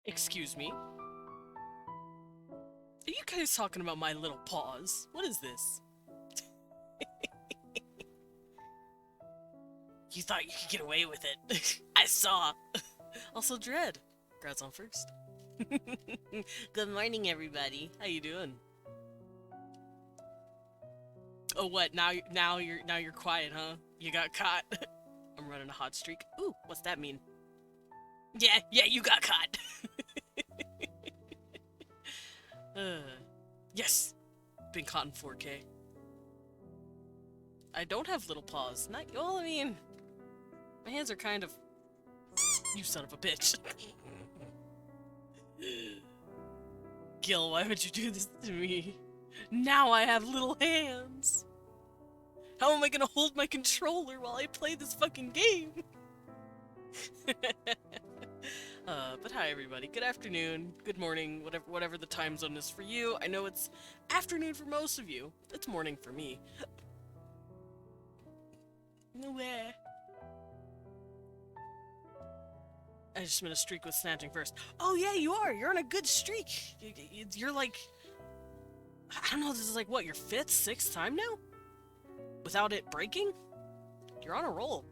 Excuse me? Are you guys talking about my little paws? What is this? You thought you could get away with it. I saw. Also, Dread. Congrats on first. Good morning, everybody. How you doing? Oh, what? Now you're quiet, huh? You got caught. I'm running a hot streak. Ooh, what's that mean? Yeah, you got caught. Yes, been caught in 4K. I don't have little paws. Not well. I mean, my hands are kind of. You son of a bitch. Gil, why would you do this to me? Now I have little hands. How am I gonna hold my controller while I play this fucking game? But hi everybody. Good afternoon, good morning, whatever the time zone is for you. I know it's afternoon for most of you. It's morning for me. No way. I just made a streak with snatching first. Oh yeah, you are. You're on a good streak. You're like, I don't know. This is like what, your 5th, 6th time now, without it breaking. You're on a roll.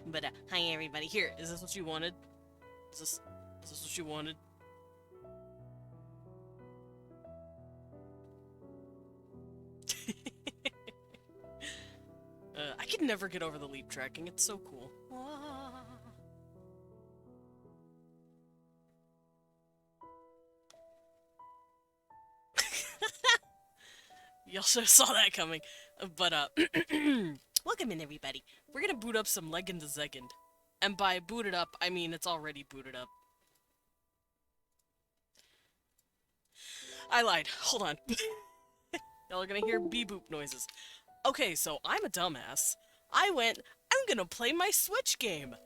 But hi everybody. Here, is this what you wanted? Is this what you wanted? I could never get over the leap tracking. It's so cool. You also saw that coming. But, welcome in, everybody. We're gonna boot up some Legend of Zegend. And by booted up, I mean it's already booted up. I lied. Hold on. Y'all are gonna hear bee-boop noises. Okay, so I'm a dumbass. I'm gonna play my Switch game.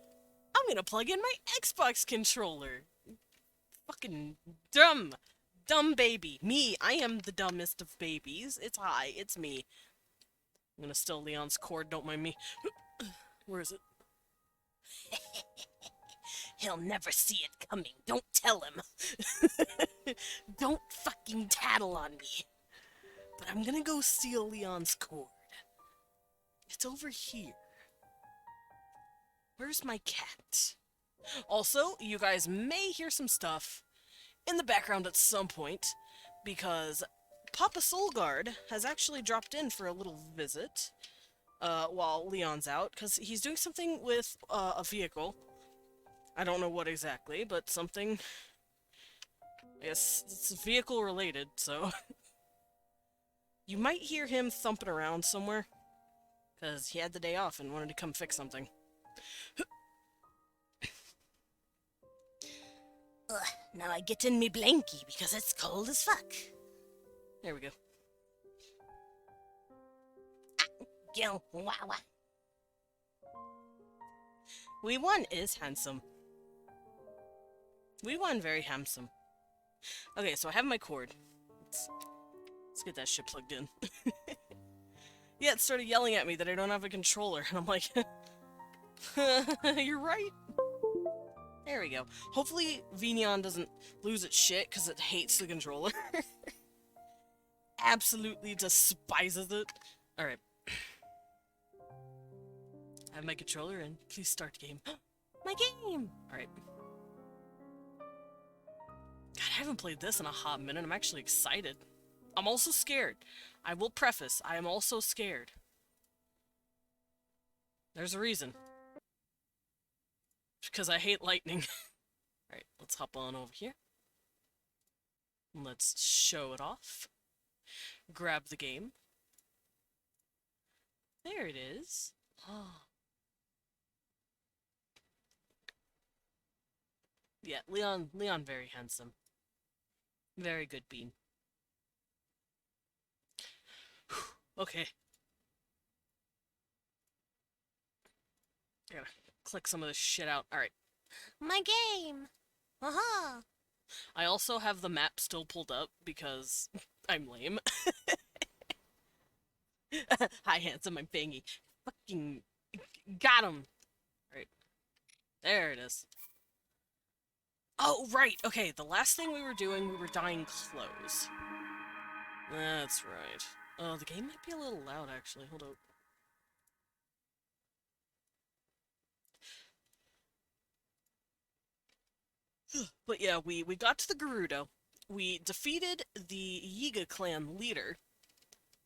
I'm gonna plug in my Xbox controller. Fucking dumb. Dumb baby. Me, I am the dumbest of babies. It's me. I'm gonna steal Leon's cord, don't mind me. Where is it? He'll never see it coming. Don't tell him. Don't fucking tattle on me. But I'm gonna go steal Leon's cord. It's over here. Where's my cat? Also, you guys may hear some stuff in the background at some point, because Papa Soulguard has actually dropped in for a little visit, while Leon's out, because he's doing something with, a vehicle. I don't know what exactly, but something. I guess it's vehicle related, so. You might hear him thumping around somewhere, because he had the day off and wanted to come fix something. Now I get in me blankie because it's cold as fuck. There we go. Gil, wow. We won is handsome. We won very handsome. Okay, so I have my cord. Let's get that shit plugged in. Yeah, it started yelling at me that I don't have a controller, and I'm like, you're right. There we go. Hopefully Vignon doesn't lose its shit because it hates the controller. Absolutely despises it. Alright. I have my controller and please start game. My game! Alright. God, I haven't played this in a hot minute. I'm actually excited. I'm also scared. I will preface, I am also scared. There's a reason. Because I hate lightning. Alright, let's hop on over here. Let's show it off. Grab the game. There it is. Oh. Yeah, Leon very handsome. Very good bean. Okay. I gotta click some of this shit out. Alright. My game! Aha! I also have the map still pulled up because I'm lame. Hi, handsome, I'm bangy. Fucking Got him! Right. There it is. Oh, right! Okay, the last thing we were doing, we were dyeing clothes. That's right. Oh, the game might be a little loud, actually. Hold up. But yeah, we got to the Gerudo. We defeated the Yiga clan leader.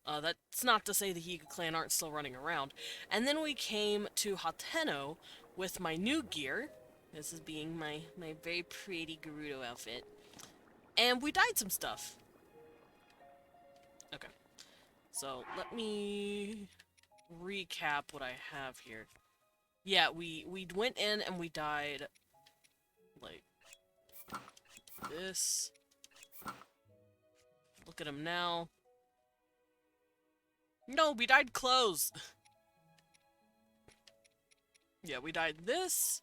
That's not to say the Yiga clan aren't still running around. And then we came to Hateno with my new gear. This is being my very pretty Gerudo outfit. And we dyed some stuff. Okay. So, let me recap what I have here. Yeah, we went in and we dyed, like, this. Look at him now. No, we dyed clothes! Yeah, we dyed this,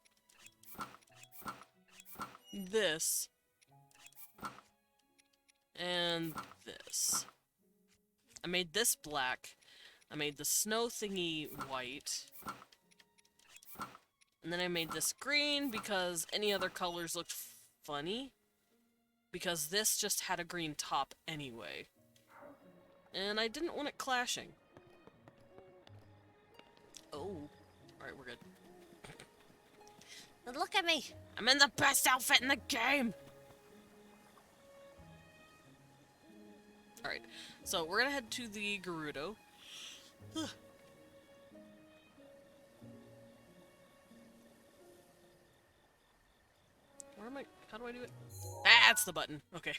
this, and this. I made this black. I made the snow thingy white. And then I made this green because any other colors looked funny. Because this just had a green top anyway. And I didn't want it clashing. Oh. Alright, we're good. But look at me! I'm in the best outfit in the game! Alright, so we're gonna head to the Gerudo. Where am I? How do I do it? That's the button. Okay.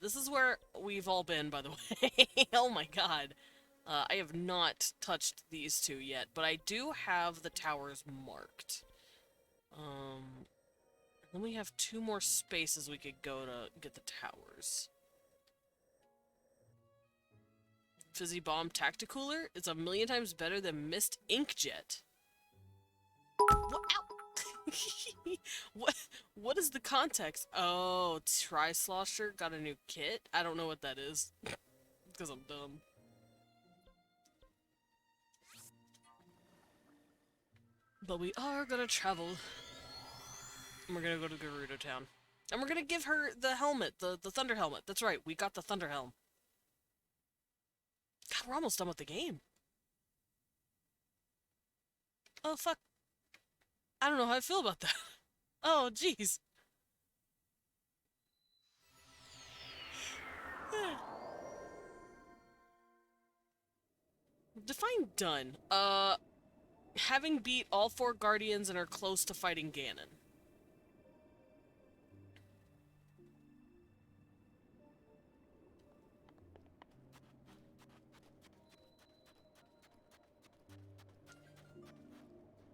This is where we've all been, by the way. Oh my god. I have not touched these two yet, but I do have the towers marked. Then we have 2 more spaces we could go to get the towers. Fizzy Bomb Tacticooler is a million times better than Mist Inkjet. What? Ow! What is the context? Oh, Tri-Slosher got a new kit? I don't know what that is. Because I'm dumb. But we are gonna travel. And we're gonna go to Gerudo Town. And we're gonna give her the helmet, the Thunder Helmet. That's right, we got the Thunder Helm. God, we're almost done with the game. Oh, fuck. I don't know how I feel about that. Oh, jeez. Define done. Having beat all 4 Guardians and are close to fighting Ganon.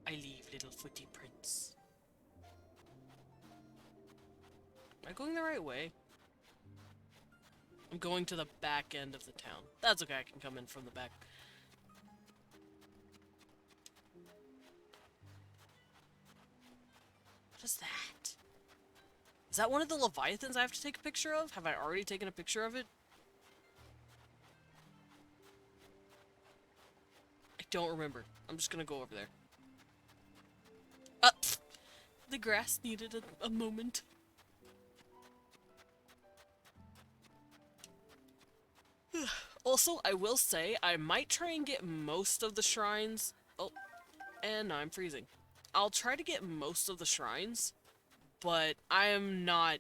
I leave little footy prints. Am I going the right way? I'm going to the back end of the town. That's okay, I can come in from the back. What is that? Is that one of the Leviathans I have to take a picture of? Have I already taken a picture of it? I don't remember. I'm just gonna go over there. The grass needed a moment. Also, I will say, I might try and get most of the shrines. Oh, and I'm freezing. I'll try to get most of the shrines, but I am not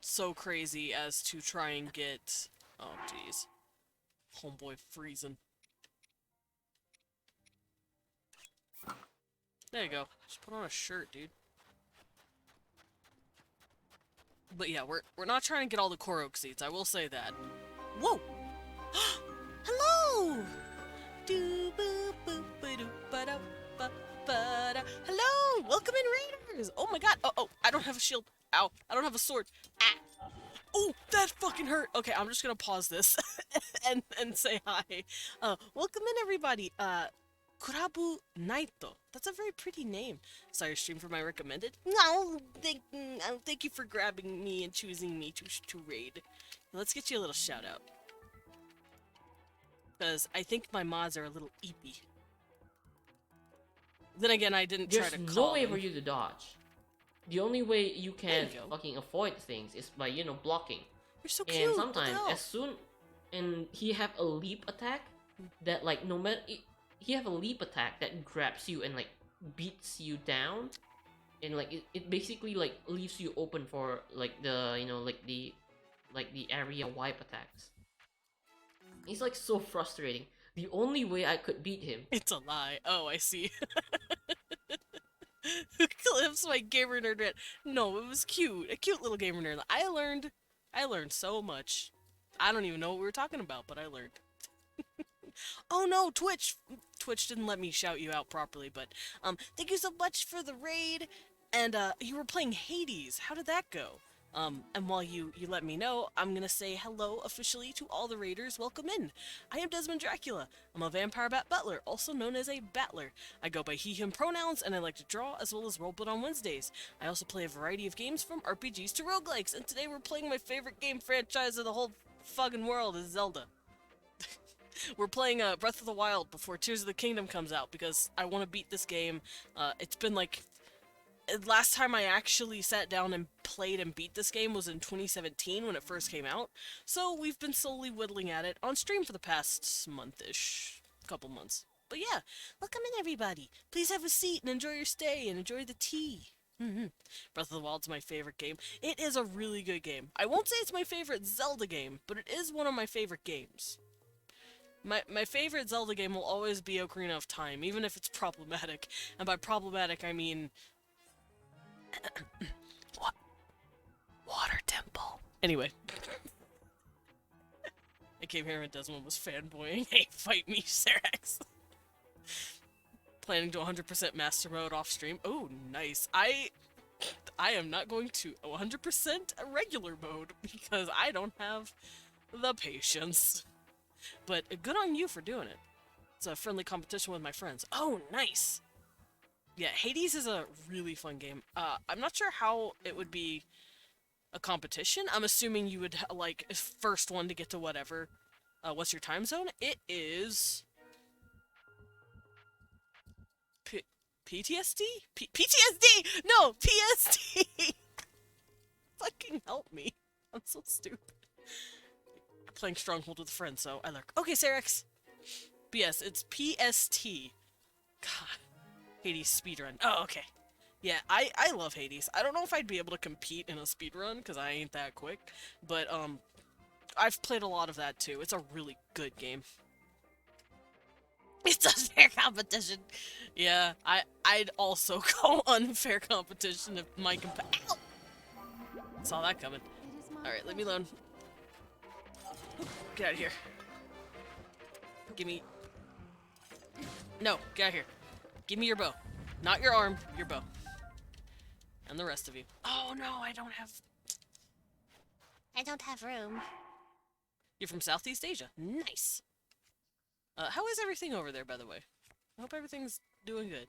so crazy as to try and get... Oh, jeez. Homeboy freezing. There you go. Just put on a shirt, dude. But yeah, we're not trying to get all the Korok seeds, I will say that. Whoa! Hello! Hello! Welcome in, Raiders! Oh my god! Oh, I don't have a shield. Ow. I don't have a sword. Ah! Oh, that fucking hurt! Okay, I'm just gonna pause this and say hi. Welcome in, everybody. Kurabu Naito. That's a very pretty name. Saw your stream for my recommended. No, thank you for grabbing me and choosing me to raid. Let's get you a little shout out. Because I think my mods are a little eepy. Then again, I didn't try There's to no call way him. for you to dodge. The only way you There can you go. fucking avoid things is by, you know, blocking. You're so And cute. What the sometimes, hell? as soon, and he have a leap attack that like no matter he have a leap attack that grabs you and like beats you down, and like it basically like leaves you open for like the, you know, like the area wipe attacks. He's like so frustrating. The only way I could beat him. It's a lie. Oh, I see. Clips my gamer nerd rant. No, it was cute. A cute little gamer nerd. I learned so much. I don't even know what we were talking about, but I learned. Oh no, Twitch! Twitch didn't let me shout you out properly, but, thank you so much for the raid, and, you were playing Hades. How did that go? And while you let me know, I'm gonna say hello officially to all the raiders. Welcome in. I am Desmond Dracula. I'm a vampire bat butler, also known as a battler. I go by he, him pronouns, and I like to draw as well as roleplay on Wednesdays. I also play a variety of games from RPGs to roguelikes, and today we're playing my favorite game franchise of the whole fucking world is Zelda. We're playing Breath of the Wild before Tears of the Kingdom comes out because I want to beat this game. It's been like last time I actually sat down and played and beat this game was in 2017 when it first came out. So we've been slowly whittling at it on stream for the past month-ish, couple months. But yeah, welcome in everybody. Please have a seat and enjoy your stay and enjoy the tea. Breath of the Wild's my favorite game. It is a really good game. I won't say it's my favorite Zelda game, but it is one of my favorite games. My favorite Zelda game will always be Ocarina of Time, even if it's problematic. And by problematic, I mean... what? Water Temple. Anyway. I came here and Desmond was fanboying. Hey, fight me, Serax. Planning to 100% Master Mode off stream. Oh, nice. I am not going to 100% regular mode because I don't have the patience. But good on you for doing it. It's a friendly competition with my friends. Oh, nice! Yeah, Hades is a really fun game. I'm not sure how it would be a competition. I'm assuming you would, like, first one to get to whatever. What's your time zone? It is... PTSD? PTSD! No! PST! Fucking help me. I'm so stupid. I'm playing Stronghold with a friend, so I lurk. Okay, Serax. But yes, it's PST. God. Hades speedrun. Oh, okay. Yeah, I love Hades. I don't know if I'd be able to compete in a speedrun, because I ain't that quick. But, I've played a lot of that, too. It's a really good game. It's unfair competition. Yeah, I'd also call unfair competition if my Ow! Saw that coming. Alright, leave me alone. Get out of here. Give me... No, get out of here. Give me your bow. Not your arm, your bow. And the rest of you. Oh no, I don't have room. You're from Southeast Asia. Nice. How is everything over there, by the way? I hope everything's doing good.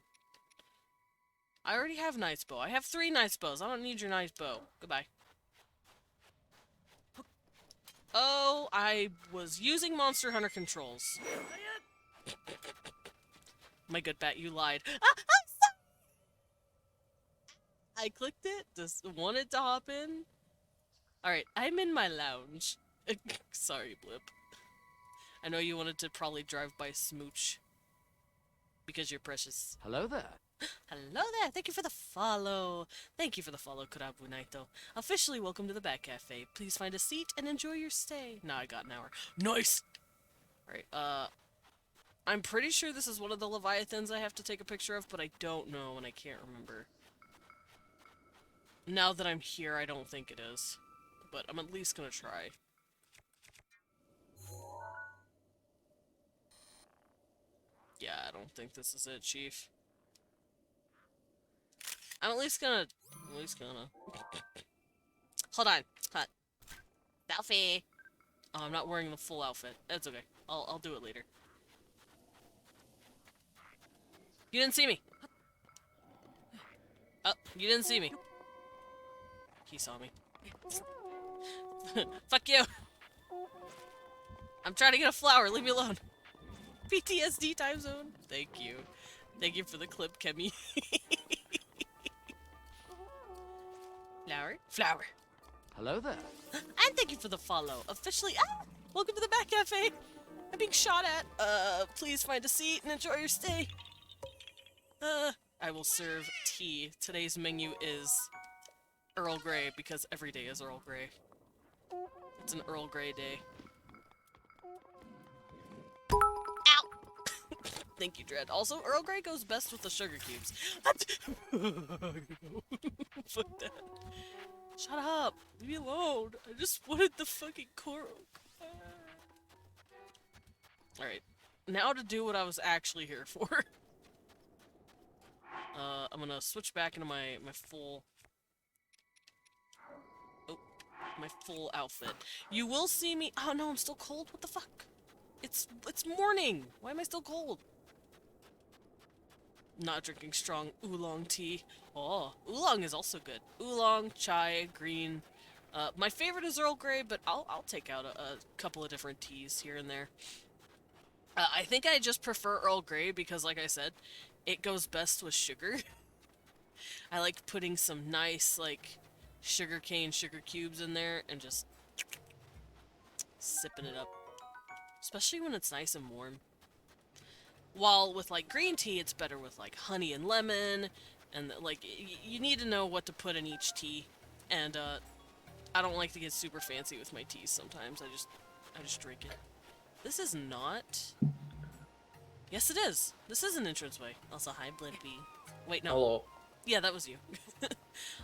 I already have nice bow. I have 3 nice bows. I don't need your nice bow. Goodbye. Oh, I was using Monster Hunter controls. My good bat, you lied. Ah, I'm sorry! I clicked it, just wanted to hop in. Alright, I'm in my lounge. Sorry, Blip. I know you wanted to probably drive by Smooch. Because you're precious. Hello there. Hello there, thank you for the follow. Thank you for the follow, Kurabu Naito. Officially welcome to the Bat Cafe. Please find a seat and enjoy your stay. Now I got an hour. Nice! Alright, I'm pretty sure this is one of the Leviathans I have to take a picture of, but I don't know and I can't remember. Now that I'm here, I don't think it is. But I'm at least gonna try. Yeah, I don't think this is it, Chief. I'm at least gonna... Hold on. Hot. Selfie! Oh, I'm not wearing the full outfit. That's okay. I'll do it later. You didn't see me! Oh, you didn't see me. He saw me. Fuck you! I'm trying to get a flower, leave me alone. PTSD time zone. Thank you. Thank you for the clip, Kemi. Flower? Flower. Hello there. And thank you for the follow. Officially, welcome to the Bat Cafe. I'm being shot at. Please find a seat and enjoy your stay. I will serve tea. Today's menu is Earl Grey because every day is Earl Grey. It's an Earl Grey day. Ow! Thank you, Dread. Also, Earl Grey goes best with the sugar cubes. Fuck that. Shut up! Leave me alone! I just wanted the fucking Korok. Alright. Now to do what I was actually here for. I'm gonna switch back into my full... Oh, my full outfit. You will see me- Oh no, I'm still cold? What the fuck? It's morning! Why am I still cold? Not drinking strong oolong tea. Oh, oolong is also good. Oolong, chai, green. My favorite is Earl Grey, but I'll take out a couple of different teas here and there. I think I just prefer Earl Grey because, like I said, it goes best with sugar. I like putting some nice, like, sugar cubes in there and just sipping it up. Especially when it's nice and warm. While with, like, green tea, it's better with, like, honey and lemon. And, like, you need to know what to put in each tea. And, I don't like to get super fancy with my teas sometimes. I just drink it. This is not... Yes, it is. This is an entranceway. Also, hi, Blippy. Wait, no. Hello. Yeah, that was you. I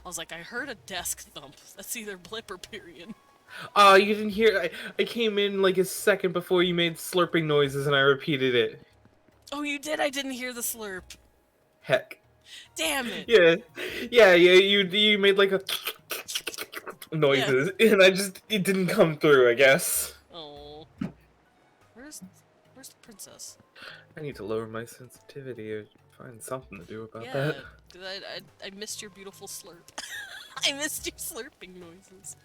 was like, I heard a desk thump. That's either Blip or Period. You didn't hear. I came in like a second before you made slurping noises, and I repeated it. Oh, you did? I didn't hear the slurp. Heck. Damn it. Yeah. You made like a noises, and it didn't come through. I guess. Oh. Where's the princess? I need to lower my sensitivity or find something to do about Yeah, that. because I missed your beautiful slurp. I missed your slurping noises.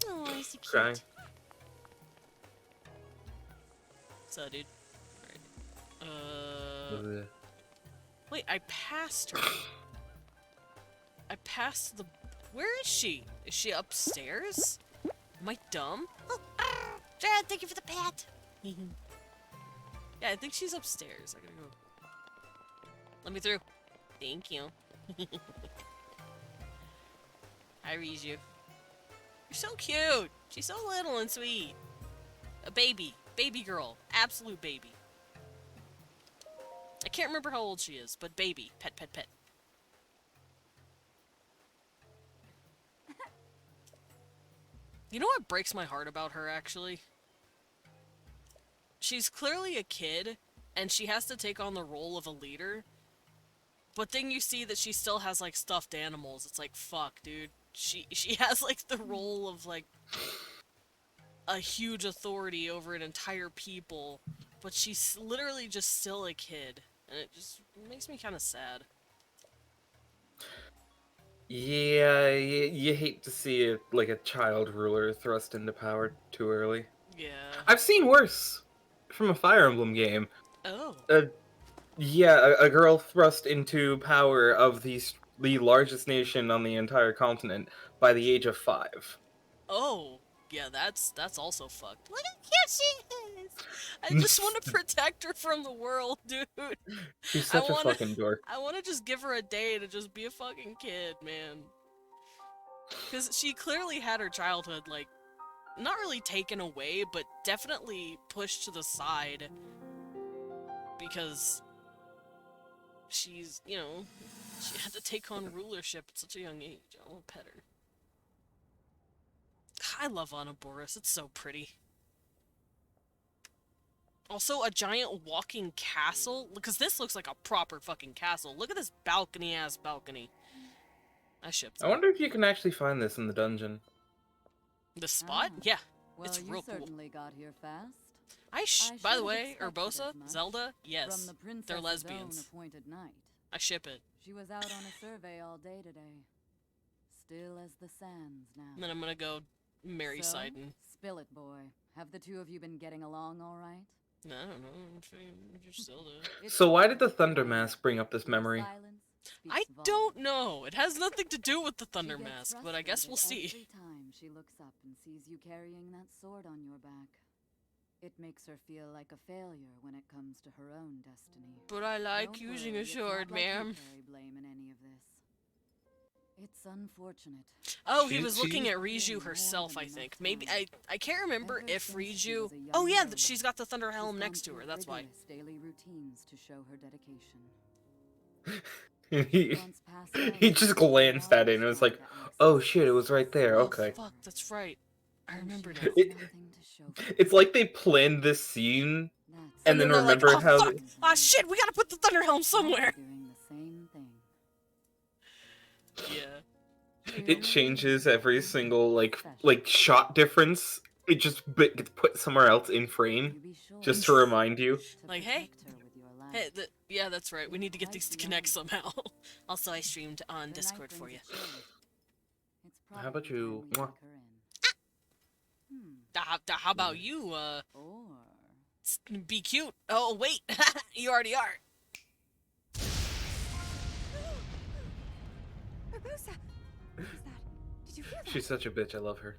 Oh, he's so cute. Trying. So, dude. Alright. Wait, I passed her. I passed the... Where is she? Is she upstairs? Am I dumb? Oh, Jared, thank you for the pat. Yeah, I think she's upstairs. I gotta go. Let me through. Thank you. Hi, Riju. You're so cute. She's so little and sweet. A baby. Baby girl. Absolute baby. I can't remember how old she is, but baby. Pet, pet, pet. You know what breaks my heart about her, actually? She's clearly a kid, and she has to take on the role of a leader. But then you see that she still has, like, stuffed animals. It's like, fuck, dude. She has, like, the role of, like, a huge authority over an entire people. But she's literally just still a kid. And it just makes me kind of sad. Yeah, you hate to see like a child ruler thrust into power too early. Yeah. I've seen worse from a Fire Emblem game. Oh. Yeah, a girl thrust into power of the largest nation on the entire continent by the age of 5. Oh. Yeah, that's also fucked. Look how cute she is! I just want to protect her from the world, dude. She's such a fucking dork. I want to just give her a day to just be a fucking kid, man. Because she clearly had her childhood, like, not really taken away, but definitely pushed to the side. Because she's, you know, she had to take on rulership at such a young age. I want to pet her. I love Anaboris, it's so pretty. Also, a giant walking castle, because this looks like a proper fucking castle. Look at this balcony-ass balcony. I shipped I wonder if you can actually find this in the dungeon. the spot? Yeah, Well, it's you real cool. certainly got here fast. By should the have way, expected Urbosa, as much Zelda, From yes, the they're princess's lesbians. own appointed knight. I ship it. She was out on a survey all day today. Still as the sands now. And then I'm gonna go marry So, Sidon. spill it, boy. Have the two of you been getting along all right? I don't know. If you're still there. So why did the Thunder Mask bring up this memory? I don't know. It has nothing to do with the Thunder Mask, but I guess we'll see. Every time she looks up and sees you carrying that sword on your back, it makes her feel like a failure when it comes to her own destiny. But I like Don't using worry, a it's sword, not like you ma'am. carry blame in any of this. It's unfortunate. Oh, he She- was she- looking at Riju herself, I think. Maybe I can't remember if Riju. Oh yeah, she's got the Thunder Helm next to her. That's why. Daily routines to show her dedication. he, he just glanced at it and was like, "Oh shit, it was right there." Oh Okay. fuck, that's right. I remember now. It- It's like they planned this scene and then they're like, remember oh, how fuck! Ah shit, we gotta put the Thunder Helm somewhere. Doing the same thing. Yeah. it changes every single like shot difference. It just gets put somewhere else in frame You be sure just to remind you. to Like, hey. protect her with your life. Hey, yeah, that's right. We need to get these to connect somehow. Also, I streamed on Her Discord night for you. brings a chill. It's How about probably you- time we mwah. lock her in. How about you, Or be cute? Oh, wait. You already are. Barbosa! What was that? Did you feel that? She's such a bitch. I love her.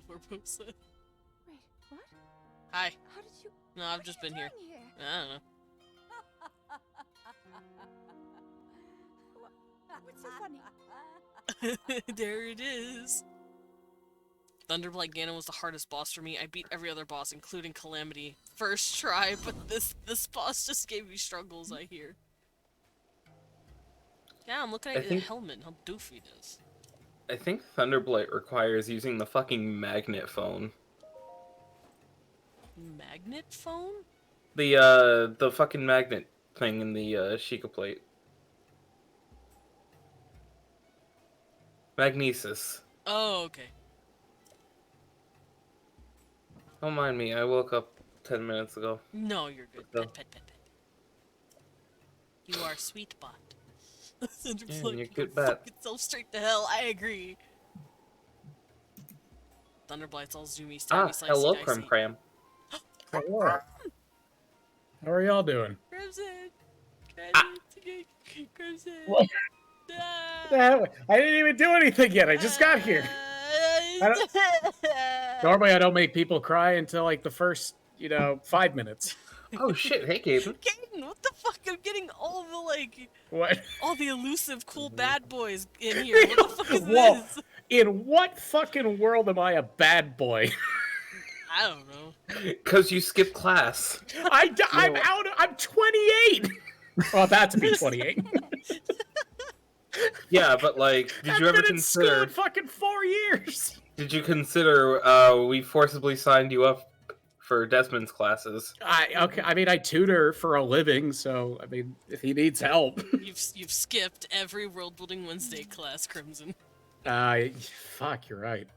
Barbosa. Wait, what? Hi. How did you... No, I've just been here. doing here? I don't know. What's so funny? There it is. Thunderblight Ganon was the hardest boss for me. I beat every other boss, including Calamity, first try, but this boss just gave me struggles, I hear. Yeah, I'm looking at the think- helmet, how doofy it is. I think Thunderblight requires using the fucking magnet phone. Magnet phone? The fucking magnet thing in the Sheikah plate. Magnesis. Oh, okay. Don't mind me. I woke up 10 minutes ago. No, you're good. So- Pet, pet, pet, pet. You are sweet bot. Yeah, you're good fuck bat. itself straight to hell. I agree. Thunderblight's all zoomy, Ah, stabby, slicey, hello, dicey. Crim Cram. Hello. How are y'all doing? Crimson. Crimson. What? Ah. I didn't even do anything yet. I just got here. Normally, I don't make people cry until like the first, 5 minutes. Oh shit, hey Gaben. Gaten, what the fuck? I'm getting all the What? all the elusive, cool bad boys in here. What the fuck is Whoa. this? In what fucking world am I a bad boy? I don't know. Cause you skipped class. I'm No. out. I'm 28. Well, about to be 28. Yeah, but like, did I've you ever been in school consider? in fucking 4 years. Did you consider we forcibly signed you up for Desmond's classes? I mean, I tutor for a living, so I mean, if he needs help. You've skipped every World Building Wednesday class, Crimson. Fuck, you're right.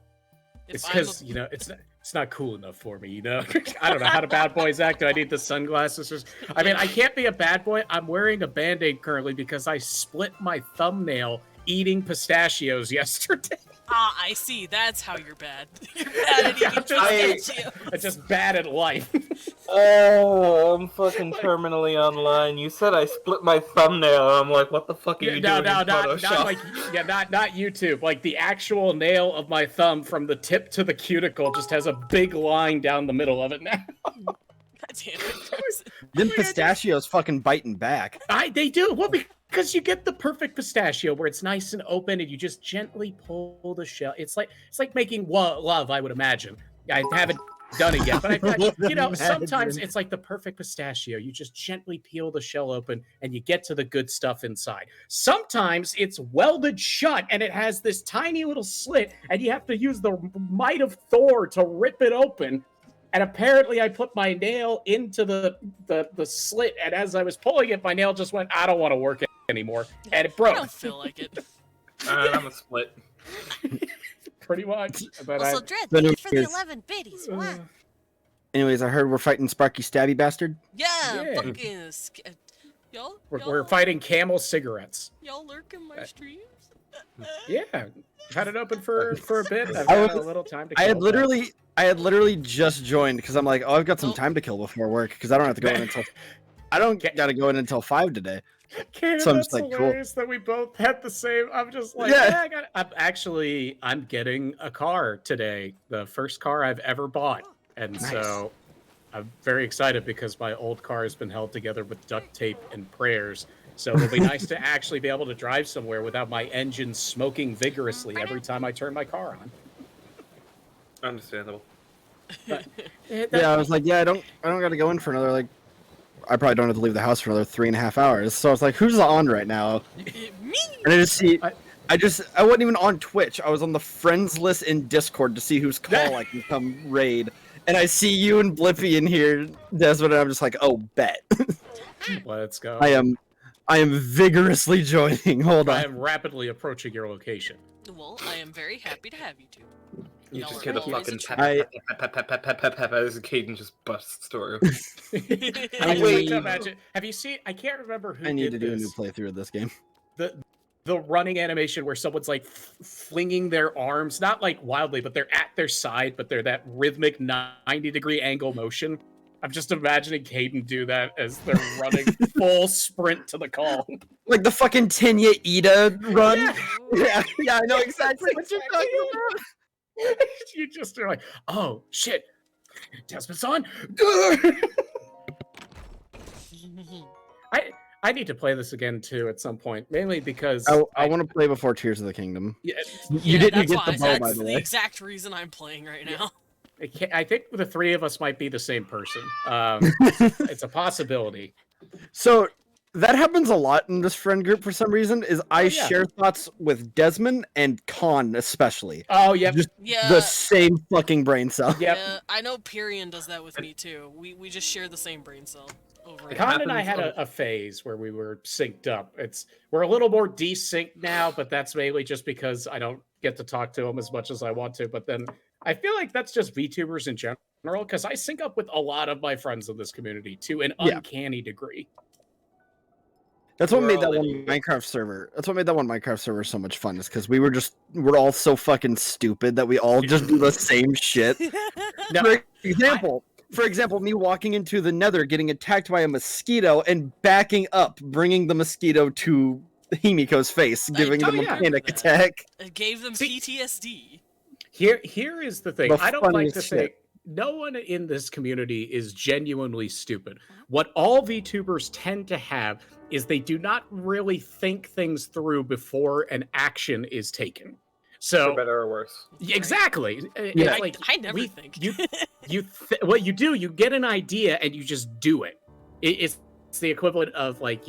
If It's I'm because a- it's not cool enough for me. I don't know how do bad boys act. Do I need the sunglasses? I mean, I can't be a bad boy. I'm wearing a Band-Aid currently because I split my thumbnail eating pistachios yesterday. Ah, I see. That's how you're bad. You're bad at eating I- pistachio. I'm just bad at life. Oh, I'm fucking terminally online. You said I split my thumbnail. I'm like, what the fuck are you No, doing in not Photoshop? like not YouTube. Like the actual nail of my thumb from the tip to the cuticle just has a big line down the middle of it now. God damn it, Crimson. Them pistachios fucking biting back. They do. Well, because you get the perfect pistachio where it's nice and open and you just gently pull the shell. It's like making love, I would imagine. I haven't done it yet, but sometimes Imagine. it's like the perfect pistachio. You just gently peel the shell open and you get to the good stuff inside. Sometimes it's welded shut and it has this tiny little slit and you have to use the might of Thor to rip it open. And apparently I put my nail into the slit, and as I was pulling it, my nail just went, I don't want to work it anymore. And it I broke. don't feel like it. I'm a split. Pretty much. But Also, Dread, Then thank you for the here's- 11 biddies. Wow. Anyways, I heard we're fighting Sparky Stabby Bastard. Yeah, Yeah. fucking... Y'all we're fighting Camel cigarettes. Y'all lurk in my streams? Yeah, I've had it open for a bit. I've I had a was- little time to I kill. had literally just joined because I'm like, oh, I've got some Oh. time to kill before work because I don't have to go in until I don't got to go in until 5 today. Kaden, So I'm that's just like, cool. hilarious that we both had the same. I'm just like, Yeah. I'm getting a car today, the first car I've ever bought, and Nice. so I'm very excited because my old car has been held together with duct tape and prayers. So it'll be nice to actually be able to drive somewhere without my engine smoking vigorously every time I turn my car on. Understandable. But, Yeah, I was like, yeah, I don't got to go in for another like. I probably don't have to leave the house for another 3.5 hours. So I was like, who's on right now? Me? And I just see, I wasn't even on Twitch. I was on the friends list in Discord to see whose call I can come raid. And I see you and Blippy in here, Desmond, and I'm just like, oh, bet. Let's go. I am vigorously joining. Hold I on. am rapidly approaching your location. Well, I am very happy to have you two. You Y'all just are get a always fucking treat. pep as Caden just busts through. I just like Wait. to imagine. Have you seen? I can't remember who I need did to do a new this. playthrough of this game. The running animation where someone's like flinging their arms, not like wildly, but they're at their side, but they're that rhythmic 90-degree angle motion. I'm just imagining Caden do that as they're running full sprint to the call. Like the fucking Tenya Ida run. Yeah. Yeah, I know exactly what you're talking about. You just are like, oh shit, Desmond's on. I need to play this again too at some point, mainly because I want to play before Tears of the Kingdom. Yeah, You Yeah, didn't that's get the why. bow, by That's the the way. exact reason I'm playing right now. I think the three of us might be the same person. It's a possibility. So that happens a lot in this friend group for some reason. Is I yeah. share thoughts with Desmond and Khan especially. Oh, yep. Just Yeah. the same fucking brain cell. Yep. Yeah, I know Pyrian does that with me too. We just share the same brain cell over and Khan and I happens had a phase where we were synced up. We're a little more desynced now, but that's mainly just because I don't get to talk to him as much as I want to. But then I feel like that's just VTubers in general, because I sync up with a lot of my friends in this community to an Yeah. uncanny degree. That's what We're made that all one idiots. Minecraft server. That's what made that one Minecraft server so much fun. Is because we're all so fucking stupid that we all just do the same shit. No, For example, me walking into the Nether, getting attacked by a mosquito, and backing up, bringing the mosquito to Himiko's face, giving them a yeah. panic attack. It gave them See- PTSD. Here is the thing. The I don't like funniest to shit. say no one in this community is genuinely stupid. What all VTubers tend to have is they do not really think things through before an action is taken. For So better or worse. exactly. Yeah. I never think. What you do, you get an idea and you just do it. It's the equivalent of like,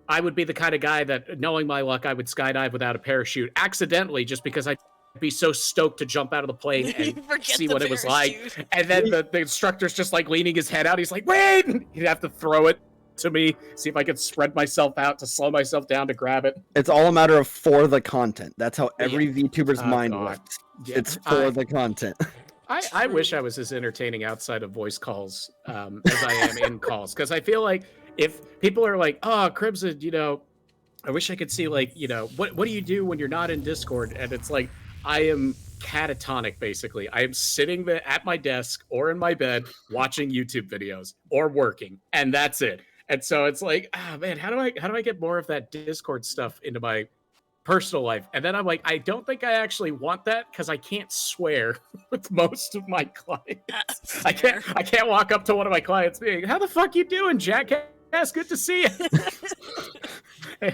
I would be the kind of guy that, knowing my luck, I would skydive without a parachute accidentally just because I'd be so stoked to jump out of the plane and Forget see the what it was like. parachute. And then the instructor's just like leaning his head out. He's like, wait! He'd have to throw it to me, see if I could spread myself out to slow myself down to grab it. It's all a matter of for the content. That's how every VTuber's Oh, mind God. works. Yeah, It's for the content. I wish I was as entertaining outside of voice calls as I am in calls, because I feel like if people are like, "Oh, Crimson, I wish I could see like, what do you do when you're not in Discord?" And it's like, I am catatonic basically. I am sitting there at my desk or in my bed watching YouTube videos or working, and that's it. And so it's like, man, how do I get more of that Discord stuff into my personal life? And then I'm like, I don't think I actually want that because I can't swear with most of my clients. I can't walk up to one of my clients being, "How the fuck you doing, jackass? Good to see you."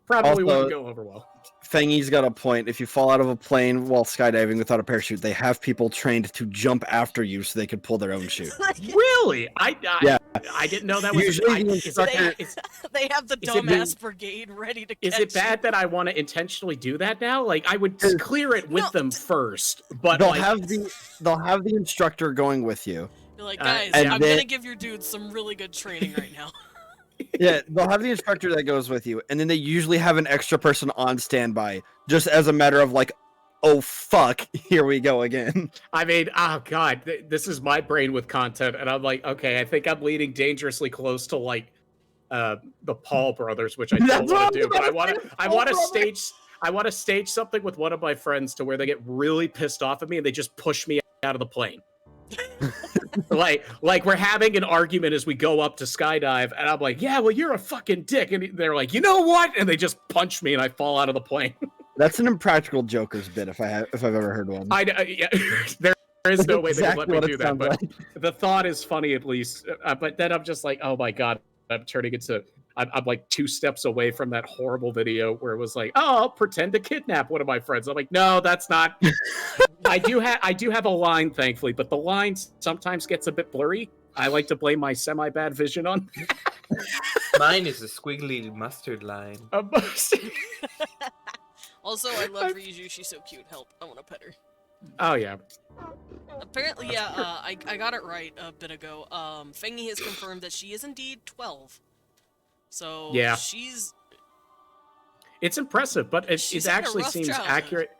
Probably Also- wouldn't go over well. Fangy's got a point. If you fall out of a plane while skydiving without a parachute, they have people trained to jump after you so they could pull their own chute. Really? Yeah. I didn't know that was. Usually the Is instructor- They have the Is it dumbass brigade ready to catch Is it bad that I want to intentionally do that now? Like, I would Is- clear it with No. them first, but They'll like, have the instructor going with you. You're like, Uh, guys, and I'm then- gonna give your dudes some really good training right now. Yeah, they'll have the instructor that goes with you, and then they usually have an extra person on standby, just as a matter of like, oh fuck, here we go again. I mean, oh god, this is my brain with content, and I'm like, okay, I think I'm leading dangerously close to like the Paul brothers, which I don't That's what want to I do, was but about to say, I Paul want to brothers. stage. I want to stage something with one of my friends to where they get really pissed off at me and they just push me out of the plane. like we're having an argument as we go up to skydive, and I'm like, yeah, well, you're a fucking dick, and they're like, you know what? And they just punch me, and I fall out of the plane. That's an Impractical Jokers bit if I've ever heard one. Yeah, there is no way Exactly they would let what me it do that, sounds but like. the thought is funny at least. But then I'm just like, oh my god, I'm turning into. I'm like 2 steps away from that horrible video where it was like, oh, I'll pretend to kidnap one of my friends. I'm like, no, that's not. I do have a line, thankfully, but the line sometimes gets a bit blurry. I like to blame my semi-bad vision on. Mine is a squiggly mustard line. Also, I love Riju. She's so cute. Help! I want to pet her. Oh yeah. Apparently, yeah. I got it right a bit ago. Fengi has confirmed that she is indeed 12. So Yeah. she's It's impressive, but She's it had a actually rough seems childhood. accurate.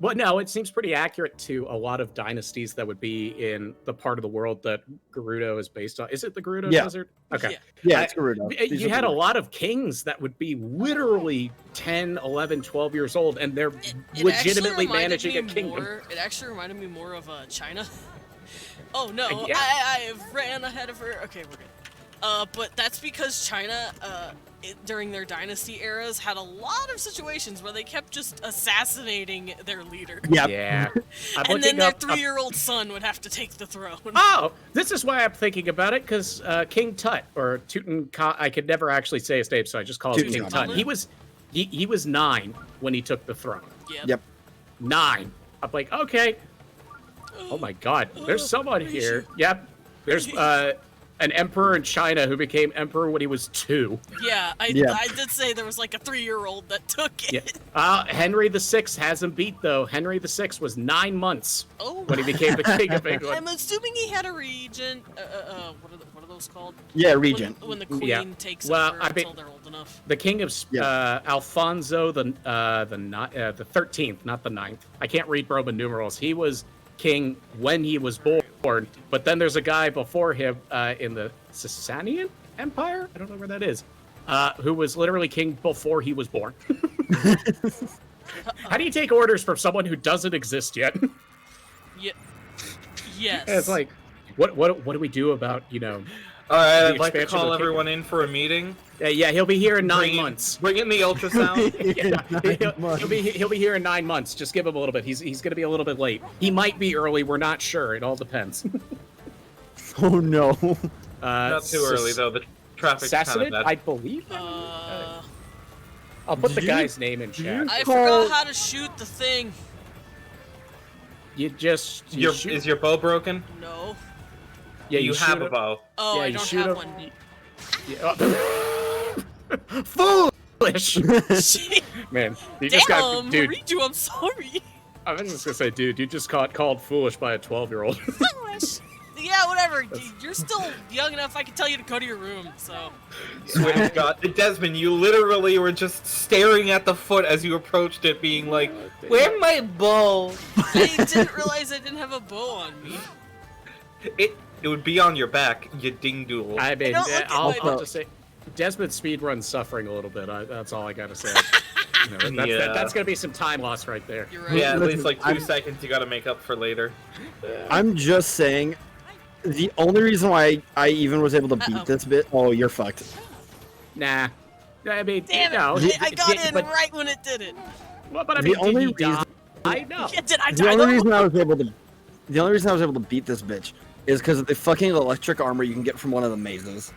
Well, no, it seems pretty accurate to a lot of dynasties that would be in the part of the world that Gerudo is based on. Is it the Gerudo Yeah. Desert? Okay. Yeah. Yeah, I- it's Gerudo. These You are had a Gerudo. lot of kings that would be literally 10, 11, 12 years old, and they're It legitimately actually reminded managing a me kingdom. It actually reminded me more of China. Oh no, Yeah. I ran ahead of her. Okay, we're good. But that's because China, during their dynasty eras, had a lot of situations where they kept just assassinating their leader. Yep. Yeah. I'm And then looking their up. 3-year-old son would have to take the throne. Oh, this is why I'm thinking about it, because King Tut, or Tutankhamun, I could never actually say his name, so I just call him King Tutankhamun. Tut. He was 9 when he took the throne. Yep. 9. I'm like, okay. Oh my god, there's someone here. Yep. There's an emperor in China who became emperor when he was 2. Yeah, Yeah. I did say there was like a 3-year-old that took it. Yeah. Henry VI has him beat, though. Henry VI was 9 months Oh, when he became the king of I'm England. assuming he had a regent. What are those called? Yeah, Regent. When the queen Yeah. takes Well, over I mean- until they're old enough. The king of Yeah. Alfonso the 13th, not the 9th. I can't read Roman numerals. He was king when he was born, but then there's a guy before him in the Sasanian Empire. I don't know where that is. Who was literally king before he was born. How do you take orders from someone who doesn't exist yet? Yeah. Yes. It's like, what do we do about All right, The I'd like to expansion of call the everyone in for a meeting. yeah, he'll be here in 9 Bring in- months. Bring in the ultrasound. Yeah, he'll be here in 9 months. Just give him a little bit. He's going to be a little bit late. He might be early. We're not sure. It all depends. Oh no. Not too early though. The traffic's kind of Sassanid, bad. I believe. I'll put the Did you- guy's name in chat. I Call- forgot how to shoot the thing. You shoot. Is your bow broken? No. Yeah, you have shoot a him. bow. Oh, Yeah, I you don't shoot have him. one. Foolish, Gee, man. You damn, just got, dude. Riju, I'm sorry. I was just gonna say, dude, you just got called foolish by a 12-year-old. Yeah, whatever. You're still young enough. I can tell you to go to your room. So. Swear to God, Desmond, you literally were just staring at the foot as you approached it, being like, "Where's my bow?" I didn't realize I didn't have a bow on me. It would be on your back, you ding doodle. I mean, don't look at I'll my- just say, Desmond's speedrun's suffering a little bit. That's all I gotta say. Yeah. That's gonna be some time loss right there. You're right. Yeah, at Listen, least like 2 I'm- seconds you gotta make up for later. I'm just saying, the only reason why I even was able to beat Uh-oh. this bit. Oh, you're fucked. Nah. I mean, Damn it! no. I got in but, right when it did it. but I The mean, only did he die? reason- No. Yeah, did I The die only though? reason I was able to, the only reason I was able to beat this bitch is because of the fucking electric armor you can get from one of the mazes.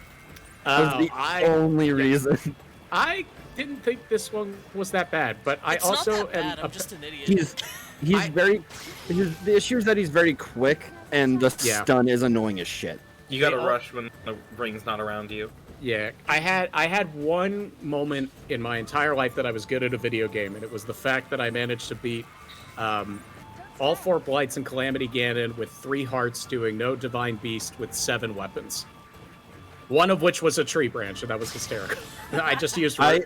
That was the only reason. I didn't think this one was that bad, but I It's also not that am. bad. I'm just an idiot. He's very. The issue is that he's very quick, and the Yeah. stun is annoying as shit. You gotta They all- rush when the ring's not around you. Yeah, I had one moment in my entire life that I was good at a video game, and it was the fact that I managed to beat all 4 Blights and Calamity Ganon with 3 hearts, doing no Divine Beast with 7 weapons. One of which was a tree branch, and that was hysterical. I just used I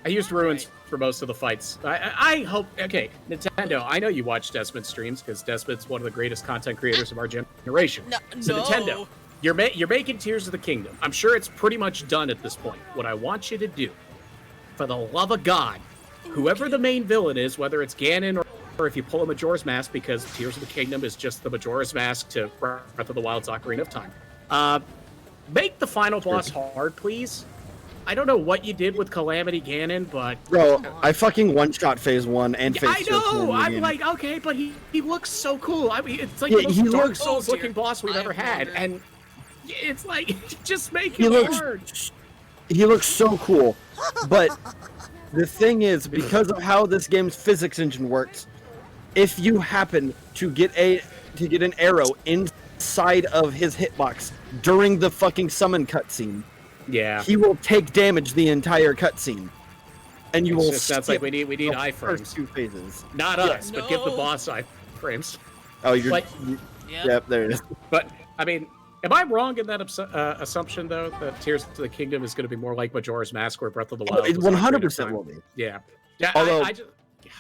used ruins for most of the fights. I hope. Okay, Nintendo. I know you watch Desmond streams because Desmond's one of the greatest content creators of our generation. So No. Nintendo, you're making Tears of the Kingdom. I'm sure it's pretty much done at this point. What I want you to do, for the love of God, whoever the main villain is, whether it's Ganon or if you pull a Majora's Mask, because Tears of the Kingdom is just the Majora's Mask to Breath of the Wild's Ocarina of Time. Make the final boss hard, please. I don't know what you did with Calamity Ganon, but Bro, I fucking one-shot phase 1 and phase 2. I know. I'm like, okay, but he looks so cool. I mean, it's like Yeah, the most he Dark looks- Souls looking boss we've ever had, and it's like just make him hard. He looks so cool, but the thing is, because of how this game's physics engine works, if you happen to get an arrow inside of his hitbox during the fucking summon cutscene, Yeah, he will take damage the entire cutscene, and you will. Sounds like we need the iframes. first 2 phases. Not Yeah. us, but give the No. boss iframes. Oh, you're. But- Yep, there it is. But I mean, am I wrong in that assumption though that Tears of the Kingdom is going to be more like Majora's Mask or Breath of the Wild? It was on 100% Ocarina of will Time? be. Yeah. Yeah. Although- I just,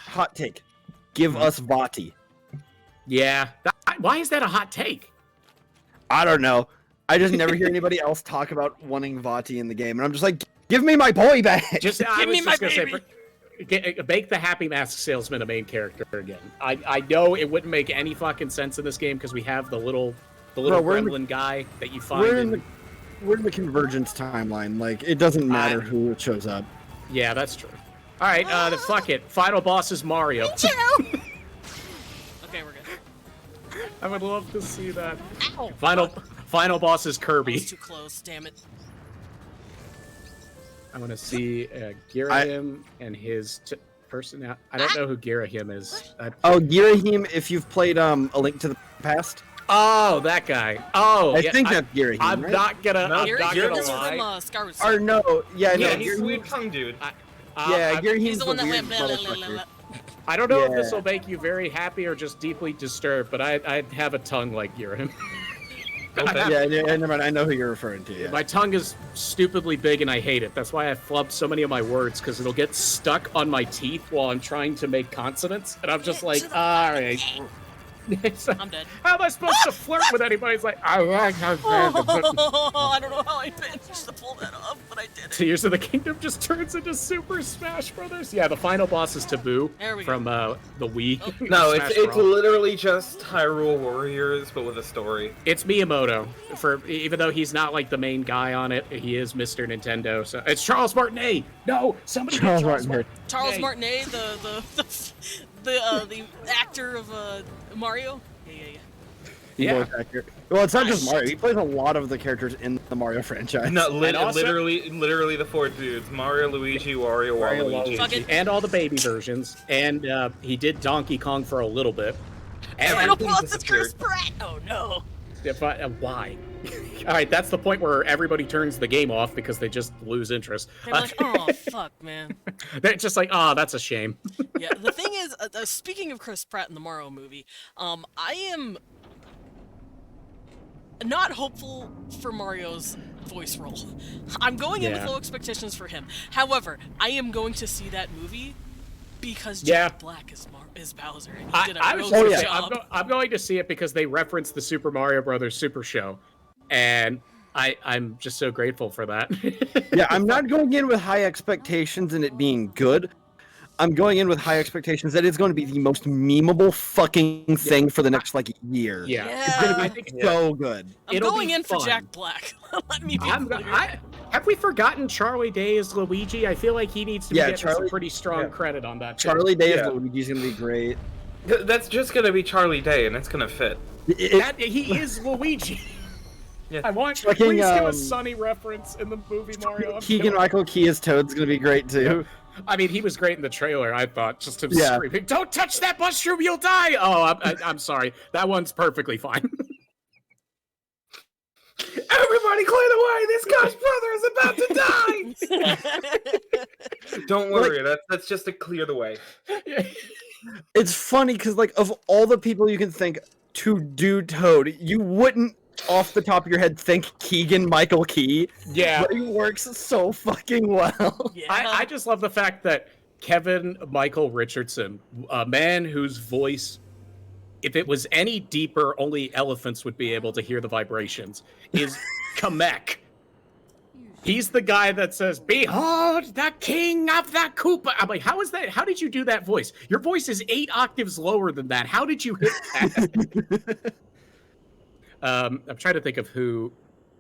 Hot take. Give us Vati. yeah. Why is that a hot take? I don't know. I just never hear anybody else talk about wanting Vati in the game, and I'm just like, give me my boy back. Just I Give was me my just gonna say, make the Happy Mask salesman a main character again. I know it wouldn't make any fucking sense in this game because we have the little we're in the- gremlin guy that you find. we're in the convergence timeline. Like, it doesn't matter who shows up. Yeah, that's true. All right, then fuck it. Final boss is Mario. Okay, we're good. I would love to see that. Ow! Final boss is I Kirby. was too close. Damn it. I want to see Girahim and his personality. I don't know who Girahim is. Oh, Girahim, if you've played A Link to the Past, Oh, that guy. Oh, I yeah, think that's Girahim, I'm right? not gonna. No, I'm Here, not here gonna is from lie. Skyward Or Sword. no, yeah, no, Yeah, he's a Girahim- weird tongue dude. yeah, I'm- Girahim's He's the one that weird went. Blah, blah, blah, motherfucker. blah, blah. I don't know if Yeah. this will make you very happy or just deeply disturbed, but I have a tongue like Girahim. Okay. Yeah, never mind. I know who you're referring to. Yeah. My tongue is stupidly big and I hate it. That's why I flub so many of my words, because it'll get stuck on my teeth while I'm trying to make consonants, and I'm just like, all right. I'm dead. How am I supposed to flirt with anybody? It's like, I like how Oh, I don't know how I managed to pull that off, but I did it. Tears of the Kingdom just turns into Super Smash Brothers. Yeah, the final boss is Taboo There we go. from the Wii. No, Smash it's Bros. literally just Hyrule Warriors, but with a story. It's Miyamoto. Even though he's not like the main guy on it, he is Mr. Nintendo. So it's Charles Martinet. No, somebody Charles get Martinet. Charles Hey. Martinet, the actor of Mario. Yeah. Yeah. Voice actor. Well, it's not Ah, just Mario. shit. He plays a lot of the characters in the Mario franchise. No, And also- literally the 4 dudes: Mario, Luigi, Wario, Waluigi. Fuck it. And all the baby versions. And he did Donkey Kong for a little bit. And Final Everything boss is Chris disappeared. Pratt. Oh no. why? All right, that's the point where everybody turns the game off because they just lose interest. They're like, oh fuck, man. They're just like, oh, that's a shame. Yeah. The thing is, speaking of Chris Pratt in the Mario movie, I am not hopeful for Mario's voice role. I'm going in with Yeah. low expectations for him. However, I am going to see that movie because Yeah. Jack Black is Bowser, and he did a I real was good gonna say, job. I'm going to see it because they referenced the Super Mario Brothers Super Show, and I'm just so grateful for that. Yeah, I'm not going in with high expectations and it being good. I'm going in with high expectations that it's going to be the most memeable fucking thing for the next like year. Yeah. It's going I to think be so good. I'm it'll going be in for fun. Jack Black. Let me be I'm, clear. have we forgotten Charlie Day as Luigi? I feel like he needs to be Yeah, getting some Charlie- pretty strong yeah. credit on that. too. Charlie Day Yeah. as Luigi's going to be great. That's just gonna be Charlie Day, and it's gonna fit. He is Luigi. Yeah. I want Fucking, please give a um, Sunny reference in the movie Mario. I'm Keegan killing- Michael Key as Toad's going to be great too. I mean, he was great in the trailer. I thought just him Yeah. screaming, "Don't touch that mushroom, you'll die!" Oh, I'm sorry. That one's perfectly fine. Everybody clear the way! This guy's brother is about to die! Don't worry, that's just to clear the way. It's funny because, like, of all the people you can think to do Toad, you wouldn't, off the top of your head, think Keegan Michael Key. Yeah. But he works so fucking well. Yeah. I just love the fact that Kevin Michael Richardson, a man whose voice, if it was any deeper, only elephants would be able to hear the vibrations, is Kamek. He's the guy that says, "Behold, the king of the Koopa." I'm like, how is that? How did you do that voice? Your voice is 8 octaves lower than that. How did you hit that? I'm trying to think of who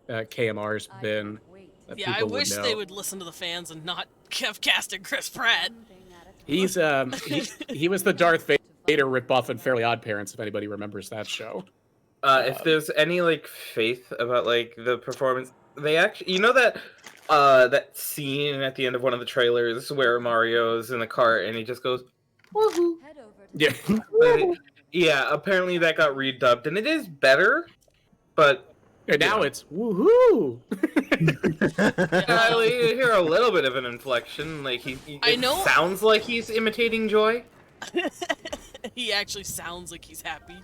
KMR's been. That Yeah, I people would wish know. they would listen to the fans and not have casted Chris Pratt. He's he was the Darth Vader ripoff in Fairly Odd Parents, if anybody remembers that show. If there's any like faith about like the performance, they actually, you know that that scene at the end of one of the trailers where Mario's in the cart and he just goes, "Woohoo!" Head over to Yeah. Yeah, apparently that got redubbed and it is better, but And now it's woohoo. you hear a little bit of an inflection. Like I know- sounds like he's imitating Joy. He actually sounds like he's happy.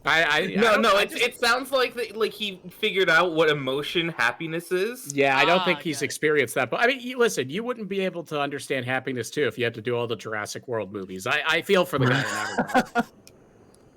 It sounds like he figured out what emotion happiness is. Yeah, I don't think he's got it. experienced that. But I mean, listen, you wouldn't be able to understand happiness too if you had to do all the Jurassic World movies. I feel for the guy in that regard.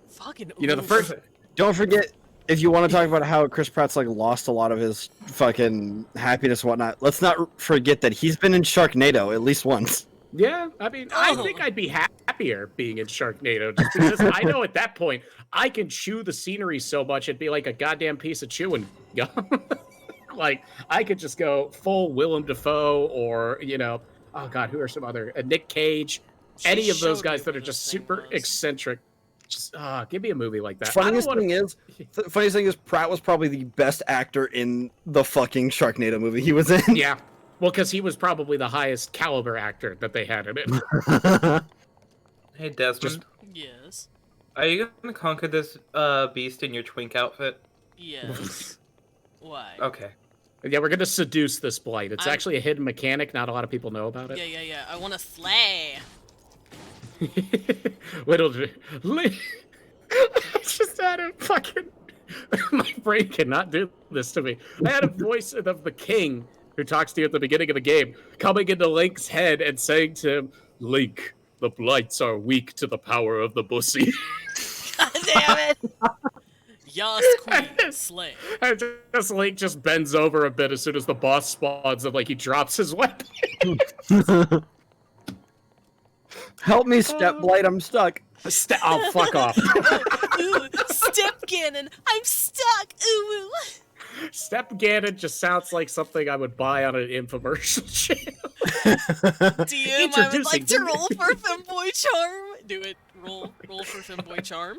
Fucking You know, the oof. first. Don't forget, if you want to talk about how Chris Pratt's like lost a lot of his fucking happiness and whatnot, let's not forget that he's been in Sharknado at least once. Yeah, I mean, I Oh. think I'd be happier being in Sharknado just because I know at that point I can chew the scenery so much it'd be like a goddamn piece of chewing gum. Like I could just go full Willem Dafoe or oh god, who are some other Nick Cage, She any of those showed guys me that what are just this thing super was. eccentric. Just give me a movie like that. Funniest thing is, Pratt was probably the best actor in the fucking Sharknado movie he was in. Yeah. Well, because he was probably the highest caliber actor that they had in it. Hey Desmond, Yes. are you gonna conquer this beast in your twink outfit? Yes. Why? Okay. Yeah, we're gonna seduce this blight. It's I'm- actually a hidden mechanic. Not a lot of people know about it. Yeah. I want to slay. Little. I just had a fucking. My brain cannot do this to me. I had a voice of the king who talks to you at the beginning of the game coming into Link's head and saying to him, "Link, the blights are weak to the power of the bussy." God damn it! Yas queen, slay. And just Link just bends over a bit as soon as the boss spawns and like he drops his weapon. Help me, Step Blight, I'm stuck. Oh, fuck off. Ooh, step cannon, I'm stuck. Ooh. Step Ganon just sounds like something I would buy on an infomercial channel. DM, I would Introducing like to him. roll for Femboy Charm. Do it. Roll for Femboy Charm.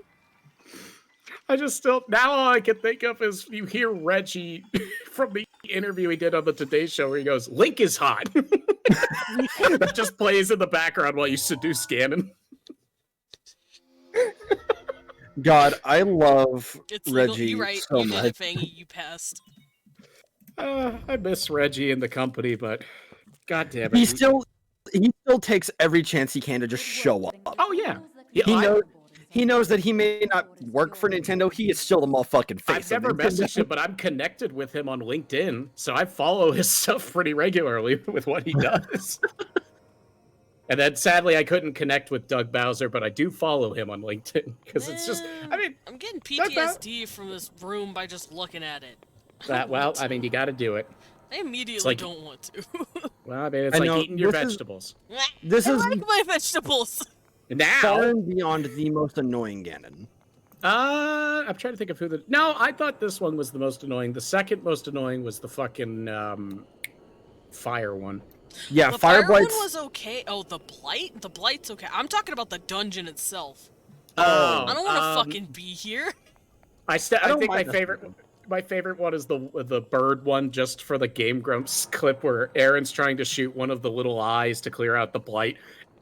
I just still now all I can think of is you hear Reggie from the interview he did on the Today Show where he goes, "Link is hot." That just plays in the background while you seduce Ganon. God, I love It's legal. Reggie You're right. so You did much. it, Fangy. You passed. I miss Reggie in the company, but god damn it. He still takes every chance he can to just show up. Oh yeah. He knows that he may not work for Nintendo. He is still the motherfucking face. I've of never Nintendo. messaged him, but I'm connected with him on LinkedIn, so I follow his stuff pretty regularly with what he does. And then sadly, I couldn't connect with Doug Bowser, but I do follow him on LinkedIn because it's just, I mean, I'm getting Doug Bow- PTSD from this room by just looking at it. I mean, you got to do it. I immediately like- don't want to. Well, I mean, it's I like know, eating your this is- vegetables. This I is like my vegetables. far Now, and beyond the most annoying Ganon. I'm trying to think of who the. No, I thought this one was the most annoying. The second most annoying was the fucking fire one. Yeah, The fire one Fireblight's was okay. Oh, the blight? The blight's okay. I'm talking about the dungeon itself. Oh, I don't want to fucking be here. I don't think my mind that favorite. one. My favorite one is the bird one, just for the Game Grumps clip where Aaron's trying to shoot one of the little eyes to clear out the blight,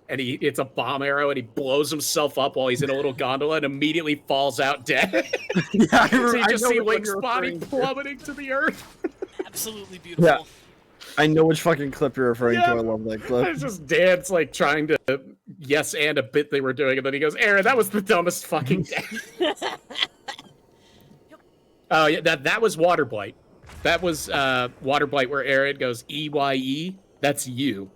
and it's a bomb arrow, and he blows himself up while he's in a little gondola and immediately falls out dead. Yeah, I So you I just know see which one Link's you're body referring to. plummeting to the earth. Absolutely beautiful. I know which fucking clip you're referring Yeah. to. I love that clip. It's just Dan's like trying to yes and a bit they were doing, and then he goes, "Aaron, that was the dumbest fucking day." Oh yeah, that was Water Blight. That was Water Blight where Aaron goes EYE. That's you.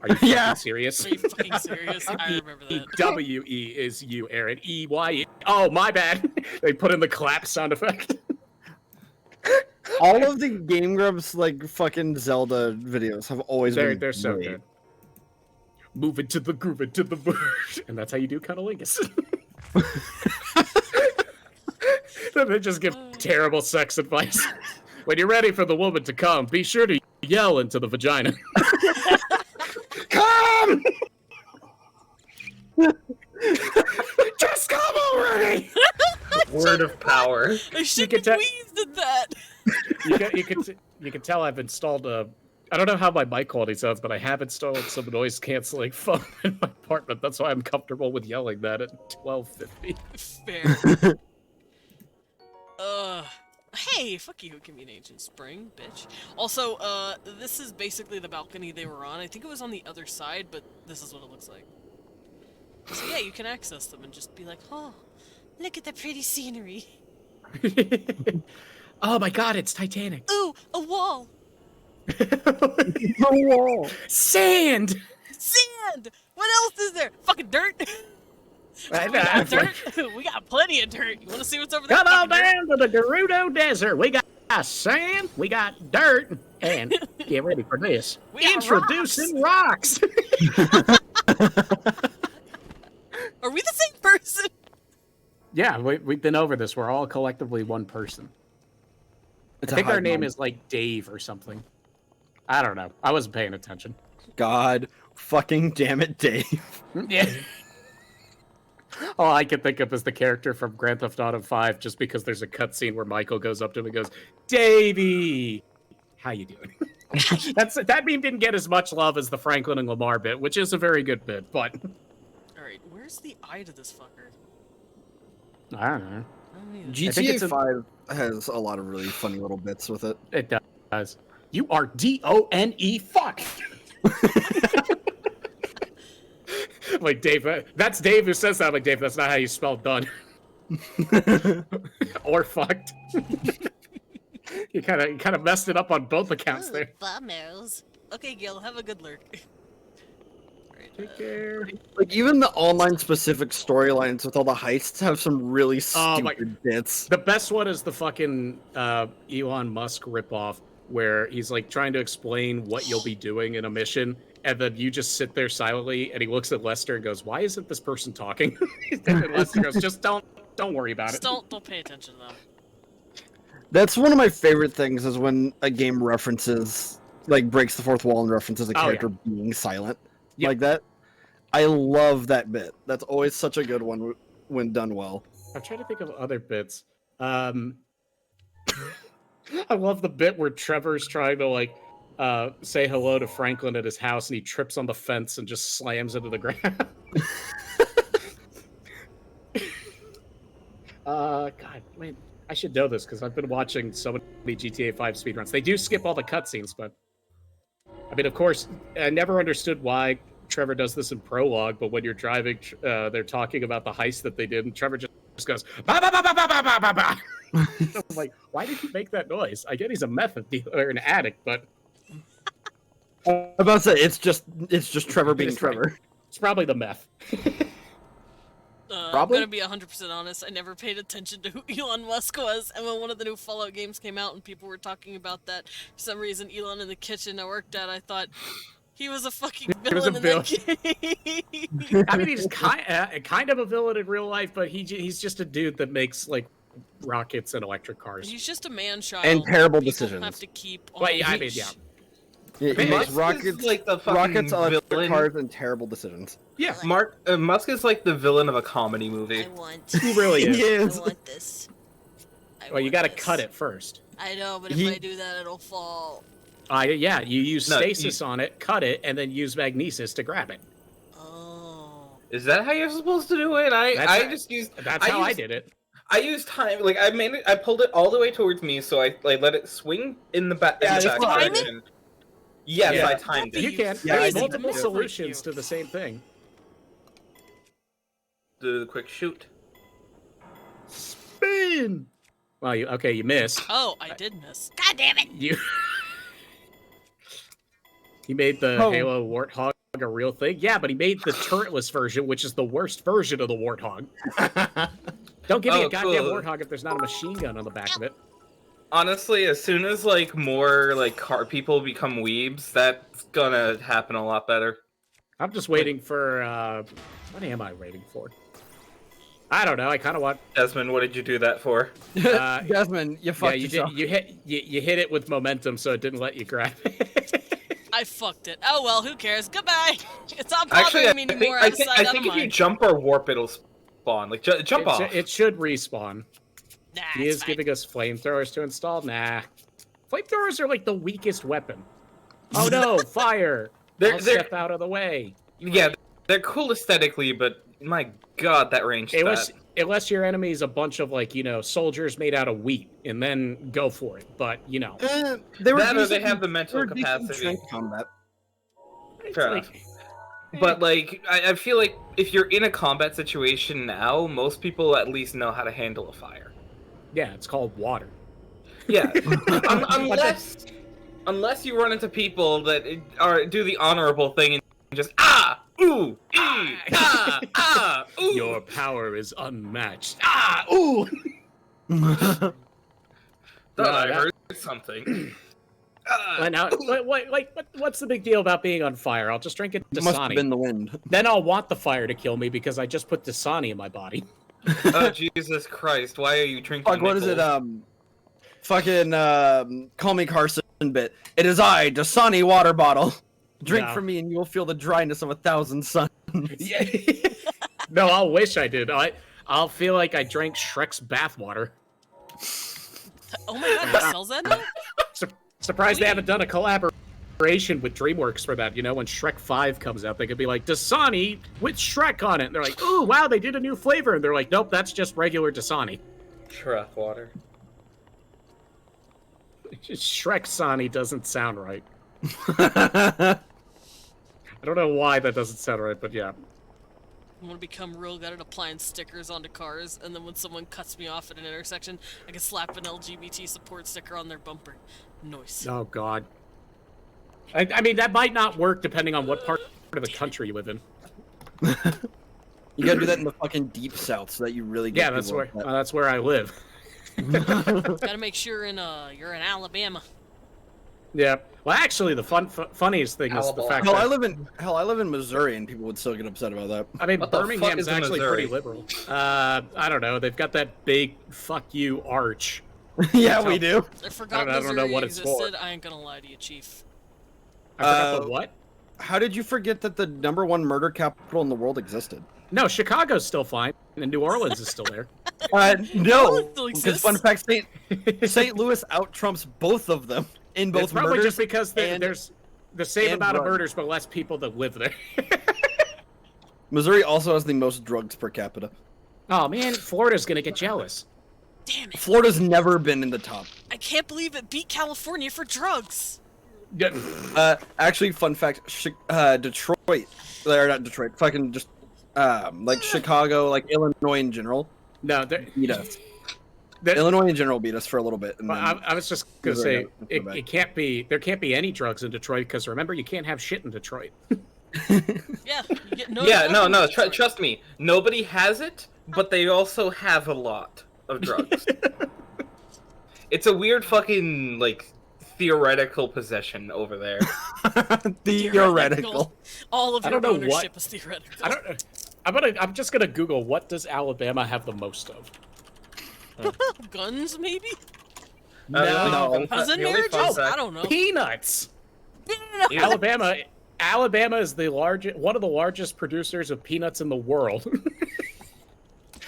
Are you fucking Yeah. serious? Are you fucking serious? I remember that. EWE is you, Aaron. EYE. Oh my bad. They put in the clap sound effect. All of the Game Grumps like fucking Zelda videos have always been They're so great. good. Move into the groove, into the bush, and that's how you do cunnilingus. Then they just give terrible sex advice. When you're ready for the woman to come, be sure to yell into the vagina. Come! Just come already! Word of power. I should can have tell- wheezed at that. You can tell I've installed a. I don't know how my mic quality sounds, but I have installed some noise canceling foam in my apartment. That's why I'm comfortable with yelling that at 12:50. Fair. Hey, fuck you, Convenient Ancient Spring, bitch. Also, this is basically the balcony they were on. I think it was on the other side, but this is what it looks like. So yeah, you can access them and just be like, oh, look at the pretty scenery. Oh my god, it's Titanic. Ooh, a wall. The wall. Sand! Sand! What else is there? Fucking dirt? I We got know. dirt? We got plenty of dirt. You wanna see what's over there? Come on Fucking dirt? down to the Gerudo Desert. We got sand, we got dirt, and get ready for this. We got Introducing rocks. Are we the same person? Yeah, we've been over this. We're all collectively one person. It's I a think our hive name mind. is like Dave or something. I don't know. I wasn't paying attention. God fucking damn it, Dave. Yeah. All I can think of is the character from Grand Theft Auto 5, just because there's a cutscene where Michael goes up to him and goes, "Davey, how you doing?" That meme didn't get as much love as the Franklin and Lamar bit, which is a very good bit, but Alright, where's the eye to this fucker? I don't know. I don't either. I think it's GTA a- 5 has a lot of really funny little bits with it. It does. You are DONE fuck. Like Dave, that's Dave who says that. I'm like, Dave, that's not how you spell done. Or fucked. You kind of messed it up on both accounts there. Bummers. Okay, Gil, have a good lurk. Alright, Take care. Like even the online specific storylines with all the heists have some really Oh my- stupid bits. The best one is the fucking Elon Musk ripoff, where he's like trying to explain what you'll be doing in a mission, and then you just sit there silently, and he looks at Lester and goes, "Why isn't this person talking?" And Lester goes, "Just don't worry about just it." don't pay attention to them. That's one of my favorite things is when a game references, like breaks the fourth wall and references a Oh, yeah. character being silent Yep. like that. I love that bit. That's always such a good one when done well. I'm trying to think of other bits. I love the bit where Trevor's trying to like say hello to Franklin at his house, and he trips on the fence and just slams into the ground. God, wait, I should know this because I've been watching so many GTA 5 speedruns. They do skip all the cutscenes, but I mean, of course, I never understood why Trevor does this in prologue. But when you're driving, they're talking about the heist that they did, and Trevor just goes ba ba ba ba ba ba ba ba ba. I'm like, why did he make that noise? I get he's a meth dealer or an addict, but I'm about to say it's just Trevor being It's right. Trevor. it's probably the meth. Probably. I'm gonna be 100% honest. I never paid attention to who Elon Musk was, and when one of the new Fallout games came out and people were talking about that, for some reason, Elon in the kitchen I worked at, I thought he was a fucking He was a villain in that game. I mean, he's kind of a villain in real life, but he's just a dude that makes like rockets and electric cars. He's just a man-child. And terrible People decisions. Have to keep on Well, yeah, I mean, leash. yeah. Yeah, he Musk makes is rockets, like the fucking rockets, electric villain. cars, and terrible decisions. Yeah, Musk is like the villain of a comedy movie. I want. he really is. He is. I want this. Well, you got to cut it first. I know, but if He- I do that, it'll fall. Yeah, you use No, stasis on it, cut it, and then use magnesis to grab it. Oh. Is that how you're supposed to do it? That's how I did it. I used time. Like I made it. I pulled it all the way towards me, so I like let it swing in the back. Yeah, in the it's back timing? direction. Yes, Yeah. I timed You it. can. Yeah, There's I did multiple that too. solutions to the same thing. Do the quick shoot. Spin. Well, you missed. Oh, I did miss. God damn it! You. He made the Oh. Halo Warthog a real thing. Yeah, but he made the turretless version, which is the worst version of the Warthog. Don't give me Oh, a goddamn cool. Warthog if there's not a machine gun on the back of it. Honestly, as soon as like more like car people become weebs, that's gonna happen a lot better. I'm just waiting for. What am I waiting for? I don't know. I kind of want. Desmond, what did you do that for? Desmond, you Yeah, fucked you yourself. did. You hit it with momentum, so it didn't let you grab it. I fucked it. Oh well, who cares? Goodbye. It's not bothering Actually, me anymore. I Out of think, sight, I out of think if you mind. jump or warp, it'll spawn. Like jump off. It should respawn. Nah, He it's is fine. giving us flamethrowers to install. Nah, flamethrowers are like the weakest weapon. Oh no, fire! They're- I'll they're- step out of the way. Yeah, they're cool aesthetically, but my god, that range stat. Unless your enemy is a bunch of like soldiers made out of wheat, and then go for it. But They were That or they decent- have the mental they were decent capacity. strength combat. it's Fair like, enough. But like, I feel like if you're in a combat situation now, most people at least know how to handle a fire. yeah, it's called water. Yeah, unless you run into people that do the honorable thing and just ooh, ooh. Your power is unmatched. Ooh. Thought No, I that- heard something. Now, what's the big deal about being on fire? I'll just drink it It must have Dasani. been the wind. Then I'll want the fire to kill me because I just put Dasani in my body. Oh Jesus Christ! Why are you drinking? Fuck, what is it? Nichols? Fucking Call Me Carson bit. It is I, Dasani water bottle. Drink No. from me and you will feel the dryness of 1,000 suns. Yeah. No, I'll wish I did. I'll feel like I drank Shrek's bathwater. Oh my god, he sells that now? Surprised they haven't done a collaboration with DreamWorks for that. When Shrek 5 comes out, they could be like, Dasani with Shrek on it. And they're like, ooh, wow, they did a new flavor. And they're like, nope, that's just regular Dasani. Shrek water. Shrek Sani doesn't sound right. I don't know why that doesn't sound right, but yeah. I'm gonna become real good at applying stickers onto cars, and then when someone cuts me off at an intersection, I can slap an LGBT support sticker on their bumper. Nice. Oh, God. I mean, that might not work depending on what part of the country you live in. You gotta do that in the fucking deep south so that you really get Yeah, people that's where I live. Gotta make sure you're in Alabama. Yeah. Well, actually, the funniest thing is the Alabama. fact Hell, that I live in Missouri and people would still get upset about that. I mean, What the fuck Birmingham's is in actually Missouri? pretty liberal. I don't know. They've got that big "fuck you" arch. Yeah, we do. I forgot I don't know Missouri what it's for. existed. I ain't gonna lie to you, Chief. I forgot the what? How did you forget that the #1 murder capital in the world existed? No, Chicago's still fine, and New Orleans is still there. No, Orleans still because exists. fun fact, St. Louis out trumps both of them in both It's probably murders. just because and- there's the same and amount of drugs. murders, but less people that live there. Missouri also has the most drugs per capita. Oh man, Florida's gonna get jealous. Damn it! Florida's never been in the top. I can't believe it beat California for drugs. Actually, fun fact, Detroit, or not Detroit, fucking just like Chicago, like Illinois in general, No, beat us. Illinois in general beat us for a little bit. And then I was just gonna Missouri say got it back. can't be. There can't be any drugs in Detroit because remember you can't have shit in Detroit. Yeah. You get no. Yeah, no, nothing. no. Trust me. Nobody has it, but they also have a lot of drugs. It's a weird fucking like theoretical possession over there. theoretical. All of I your don't know what- ownership is theoretical. I don't. I'm just gonna Google what does Alabama have the most of. Guns, maybe? No. Cousin The only marriages? fun fact- I don't know. Peanuts. Ew. Alabama is one of the largest producers of peanuts in the world.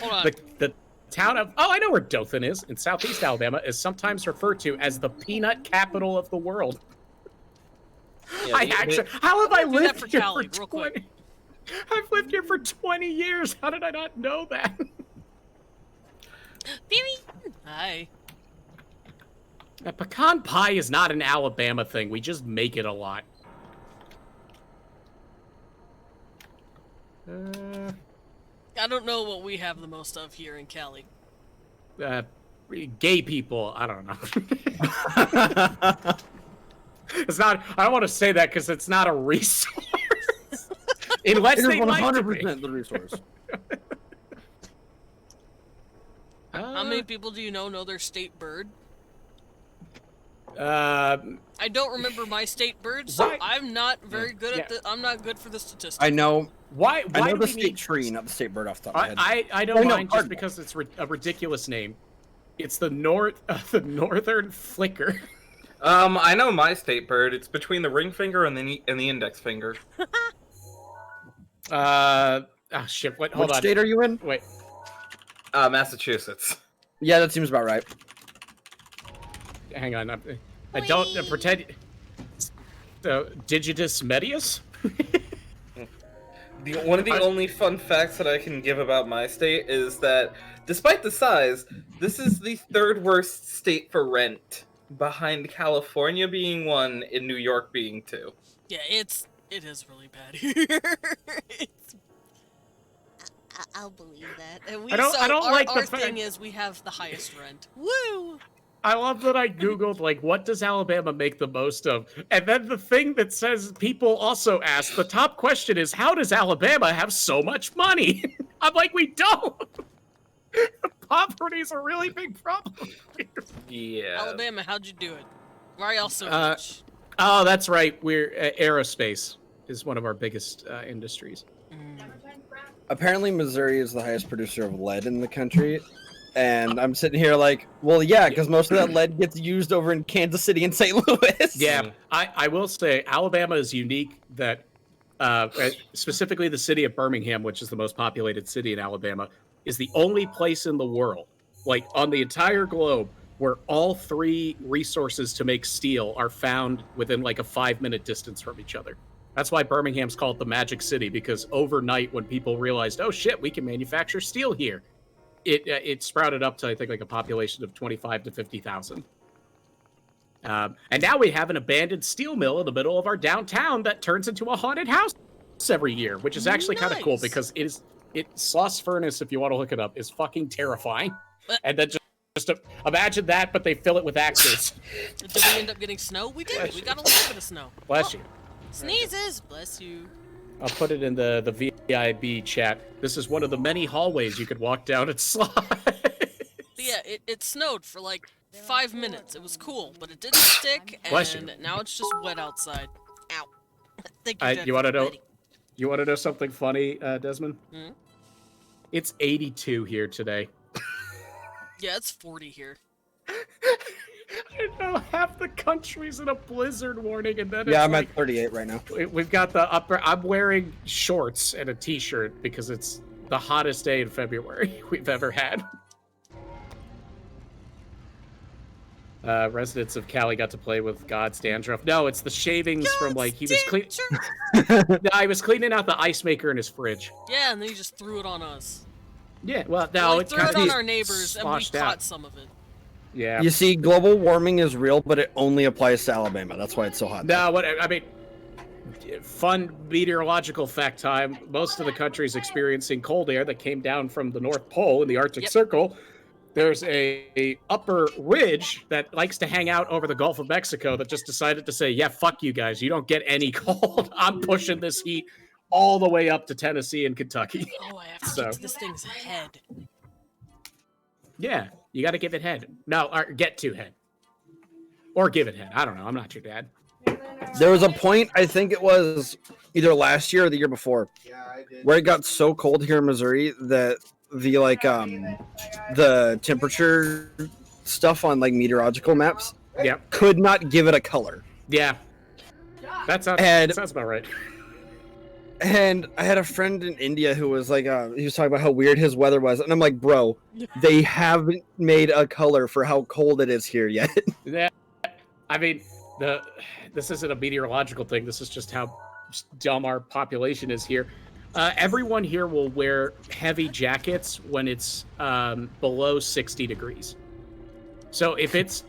Hold on. the town of I know where Dothan is in southeast Alabama is sometimes referred to as the peanut capital of the world. Yeah, How have I do that lived for here Cali, for real quick. 20? I've lived here for 20 years. How did I not know that? Hi. Pecan pie is not an Alabama thing. We just make it a lot. I don't know what we have the most of here in Cali. Gay people. I don't know. It's not. I don't want to say that because it's not a resource. Unless It is they like to 100% the resource. be. How many people do you know their state bird? I don't remember my state bird, so Right. I'm not very good at Yeah. the. I'm not good for the statistics. I know. Why I know do the we state need... tree, not the state bird off the top of my head. I don't Oh, no, mind just cardinal. because it's a ridiculous name. It's the northern flicker. I know my state bird. It's between the ring finger and the index finger. Shit. What? Hold Which on. state are you in? Wait. Massachusetts. Yeah, that seems about right. Hang on. I don't pretend. Digitus medius. One of the only fun facts that I can give about my state is that, despite the size, this is the third worst state for rent, behind California being 1 and New York being 2. Yeah, it is really bad here. I'll believe that. And we, I don't like the our fact- thing is we have the highest rent. Woo! I love that I googled like what does Alabama make the most of, and then the thing that says people also ask the top question is how does Alabama have so much money? I'm like, we don't. Poverty is a really big problem. Yeah. Alabama, how'd you do it? Why are y'all so Uh, rich? Oh, that's right. We're aerospace is one of our biggest industries. Apparently, Missouri is the highest producer of lead in the country. And I'm sitting here like, well, yeah, because most of that lead gets used over in Kansas City and St. Louis. Yeah, I will say Alabama is unique that specifically the city of Birmingham, which is the most populated city in Alabama, is the only place in the world, like on the entire globe, where all 3 resources to make steel are found within like a 5-minute distance from each other. That's why Birmingham's called the Magic City, because overnight when people realized, oh shit, we can manufacture steel here, it sprouted up to, I think, like a population of 25 to 50,000. And now we have an abandoned steel mill in the middle of our downtown that turns into a haunted house every year, which is actually kind of cool Nice. because Sloss Furnace, if you want to look it up, is fucking terrifying. And then just imagine that, but they fill it with actors. Did we end up getting snow? We did. We got a little bit of snow. Bless Oh, you. Sneezes. Bless you. I'll put it in the VIB chat. This is one of the many hallways you could walk down at Sloss. But yeah, it snowed for like 5 minutes. It was cool, but it didn't stick, Bless you. and now it's just wet outside. Ow. Thank you, Dad, You want to for know? wetting. You want to know something funny, Desmond? Hmm? It's 82 here today. Yeah, it's 40 here. I know half the country's in a blizzard warning, and then Yeah, it's I'm like, at 38 right now. we've got the upper. I'm wearing shorts and a t-shirt because it's the hottest day in February we've ever had. Residents of Cali got to play with God's dandruff. No, it's the shavings from like he was clean. No, he was cleaning out the ice maker in his fridge. Yeah, and then you just threw it on us. Yeah, well, Well, no, we it's threw kind it of on our neighbors, and we sloshed caught out. some of it. Yeah. You see, global warming is real, but it only applies to Alabama. That's why it's so hot. No, what I mean, fun meteorological fact time. Most of the country is experiencing cold air that came down from the North Pole in the Arctic Yep. Circle. There's a upper ridge that likes to hang out over the Gulf of Mexico that just decided to say, yeah, fuck you guys. You don't get any cold. I'm pushing this heat all the way up to Tennessee and Kentucky. Oh, I have to So. get to this thing's head. Yeah, you got to give it head. No, or get to head. Or give it head. I don't know. I'm not your dad. There was a point, I think it was either last year or the year before, where it got so cold here in Missouri that the temperature stuff on like meteorological maps Yep. could not give it a color. Yeah. That sounds about right. And I had a friend in India who was like, he was talking about how weird his weather was, and I'm like, bro, they haven't made a color for how cold it is here yet. Yeah, I mean, this isn't a meteorological thing. This is just how dumb our population is here. Everyone here will wear heavy jackets when it's below 60 degrees. So if it's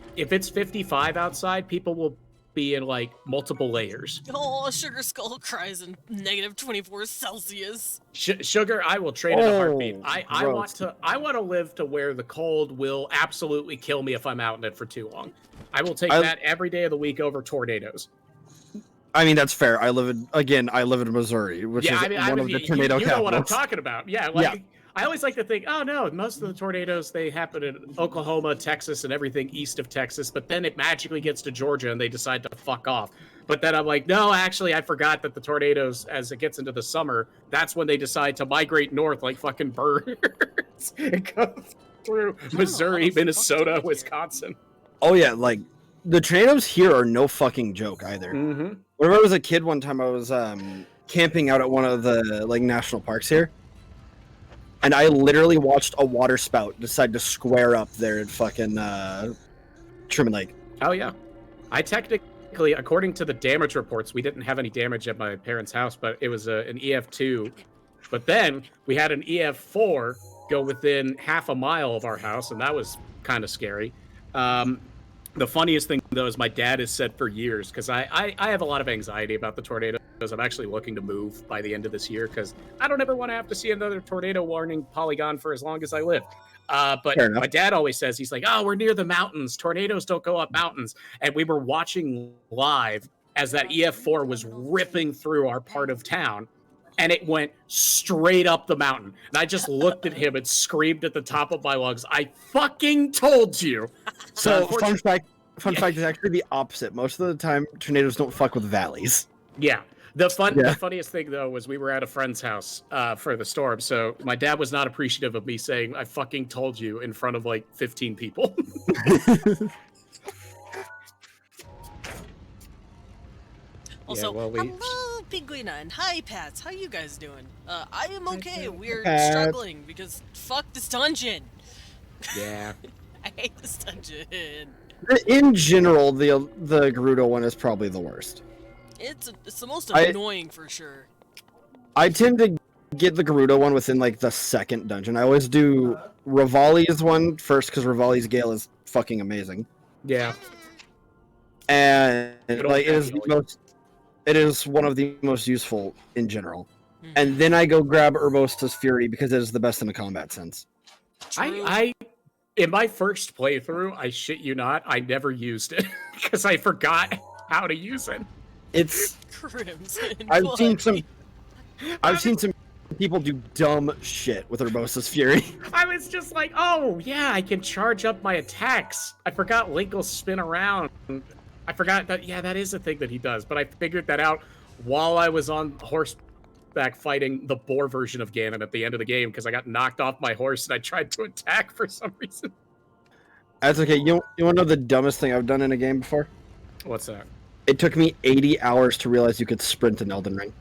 55 outside, people will be in like multiple layers. Oh, Sugar Skull cries in negative 24 Celsius. Sugar, I will trade in a heartbeat. Oh, I want to live to where the cold will absolutely kill me if I'm out in it for too long. I will take that every day of the week over tornadoes. I mean, that's fair. I live in Missouri, which is one of the tornado you know what I'm capitals. talking about. Yeah, like I always like to think, oh no, most of the tornadoes they happen in Oklahoma, Texas, and everything east of Texas, but then it magically gets to Georgia and they decide to fuck off. But then I'm like, no, actually, I forgot that the tornadoes, as it gets into the summer, that's when they decide to migrate north like fucking birds and go through Missouri, Minnesota, Wisconsin. Oh yeah, like the tornadoes here are no fucking joke either. Mm-hmm. Whenever I was a kid, one time I was camping out at one of the like national parks here, and I literally watched a water spout decide to square up there at fucking Truman Lake. Oh yeah, I technically, according to the damage reports, we didn't have any damage at my parents' house, but it was an EF2. But then we had an EF4 go within half a mile of our house, and that was kind of scary. The funniest thing, though, is my dad has said for years, because I have a lot of anxiety about the tornadoes. I'm actually looking to move by the end of this year, because I don't ever want to have to see another tornado warning polygon for as long as I live. But my dad always says, he's like, oh, we're near the mountains. Tornadoes don't go up mountains. And we were watching live as that EF4 was ripping through our part of town. And it went straight up the mountain. And I just looked at him and screamed at the top of my lungs, I fucking told you. So, fun fact is actually the opposite. Most of the time, tornadoes don't fuck with valleys. Yeah. The funniest thing, though, was we were at a friend's house for the storm. So my dad was not appreciative of me saying, I fucking told you in front of like 15 people. Also, Yeah, well, hello, Pinguina, and hi, Pats. How you guys doing? I am okay. We're Pat. struggling because fuck this dungeon. Yeah. I hate this dungeon. In general, the Gerudo one is probably the worst. It's the most annoying for sure. I tend to get the Gerudo one within like the second dungeon. I always do Rivali's one first because Rivali's Gale is fucking amazing. Yeah. And Good like old it is the Gale. it is one of the most useful in general. Mhm. And then I go grab Urbosa's Fury because it is the best in a combat sense. True. I in my first playthrough, I shit you not, I never used it because I forgot how to use it. It's Crimson. I've seen Blood. some people do dumb shit with Urbosa's Fury. I was just like, oh yeah, I can charge up my attacks. I forgot Link will spin around. I forgot that, yeah, that is a thing that he does, but I figured that out while I was on horseback fighting the boar version of Ganon at the end of the game because I got knocked off my horse and I tried to attack for some reason. That's okay. You want to know the dumbest thing I've done in a game before? What's that? It took me 80 hours to realize you could sprint in Elden Ring.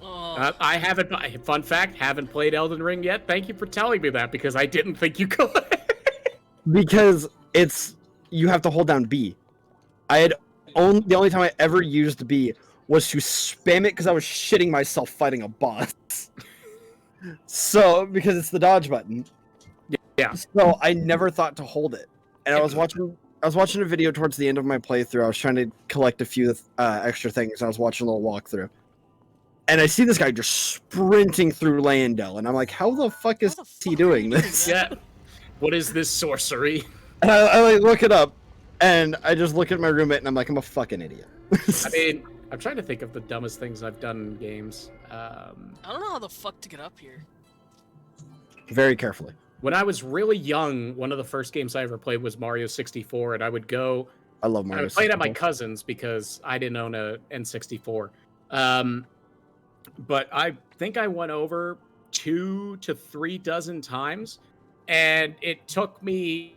Oh, I haven't, fun fact, haven't played Elden Ring yet. Thank you for telling me that because I didn't think you could. Because you have to hold down B. The only time I ever used B was to spam it because I was shitting myself fighting a boss. So, because it's the dodge button. Yeah. So I never thought to hold it. And I was watching a video towards the end of my playthrough. I was trying to collect a few extra things. I was watching a little walkthrough. And I see this guy just sprinting through Landell, and I'm like, how the fuck is How the he fuck doing are you this? Yeah. What is this sorcery? And I like look it up, and I just look at my roommate, and I'm like, I'm a fucking idiot. I mean, I'm trying to think of the dumbest things I've done in games. I don't know how the fuck to get up here. Very carefully. When I was really young, one of the first games I ever played was Mario 64, and I would go. I love I Mario. would play it at my 64. cousin's because I didn't own a N64. But I think I went over 2 to 3 dozen times, and it took me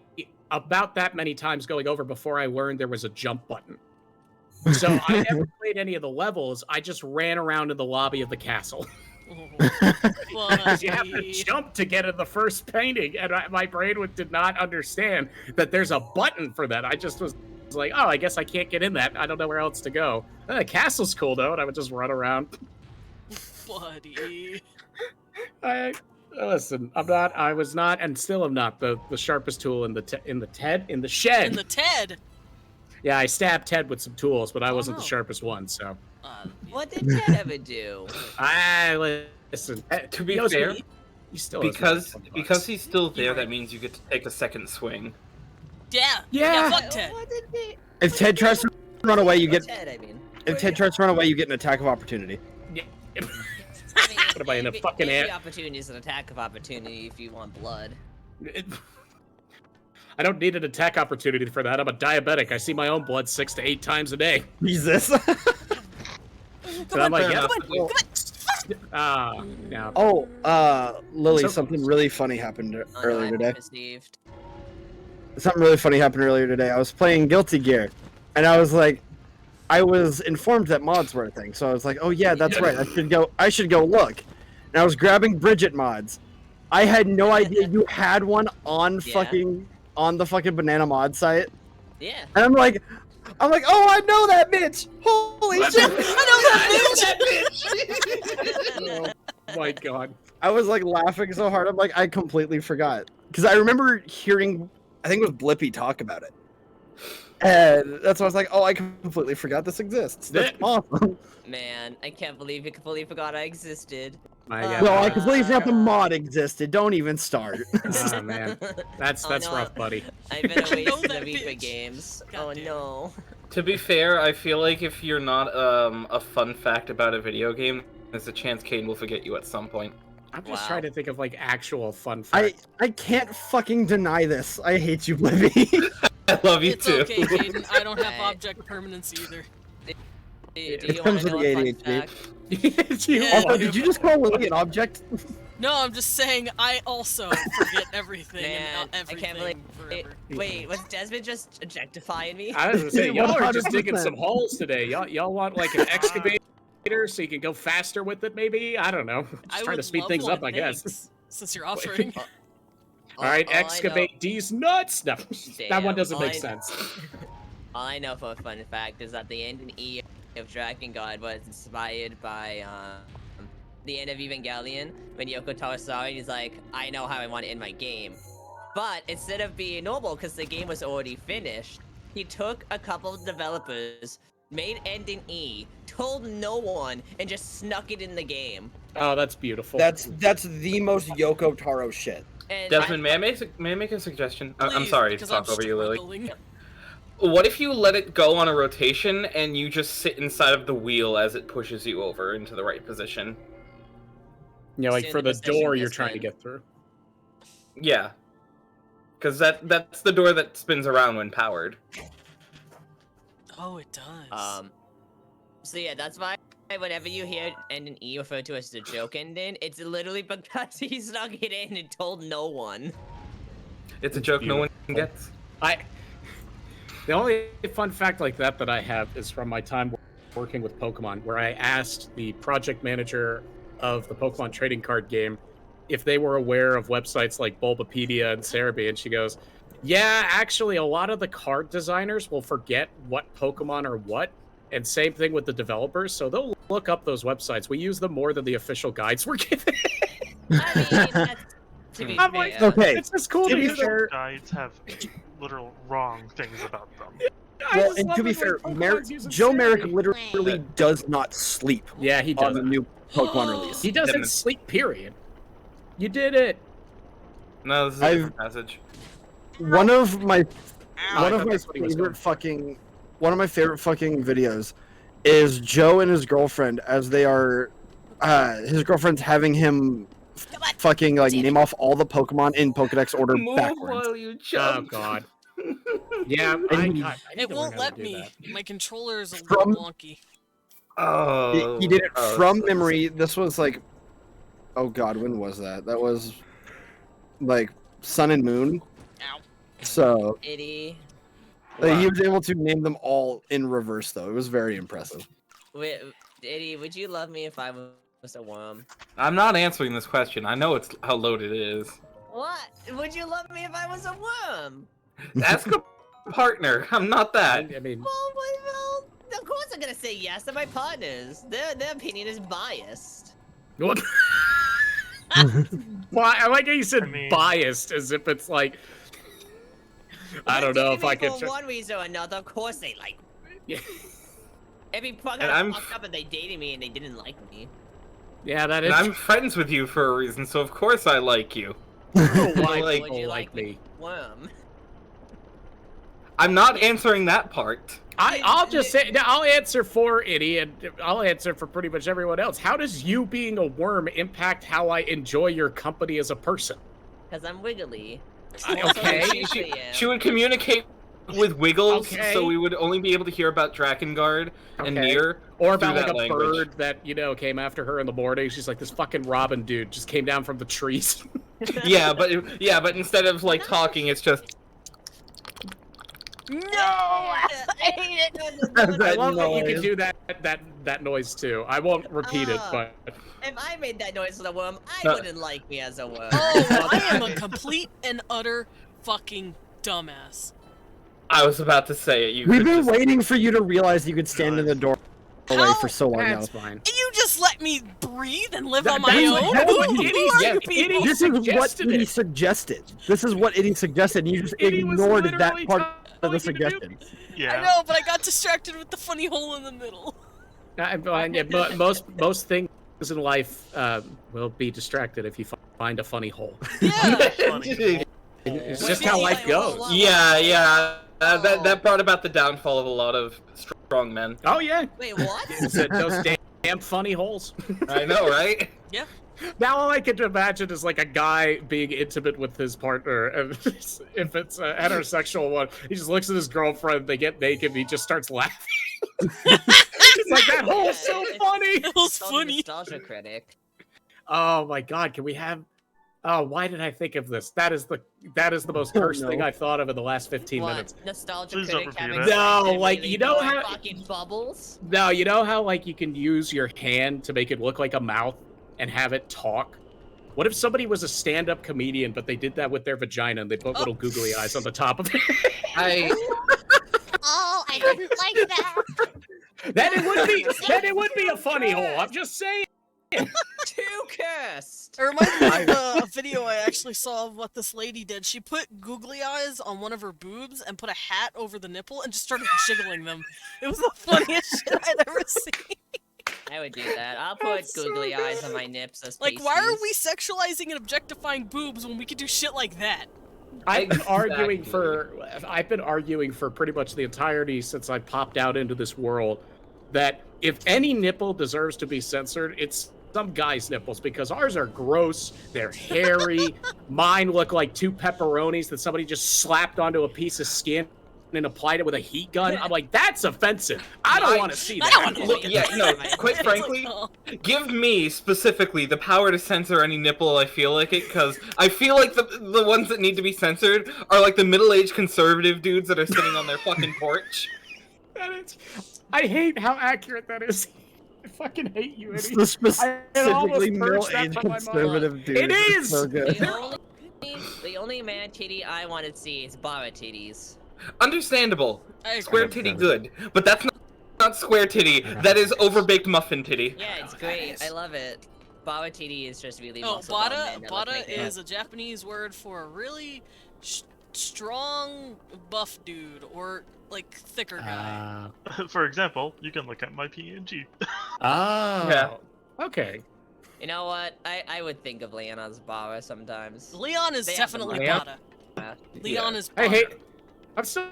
about that many times going over before I learned there was a jump button. So I never played any of the levels. I just ran around in the lobby of the castle. Because you have to jump to get in the first painting, and my brain did not understand that there's a button for that. I just was like, oh, I guess I can't get in that. I don't know where else to go. The castle's cool though, and I would just run around. Buddy. Listen, I was not, and still am not the sharpest tool in the shed. In the Ted. Yeah, I stabbed Ted with some tools, but I Oh, wasn't no. the sharpest one. So What did Ted ever do? listen. To be he owes fair, me- he still owes me because $20. because he's still there, You're that right. means you get to take a second swing. Yeah, fuck Ted. What did they... If Ted tries to run away, you get. Ted, I mean. If Ted tries to run away, you get an attack of opportunity. Yeah. I mean, What am I in a fucking Every ant? opportunity is an attack of opportunity if you want blood. I don't need an attack opportunity for that. I'm a diabetic. I see my own blood 6 to 8 times a day. Jesus. And I'm like, Fair yeah. enough. Yeah. Oh, Lily, So- something really funny happened earlier I'm today. Perceived. Something really funny happened earlier today. I was playing Guilty Gear, and I was like, I was informed that mods were a thing, so I was like, oh yeah, that's right. I should go look. And I was grabbing Bridget mods. I had no idea you had one on Yeah. the fucking banana mod site. Yeah. And I'm like, oh, I know that bitch. Holy shit, I know that bitch. Oh my god. I was like laughing so hard. I'm like, I completely forgot because I remember hearing, I think it was Blippi talk about it, and that's why I was like, oh, I completely forgot this exists. That's awesome. Man, I can't believe you completely forgot I existed. My Uh, god. No, I completely forgot the mod existed. Don't even start. Oh man. That's Oh, no, rough, buddy. I've been a Know waste that of Viva bitch. games. God Oh damn. no. To be fair, I feel like if you're not a fun fact about a video game, there's a chance Kane will forget you at some point. I'm just Wow. trying to think of like actual fun I facts. can't fucking deny this. I hate you, Blippi. I love you It's too. okay, Caden. I don't have Alright. object permanence either. Do It you want comes to know with a fun the ADHD. fact? You Yeah. Also, want- did you just call Lily an object? No, I'm just saying I also forget everything Man, and I everything can't believe forever. Wait, was Desmond just objectifying me? I was gonna say, y'all are just digging 100%. some holes today. Y'all want like an excavator so you can go faster with it, maybe? I don't know. I Just trying to would speed love things one, up, I guess. thanks, since you're offering. All right, All I know- excavate these nuts. No, that one Damn, doesn't all make I- sense. All I know for a fun fact is that the end in E of Dragon God was inspired by the end of Evangelion when Yoko Taro saw it. He's like, I know how I want to end my game, but instead of being normal because the game was already finished, he took a couple of developers, made end in E, told no one, and just snuck it in the game. Oh, that's beautiful. That's the most Yoko Taro shit. And Desmond, may I make a suggestion? I'm Please, sorry to because talk I'm over you, Lily. struggling. What if you let it go on a rotation and you just sit inside of the wheel as it pushes you over into the right position? You know, like Soon for the the position door you're gets trying to in. get through. Yeah. Because that's the door that spins around when powered. Oh, it does. So yeah, that's why whenever you hear end in E referred to as the joke ending, it's literally because he snuck it in and told no one. It's a joke no one gets. The only fun fact like that I have is from my time working with Pokemon, where I asked the project manager of the Pokemon trading card game if they were aware of websites like Bulbapedia and Cerebi, and she goes, yeah, actually, a lot of the card designers will forget what Pokemon are what, and same thing with the developers, so they'll look up those websites. We use them more than the official guides we're given. I mean, that's to be I'm fair. like, Okay. It's just cool To to be hear fair- Guides have literal wrong things about them. I Well, just and love to be it when fair, Pokemon's using Joe Merrick Cerebi. literally does not sleep Yeah, he on does. the new Pokemon release. He doesn't Didn't. sleep, period. You did it. No, this is a different passage. One of my I thought that's what he was going. one of my favorite fucking videos is Joe and his girlfriend as they are his girlfriend's having him fucking like name off all the Pokemon in Pokedex order Move backwards. while you Oh jump. god. Yeah, And I he- need It to won't learn how let to do me. that. My controller is a From- little wonky. Oh. He did it oh, from so- memory. This was like, oh god, when was that? That was like Sun and Moon. Ow. So Itty. he was able to name them all in reverse, though. It was very impressive. Wait, Itty, would you love me if I was a worm? I'm not answering this question. I know it's how loaded it is. What? Would you love me if I was a worm? Ask a partner. I'm not that. I mean, Well, of course I'm gonna say yes. They're my partners. Their opinion is biased. what? Well, I like how you said I mean- biased, as if it's like. I don't know if I could. could. For one reason or another, of course they like me. Yeah. It'd be fucking And I'm- fucked up if they dated me and they didn't like me. Yeah, that And is. I'm friends with you for a reason, so of course I like you. Why like- people Would you like me? Worm. I'm not answering that part. I'll just say, I'll answer for Itty, and I'll answer for pretty much everyone else. How does you being a worm impact how I enjoy your company as a person? Because I'm wiggly. Okay. She would communicate with Wiggles, Okay. so we would only be able to hear about Drakengard and Nier. Or about through like that a language. bird that, came after her in the morning. She's like, this fucking Robin dude just came down from the trees. Yeah, but instead of like talking, it's just. No! I hate it! I love that you noise. can do that noise too. I won't repeat it, but If I made that noise with a worm, I No. wouldn't like me as a worm. Oh, I am a complete and utter fucking dumbass. I was about to say it. You We've could been just... waiting for you to realize you could stand in the doorway How? for so long now. that's fine. You just let me breathe and live That- on my that's own? what- Who Itty are said. you people? Itty This is what suggested Itty it. suggested. This is what Itty suggested, and you just Itty was ignored that literally part of the telling you to do suggestion. Yeah. I know, but I got distracted with the funny hole in the middle. But most things in life will be distracted if you find a funny hole. Yeah. Funny. It's Wait, just wait, how wait, life wait, goes. whoa, whoa. Yeah. That brought about the downfall of a lot of strong men. Oh yeah, Wait, what? it's those damn funny holes. I know, right? Yeah. Now all I can imagine is like a guy being intimate with his partner, and if it's a heterosexual one, he just looks at his girlfriend, they get naked, and he just starts laughing. It's like, that hole's so funny! It was It's called funny. Nostalgia critic. Oh my god, can we have... Oh, why did I think of this? That is the most cursed thing no. I've thought of in the last 15 What? minutes. Nostalgia Please critic don't having repeat it. No, really like, you know boring how- fucking bubbles? No, you know how like you can use your hand to make it look like a mouth and have it talk? What if somebody was a stand-up comedian, but they did that with their vagina and they put little googly eyes on the top of it? Oh, I didn't like that. Then it would be a funny hole. I'm just saying. Too cursed. It reminds me of a video I actually saw of what this lady did. She put googly eyes on one of her boobs and put a hat over the nipple and just started jiggling them. It was the funniest shit I'd ever seen. I would do that. I'll put That's so googly eyes good. on my nips as Like, why are pasties. we sexualizing and objectifying boobs when we could do shit like that? I've been arguing Exactly. for pretty much the entirety since I popped out into this world that if any nipple deserves to be censored, it's some guy's nipples, because ours are gross, they're hairy, mine look like two pepperonis that somebody just slapped onto a piece of skin and applied it with a heat gun. I'm like, that's offensive. I don't want to see I that. don't want to look at Yeah, that. no, quite It's like, frankly, oh. give me specifically the power to censor any nipple I feel like it, because I feel like the ones that need to be censored are like the middle-aged conservative dudes that are sitting on their fucking porch. I hate how accurate that is. I fucking hate you, It's Eddie. the I specifically almost purged that middle-aged from my mind. conservative dude. It It's is! so good. The only man titty I want to see is Bara titties. Understandable. I agree. Square titty good, but that's not square titty. That is overbaked muffin titty. Yeah, it's great. I love it. Bara titty is just really Oh, muscle bound men bada, that look bada like that. is a Japanese word for a really strong buff dude, or like thicker guy. For example, you can look at my PNG. Oh. Yeah. Okay. You know what? I would think of Leon as Bara sometimes. Leon is They have the definitely money. bada. Leon is bada. I hate. I'm so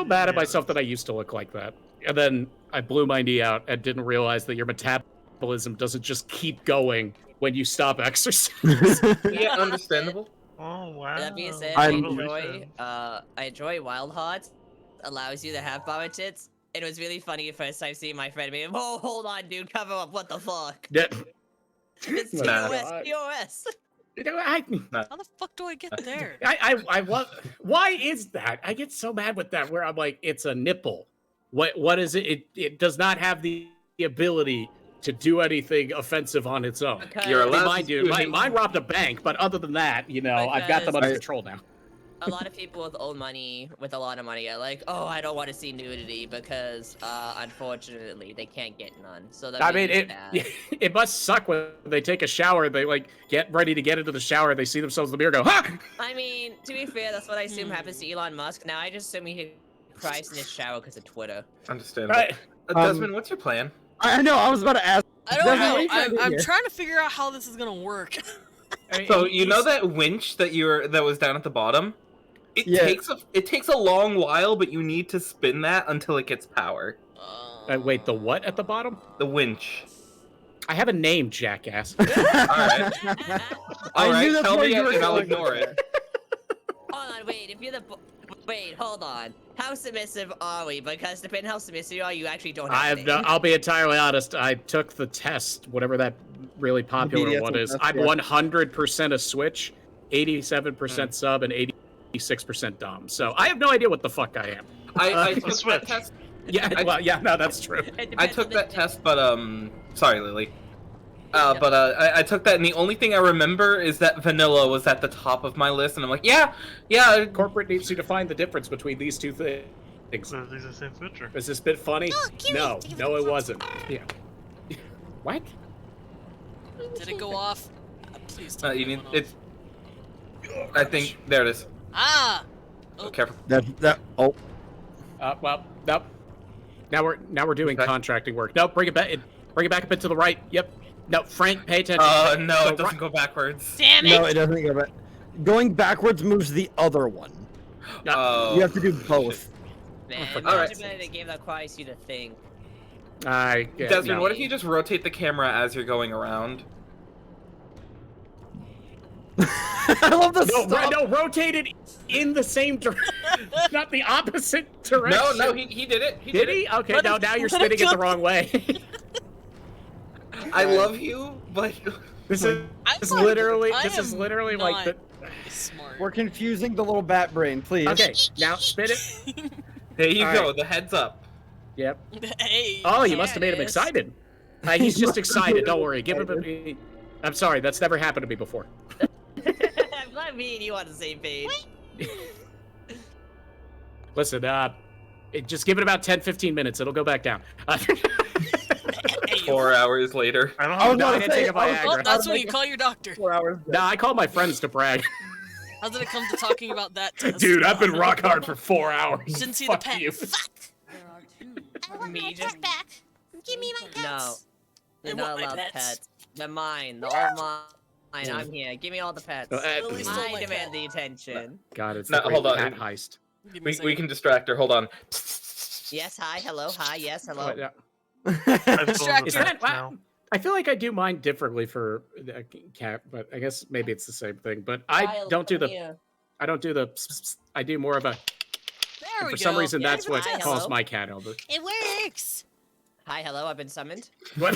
mad at myself that I used to look like that, and then I blew my knee out and didn't realize that your metabolism doesn't just keep going when you stop exercise. Yeah, understandable. Oh wow. That being said, I'm- I enjoy Wild Hearts. Allows you to have Bara tits. It was really funny first time seeing my friend being, oh, hold on, dude, cover up, what the fuck? Yeah. It's Nah. TOS. I How the fuck do I get there? want. Why is that? I get so mad with that. Where I'm like, it's a nipple. What is it? It does not have the ability to do anything offensive on its own. Because You're I mean, allowed mine, to dude, do mine, anything. mine robbed a bank, but other than that, I've got them under Because- control now. a lot of people with old money, with a lot of money, are like, oh, I don't want to see nudity because, unfortunately, they can't get none. So that I mean, means that. it must suck when they take a shower. They like get ready to get into the shower. They see themselves in the mirror, go, ha! I mean, to be fair, that's what I assume happens to Elon Musk. Now I just assume he cries in his shower because of Twitter. Understandable. Right. Desmond, what's your plan? I know. I was about to ask. I don't That's know. what I did I'm here. trying to figure out how this is gonna work. I mean, So you know that winch that was down at the bottom? It takes a long while, but you need to spin that until it gets power. Wait, the what at the bottom? The winch. I have a name, jackass. All right. All right. that's Tell where me you were and I'll going ignore with it. Hold on, wait. If you're the wait, hold on. How submissive are we? Because depending how submissive you are, you actually don't have. I'll be entirely honest. I took the test, whatever that really popular BDSM one is. test, I'm yeah. 100% a Switch, 87% sub, and 86% dom. So I have no idea what the fuck I am. I took Switch. that test. Yeah, well, yeah, no, that's true. I took that test, but sorry, Lily. But I took that, and the only thing I remember is that vanilla was at the top of my list, and I'm like, yeah. Corporate needs you to find the difference between these two things. So these are the same feature. Is this bit funny? No, it wasn't. Yeah. What? Did it go off? Please tell me You it need went it's. I think there it is. off. Oh, careful. Oh, Well, nope. Now we're doing Okay. contracting work. Nope, bring it back. Bring it back a bit to the right. Yep. No, Frank, pay attention. No, So it doesn't go backwards. Damn it! no, it doesn't go back. Going backwards moves the other one. Oh. You have to do both. Man, for imagine God's the game that requires you to think. Desmond, no. what if you just rotate the camera as you're going around? I love the stop. No, rotate it in the same direction, not the opposite direction. No, he did it. Did he? Okay, Let now him- now you're let him spinning it the go. wrong way. I love you, but This is I'm literally I this is am literally like the. not smart. We're confusing the little bat brain, please. Okay, now spin it. there you All go. right. The heads up. Yep. Hey. Oh, you There must have made it him is. excited. He's just excited. Don't worry. Give him a. I'm sorry. That's never happened to me before. I'm glad me and you on the same page. Listen, just give it about 10-15 minutes. It'll go back down. Hey, 4 hours later. I don't I know. was No, I gonna didn't say, take a Viagra. Well, that's when like you call your doctor. 4 hours. Nah, I call my friends to brag. How did it come to talking about that test? Dude, I've been rock hard for 4 hours. Didn't see Fuck the pet. you. Fuck! There are two. I want Me my just- pet back. Give me my pets. No, they're I not want my allowed pets. pets. They're mine. They're all mine. I'm here. Give me all the pets. Lily stole I my demand pet. the attention. God, it's No, the great hold on. cat heist. Give me a We second. can distract her. Hold on. Yes, hi, hello, hi, yes, hello. Yeah. I've Distract Is her. that, wow. I feel like I do mine differently for a cat, but I guess maybe it's the same thing. But I don't do the. I don't do the. I do more of a. There we For go. some reason, Yeah, that's what Hi, calls hello. my cat over. It works. Hi, hello, I've been summoned. What?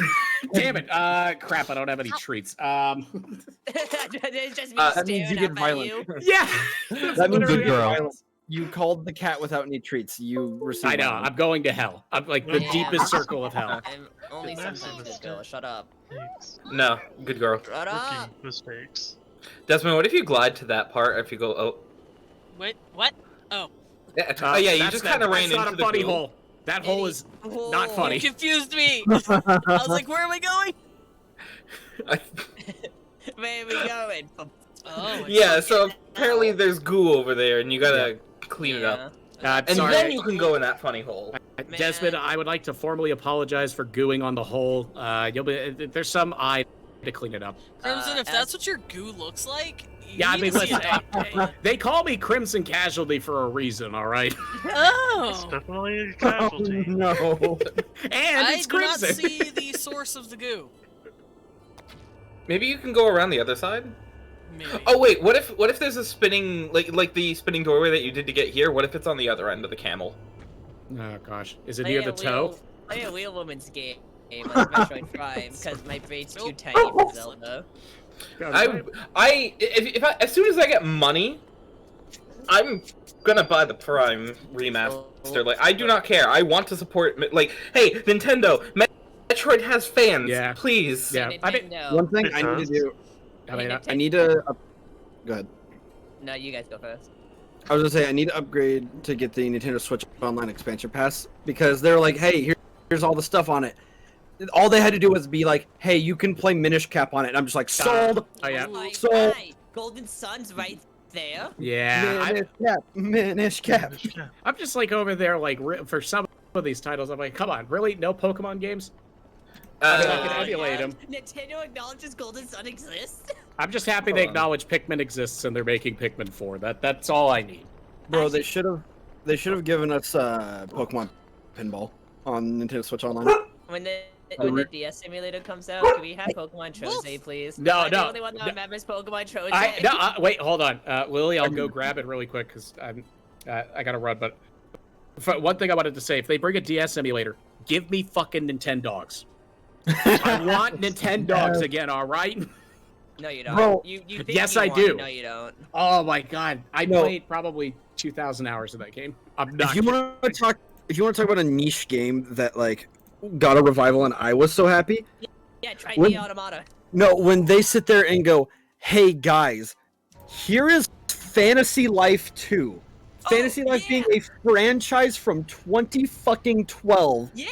Damn it! Crap! I don't have any treats. It's just me That means you staring get up at violent. you. Yeah. That means Literally good girl. violence. You called the cat without any treats. You received. I know. violence. I'm going to hell. I'm like the Yeah. deepest circle of hell. I'm only sometimes a girl. Shut up. Mistakes. No, good girl. Shut up. Rookie mistakes. Desmond, what if you glide to that part? If you go, oh, Wait, what? Oh. yeah, oh yeah, you That's just not- kind of ran that's not into a the funny ghoul. hole. That hole is not Whoa. funny. You confused me. I was like, where am I going? Where are we going? Oh. Yeah, so apparently there's goo over there, and you gotta clean it up. I'm And sorry. then you can go in that funny hole. Desmond, I would like to formally apologize for gooing on the hole. You'll be there's some eye to clean it up. Crimson, if as- that's what your goo looks like, you Yeah, I need mean, to see a listen, doctor. they call me Crimson Casualty for a reason, all right? It's Oh. definitely a Oh, casualty. no. And I it's do not Crimson. see the source of the goo. Maybe you can go around the other side. Maybe. Oh wait, what if there's a spinning like the spinning doorway that you did to get here? What if it's on the other end of the camel? Oh gosh, is it near the toe? Play a Wheel Woman's game on Metroid Prime because my brain's too tiny for Zelda. If I, as soon as I get money, I'm gonna buy the Prime remaster. Like, I do not care. I want to support. Like, hey, Nintendo, Metroid has fans. Yeah. Please. Yeah. Hey, I mean- Nintendo. One thing It I need to does. do. I mean, I need to. Go ahead. No, you guys go first. I was gonna say I need to upgrade to get the Nintendo Switch Online expansion pass because they're like, hey, here's all the stuff on it. All they had to do was be like, hey, you can play Minish Cap on it. And I'm just like, sold. Oh yeah. Oh my So- God. Golden Sun's right there. Yeah. Minish Cap. Minish Cap. I'm just like over there, like for some of these titles, I'm like, come on, really? No Pokemon games? I mean, I can Uh, emulate them. Nintendo acknowledges Golden Sun exists. I'm just happy they acknowledge Pikmin exists and they're making Pikmin 4. That's all I need. Bro, they should have given us Pokemon Pinball on Nintendo Switch Online. When the DS simulator comes out, can we have Pokemon Chose, please? No, I'm no, the only one that no. remembers Pokemon Chose. Wait, hold on, Lily. I'll go grab it really quick because I gotta run. But one thing I wanted to say: if they bring a DS emulator, give me fucking Nintendogs. I want Nintendogs again. All right. No, you don't. Bro, you think yes, you I want do. it. No, you don't. Oh my god, I No. played probably 2,000 hours of that game. I'm not. If you want to talk about a niche game that like got a revival and I was so happy. Yeah, try When- Nier Automata. No, when they sit there and go, "Hey guys, here is Fantasy Life 2." Fantasy Life being a franchise from 2012. Yeah,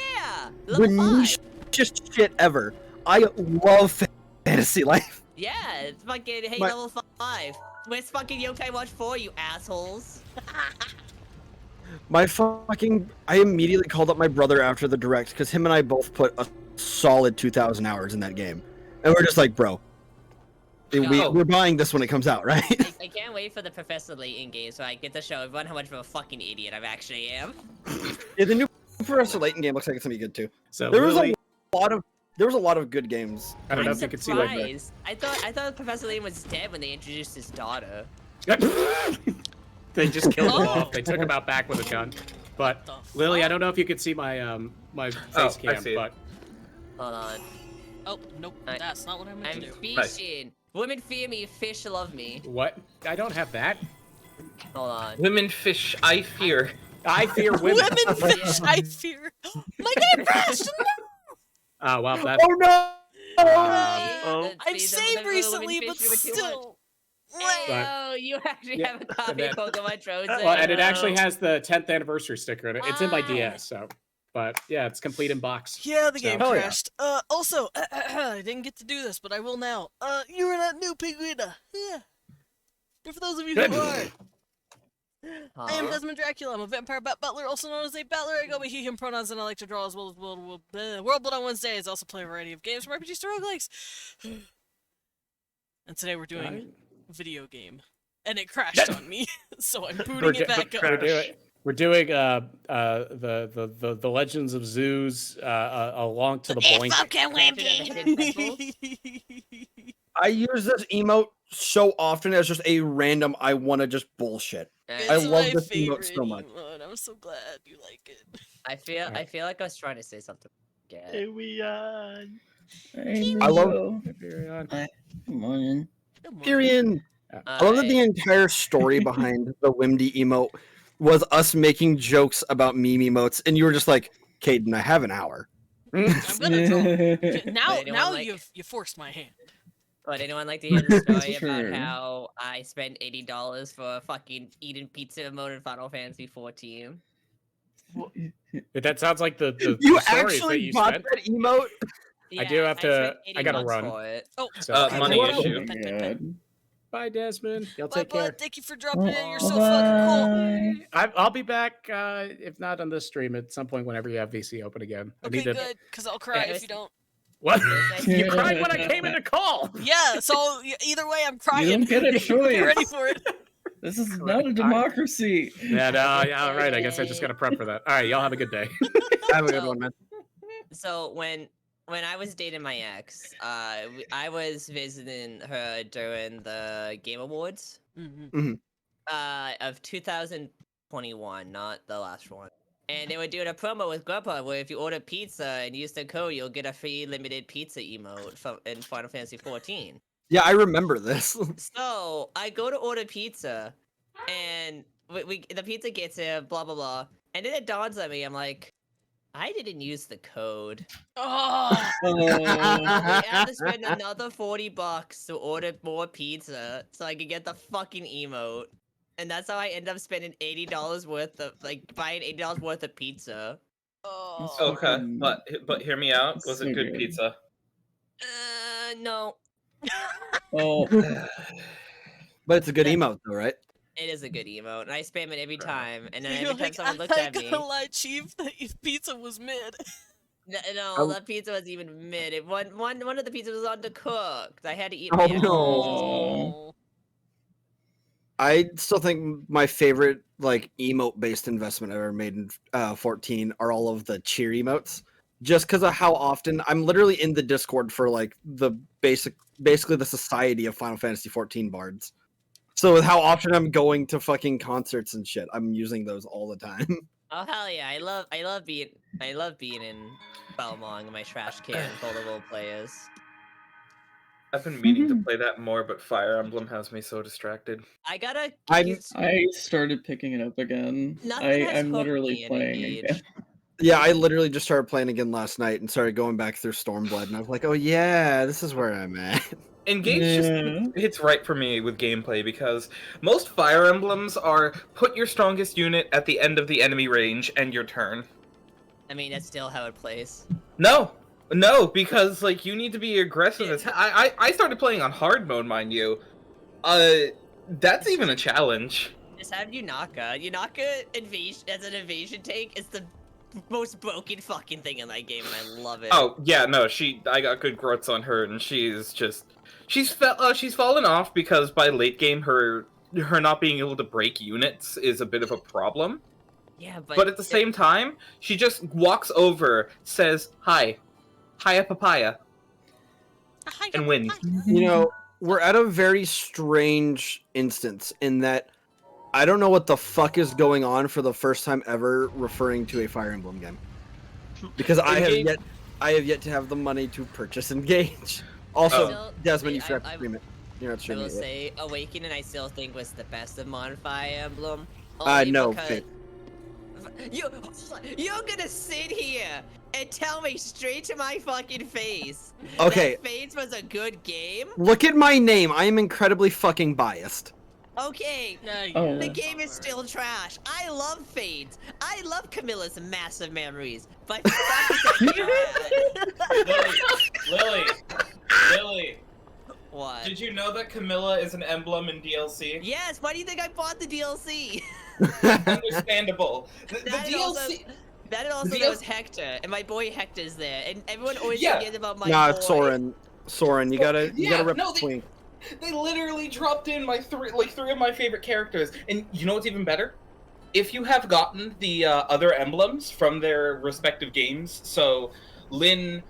The level 5. nichest shit ever. I love Fantasy Life. Yeah, it's fucking hey My- level 5. Where's fucking Yokai Watch 4, you assholes? I immediately called up my brother after the direct because him and I both put a solid 2,000 hours in that game, and we're just like, bro, we're buying this when it comes out, right? I can't wait for the Professor Layton game so I get to show everyone how much of a fucking idiot I actually am. Yeah, the new Professor Layton game looks like it's gonna be good too. So There was Lily, a lot of good games. I don't know I'm if you could see like surprised. I thought Professor Layton was dead when they introduced his daughter. They just killed him Oh. off. They took him out back with a gun. But The Lily, I fuck? don't know if you could see my my face I cam, see it. but Hold on. Oh, nope, that's not what I meant I'm to do. fishing. Women fear me, fish love me. what? I don't have that. Hold on. Women fish, I fear. I fear women. Women fish, I fear. My game crashed! Oh well, that. Oh no! Oh. I'm saved recently, but still. Hey, oh, you actually Yeah, have a copy of and Pokemon Trojan. Well, and it actually has the 10th anniversary sticker in it. It's in my Wow. DS, so. But yeah, it's complete in box. Yeah, the So- game Hell yeah. crashed. Also, I didn't get to do this, but I will now. You were that new Piguita. Yeah. And for those of you who are, I am Desmond Dracula. I'm a vampire bat butler, also known as a battler. I go by he, him pronouns, and I like to draw as well as World Blood on Wednesdays. I also play a variety of games from RPGs to roguelikes. And today we're doing video game. And it crashed on me, so I'm booting it back up. We're doing the Legends of Zoos along to the point. Fucking I use this emote so often as just a random. I want to just bullshit. I It's love my this emote favorite so much. emote. I'm so glad you like it. I feel like I was trying to say something. Yeah. Here we are. I love Come on. Good morning. Tyrion. I love that the entire story behind the Wimdy emote was us making jokes about meme emotes, and you were just like, Caden, I have an hour. I'm gonna talk. Now, Anyone now like- you forced my hand. Would anyone like to hear the story Sure. about how I spent $80 for a fucking eating pizza emote in Final Fantasy 14? That sounds like the You stories that actually you bought spent. that emote? I do have to- spent I gotta 80 bucks run. for it. Oh, So, Money Well, issue. pet, pet, pet. Bye, Desmond. Y'all Bye, take care. bud. Thank you for dropping in. You're so fucking cool. I'll be back, if not on this stream, at some point whenever you have VC open again. I Okay, need to... good. Because I'll cry Yeah, if you don't. What? Nice. You cried when I came in to call! Yeah. So either way, I'm crying. You don't get a Get choice. ready for it. This is not a democracy. Yeah, no, yeah, all right. I guess I just gotta prep for that. All right, y'all have a good day. Have a good one, man. So when I was dating my ex, I was visiting her during the Game Awards Mm-hmm. of 2021, not the last one. And they were doing a promo with Grubhub where if you order pizza and use the code, you'll get a free limited pizza emote in Final Fantasy 14. Yeah, I remember this. So I go to order pizza, and the pizza gets here, blah blah blah, and then it dawns on me. I'm like, I didn't use the code. Oh. I have to spend another $40 to order more pizza so I can get the fucking emote. And that's how I end up spending $80 worth of buying $80 worth of pizza. Oh. Okay, but hear me out. Was So it good good. pizza? No, Oh, But it's a good emote, though, right? it is a good emote, and I spam it every time. And then You're every time like, someone I'm looks at not me, gonna lie, Chief. That your pizza was mid. no, that pizza was even mid. One of the pizzas was undercooked. I had to eat. Oh, my no. extra. Oh. I still think my favorite like emote based investment I've ever made in 14 are all of the cheer emotes. Just because of how often I'm literally in the Discord for like the basically the society of Final Fantasy 14 bards. So with how often I'm going to fucking concerts and shit, I'm using those all the time. Oh hell yeah! I love being in Belmont, my trash can full of old players. I've been meaning to play that more, but Fire Emblem has me so distracted. I gotta. I'm- I started picking it up again. Nothing has I'm hooked literally me in playing Engage. again. Yeah, I literally just started playing again last night and started going back through Stormblood, and I was like, oh yeah, this is where I'm at. Engage Yeah. just hits right for me with gameplay because most Fire Emblems are put your strongest unit at the end of the enemy range and your turn. I mean, that's still how it plays. No, because like you need to be aggressive as I started playing on hard mode, mind you. That's even a challenge. Just have Yunaka. Yunaka invasion as an invasion tank is the most broken fucking thing in that game, and I love it. Oh yeah, no, I got good growths on her, and she's fallen off because by late game her not being able to break units is a bit of a problem. Yeah, But at the same time, she just walks over, says hi papaya, and wins. You know, we're at a very strange instance in that I don't know what the fuck is going on for the first time ever referring to a Fire Emblem game. Because I have yet to have the money to purchase Engage. Also, Desmond, you forgot to stream it. You're not I streaming will it yet. say, Awakening I still think was the best of Modern Fire Emblem. No, because... Fate. You're gonna sit here and tell me straight to my fucking face Okay. that Fates was a good game? Look at my name. I am incredibly fucking biased. Okay, Oh. the game is still trash. I love Fades. I love Camilla's massive memories. But fuck is that Lily. What? Did you know that Camilla is an emblem in DLC? Yes, why do you think I bought the DLC? Understandable. The That and also, DLC. that and also the there was Hector, and my boy Hector's there, and everyone always Yeah. forgets about my Nah, boy. it's Soren, you gotta rip no, the twink. They literally dropped in my three of my favorite characters, and you know what's even better? If you have gotten the other emblems from their respective games, so Lynn,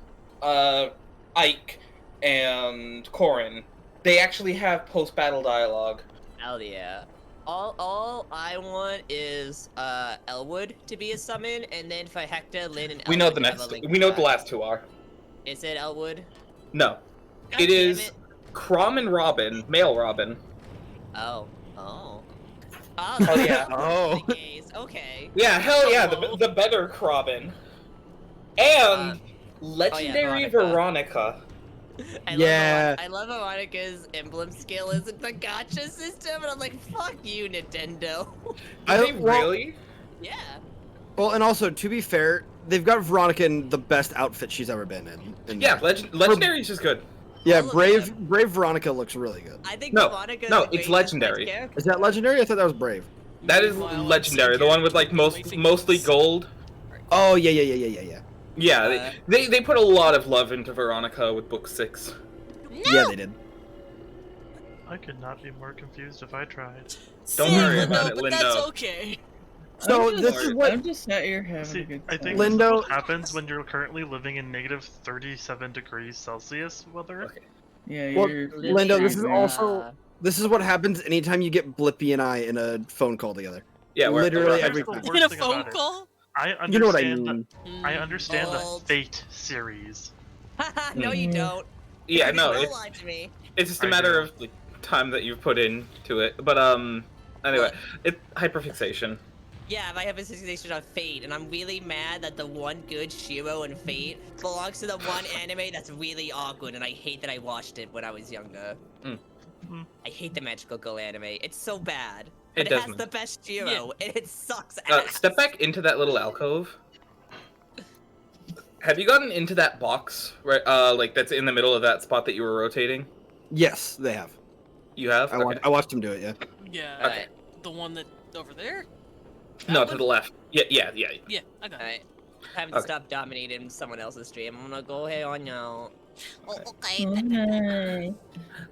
Ike, and Corrin, they actually have post-battle dialogue. Hell yeah. All I want is Elwood to be a summon, and then for Hector, Lynn, and Elwood We know the to have next. a link We know what to the that. last two are. Is it Elwood? No, God it damn is it. Crom and Robin, male Robin. Oh. Oh, yeah. Oh. The gays. Okay. Yeah, hell yeah, Hello. the better Robin. And legendary Veronica. Veronica. Yeah. I love Veronica's emblem skill is the gacha system, and I'm like, fuck you, Nintendo. Really? Yeah. Well, and also, to be fair, they've got Veronica in the best outfit she's ever been in. Yeah, legendary is just good. Yeah, All of Brave Veronica looks really good. I think No, Veronica's no, the it's greatest legendary. character. Is that legendary? I thought that was Brave. That is Meanwhile, legendary. The I'd one with like say mostly Gates. gold. Oh yeah. Yeah, they put a lot of love into Veronica with book 6. Yeah, they did. I could not be more confused if I tried. Don't worry about it, but that's Lindo. okay. So I'm this just- is what I'm just sat here having a See, good I time. think this is Lindo- what happens when you're currently living in negative 37 degrees Celsius weather. Okay. Yeah, Well, you're Lindo, this is you're- also this is what happens anytime you get Blippi and I in a phone call together. Yeah, Literally Here's every the time. worst In a thing phone about it. call? I understand You know what I mean. I understand the Bold. Fate series. No, you don't. Yeah, no, Don't it's lie to me. just a I matter do. of like, time that you've put into it. But anyway, it's hyperfixation. Yeah, I have a situation on Fate, and I'm really mad that the one good Shiro in Fate belongs to the one anime that's really awkward, and I hate that I watched it when I was younger. Mm. I hate the Magical Girl anime. It's so bad. But It it has doesn't. the best Shiro, Yeah. and it sucks ass. Step back into that little alcove. Have you gotten into that box right like that's in the middle of that spot that you were rotating? Yes, they have. You have? I watched him do it. Yeah. Yeah. Alright, The one that over there? No, That to one? the left. Yeah. Yeah, I got it. alright. Haven't Okay. stopped dominating someone else's stream. I'm gonna go ahead on now. Oh, okay. Okay.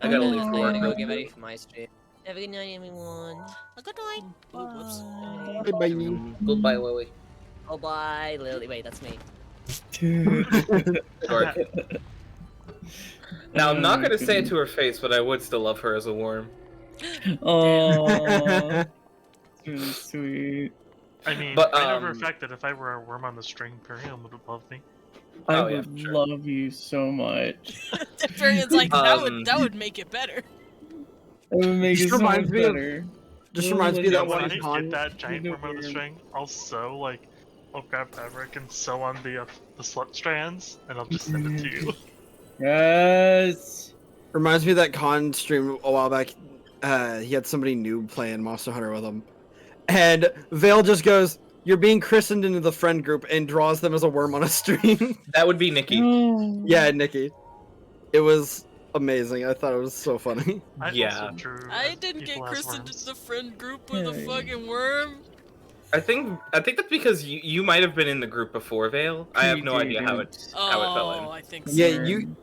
I gotta Oh, leave I'm no. gonna work. go get ready for my stream. Have a good night, everyone. A good night. Ooh, whoops. Bye. Goodbye, Lily. Oh, bye, Lily. Wait, that's me. Sure. Now, I'm not Oh, gonna say it goodness. to her face, but I would still love her as a worm. Oh, really sweet. I mean, But, right over the fact that if I were a worm on the string, Perium would love me. I Oh, yeah, would for sure. love you so much. Varian's like, that Um, would make it better. It would make Just it so much reminds me of- better. Just Little reminds me of Yeah, that when one I con. get that giant the worm on the worm. string, I'll grab fabric and sew on the slut strands, and I'll just send it to you. Yes. Reminds me of that con stream a while back. He had somebody new playing Monster Hunter with him, and Vale just goes, "You're being christened into the friend group," and draws them as a worm on a string. That would be Nikki. No. Yeah, Nikki. It was amazing. I thought it was so funny. I Yeah. also drew I as didn't get people as christened worms. into the friend group with a Hey. fucking worm. I think that's because you might have been in the group before Vale. I have no idea how it fell in. Oh, I think so. Yeah, you.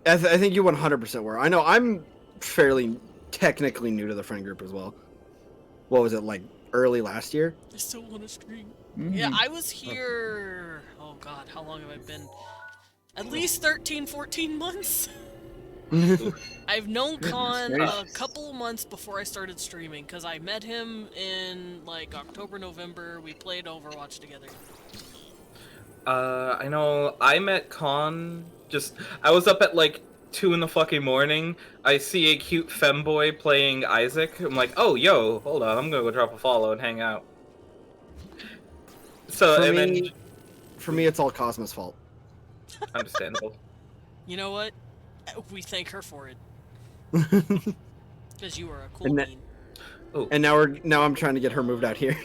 I think you 100% were. I know. I'm fairly technically new to the friend group as well. What was it like early last year? I still want to stream. Mm. Yeah, I was here. Oh god, how long have I been? At least 13, 14 months. I've known Khan a gracious. couple of months before I started streaming because I met him in like October, November. We played Overwatch together. I know. I met Con. I was up at like 2 in the fucking morning. I see a cute femboy playing Isaac. I'm like, oh, yo, hold on. I'm gonna go drop a follow and hang out. So For me, it's all Cosmo's fault. understandable. You know what? We thank her for it because you are a cool And that- bean. And now I'm trying to get her moved out here.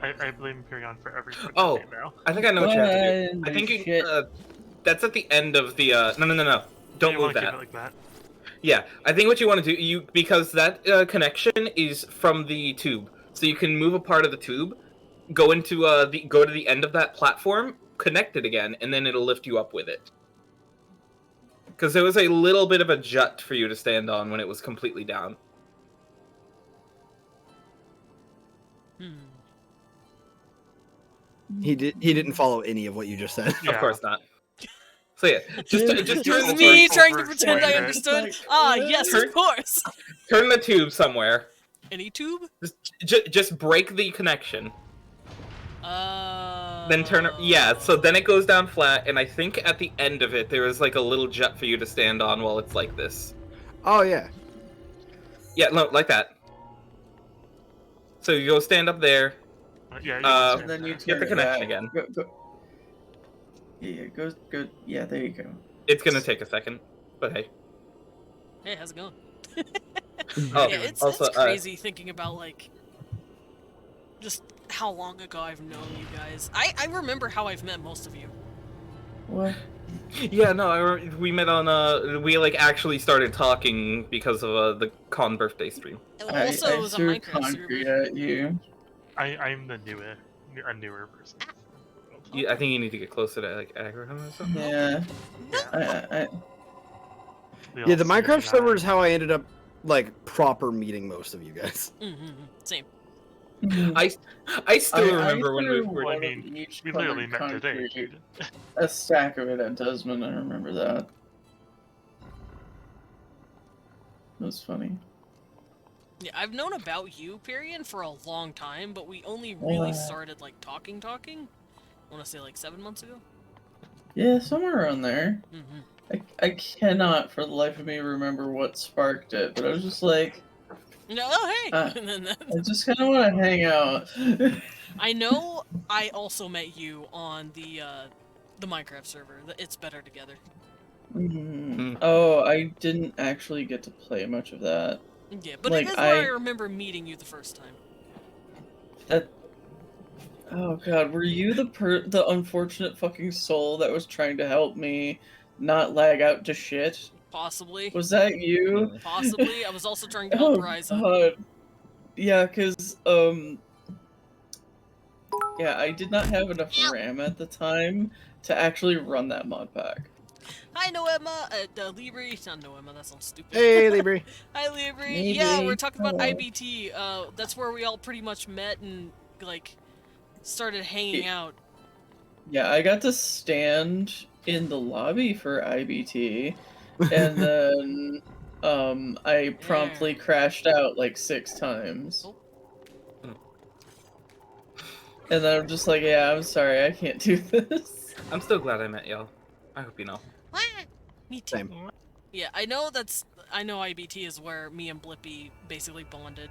I blame Perion for everything. Oh. now. I think I know what you have to do. I think Shit. that's at the end of the. No. Don't you move wanna keep that. it like that. Yeah, I think what you want to do, because that connection is from the tube, so you can move a part of the tube, go into go to the end of that platform, connect it again, and then it'll lift you up with it. Because there was a little bit of a jut for you to stand on when it was completely down. He didn't follow any of what you just said. Of course not. So yeah, just turn Just the me tube, trying to pretend I Right. understood. Like, Ah, what? yes, of course. turn the tube somewhere. Any tube? Just break the connection. Then turn it. Yeah, so then it goes down flat, and I think at the end of it there is like a little jut for you to stand on while it's like this. Oh yeah. Yeah, no, like that. So you go stand up there. Yeah. Uh, And then you Get turn the it connection back. again. Go. Yeah, go. Yeah, there you go. It's gonna take a second, but hey. Hey, how's it going? Oh, Yeah, it's also, crazy thinking about like just how long ago I've known you guys. I remember how I've met most of you. What? yeah, no, we met on we like actually started talking because of the Con birthday stream. Also, I it was a threw Minecraft concrete server. at you. I'm the newer person. I think you need to get closer to like aggro him or something. Yeah. Yeah, the Minecraft server is how I ended up like proper meeting most of you guys. Same. I still remember when we threw were. I one mean, of each we literally colored met today. concrete. A stack of it at Desmond. I remember that. That was funny. Yeah, I've known about you, Period, for a long time, but we only really Wow. started like talking. I want to say like 7 months ago. Yeah, somewhere around there. Mm-hmm. I cannot for the life of me remember what sparked it, but I was just like, No, oh hey. Uh, And then I just kind of want to hang out. I know I also met you on the Minecraft server. It's better together. Oh, I didn't actually get to play much of that. Yeah, but Like, it is where I remember meeting you the first time. That. Oh god, were you the unfortunate fucking soul that was trying to help me not lag out to shit? Possibly. Was that you? Possibly. I was also trying to help Oh Ryza. god. Yeah, cause yeah, I did not have enough RAM at the time to actually run that mod pack. Hi, Noema. Libri. Not Noema, that sounds stupid. Hey, Libri. Hi, Libri. Libri. Yeah, we're talking about Hello. IBT. That's where we all pretty much met and, like, started hanging out. Yeah, I got to stand in the lobby for IBT, and then I promptly crashed out like 6 times. Oh. And then I'm just like, yeah, I'm sorry, I can't do this. I'm still glad I met y'all. I hope you know. Me too. Same. Yeah, I know IBT is where me and Blippi basically bonded.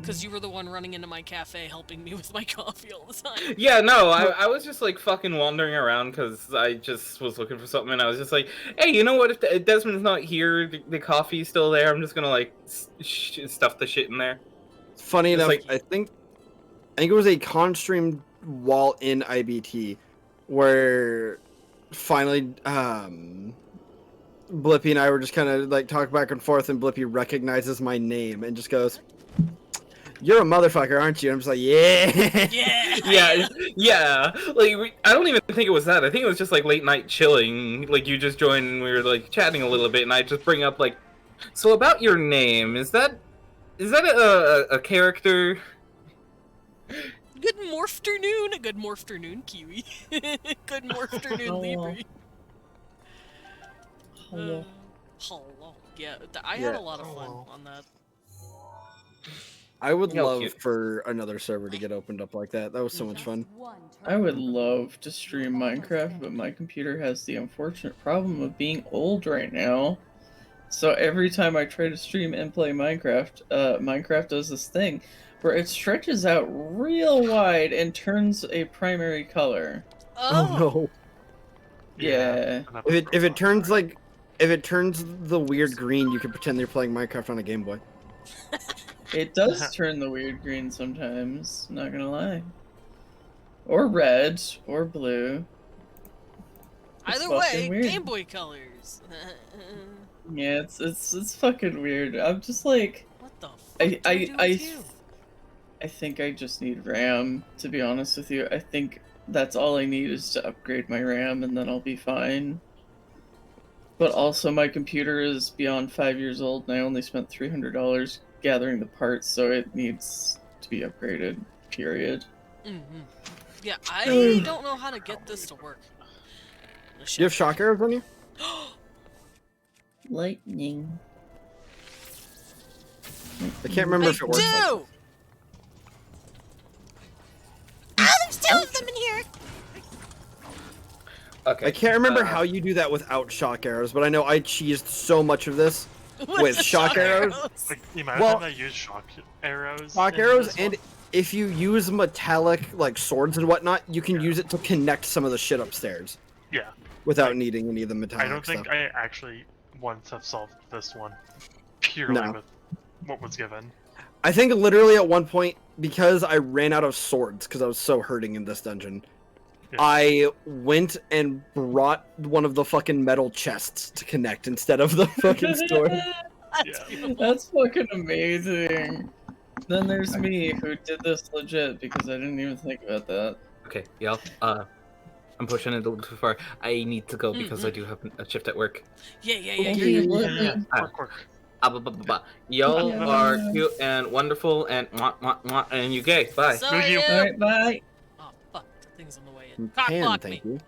Because you were the one running into my cafe helping me with my coffee all the time. Yeah, no, I was just like fucking wandering around because I just was looking for something, and I was just like, hey, you know what? If Desmond's not here, the coffee's still there. I'm just gonna like stuff the shit in there. Funny Just enough, like- I think it was a con stream while in IBT where finally Blippi and I were just kind of like talking back and forth, and Blippi recognizes my name and just goes, "You're a motherfucker, aren't you?" And I'm just like, "Yeah." Yeah. Like I don't even think it was that. I think it was just like late night chilling. Like you just joined and we were like chatting a little bit, and I just bring up like, so about your name, is that a character? Good morphternoon. Good morphternoon, Kiwi. Good morphternoon, Libri. Hello. Hello. Yeah, I had a lot of fun on that. I would How love cute. for another server to get opened up like that. That was so much fun. I would love to stream Minecraft, but my computer has the unfortunate problem of being old right now. So every time I try to stream and play Minecraft, Minecraft does this thing where it stretches out real wide and turns a primary color. Oh no. Yeah. If it turns the weird green, you can pretend you're playing Minecraft on a Game Boy. It does turn the weird green sometimes, not gonna lie. Or red, or blue. It's Either way, fucking weird. Game Boy colors. Yeah, it's fucking weird. I'm just like, What the fuck I think I just need RAM, to be honest with you. I think that's all I need is to upgrade my RAM and then I'll be fine. But also my computer is beyond 5 years old and I only spent $300 gathering the parts, so it needs to be upgraded, period. Yeah, I don't know how to get this to work. Do you have shock arrows on you? Lightning. I can't remember if it works. Do! There's 2 of them in here. Okay. I can't remember how you do that without shock arrows, but I know I cheesed so much of this with the shock arrows. Like, imagine Well- I use shock arrows. Shock in arrows, this and one. if you use metallic like swords and whatnot, you can use it to connect some of the shit upstairs Yeah. without needing any of the metallic I don't think stuff. I actually once have solved this one purely No. with what was given. I think literally at one point, because I ran out of swords because I was so hurting in this dungeon, Yeah. I went and brought one of the fucking metal chests to connect instead of the fucking sword. Yeah. That's fucking amazing. Then there's me who did this legit because I didn't even think about that. Okay, y'all. I'm pushing it a little too far. I need to go because I do have a shift at work. Yeah, yeah, Okay, you're good. what- Yeah. Ah. Work, work. Y'all Yeah. are cute and wonderful and mwah, mwah, mwah, and you gay. Bye. So No, you- you. Alright, bye. Oh fuck, the thing's on the way You in. Cock can, block thank me. you.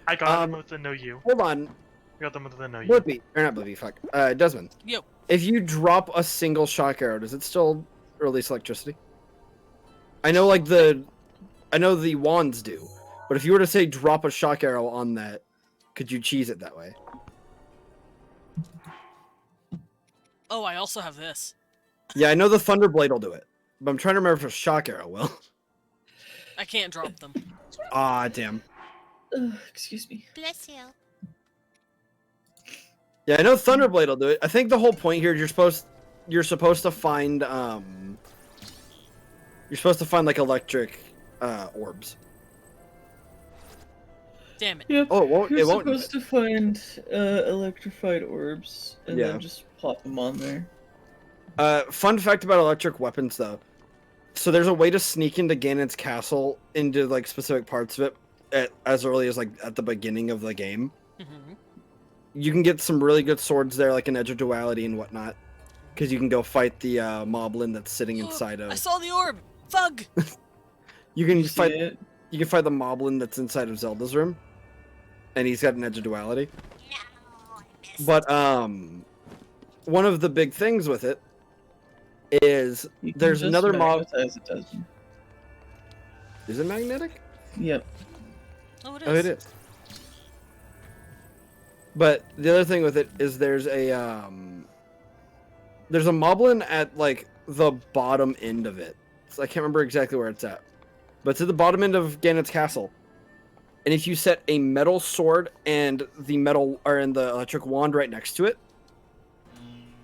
I got Um, them with the no you. Hold on, I got them with the no you. Blippi, or not Blippi, fuck. Desmond. Yo. If you drop a single shock arrow, does it still release electricity? I know the wands do, but if you were to say drop a shock arrow on that, could you cheese it that way? Oh, I also have this. Yeah, I know the Thunderblade will do it, but I'm trying to remember if a shock arrow will. I can't drop them. Ah, damn. Excuse me. Bless you. Yeah, I know Thunderblade will do it. I think the whole point here is you're supposed to find like electric orbs. Damn it. Yep. Oh, it won't. You're It won't. do supposed to find electrified orbs and Yeah. then just plop them on there. Fun fact about electric weapons, though. So there's a way to sneak into Ganon's castle, into like specific parts of it, as early as like at the beginning of the game. Mm-hmm. You can get some really good swords there, like an Edge of Duality and whatnot, because you can go fight the moblin that's sitting inside I of. saw the orb! Thug! You can You see fight. it? You can fight the moblin that's inside of Zelda's room, and he's got an Edge of Duality. No, I missed. But one of the big things with it is You can there's just another mob. magnetize it, doesn't it? Is it magnetic? Yep. Oh, it is. Oh, it is. But the other thing with it is there's a moblin at like the bottom end of it. So I can't remember exactly where it's at, but it's at the bottom end of Ganon's castle. And if you set a metal sword and the metal or in the electric wand right next to it,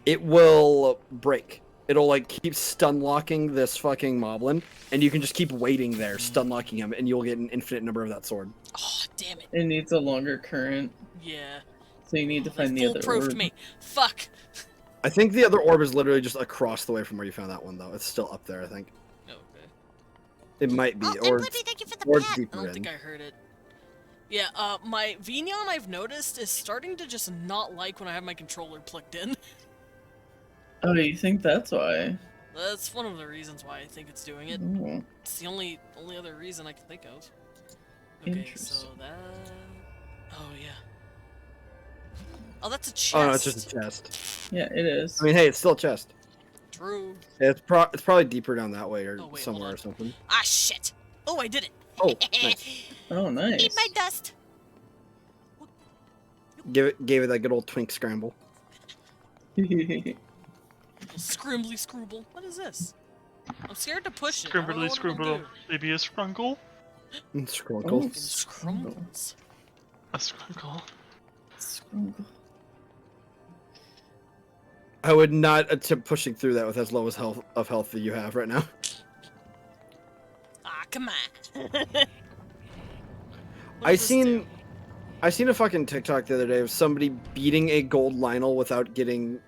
it will break. It'll like keep stun locking this fucking moblin, and you can just keep waiting there, stun locking him, and you'll get an infinite number of that sword. Oh, damn it. It needs a longer current, Yeah. so you need to They find the other foolproofed orb. me. Fuck. I think the other orb is literally just across the way from where you found that one, though. It's still up there, I think. Okay. It might be, Oh, or and Blippi, thank you for the or it's pet. I deeper don't in. think I heard it. Yeah, my Vignon I've noticed is starting to just not like when I have my controller plugged in. Oh, you think that's why? That's one of the reasons why I think it's doing it. Oh, It's the only other reason I can think of. Okay, so Interesting. that... Oh, yeah. Oh, that's a chest. Oh no, it's just a chest. yeah, it is. I mean, hey, it's still a chest. True. It's probably deeper down that way or Oh, wait, hold somewhere on. or something. Ah, shit! Oh, I did it! Oh, nice. Oh, nice. Eat my dust. Gave it that good old twink scramble. Scrimbly scrooble. What is this? I'm scared to push it. I don't know Scrimbly what it'll scribble, do. maybe a scrungle? Scrunkle. Oh. Scrumbles. A scrungle. Scrungle. I would not attempt pushing through that with as low as health that you have right now. Ah, come on. I seen a fucking TikTok the other day of somebody beating a gold Lionel without even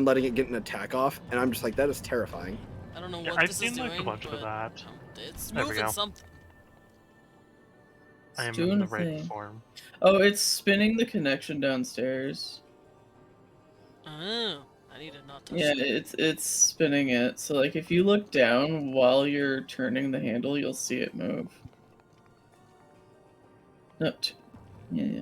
letting it get an attack off, and I'm just like, that is terrifying. I don't know Yeah, what I've this seen is like doing, a bunch of but, that. it's There we moving go. something. I am It's in doing the a right thing. form. Oh, it's spinning the connection downstairs. Oh, I need to not touch Yeah, that. it's spinning it. So like if you look down while you're turning the handle, you'll see it move. No, yeah, yeah.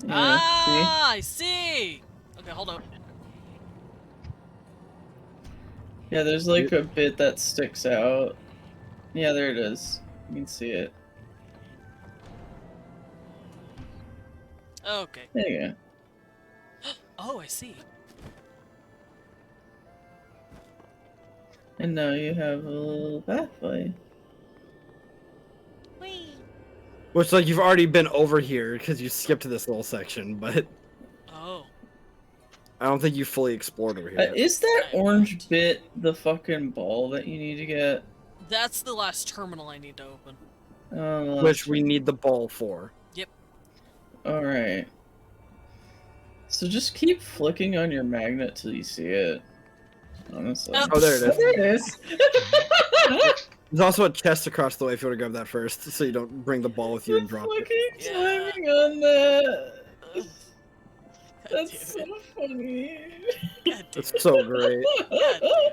Yeah, Ah, I see! Okay, hold up. see? Yeah, there's like a bit that sticks out. Yeah, there it is. You can see it. Okay. There you go. Oh, I see. And now you have a little pathway. Whee. Which, like, you've already been over here because you skipped this little section, but Oh. I don't think you fully explored over here. Is that orange bit the fucking ball that you need to get? That's the last terminal I need to open. Oh, Which we need the ball for. Alright. So just keep flicking on your magnet till you see it. Honestly. Oh, there it is. There it is. There's also a chest across the way if you want to grab that first, so you don't bring the ball with you and drop it. Fucking Yeah. timing on that. God That's damn so it. funny. God damn It's it. so great. God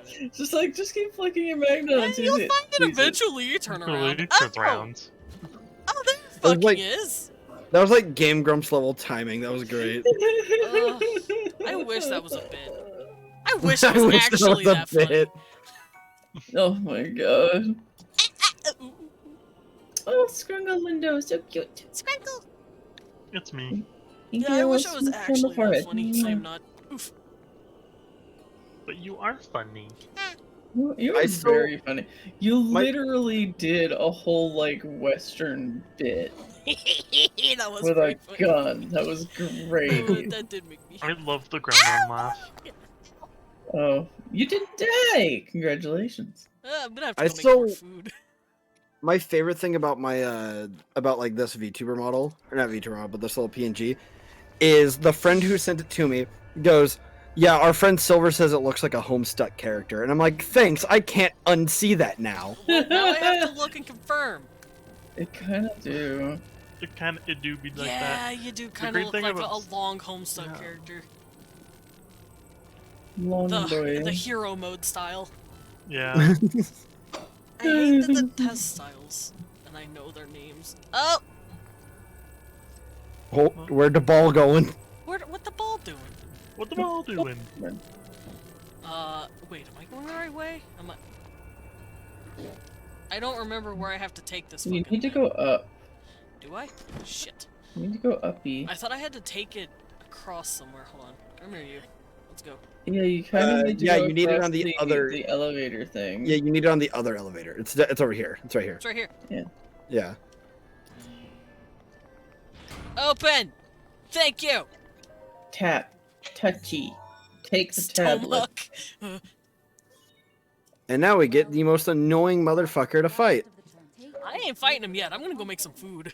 damn it. Just keep flicking your magnet on And till you'll you find see it eventually. You turn The around. lady Oh! turns around. Oh, there it was fucking like- is. That was like Game Grumps level timing. That was great. I wish that was a bit. I wish it I was wish that actually was a that funny. bit. Oh my god. Ooh, Oh, Scrungle window, so cute. Sprinkle. It's me. yeah, I wish it was actually that funny. I'm not. Oof. But you are funny. You I were still- very funny. You My- literally did a whole like Western bit That was with a very funny. gun. That was great. Oh, that did make me. I love the gremlin laugh. Oh, you didn't die! Congratulations. I'm gonna have to I go make more still- food. My favorite thing about my about like this VTuber model, or not VTuber model, but this little PNG, is the friend who sent it to me goes, Yeah, our friend Silver says it looks like a Homestuck character, and I'm like, thanks, I can't unsee that now. Well, now I have to look and confirm. It kind of do. It do be like yeah, that. you do The kind great of look thing like about- a long Homestuck character. Long boy. The hero mode style. Yeah. I hate that the test styles, and I know their names. Oh! Oh, where'd the ball going? What the ball doing? What the ball doing? Wait, am I going the right way? I don't remember where I have to take this. You fucking need to thing. go up. Do I? Shit. You need to go uppy. I thought I had to take it across somewhere. Hold on. Come here, you. Let's go. Yeah, you kind of need to yeah, go you need it across on the other- the elevator thing. Yeah, you need it on the other elevator. It's over here. It's right here. It's right here. Yeah. Open! Thank you! Tap. Touchy. Take the tablet. Stomach. And now we get the most annoying motherfucker to fight. I ain't fighting him yet. I'm gonna go make some food.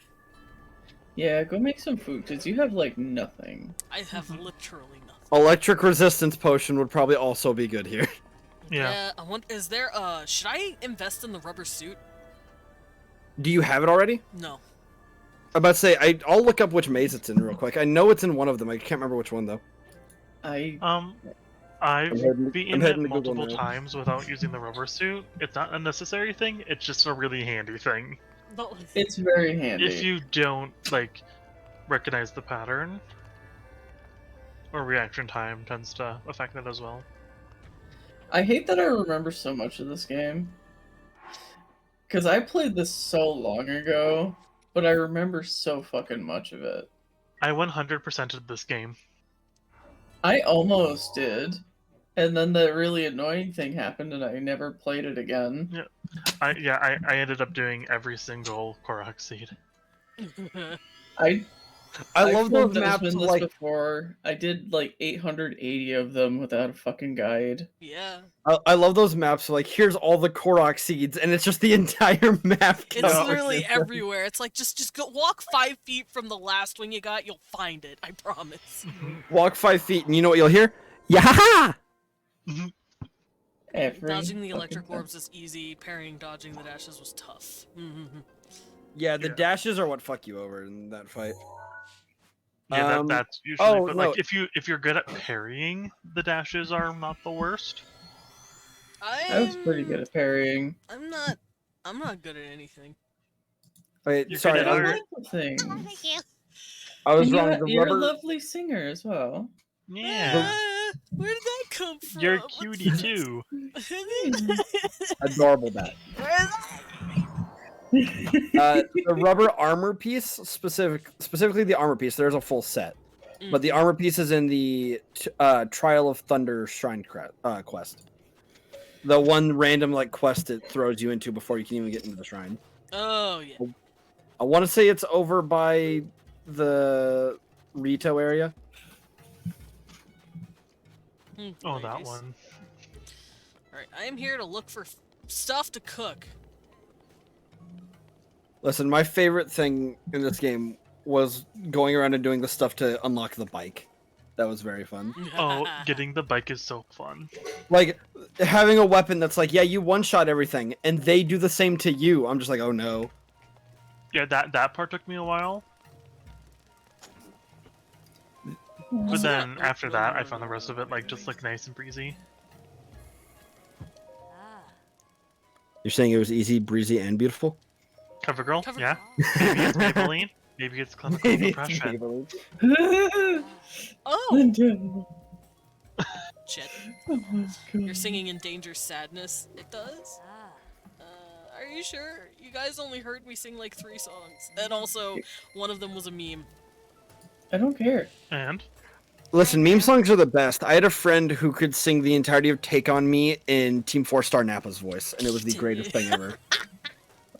Yeah, go make some food, because you have, like, nothing. I have literally nothing. Electric resistance potion would probably also be good here. Yeah. I want. Is there? Should I invest in the rubber suit? Do you have it already? No. I'm about to say, I'll look up which maze it's in real quick. I know it's in one of them. I can't remember which one, though. I've beaten heading it to Google multiple now. times without using the rubber suit. It's not a necessary thing, it's just a really handy thing. It's very handy. If you don't, like, recognize the pattern, or reaction time tends to affect it as well. I hate that I remember so much of this game. Because I played this so long ago, but I remember so fucking much of it. I 100%ed this game. I almost did. And then the really annoying thing happened and I never played it again. I ended up doing every single Korok seed. I love those played maps. Desmond Like, before. I did like 880 of them without a fucking guide. Yeah. I love those maps. Like, here's all the Korok seeds, and it's just the entire map. It's covered. literally everywhere. It's like just go walk 5 feet from the last one you got. You'll find it. I promise. Walk 5 feet, and you know what you'll hear? Yaha! Dodging the electric orbs is easy. Parrying, dodging the dashes was tough. Yeah, the dashes are what fuck you over in that fight. Yeah, that's usually. oh, but no. like, if you're good at parrying, the dashes are not the worst. I was pretty good at parrying. I'm not good at anything. Wait, You're sorry, good at I was, art. Thing. Thank you. I was And wrong. The you're a rubber, lovely singer as well. Yeah, Where did that come from? you're What's cutie this? too. adorable bat. The rubber armor piece, specifically the armor piece. There's a full set, but the armor piece is in the Trial of Thunder Shrine quest. The one random like quest it throws you into before you can even get into the shrine. Oh yeah. I want to say it's over by the Rito area. Oh, that ladies. one. Alright, I am here to look for stuff to cook. Listen, my favorite thing in this game was going around and doing the stuff to unlock the bike. That was very fun. Oh, getting the bike is so fun. Like, having a weapon that's like, yeah, you one-shot everything, and they do the same to you. I'm just like, oh no. Yeah, that part took me a while. But then after that, I found the rest of it like just like nice and breezy. You're saying it was easy, breezy, and beautiful? CoverGirl, Cover- yeah. Maybe it's Maybelline. Maybe it's clinical depression. Oh! Shit. Oh my God. You're singing Endangered Sadness. It does? Are you sure? You guys only heard me sing like 3 songs. And also, one of them was a meme. I don't care. And Listen, meme songs are the best. I had a friend who could sing the entirety of Take On Me in Team 4-Star Nappa's voice, and it was the greatest thing ever.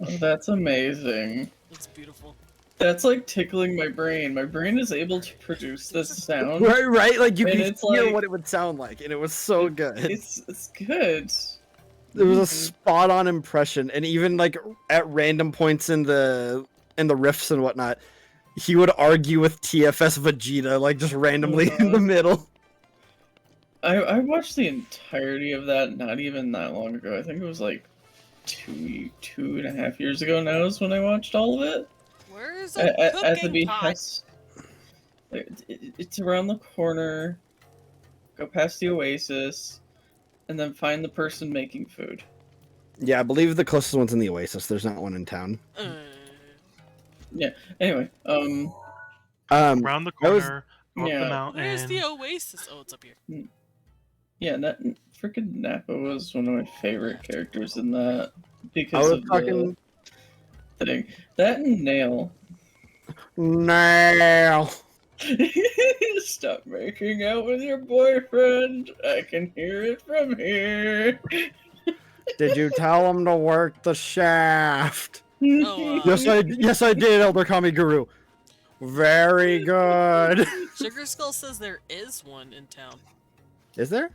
Oh, that's amazing. It's beautiful. That's like tickling my brain. My brain is able to produce this sound. Right? Like, you And can it's hear like- what it would sound like, and it was so good. It's good. It was a spot-on impression, and even, like, at random points in the riffs and whatnot, he would argue with TFS Vegeta, like, just randomly in the middle. I watched the entirety of that not even that long ago. I think it was like 2.5 years ago now is when I watched all of it. Where's a At the cooking pot? behest. It's around the corner. Go past the oasis, and then find the person making food. Yeah, I believe the closest one's in the Oasis. There's not one in town. Yeah. Anyway, Around the I was- corner, go up the yeah. mountain. Where's the oasis? Oh, it's up here. Yeah, that freaking Nappa was one of my favorite characters in that I because was of talking the thing. That and Nail. now. Stop making out with your boyfriend. I can hear it from here. Did you tell him to work the shaft? Oh, Yes, I did, Elder Kami Guru. Very good. Sugar Skull says there is one in town. Is there?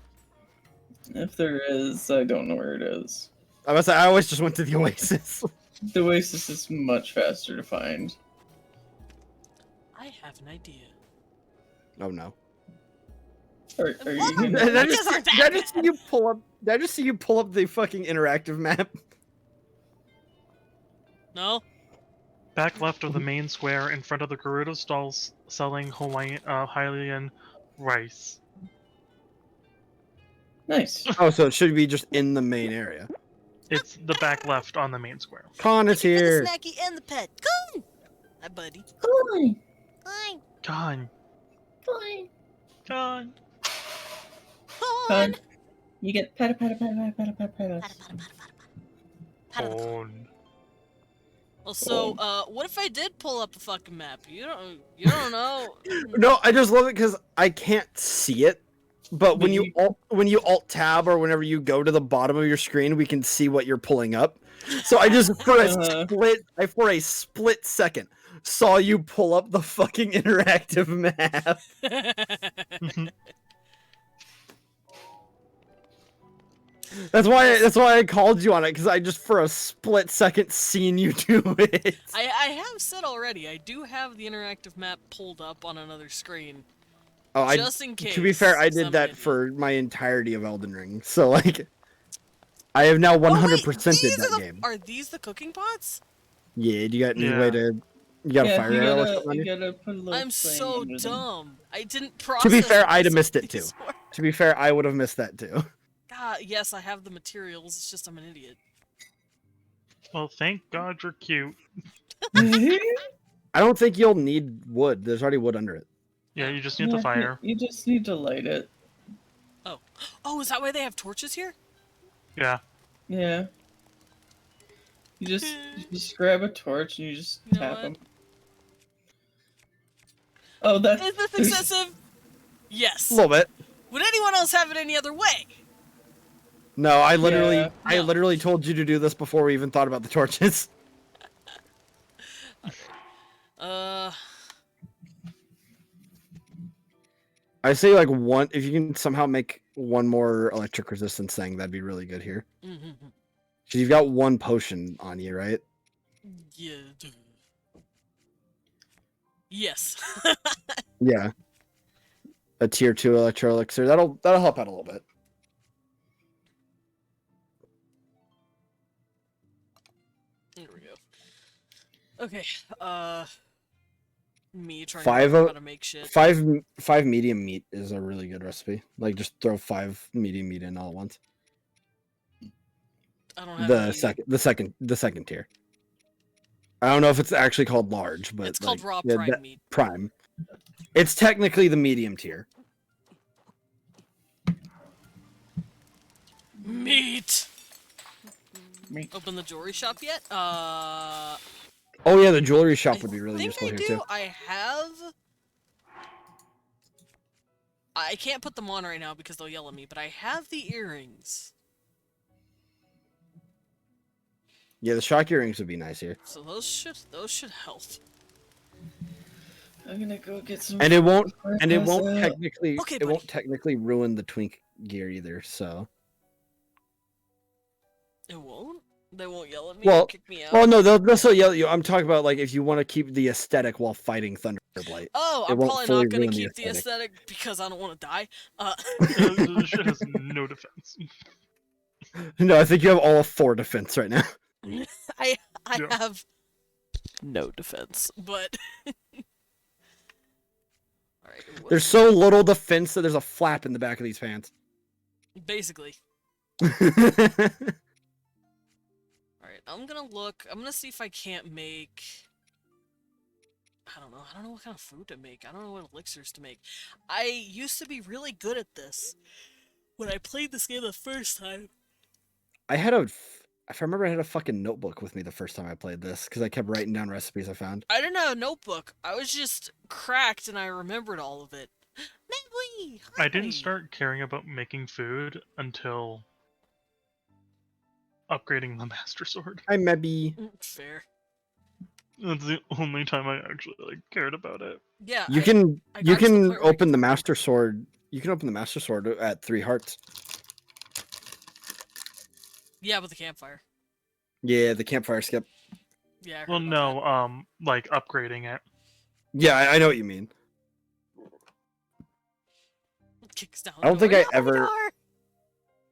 If there is, I don't know where it is. I was. I always just went to the Oasis. The Oasis is much faster to find. I have an idea. Oh no. Are you What? gonna... Did I Witches aren't did I just see you pull up? Did I just see you pull up the fucking interactive map? No? Back left of the main square, in front of the Gerudo stalls, selling Hylian rice. Nice. Oh, so it should be just in the main area. It's the back left on the main square. Con is For the here. snacky and the pet. Come! Hi, buddy. Fine. Hi. Gone. Fine. Gone. Fine. You get peta peta peta peta peta peta. Gone. Well, so, what if I did pull up the fucking map? You don't know. No, I just love it because I can't see it. But when you alt tab or whenever you go to the bottom of your screen, we can see what you're pulling up. So I just for a split second saw you pull up the fucking interactive map. That's why I called you on it, because I just for a split second seen you do it. I have said already, I do have the interactive map pulled up on another screen. Oh, Just in case. To be fair, I did that for my entirety of Elden Ring. So like, I have now 100%ed that game. Are these the cooking pots? Yeah, you got any way to? You got a fire arrow or something on you you? gotta put a little I'm flame so under them. dumb. I didn't process. To be fair, what I'd have some missed of it too. these were. To be fair, I would have missed that too. God, yes, I have the materials. It's just I'm an idiot. Well, thank God you're cute. I don't think you'll need wood. There's already wood under it. Yeah, you just need the fire. You just need to light it. Oh. Oh, is that why they have torches here? Yeah. Yeah. You just grab a torch and you just You know tap what? them. Oh, that's... Is this excessive? Yes. A little bit. Would anyone else have it any other way? No, I literally, Yeah. I literally told you to do this before we even thought about the torches. I say like one. If you can somehow make one more electric resistance thing, that'd be really good here. Mhm. Cause you've got one potion on you, right? Yeah. Yes. Yeah. A tier 2 electro elixir. That'll help out a little bit. There we go. Okay. Me trying Five to learn o- how to make shit. Five medium meat is a really good recipe. Like just throw 5 medium meat in all at once. I don't have The second tier. I don't know if it's actually called large, but It's called raw yeah, prime meat. Prime. It's technically the medium tier. Meat. Meat. Open the jewelry shop yet? Oh yeah, the jewelry shop would be really useful here too. I have. I can't put them on right now because they'll yell at me, but I have the earrings. Yeah, the shock earrings would be nice here. So those should help. I'm gonna go get some... And it won't Okay, technically ruin the twink gear either, so It won't? They won't yell at me Well, or kick me out. well, no, they'll still yell at you. I'm talking about like if you want to keep the aesthetic while fighting Thunderblight. Oh, It I'm won't probably fully not gonna ruin the keep the aesthetic. aesthetic because I don't want to die. This shit has no defense. No, I think you have all 4 defense right now. I Yeah. have no defense, but alright. There's so little defense that there's a flap in the back of these pants. Basically. Alright, I'm gonna see if I can't make... I don't know what kind of food to make. I don't know what elixirs to make. I used to be really good at this when I played this game the first time. If I remember, I had a fucking notebook with me the first time I played this because I kept writing down recipes I found. I didn't have a notebook. I was just cracked and I remembered all of it. Maybe. I didn't start caring about making food until upgrading the Master Sword. Hi, maybe. Fair. That's the only time I actually cared about it. Yeah. You I can got you to the can point where I open the could- Master Sword. You can open the Master Sword at 3 hearts. Yeah, with the campfire. Yeah, the campfire skip. Yeah. I heard Well, about no, like upgrading it. Yeah, I know what you mean. that. Kicks down I don't the think door. I ever.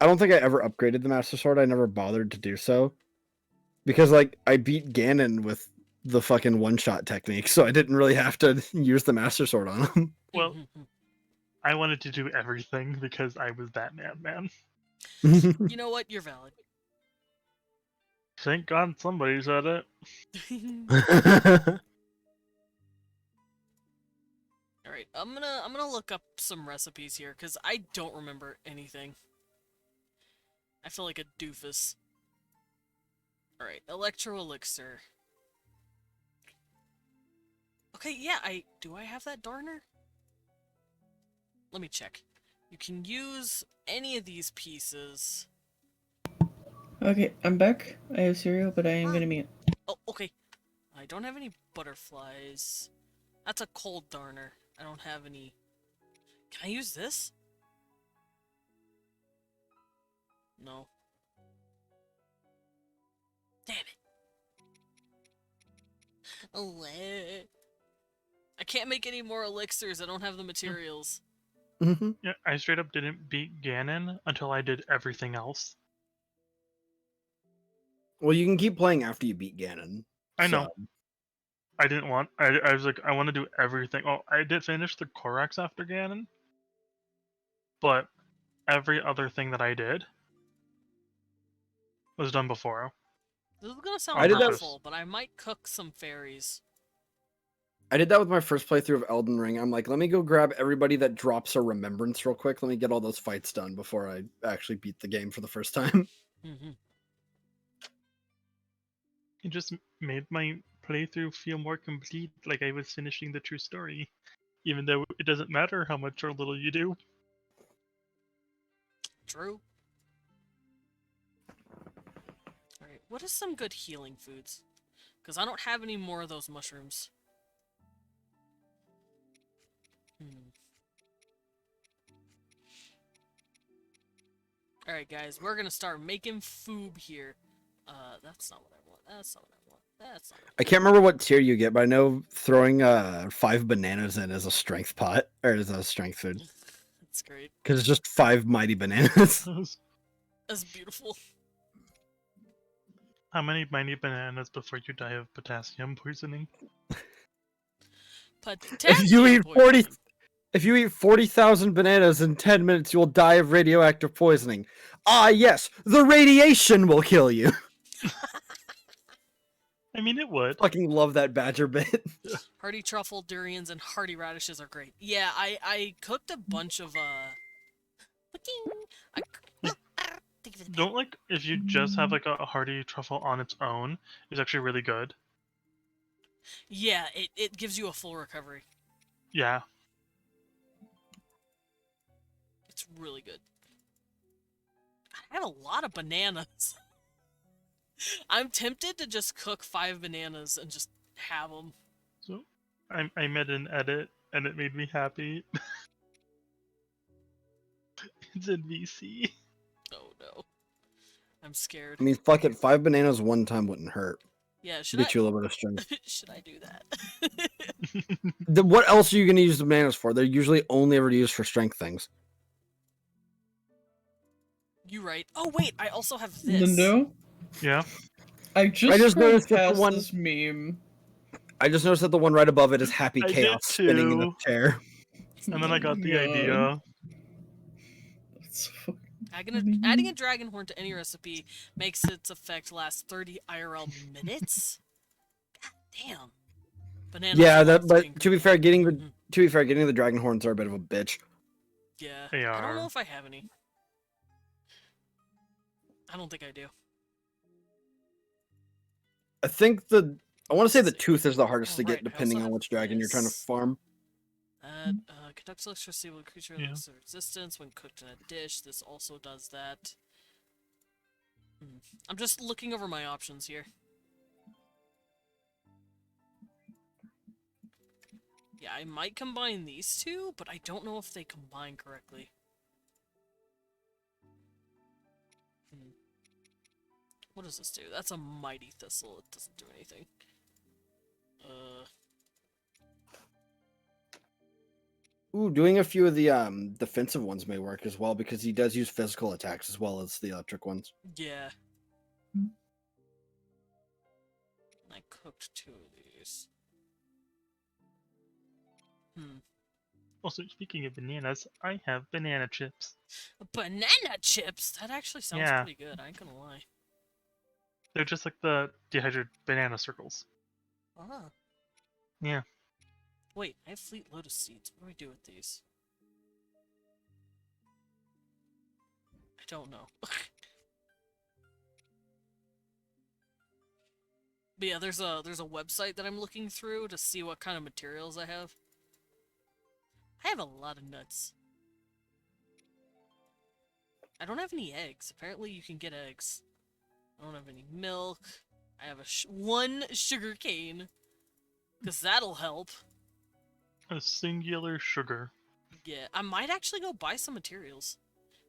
I don't think I ever upgraded the Master Sword. I never bothered to do so. Because, like, I beat Ganon with the fucking one-shot technique, so I didn't really have to use the Master Sword on him. Well, I wanted to do everything because I was that madman. You know what? You're valid. Thank God somebody said it. Alright, I'm gonna look up some recipes here, because I don't remember anything. I feel like a doofus. Alright, Electro Elixir. Okay, yeah, do I have that darner? Let me check. You can use any of these pieces. Okay, I'm back. I have cereal, but I am gonna mute. Oh, okay. I don't have any butterflies. That's a cold darner. I don't have any... Can I use this? No. Damn it. Oh, I can't make any more elixirs. I don't have the materials. Mhm. Yeah, I straight up didn't beat Ganon until I did everything else. Well, you can keep playing after you beat Ganon. I know. so- I didn't want. I was like, I want to do everything. Oh, I did finish the Korax after Ganon, but every other thing that I did was done before. This is gonna I sound did that- awful, but I might cook some fairies. I did that with my first playthrough of Elden Ring. I'm like, let me go grab everybody that drops a remembrance real quick. Let me get all those fights done before I actually beat the game for the first time. It just made my playthrough feel more complete, like I was finishing the true story, even though it doesn't matter how much or little you do. True. Alright, what is some good healing foods? Because I don't have any more of those mushrooms. Alright guys, we're gonna start making food here. That's not what I want. That's not what I want. That's not what I can't remember what tier you get, but I know throwing 5 bananas in is a strength pot, or is a strength food. That's great. Because it's just 5 mighty bananas. That's beautiful. How many mighty bananas before you die of potassium poisoning? If you eat 40, if you eat 40,000 bananas in 10 minutes, you will die of radioactive poisoning. Ah, yes, the radiation will kill you. I mean, it would. Fucking love that badger bit. Hardy truffle, durians, and hardy radishes are great. Yeah, I cooked a bunch of Don't like if you just have like a hardy truffle on its own, it's actually really good. Yeah, it gives you a full recovery. Yeah. It's really good. I have a lot of bananas. I'm tempted to just cook 5 bananas and just have them. So I made an edit and it made me happy. It's in VC. Oh no. I'm scared. I mean, fuck it. 5 bananas one time wouldn't hurt. Yeah, should Get you a little bit of strength. should I do that? What else are you gonna use the bananas for? They're usually only ever used for strength things. You right. Oh wait, I also have this. Lindo, Yeah. I just noticed scrolled that the past one- this meme. I just noticed that the one right above it is Happy I did Chaos spinning in a too. chair. And then I got the God. idea. That's so fucking Adding a dragon horn to any recipe makes its effect last 30 IRL minutes. God damn. Bananas Yeah, are that. But fucking to be fair, getting the Mhm. getting the dragon horns are a bit of a bitch. Yeah. They I don't know are. if I have any. I don't think I do. I think I want to say the tooth is the hardest to get, Alright, I also depending on have which dragon you're trying to this. farm. Conducts electricity when a creature Yeah. loses resistance when cooked in a dish. This also does that. I'm just looking over my options here. Yeah, I might combine these two, but I don't know if they combine correctly. What does this do? That's a mighty thistle. It doesn't do anything. Ooh, doing a few of the defensive ones may work as well because he does use physical attacks as well as the electric ones. Yeah. I cooked 2 of these. Also, speaking of bananas, I have banana chips. Banana chips? That actually sounds Yeah. pretty good, I ain't gonna lie. They're just like the dehydrated banana circles. Ah. Yeah. Wait, I have fleet lotus seeds. What do I do with these? I don't know. But yeah, there's a website that I'm looking through to see what kind of materials I have. I have a lot of nuts. I don't have any eggs. Apparently you can get eggs. I don't have any milk. I have one sugar cane. Because that'll help. A singular sugar. Yeah, I might actually go buy some materials.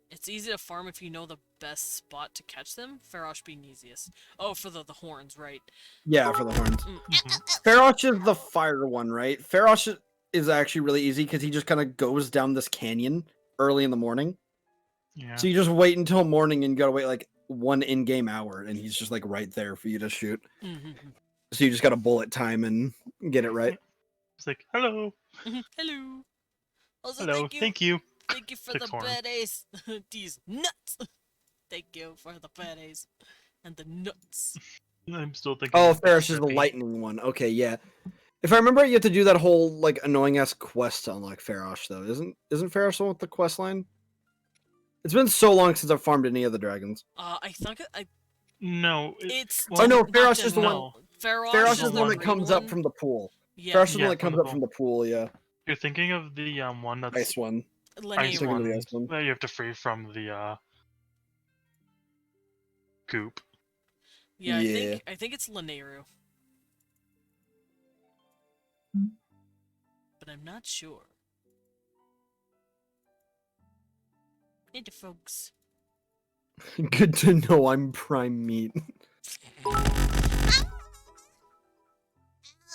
It's easy to farm if you know the best spot to catch them, Ferosh being easiest. Oh, for the horns, right. Yeah, for the horns. Mhm. Ferosh is the fire one, right? Ferosh is actually really easy because he just kind of goes down this canyon early in the morning. Yeah. So you just wait until morning and you gotta wait like 1 in-game hour, and he's just like right there for you to shoot. So you just gotta bullet time and get it right. It's like, hello. Hello. Also, Hello. thank you. Thank you. Thank you for Six the horn. berries. These nuts. Thank you for the berries and the nuts. I'm still thinking. Oh, of Ferosh is the Mississippi. lightning one. Okay, yeah. If I remember, you have to do that whole like annoying ass quest to unlock Ferosh, though. Isn't Ferosh the one with the quest line? It's been so long since I've farmed any of the dragons. I think No. it's. Oh no, not Ferosh is the one. no. Ferosh Ferosh is the one that green comes up from the pool. Yeah, Ferosh is the Yeah, one that from comes the up from the pool. Yeah, You're thinking of the one that's ice one. Linnea ice thinking of one the ice one. that you have to free from the goop. Yeah, Yeah. I think it's Linnea. But I'm not sure. Hey, folks. Good to know I'm prime meat.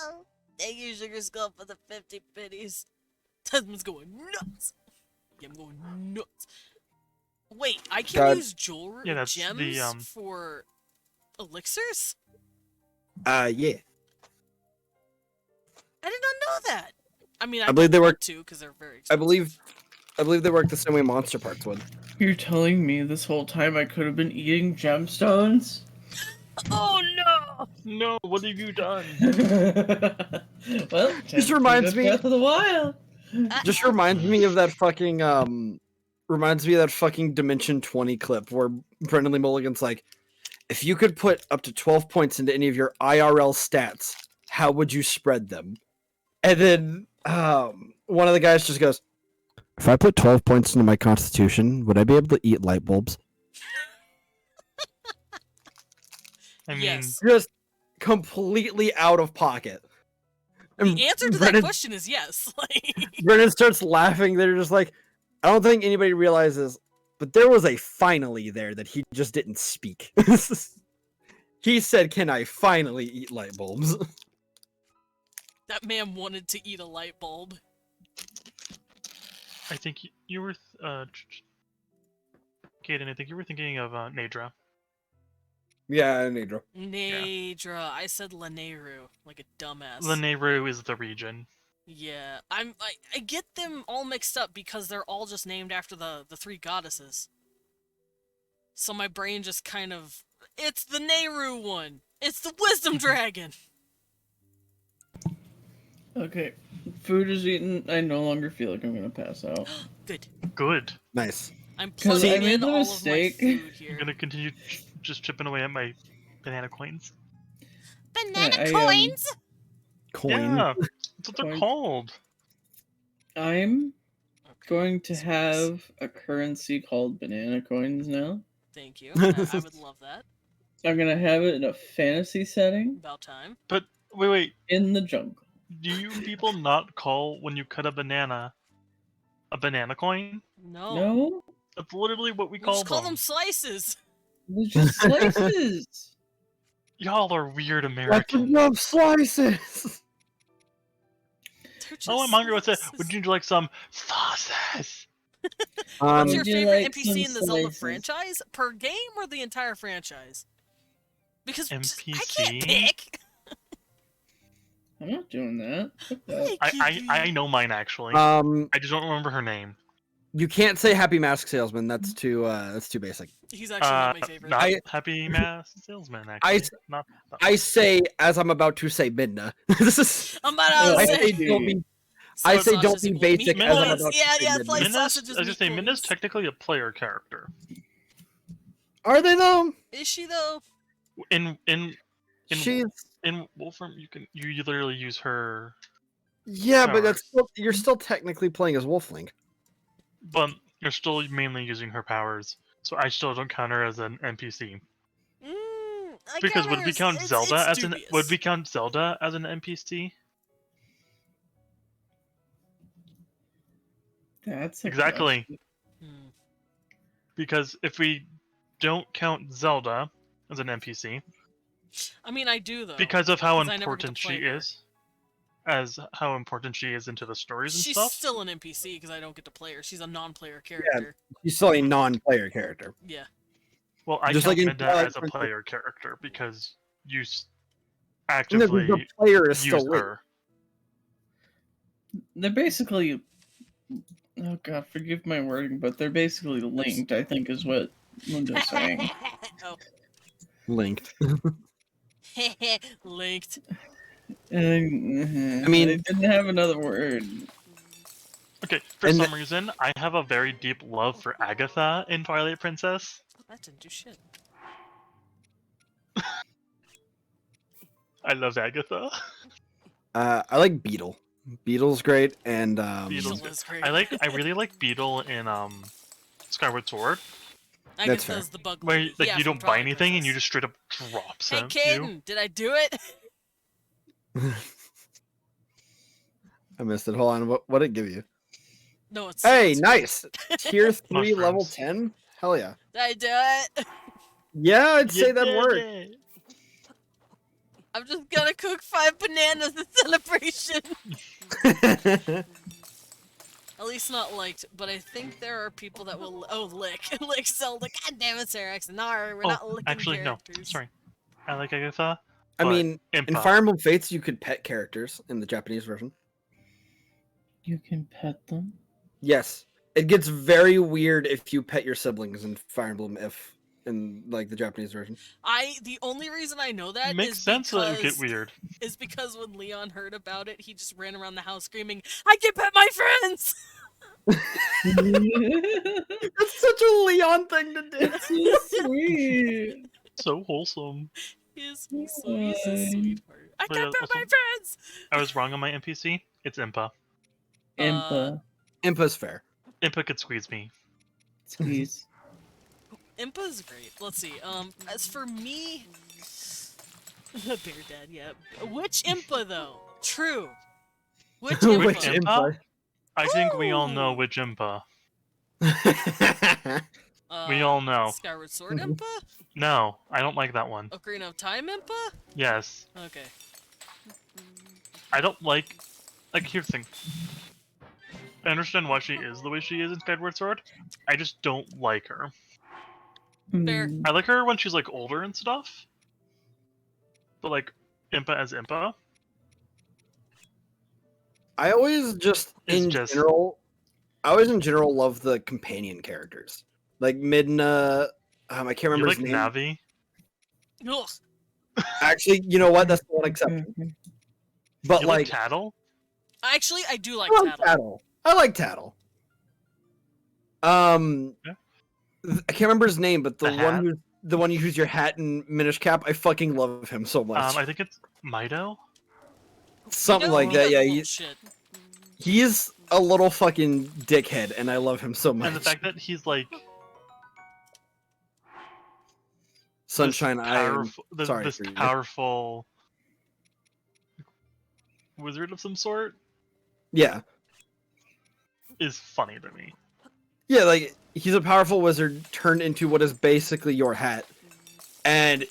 Oh, Thank you, Sugar Skull, for the 50 pennies. Tasman's going nuts. Yeah, I'm going nuts. Wait, I can God. use jewelry Yeah, that's gems the, for elixirs? Yeah. I did not know that. I mean, I believe they work. too because they're very I expensive. believe they work the same way monster parts would. You're telling me this whole time I could have been eating gemstones? Oh no! No, what have you done? Well, This reminds me- Breath of the Wild. Just reminds me of that fucking Dimension 20 clip where Brendan Lee Mulligan's like, if you could put up to 12 points into any of your IRL stats, how would you spread them? And then one of the guys just goes, if I put 12 points into my constitution, would I be able to eat light bulbs? I mean, Yes. Just completely out of pocket. And The answer to that Brennan- question is yes. Like, Brennan starts laughing. They're just like, I don't think anybody realizes but there was a finally there that he just didn't speak. He said, "Can I finally eat light bulbs?" That man wanted to eat a light bulb. I think you were, Kaden, I think you were thinking of Nadra. Yeah, Nidra. Nadra. I said Lanayru, like a dumbass. Lanayru is the region. Yeah, I get them all mixed up because they're all just named after the three goddesses. So my brain just kind of, it's the Nehru one. It's the Wisdom Dragon. Okay, food is eaten. I no longer feel like I'm gonna pass out. Good. Good. Nice. I'm 'Cause plugging I made in the all mistake. of my food I'm here. gonna continue just chipping away at my banana coins. Banana I, coins? Coin. Yeah, that's what they're Coins. called. I'm Okay, going to space. have a currency called banana coins now. Thank you. I would love that. I'm gonna have it in a fantasy setting About time. But wait, in the jungle. do you people not call when you cut a banana coin? No. No, That's literally what we We call just call them. them slices. they're just slices. Y'all are weird Lots Americans. of slices. They're just Oh, I'm hungry. What's that? slices. Would you like some sauces? What's your Would you favorite like NPC in some the Zelda slices? franchise? Per game or the entire franchise? Because I NPC? can't pick. I'm not doing that. Fuck that. I know mine actually. Um, I just don't remember her name. you can't say Happy Mask Salesman. That's too basic. He's actually not my favorite. Not Happy Mask Salesman. I Actually, not. That I one. say as I'm about to say Midna. I'm about Oh, to I say. say don't be. I Slice say don't sausage be equals basic meat as I'm points. about to Yeah, say yeah, Midna. slice Minna's, sausage is I was just meat say Minna's points. technically a player character. Are they though? Is she though? In She's Wolfram, you literally use her, yeah, but that's powers. still, you're still technically playing as Wolfling. but you're still mainly using her powers. So I still don't count her as an NPC. I Because count would her we as- count it's Zelda as an dubious. would we count Zelda as an NPC? That's a Exactly. question. Hmm. Because if we don't count Zelda as an NPC, I mean, I do though. because of how 'cause I never get to important play she her. is, as how important she is into the stories and She's stuff. still an NPC because I don't get to play her. She's a non-player character. She's still a non-player character. Yeah. Well, I Just count like in Midna Twilight as a Princess. player character because you No, actively the player is use still Link. her. They're basically. Oh god, forgive my wording, but they're basically linked. I think is what Linda's saying. Oh. Linked. Linked. I mean- I didn't have another word. Okay, for And some reason, I have a very deep love for Agatha in Twilight Princess. That didn't do shit. I love Agatha. I like Beetle. Beetle's great, and Beetle's Beetle is great. I really like Beetle in Skyward Sword, I That's guess fair. that's the bug. where lady. like Yeah, you from don't buy Twilight anything and you Princess. just straight up drops Hey, you. Caden, did I do it? I missed it. Hold on. What did it give you? No, it's. Hey, it's- nice. Tier 3, level Mushrooms. 10. Hell yeah. Did I do it? Yeah, I'd You say that did word. it. I'm just gonna cook 5 bananas in celebration. At least not liked, but I think there are people that will. Oh, lick Zelda. God damn it, Sarax. No, we're not Oh, licking actually, no. characters. Sorry. I like Agatha. I but mean, Impa. in Fire Emblem Fates, you could pet characters in the Japanese version. You can pet them. Yes. It gets very weird if you pet your siblings in Fire Emblem in like the Japanese version. The only reason I know that Makes is sense that it would because get weird. is because when Leon heard about it, he just ran around the house screaming, "I can pet my friends!" That's such a Leon thing to do. That's so sweet. So wholesome. He's a sweetheart. I But, can pet my also- friends! I was wrong on my NPC. It's Impa. Impa. Impa's fair. Impa could squeeze me. Squeeze. Impa's great. Let's see. As for me, the bear dad. Yeah. Which Impa though? True. Which Impa? Which Impa? Impa? I think we all know Ooh. which Impa. We all know. Skyward Sword Impa? No, I don't like that one. Ocarina of Time Impa? Yes. Okay. I don't like... here's the thing. I understand why she is the way she is in Skyward Sword. I just don't like her. Fair. Mm. I like her when she's, like, older and stuff. But, like, Impa as Impa? I always just in general love the companion characters, like Midna. I can't remember his like name. Navi? Ugh. Actually, you know what? That's the one exception. But You like Tattle? Actually, I do like I like Tattle. Tattle. I like Tattle. I can't remember his name, but the one who's your hat and Minish Cap. I fucking love him so much. I think it's Mido? Something like that. Yeah, he's a little fucking dickhead, and I love him so much. And the fact that he's like Sunshine this powerful wizard of some sort. Yeah, is funny to me. Yeah, like he's a powerful wizard turned into what is basically your hat, and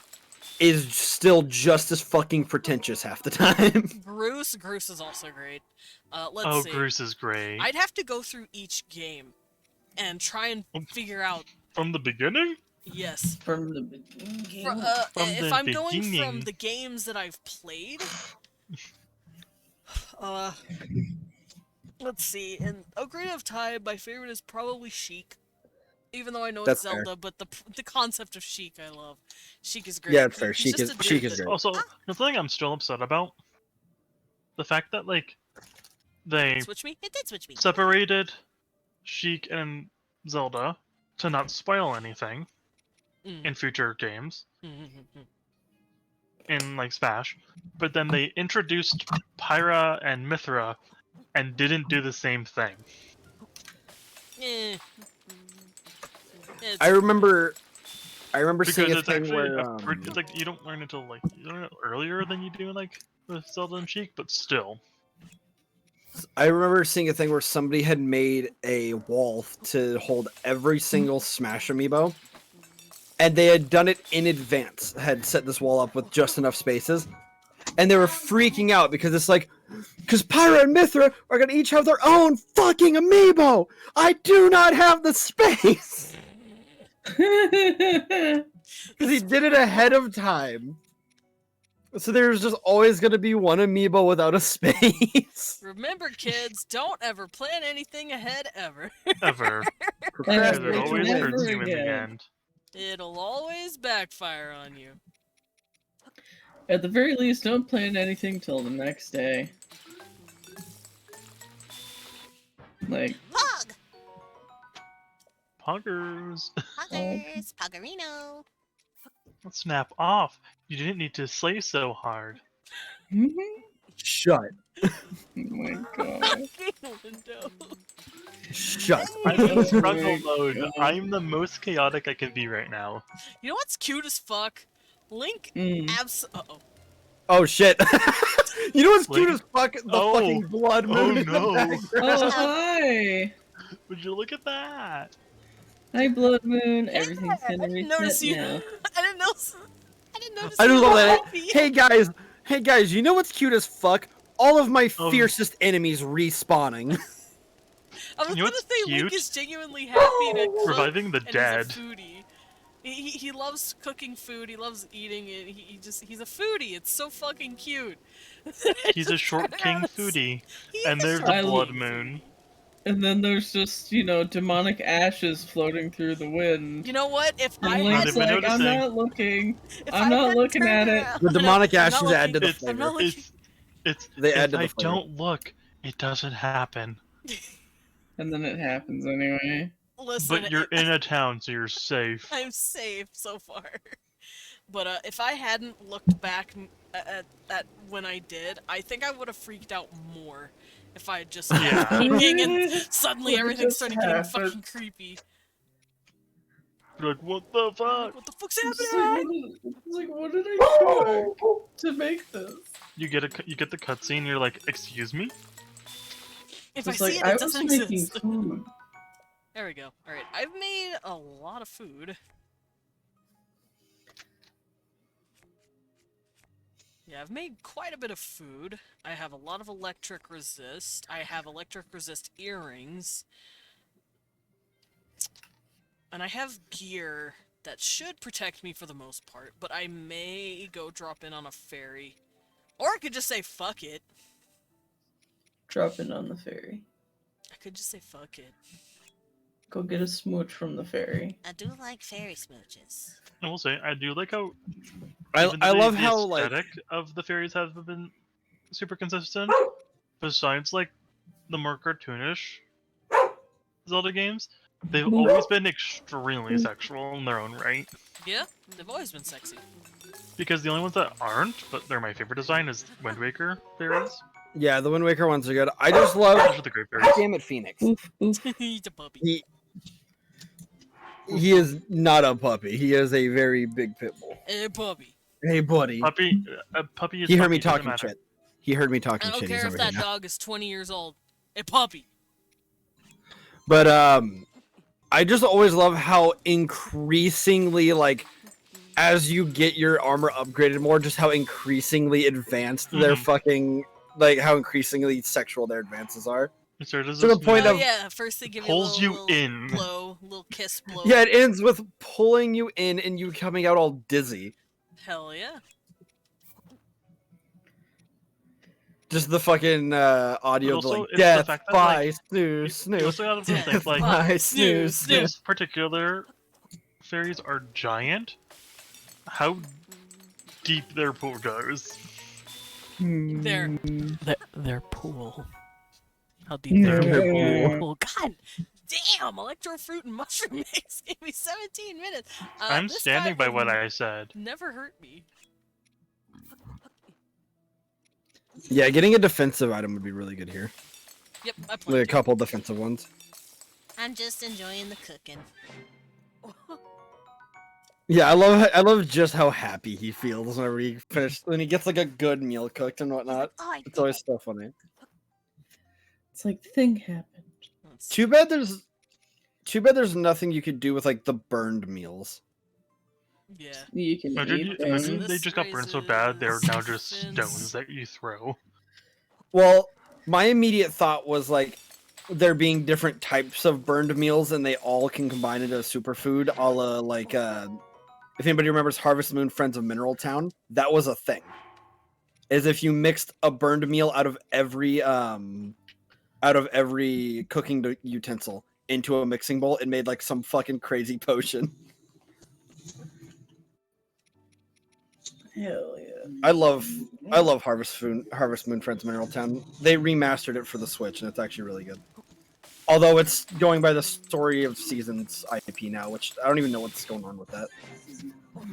is still just as fucking pretentious half the time. Groose is also great. Let's see. Groose is great. I'd have to go through each game and try and figure out from the beginning. Yes. From the beginning. If I'm going from the games that I've played, let's see. In Ocarina of Time, my favorite is probably Sheik. Even though I know it's Zelda, but the concept of Sheik I love. Sheik is great. Yeah, it's fair. Sheik is great. Also, the thing I'm still upset about, the fact that like they separated Sheik and Zelda to not spoil anything in future games. In like Smash, but then they introduced Pyra and Mithra and didn't do the same thing. I remember because seeing a it's thing actually where it's like you don't learn until like you learn it earlier than you do in like with Zelda and Sheik, but still. I remember seeing a thing where somebody had made a wall to hold every single Smash amiibo, and they had done it in advance. Had set this wall up with just enough spaces, and they were freaking out because it's like, because Pyra and Mithra are gonna each have their own fucking amiibo. I do not have the space. Because he did it ahead of time. So there's just always going to be one amiibo without a space. Remember, kids, don't ever plan anything ahead, ever. Ever. Because it always hurts you in the end. It'll always backfire on you. At the very least, don't plan anything till the next day. Like... Pog! Poggers! Poggers! Poggerino! Snap off! You didn't need to slay so hard. Shut. Oh my god. Shut. I'm in struggle mode. I'm the most chaotic I can be right now. You know what's cute as fuck? Link uh-oh. Oh shit. You know what's cute Link? as fuck? The fucking blood moon in the background. Oh, hi! Would you look at that? Hi, Blood Moon. Everything's gonna Notice reset you. now. I didn't notice I just you love were that. happy. Hey guys, you know what's cute as fuck? All of my fiercest enemies respawning. I was You know gonna what's say Link cute? is genuinely happy to cook, Reviving the and dead. He's a foodie. He loves cooking food. He loves eating it. He's a foodie. It's so fucking cute. He's a short king foodie. And there's the blood moon. And then there's just, you know, demonic ashes floating through the wind. You know what? If And I Link's had like, I'm not looking. If I'm I not had looking turned at it. around- The demonic I'm not ashes add to the looking- I'm not flavor. looking- It's They if add to the I flavor. don't look, it doesn't happen. And then it happens anyway. Listen, But you're in a town, so you're safe. I'm safe so far. But if I hadn't looked back at when I did, I think I would have freaked out more if I had just Yeah. looking and suddenly What everything just started getting happened? fucking creepy. You're like, what the fuck? What the fuck's It's happening? like, what did I do to make this? You get the cutscene. You're like, excuse me. If It's I like, see it, I it was doesn't making exist. food. There we go. Alright, I've made a lot of food. Yeah, I've made quite a bit of food. I have a lot of electric resist. I have electric resist earrings. And I have gear that should protect me for the most part, but I may go drop in on a ferry. Or I could just say fuck it. Drop in on the ferry. I could just say fuck it. Go get a smooch from the ferry. I do like fairy smooches. I will say, I do like how I love how like aesthetic of the fairies have been super consistent. Besides, like, the more cartoonish Zelda games, they've always been extremely sexual in their own right. Yeah, they've always been sexy. Because the only ones that aren't, but they're my favorite design, is Wind Waker fairies. yeah, the Wind Waker ones are good. I just love. Those are the great fairies. Damn it, Phoenix. He's a puppy. He is not a puppy. He is a very big pit bull. Hey, puppy. Hey, buddy. Puppy is He heard me puppy, doesn't talking matter. shit. He heard me I talking don't shit. care He's if over that here now. dog is 20 years old. A puppy. But I just always love how increasingly like as you get your armor upgraded more, just how increasingly advanced their fucking like how increasingly sexual their advances are. So does To the this point mean of Yeah, first they give pulls you a you little in. blow, little kiss blow. yeah, it ends with pulling you in and you coming out all dizzy. Hell yeah. Just the fucking audio of also, like it's the death fact that, by like, snooze You snooze. also gotta think, Death like, by snooze snooze. these particular fairies are giant. How deep their pool goes. Their pool. How deep Their pool. God damn! Electro fruit and mushroom mix gave me 17 minutes. I'm this standing guy by what will I said. Never hurt me. Yeah, getting a defensive item would be really good here. Yep, I Like played. a couple defensive ones. I'm just enjoying the cooking. Yeah, I love just how happy he feels whenever he when he gets like a good meal cooked and whatnot. Oh, I It's always so funny. It's like thing happened. Too bad there's nothing you could do with like the burned meals. Yeah. You can eat them. Imagine they just got burned so bad they're now just stones that you throw. Well, my immediate thought was like there being different types of burned meals and they all can combine into a superfood, a la like if anybody remembers Harvest Moon Friends of Mineral Town, that was a thing. Is if you mixed a burned meal out of every cooking utensil into a mixing bowl, it made like some fucking crazy potion. Hell yeah. I love Harvest Moon Friends Mineral Town. They remastered it for the Switch and it's actually really good. Although it's going by the Story of Seasons IP now, which I don't even know what's going on with that.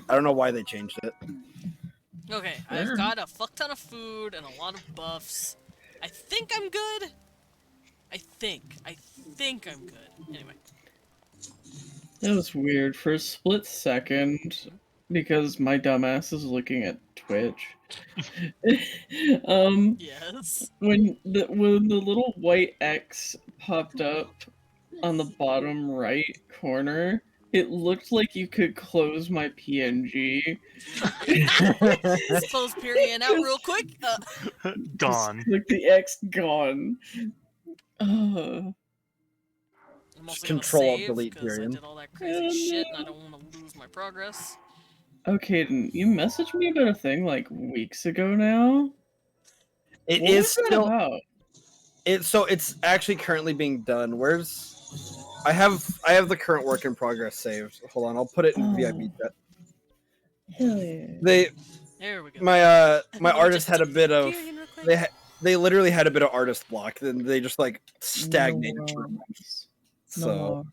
I don't know why they changed it. Okay, I've got a fuck ton of food and a lot of buffs. I think I'm good. I think I'm good. Anyway. That was weird for a split second because my dumbass is looking at Twitch. Yes. When the little white X popped up on the bottom right corner, it looked like you could close my PNG. Let's close period out real quick. Gone. Like the X gone. I'm also Control gonna save, delete 'cause I period. did all that crazy shit and I don't want to lose my progress. Okay, you messaged me about a thing like weeks ago now. It What is was that still about? it's actually currently being done. I have the current work in progress saved. Hold on, I'll put it in VIP chat. Hell yeah. There we go. My artist had a bit of Period real quick. they literally had a bit of artist block. Then they just like stagnated for months. So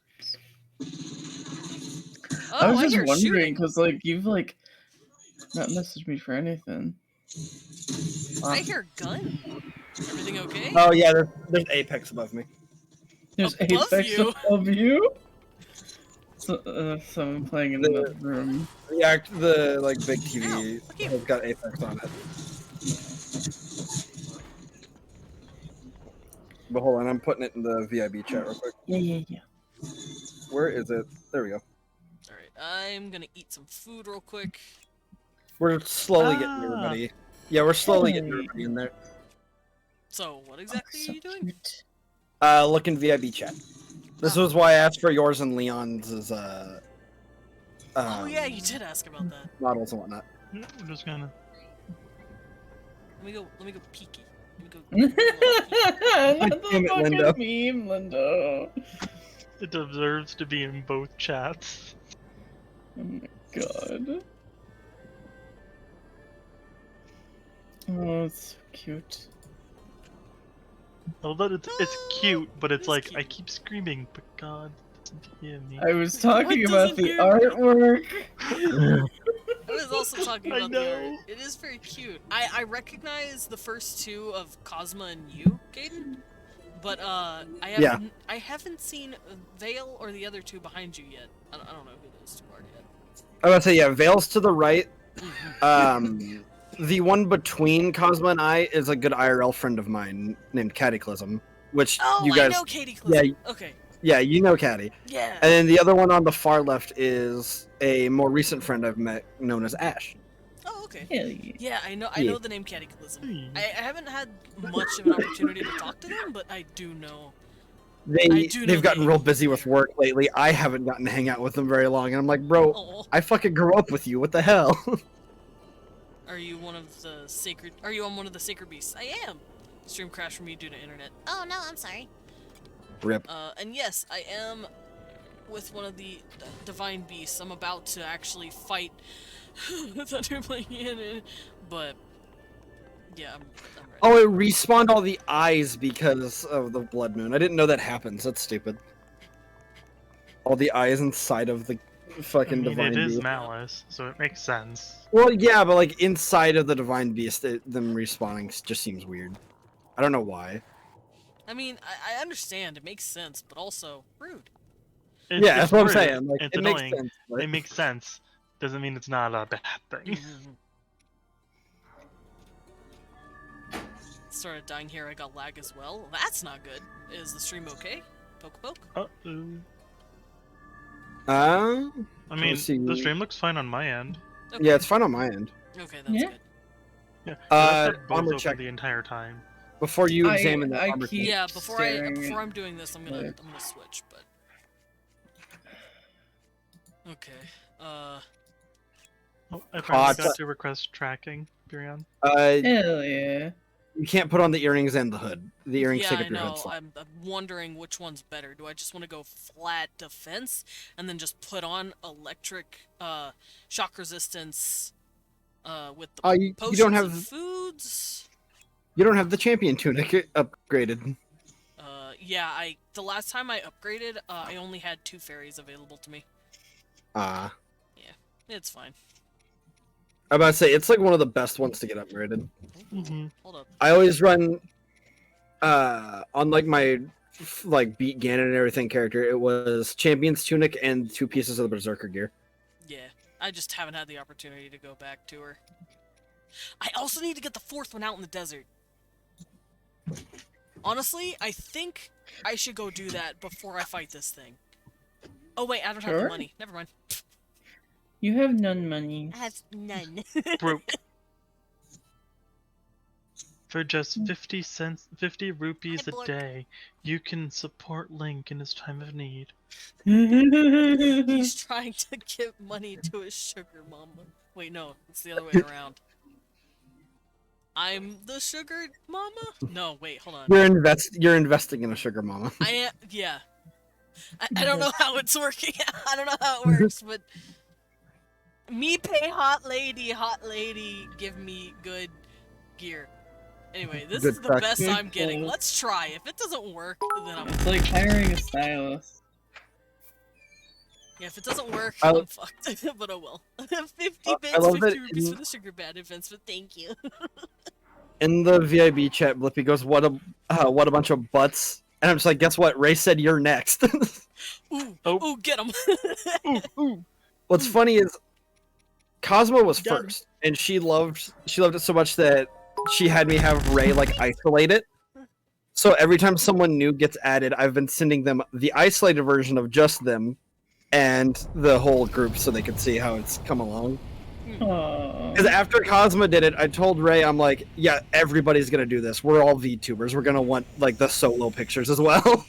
Oh, I was just hear wondering shooting. because like you've like not messaged me for anything. I hear gun. Everything okay? Oh yeah, there's Apex above me. There's Above Apex you? above you. Someone playing in the room. The like big TV Ow, has got Apex on it. But hold on, I'm putting it in the VIB chat real quick. Yeah. Where is it? There we go. Alright, I'm gonna eat some food real quick. We're slowly getting everybody. Yeah, we're slowly getting everybody in there. So, what exactly are you doing? Look in VIB chat. This was why I asked for yours and Leon's oh yeah, you did ask about that. models and whatnot. We're just gonna. Let me go peeky. Not Damn the it, fucking meme, Lindo. It deserves to be in both chats. Oh my god. Oh, it's so cute. Although it's cute, but it's like, I keep screaming, but God doesn't hear me. I was talking What about doesn't the hear artwork. I was also talking I about the know. art. It is very cute. I recognize the first two of Cosma and you, Gaiden, but I haven't seen Vale or the other two behind you yet. I don't know who those two are yet. I was about to say, yeah, Vale's to the right. The one between Cosma and I is a good IRL friend of mine named Cataclysm, which you guys. I know Cataclysm. Yeah, Okay. yeah, you know Catty. Yeah. And then the other one on the far left is a more recent friend I've met known as Ash. Oh, okay. Hell yeah. Yeah, I know Yeah. the name Cataclysm. I haven't had much of an opportunity to talk to them, but I do know. They've gotten real busy with work lately. I haven't gotten to hang out with them very long, and I'm like, bro, Oh. I fucking grew up with you. What the hell? Are you on one of the sacred beasts? I am. Stream crashed for me due to internet. Oh no, I'm sorry. Rip. And yes, I am with one of the divine beasts. I'm about to actually fight Thunderblade, but yeah, I'm ready. Oh, it respawned all the eyes because of the blood moon. I didn't know that happens. That's stupid. All the eyes inside of the fucking divine it is beast. Malice, so it makes sense. Well, yeah, but like inside of the divine beast, them respawning just seems weird. I don't know why. I mean, I understand. It makes sense, but also rude. Yeah, that's what I'm rude, saying. Like, it's it makes annoying. sense, but- It makes sense. Doesn't mean it's not a bad thing. Started dying here. I got lag as well. That's not good. Is the stream okay? Poke poke. Uh-oh. I mean, let's see. the stream looks fine on my end. Okay. Yeah, it's fine on my end. Okay, that's good. Yeah, Uh, both armor open check. the entire time. Before you examine the I armor keep- check. Yeah, before staring I'm doing this, I'm gonna switch. But okay. Oh, I Ah, finally it's- got to request tracking, Birion. Hell yeah. You can't put on the earrings and the hood. The earrings Yeah, take I up your head know. slot. I'm wondering which one's better. Do I just want to go flat defense and then just put on electric shock resistance with the You potions don't and have foods? you don't have the champion tunic upgraded. Yeah, the last time I upgraded, I only had 2 fairies available to me. Ah. Yeah, it's fine. I'm about to say it's like one of the best ones to get upgraded. Hold up. I always run on like my like beat Ganon and everything character. It was champion's tunic and 2 pieces of the berserker gear. Yeah, I just haven't had the opportunity to go back to her. I also need to get the 4th one out in the desert. Honestly, I think I should go do that before I fight this thing. Oh wait, I don't have the Sure. money. Never mind. You have none money. I have none. Broke. For just 50 cents, 50 rupees a Bork. day, you can support Link in his time of need. He's trying to give money to his sugar mama. Wait, no, it's the other way around. I'm the sugar mama? No, wait, hold on. You're investing in a sugar mama. I am, yeah. I don't know how it's working. I don't know how it works, but me pay hot lady, give me good gear. Anyway, this Good is the practice. best Good I'm getting. call. Let's try. If it doesn't work, then I'm It's like hiring a stylist. yeah. If it doesn't work, I- I'm fucked. But oh well. 50 bits, love 50 that rupees in- for the sugar bad events. But thank you. In the VIB chat, Blippi goes, "What a bunch of butts." And I'm just like, guess what? Ray said you're next. Ooh, Oh. ooh, get him. What's funny is Cosmo was Done. first, and she loved it so much that she had me have Ray like isolate it. So every time someone new gets added, I've been sending them the isolated version of just them and the whole group so they can see how it's come along. Because after Cosma did it, I told Ray, I'm like, yeah, everybody's going to do this. We're all VTubers. We're going to want like the solo pictures as well.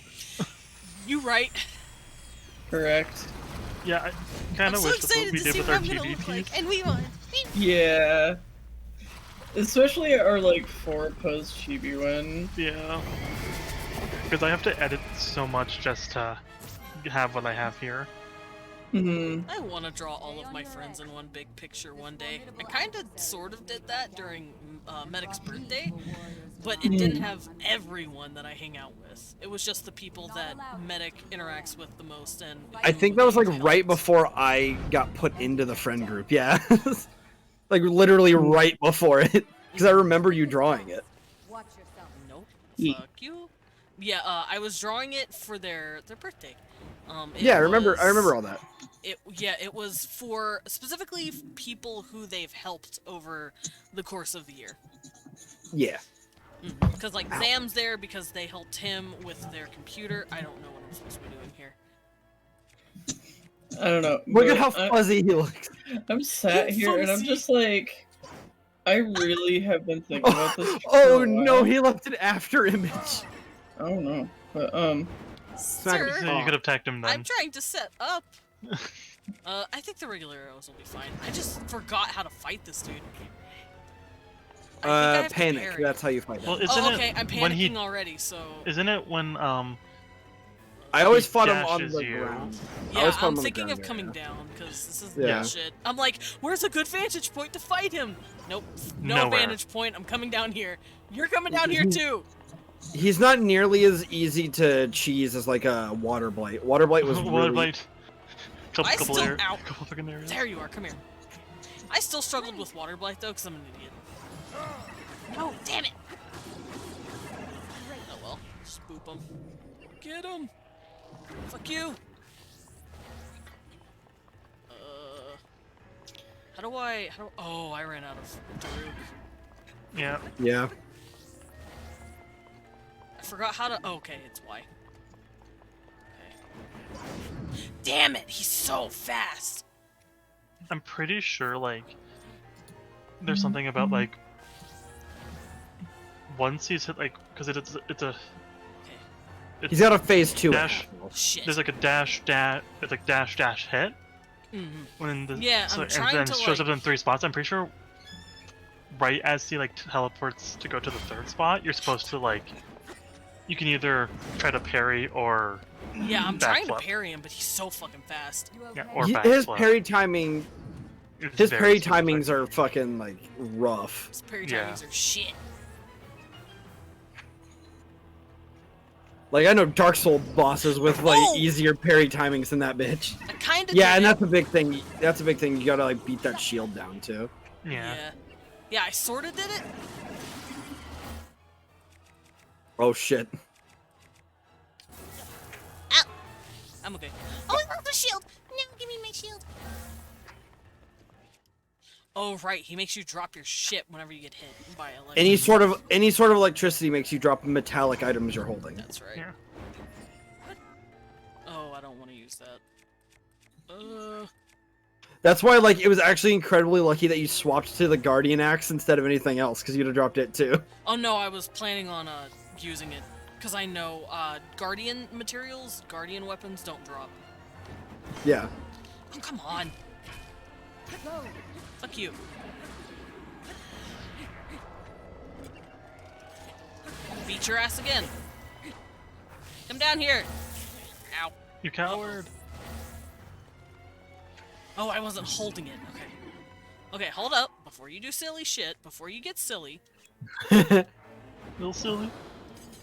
You right. Correct. Yeah, I kind of wish that's what we did with our TVPs. Like, and we won. Yeah. Especially our like 4 post chibi one. Yeah. Because I have to edit so much just to have what I have here. I want to draw all of my friends in one big picture one day. I kind of sort of did that during Medic's birthday, but it didn't have everyone that I hang out with. It was just the people that Medic interacts with the most. And I think that was like right before I got put into the friend group. Yeah. Like literally right before it. Because I remember you drawing it. Nope. Fuck you. Yeah, I was drawing it for their birthday. Yeah, I remember all that. It was for specifically people who they've helped over the course of the year. Yeah. Because like Zam's there because they helped him with their computer. I don't know what I'm supposed to be doing here. I don't know. Look at how fuzzy he looks. I'm sat here and I'm just like, I really have been thinking about this. Oh no, he left an after image. I don't know, but Sir, So you could have tagged him then. I'm trying to set up. I think the regular arrows will be fine. I just forgot how to fight this dude. I think I have to Panic. parry. That's how you fight Well, him. isn't Oh, okay, it I'm when he panicking already, so... isn't it when I always he fought him on dashes the you? ground. I Yeah, always fought I'm him on the thinking ground of coming area. down, because this is Yeah. bullshit. I'm like, where's a good vantage point to fight him? Nope, no Nowhere. vantage point. I'm coming down here. You're coming down here too! He's not nearly as easy to cheese as like a water blight. Water blight was Water really... blight. I still... Ow. Couple fucking areas. There you are, come here. I still struggled with water blight though, because I'm an idiot. No, damn it! Oh well, just boop him. Get him! Fuck you! Oh, I ran out of Daruk. Yeah. Yeah. I forgot how to... Oh, okay, it's Y. Okay. Damn it, he's so fast! I'm pretty sure like there's something about like once he's hit like because it's a He's got a phase 2. dash. Shit. There's like a dash it's like dash hit when the Yeah, I'm and trying then to, shows like- up in 3 spots. I'm pretty sure right as he like teleports to go to the 3rd spot, you're supposed to like you can either try to parry or Yeah, I'm trying to backflip. parry him, but he's so fucking fast. Yeah, or His backflip. parry timing... It's His very parry specific. timings are fucking, like, rough. His parry Yeah. timings are shit. Like, I know Dark Souls bosses with, like, Oh! easier parry timings than that bitch. I kinda Yeah, and did it. that's a big thing. That's a big thing. You gotta, like, beat that shield down, too. Yeah. Yeah, I sorta did it. Oh, shit. Ow! I'm okay. Oh, I love the shield! No, give me my shield. Oh, right, he makes you drop your shit whenever you get hit by a Any sort of electricity makes you drop metallic items you're holding. That's right. Yeah. Oh, I don't want to use that. That's why, like, it was actually incredibly lucky that you swapped to the Guardian Axe instead of anything else, because you'd have dropped it too. Oh no, I was planning on using it because I know Guardian materials, Guardian weapons don't drop. Yeah. Oh come on! Fuck you. Beat your ass again. Come down here. Ow. You coward. Oh, I wasn't holding it. Okay. Okay, hold up. Before you do silly shit, before you get silly. Little silly.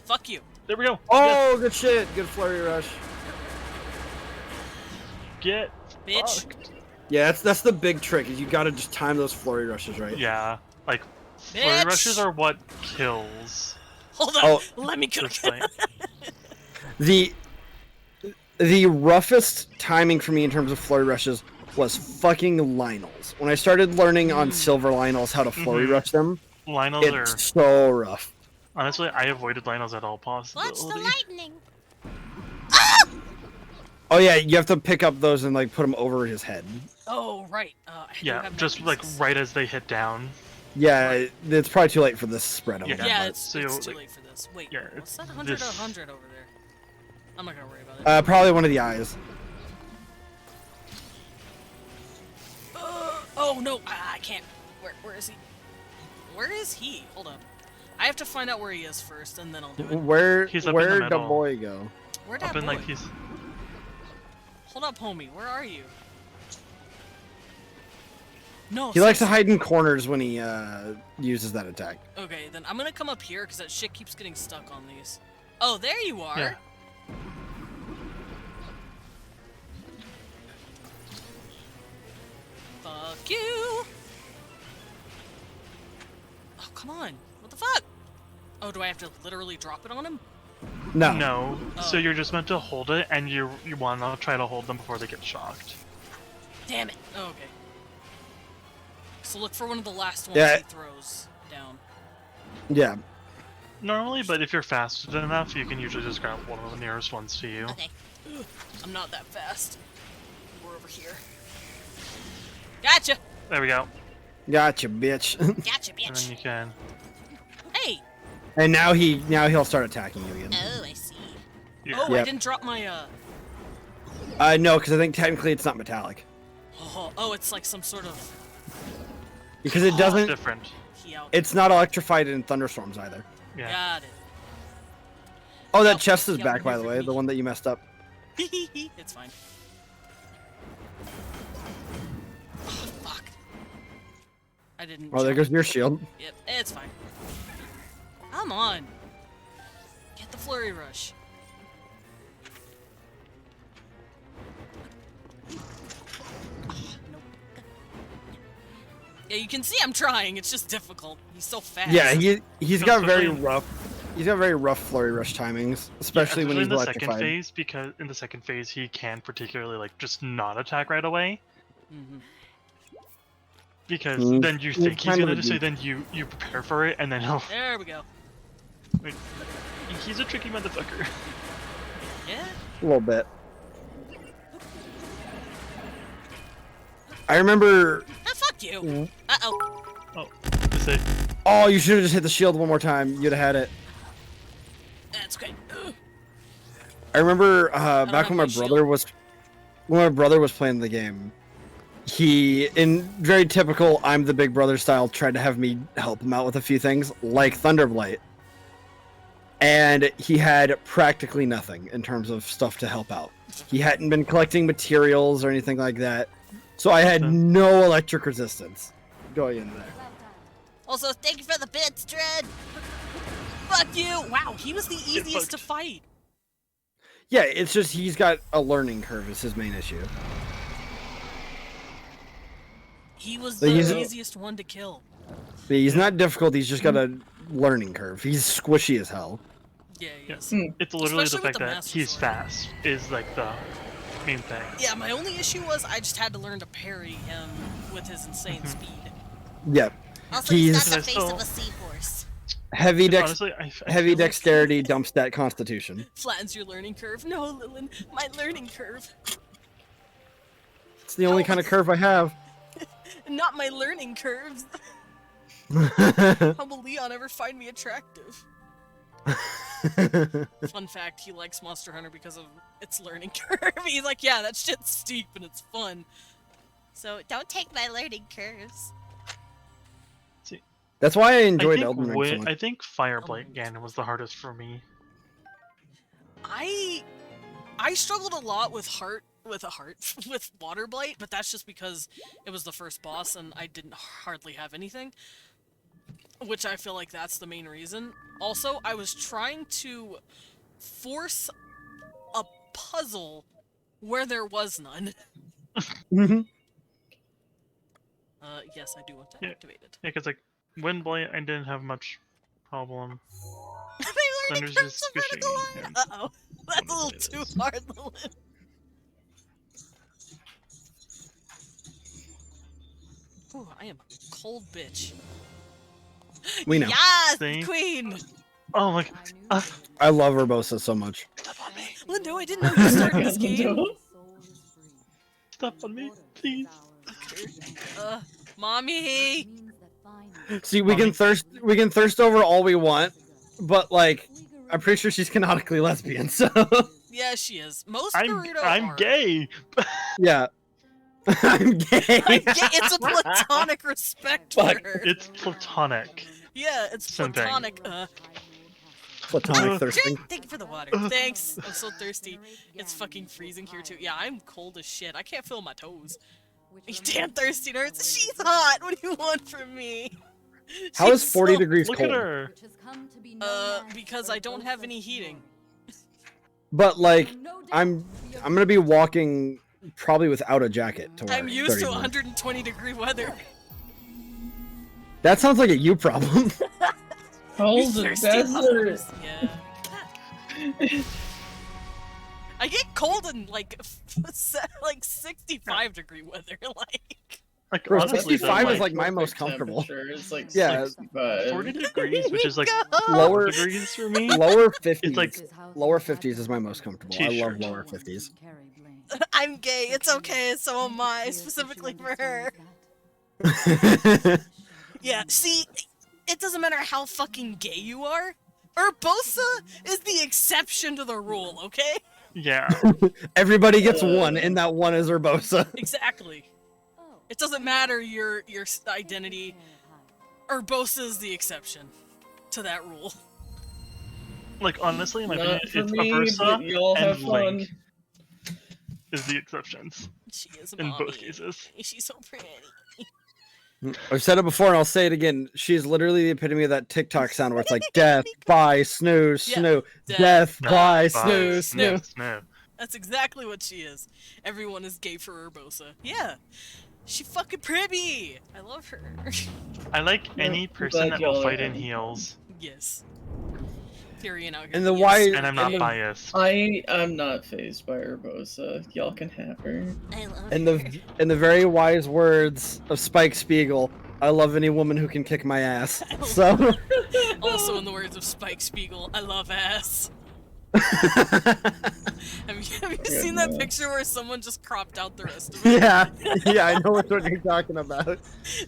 Fuck you. There we go. Oh, good shit. Good flurry rush. Get Bitch. fucked. Yeah, that's the big trick. Is you gotta just time those flurry rushes right. Yeah, like flurry Bitch. rushes are what kills. Hold on. Oh. Let me cook. This fight. The roughest timing for me in terms of flurry rushes was fucking Lionels. When I started learning on silver Lionels how to flurry rush them, Lionels it's are so rough. Honestly, I avoided Lionel's at all possibility. Watch the lightning. Oh yeah, you have to pick up those and like put them over his head. Oh, right. I do Yeah, have just that like pieces. right as they hit down. Yeah, it's probably too late for this spread over. Yeah. Yeah, but- it's So, too like, late for this. Wait, yeah, what's it's that 100 or this- 100 over there? I'm not gonna worry about it. probably one of the eyes. Oh no, I can't. Where is he? Where is he? Hold up. I have to find out where he is first, and then I'll do it. Where'd He's up in the the middle. boy go? Where'd Up that in boy? like he's. Hold up, homie. Where are you? No. He likes to seriously. hide in corners when he uses that attack. Okay, then I'm gonna come up here because that shit keeps getting stuck on these. Oh, there you are. Yeah. Fuck you. Oh, come on. What the fuck? Oh, do I have to literally drop it on him? No. No. So Oh. you're just meant to hold it, and you want to try to hold them before they get shocked. Damn it. Oh, okay. So look for one of the last ones Yeah. he throws down. Yeah. Normally, but if you're fast enough, you can usually just grab one of the nearest ones to you. Okay. Ugh, I'm not that fast. We're over here. Gotcha. There we go. Gotcha, bitch. Gotcha, And then bitch. you can. Hey. and now he'll start attacking you again. Oh, I see. Yeah. Oh, I Yep. didn't drop my No, because I think technically it's not metallic. Oh, it's like some sort of Because it doesn't. Different. key out. It's not electrified in thunderstorms either. Yeah. Got it. Oh, that Yep, chest is yep, back, by here the for way. me. The one that you messed up. It's fine. Oh, fuck. I didn't. Oh, there jump. goes your shield. Yep, it's fine. Come on. Get the flurry rush. Ah, nope. Yeah, you can see I'm trying. It's just difficult. He's so fast. Yeah, he's got very Especially- rough. He's got very rough flurry rush timings, especially when he's in the electrified. second phase, because in the second phase he can particularly like just not attack right away. Mhm. Because Mm, then you he's think he's kind of gonna a do so, geek. then you prepare for it, and then he'll. There we go. Like, he's a tricky motherfucker. Yeah. A little bit. I remember. Ah, fuck you. Uh-oh. Oh, is it? Oh, you should have just hit the shield one more time. You'd have had it. That's okay. Ugh. I remember don't back have when my my brother was playing the game. He, in very typical I'm the big brother style, tried to have me help him out with a few things, like Thunderblight. And he had practically nothing in terms of stuff to help out. He hadn't been collecting materials or anything like that. So I had no electric resistance going in there. Also, thank you for the bits, Dread. Fuck you! Wow, he was the easiest to fucked. fight. Yeah, it's just he's got a learning curve is his main issue. He was But the he's- easiest one to kill. But he's not difficult, he's just got a learning curve. He's squishy as hell. Yeah, he Yeah. is. It's literally Especially the fact with the that Master he's Sword. fast is like the main thing. Yeah, my only issue was I just had to learn to parry him with his insane Mm-hmm. speed. Yep. Also, he's He's- not the face Still- of a seahorse. Heavy Honestly, I heavy feel like- dexterity dumps that constitution. Flattens your learning curve. No, Lilin, my learning curve. It's the only kind of curve I have. Not my learning curves. How will Leon ever find me attractive? Fun fact, he likes Monster Hunter because of its learning curve. He's like, yeah, that shit's steep and it's fun. So don't take my learning curves. That's why I I enjoyed think, Elden Ring so much. I think Fireblight Ganon was the hardest for me. I struggled a lot with with Water Blight, but that's just because it was the first boss and I didn't hardly have anything. Which I feel like that's the main reason. Also, I was trying to force a puzzle where there was none. Mhm. Yes, I do want to Yeah. activate it. Yeah, because like Windblight, I didn't have much problem. My learning Thunder's curves just are vertical squishy. line. and- Uh-oh. That's a little It too is. hard, Lilith. Ooh, I am a cold bitch. We know. Yes, See? queen! Oh my god. I love Urbosa so much. Lindo, I didn't know you started this game. Stop on me, please. Mommy. See, we can thirst over all we want, but like, I'm pretty sure she's canonically lesbian. So Yeah, she is. Most I'm Naruto are. gay. yeah, I'm gay. I'm gay. It's a platonic respect for her. It's platonic. Yeah, it's Same thing. platonic. Platonic thirsting. Thank you for the water. Thanks. I'm so thirsty. It's fucking freezing here too. Yeah, I'm cold as shit. I can't feel my toes. You damn thirsty nerds. She's hot. What do you want from me? How is She's 40 so- degrees Look cold? at her. Because I don't have any heating. But like, I'm gonna be walking probably without a jacket to wear. I'm used to 30 minutes. 120-degree weather. That sounds like a you problem. Cold You as thirsty desert. hoes. Yeah. I get cold in like 65-degree weather. Like Bro, honestly, 65 though, is like my most comfortable. It's like Yeah. 65. 40 degrees, which is like Lower- 4 degrees for me. Lower 50s. It's like Lower 50s is my most comfortable. I love T-shirt. lower 50s. I'm gay. It's okay. So am I. Specifically for her. Yeah. See, it doesn't matter how fucking gay you are. Urbosa is the exception to the rule. Okay. Yeah. Everybody gets one, and that one is Urbosa. Exactly. It doesn't matter your identity. Urbosa is the exception to that rule. Like honestly, in my Not opinion, for it's me, Aversa but y'all have and fun. Link is the exceptions She is a in mommy. both cases. She's so pretty. I've said it before, and I'll say it again. She is literally the epitome of that TikTok sound where it's like death, bye, snooze, Yeah. snoo, Death, death, bye, bye, bye, snooze, snoo. No. That's exactly what she is. Everyone is gay for Urbosa. Yeah. She fucking pretty. I love her. I like any I'm person glad that will y'all fight are- in heels, Yes. Tyrion out here. And the yes. why- and I'm not And- biased. I'm not phased by Urbosa. Y'all can have her. I love In her. the very wise words of Spike Spiegel, I love any woman who can kick my ass. So Also, in the words of Spike Spiegel, I love ass. Have you seen that picture where someone just cropped out the rest of it? yeah, I know what you're talking about.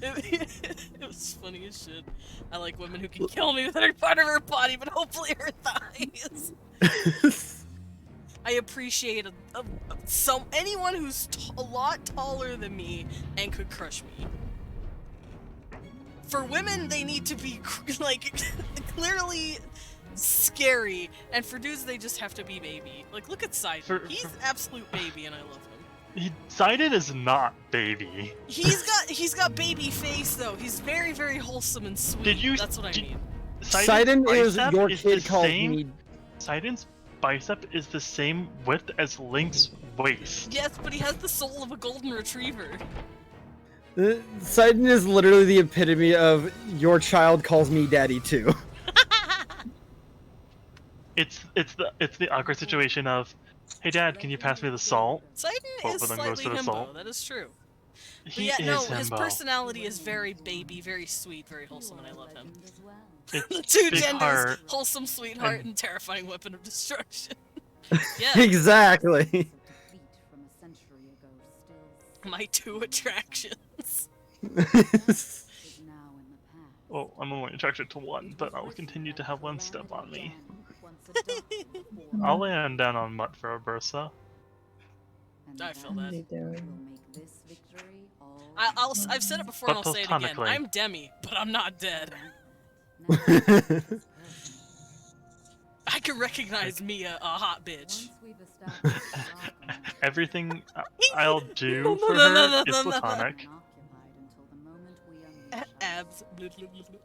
It was funny as shit. I like women who can kill me with every part of her body, but hopefully her thighs. I appreciate anyone who's a lot taller than me and could crush me. For women, they need to be like clearly scary, and for dudes, they just have to be baby. Like, look at Sidon. He's absolute baby, and I love him. Sidon is not baby. He's got baby face though. He's very, very wholesome and sweet. That's what I mean. Sidon is bicep your the kid called same- me. Sidon's bicep is the same width as Link's waist. Yes, but he has the soul of a golden retriever. Sidon is literally the epitome of your child calls me daddy too. It's the awkward situation of, hey dad, can you pass me the salt? Sidon is But then goes slightly to the himbo. salt. That is true. But He yeah, is no, his himbo. personality is very baby, very sweet, very wholesome, and I love him. It's Two big genders: heart. wholesome sweetheart and terrifying weapon of destruction. Yeah, Exactly. my two attractions. Well, I'm only attracted to one, but I'll continue to have one step on me. I'll land down on Mutt for a Bursa. I feel that. doing? I've said it before and But I'll say it again. platonically. I'm Demi, but I'm not dead. I can recognize me a hot bitch. Everything I'll do for No, no, her no, is no, no. platonic. Abs. Blah, blah, blah, blah.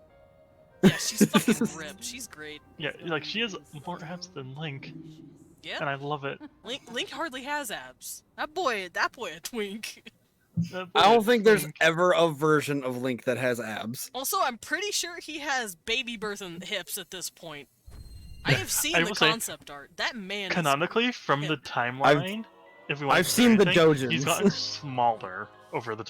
Yeah, she's fucking ripped. She's great. Yeah, like she has more abs than Link, Yeah. and I love it. Link hardly has abs. That boy a twink. I don't think there's ever a version of Link that has abs. Also, I'm pretty sure he has baby birth and hips at this point. I have seen I the will say, concept art. That man is Canonically, from the timeline, if we want I've to seen the say anything, he's dojins. gotten smaller over the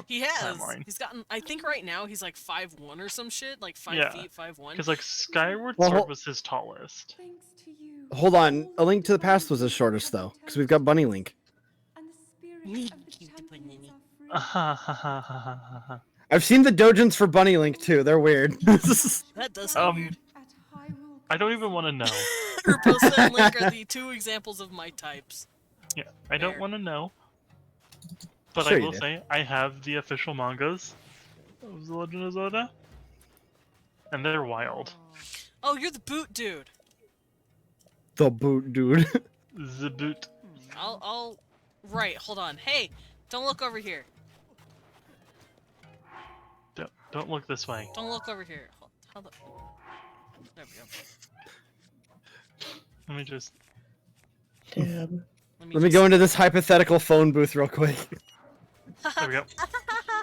He has. timeline. He's gotten. I think right now he's like 5'1" or some shit, like 5 Yeah. feet, 5'1". Because like Skyward Well, Sword was his tallest. Thanks to you. Hold on, A Link to the Past was the shortest though, because we've got Bunny Link. And the spirit Me of the cute champions banana. are free. Ha ha ha ha ha ha. I've seen the dojins for Bunny Link too. They're weird. That does sound weird. At Hyrule I don't even want to know. Urbosa and Link are the two examples of my types. Yeah, I don't Fair. want to know. But Sure I you will do. say, I have the official mangas of The Legend of Zelda. And they're wild. Oh, you're the boot dude. The boot dude. The boot. I'll. Right, hold on. Hey, don't look over here. Don't look this way. Don't look over here. How the... There we go. Let me just... Damn. Let me go into this hypothetical phone booth real quick. There we go.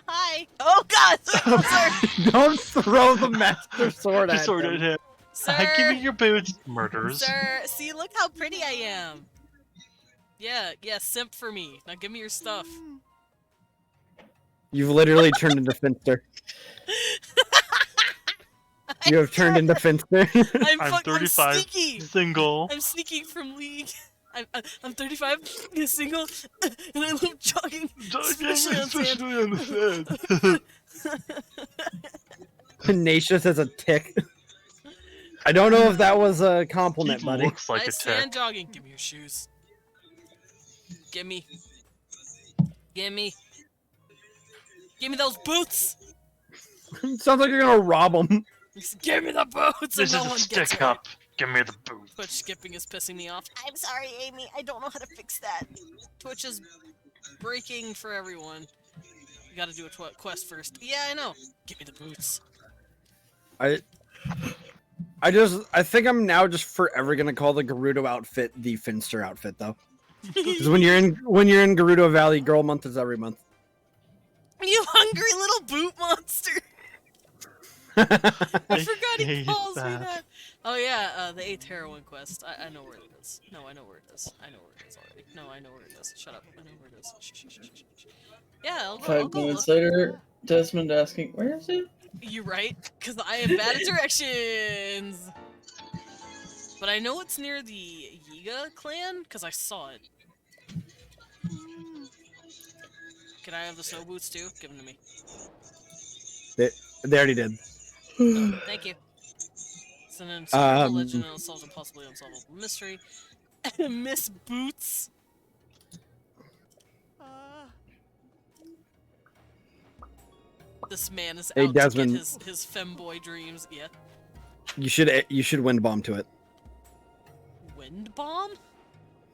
Hi. Oh god! Sir! Don't throw the Master Sword The at sword him. at him. Sir! Give me your boots. Murders. Sir, see, look how pretty I am. Yeah, simp for me. Now give me your stuff. You've literally turned into Finster. You have turned into Finster. I'm 35, I'm sneaky. single. I'm sneaking from League. I'm 35, single, and I love jogging, especially on sand. on the sand. Tenacious as a tick. I don't know if that was a compliment, He buddy. looks like I a sand tick. jogging. Give me your shoes. Gimme. Gimme. Gimme those boots. Sounds like you're gonna rob him. Give me the boots. This and is no a one stick gets hurt. up. Give me the boot. Twitch skipping is pissing me off. I'm sorry, Amy. I don't know how to fix that. Twitch is breaking for everyone. You gotta do a quest first. Yeah, I know. Give me the boots. I think I'm now just forever gonna call the Gerudo outfit the Finster outfit though. Because when you're in Gerudo Valley, Girl Month is every month. You hungry little boot monster! I forgot he hate calls me that. that. Oh yeah, the 8th heroine quest. I know where it is. No, I know where it is. I know where it is already. No, I know where it is. Shut up. I know where it is. Shh, shh, shh, shh, shh. Yeah, I'll go 5 minutes later, Desmond asking, "Where is it?" You right? Because I am bad at directions! But I know it's near the Yiga clan, because I saw it. Can I have the snow boots too? Give them to me. They already did. Oh, thank you. It's an unsolvable legend and unsolved and possibly unsolvable mystery. Miss Boots. This man is Hey, out Desmond. to get his femboy dreams. Yeah. You should wind bomb to it. Wind bomb?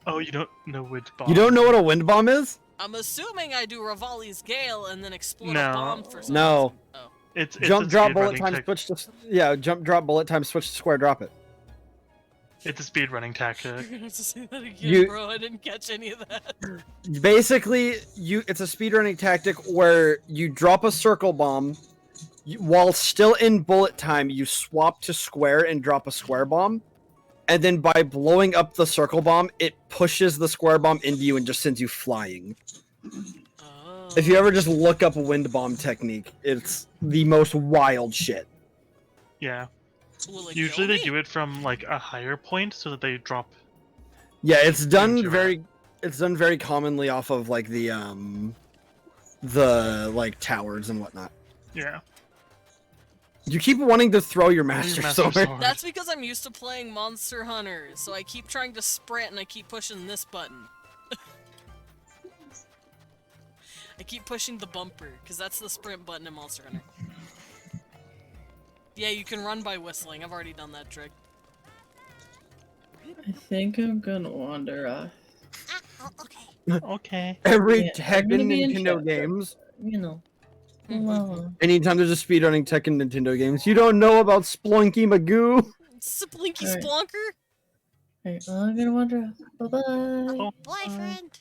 Oh, you don't know which bomb. You don't know what a wind bomb is? I'm assuming I do Rivali's Gale and then explode No. a bomb for some No. reason. Oh. It's Jump, a drop, bullet speedrunning time, tech- switch to jump, drop, bullet time, switch to square, drop it. It's a speedrunning You're tactic. gonna have to say that again, You- bro. I didn't catch any of that. Basically, it's a speedrunning tactic where you drop a circle bomb, while still in bullet time, you swap to square and drop a square bomb, and then by blowing up the circle bomb, it pushes the square bomb into you and just sends you flying. Oh. If you ever just look up a wind bomb technique, it's the most wild shit. Yeah. Will it Usually kill they me? do it from like a higher point so that they drop. Yeah, it's done Into very commonly off of like the like towers and whatnot. Yeah. You keep wanting to throw your master, Master sword. Sword. That's because I'm used to playing Monster Hunter, so I keep trying to sprint and I keep pushing this button. I keep pushing the bumper, because that's the sprint button in Monster Hunter. Yeah, you can run by whistling. I've already done that trick. I think I'm gonna wander off. Okay. Every Yeah, tech I'm gonna in be in Nintendo chat, games. You know. Mm-hmm. Well, Anytime there's a speedrunning tech in Nintendo games, you don't know about Splunky Magoo. Splinky Alright. Splonker? alright, well, I'm gonna wander off. Bye-bye. Oh. Boyfriend.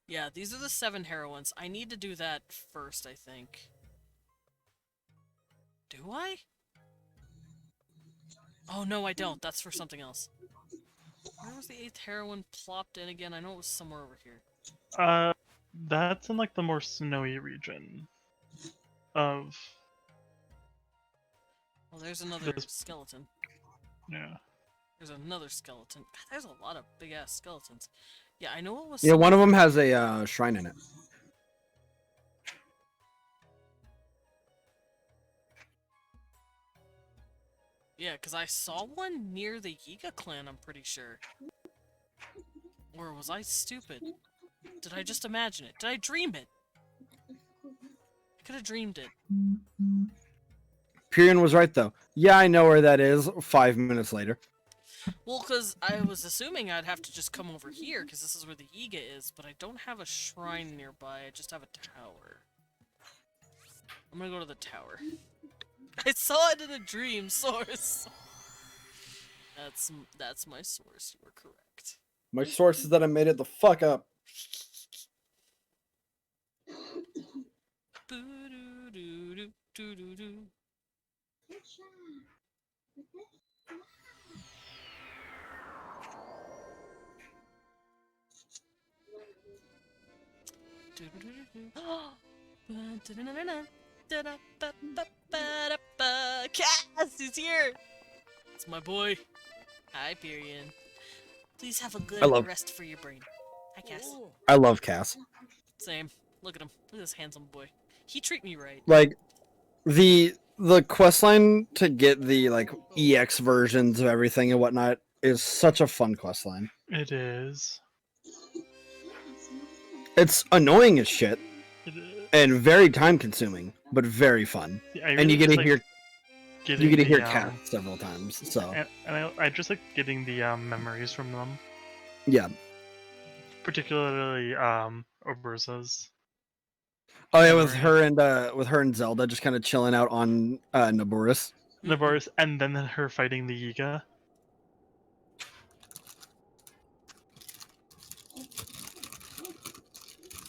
Yeah, these are the 7 heroines. I need to do that first, I think. Do I? Oh, no, I don't. That's for something else. Where was the 8th heroine plopped in again? I know it was somewhere over here. That's in like the more snowy region of Well, there's another this. skeleton. Yeah. There's another skeleton. God, there's a lot of big ass skeletons. Yeah, I know it was. Yeah, one of them has a shrine in it. Yeah, because I saw one near the Yiga clan, I'm pretty sure. Or was I stupid? Did I just imagine it? Did I dream it? I could have dreamed it. Pyrian was right, though. Yeah, I know where that is 5 minutes later. Well, because I was assuming I'd have to just come over here, because this is where the Yiga is, but I don't have a shrine nearby, I just have a tower. I'm gonna go to the tower. I saw it in a dream, source! That's my source, you were correct. My source is that I made it the fuck up. Boo-doo-doo-doo-doo-doo-doo. Cass is here! It's my boy. Hi, Pyrian. Please have a good rest for your brain. Hi, Cass. I love Cass. Same. Look at him. Look at this handsome boy. He treat me right. Like, the questline to get the, like, EX versions of everything and whatnot is such a fun questline. It is. It's annoying as shit. It is. And very time consuming, but very fun. Yeah, and you get to hear you get to hear Cass several times. So and I just like getting the memories from them. Yeah. Particularly Oberza's. Oh yeah, with her and Zelda just kind of chilling out on Naboris. Naboris, and then her fighting the Yiga.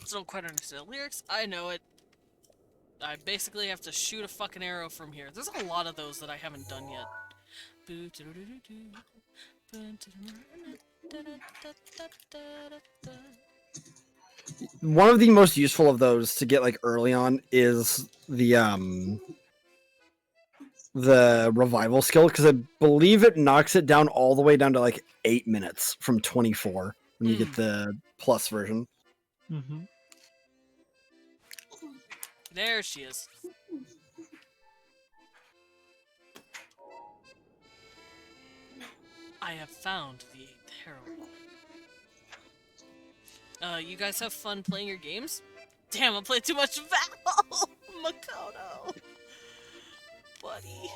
Still don't quite understand the lyrics. I know it. I basically have to shoot a fucking arrow from here. There's a lot of those that I haven't done yet. One of the most useful of those to get like early on is the revival skill, because I believe it knocks it down all the way down to like 8 minutes from 24 when you get the plus version. Mm-hmm. There she is. I have found the 8th herald. You guys have fun playing your games? Damn, I played too much Val! Makoto! Buddy.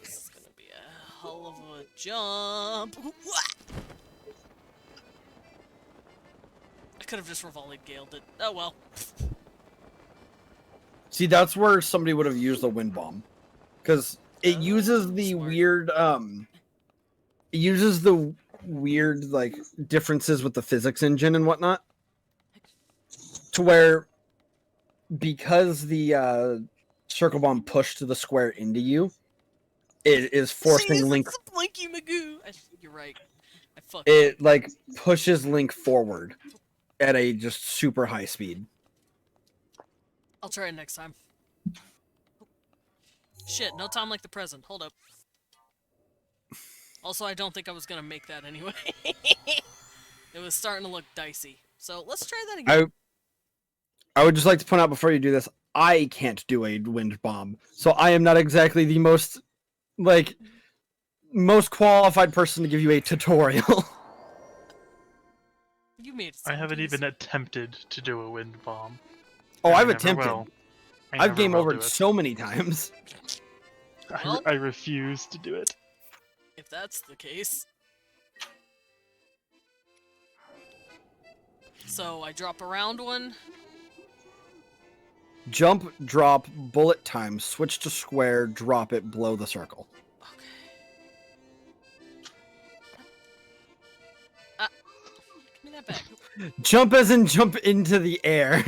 This is gonna be a hell of a jump. I could have just revolleyed galed it. Oh well. See, that's where somebody would have used the wind bomb, because it uses the weird like differences with the physics engine and whatnot, to where because the circle bomb pushed the square into you, it is forcing Link. It's a Blinky Magoo. You're right. I fucked It up. like pushes Link forward at a just super high speed. I'll try it next time. Shit, no time like the present. Hold up. Also, I don't think I was gonna make that anyway. It was starting to look dicey. So let's try that again. I would just like to point out before you do this, I can't do a wind bomb, so I am not exactly the most qualified person to give you a tutorial. You made it I haven't even attempted to do a wind bomb. Oh, And I've I never attempted. will. I've game over overed so many times. Well, I refuse to do it. if that's the case. So I drop around one. Jump, drop, bullet time, switch to square, drop it, blow the circle. Give me that back. Jump as in jump into the air.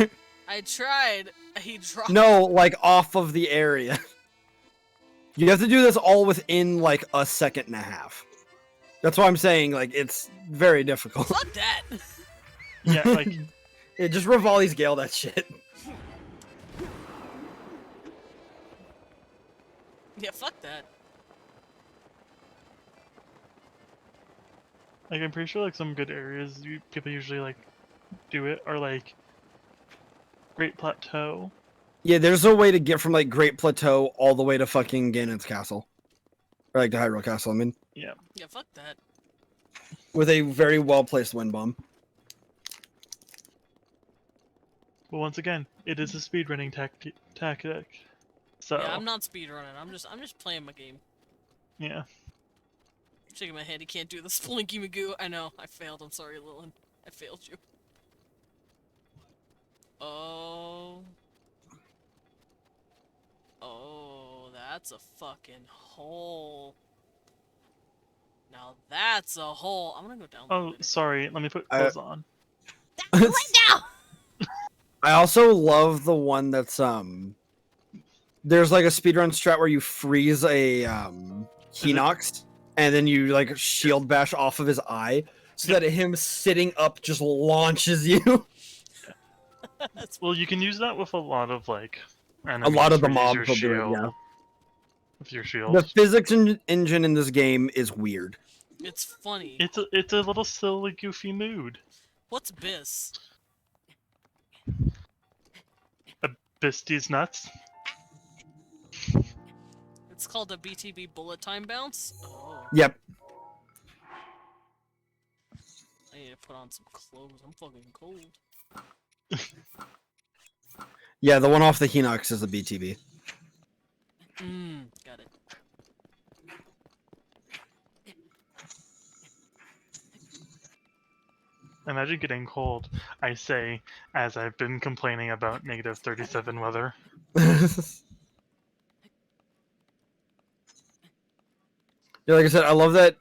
I tried. He dropped. No, like off of the area. You have to do this all within like a second and a half. That's why I'm saying, like, it's very difficult. Fuck that. Yeah, like Yeah, just Rivali's Gale that shit. Yeah, fuck that. like I'm pretty sure like some good areas people usually like do it are like Great Plateau. Yeah, there's a way to get from like Great Plateau all the way to fucking Ganon's Castle. Or like to Hyrule Castle, I mean. Yeah. Yeah, fuck that. With a very well placed wind bomb. But once again, it is a speedrunning tactic. So Yeah, I'm not speedrunning. I'm just playing my game. yeah. Shaking my head. He can't do the Splinky Magoo. I know. I failed. I'm sorry, Lilin. I failed you. Oh. Oh, that's a fucking hole. Now that's a hole. I'm gonna go down. Oh, sorry. Let me put clothes on. Right now! I also love the one that's there's like a speedrun strat where you freeze a Hinox and then you like shield bash off of his eye so that him sitting up just launches you. Well, you can use that with a lot of like A lot of the enemies where you mobs use will your do it, yeah. shield. With your shield. The physics engine in this game is weird. It's funny. It's a little silly, goofy mood. What's Biss? Bisty's nuts. It's called a BTB bullet time bounce? Oh. Yep. I need to put on some clothes. I'm fucking cold. Yeah, the one off the Hinox is a BTB. Got it. Imagine getting cold, I say, as I've been complaining about negative 37 weather. Yeah, like I said, I love that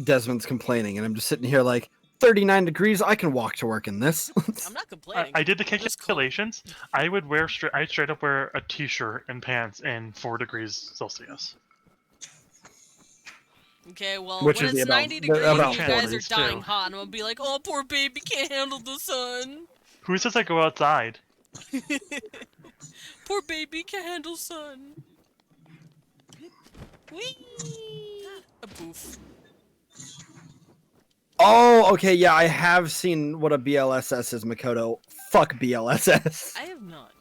Desmond's complaining, and I'm just sitting here like 39 degrees. I can walk to work in this. I'm not complaining. I did the calculations. I would wear I straight up wear a t-shirt and pants in 4 degrees Celsius. Okay, well, Which when is it's about- 90 degrees about and you guys are 40s dying too. hot, and I'm gonna be like, oh, poor baby can't handle the sun. Who says I go outside? Poor baby can't handle sun. Whee! A boof. Oh, okay, yeah, I have seen what a BLSS is, Makoto. Fuck BLSS. I have not.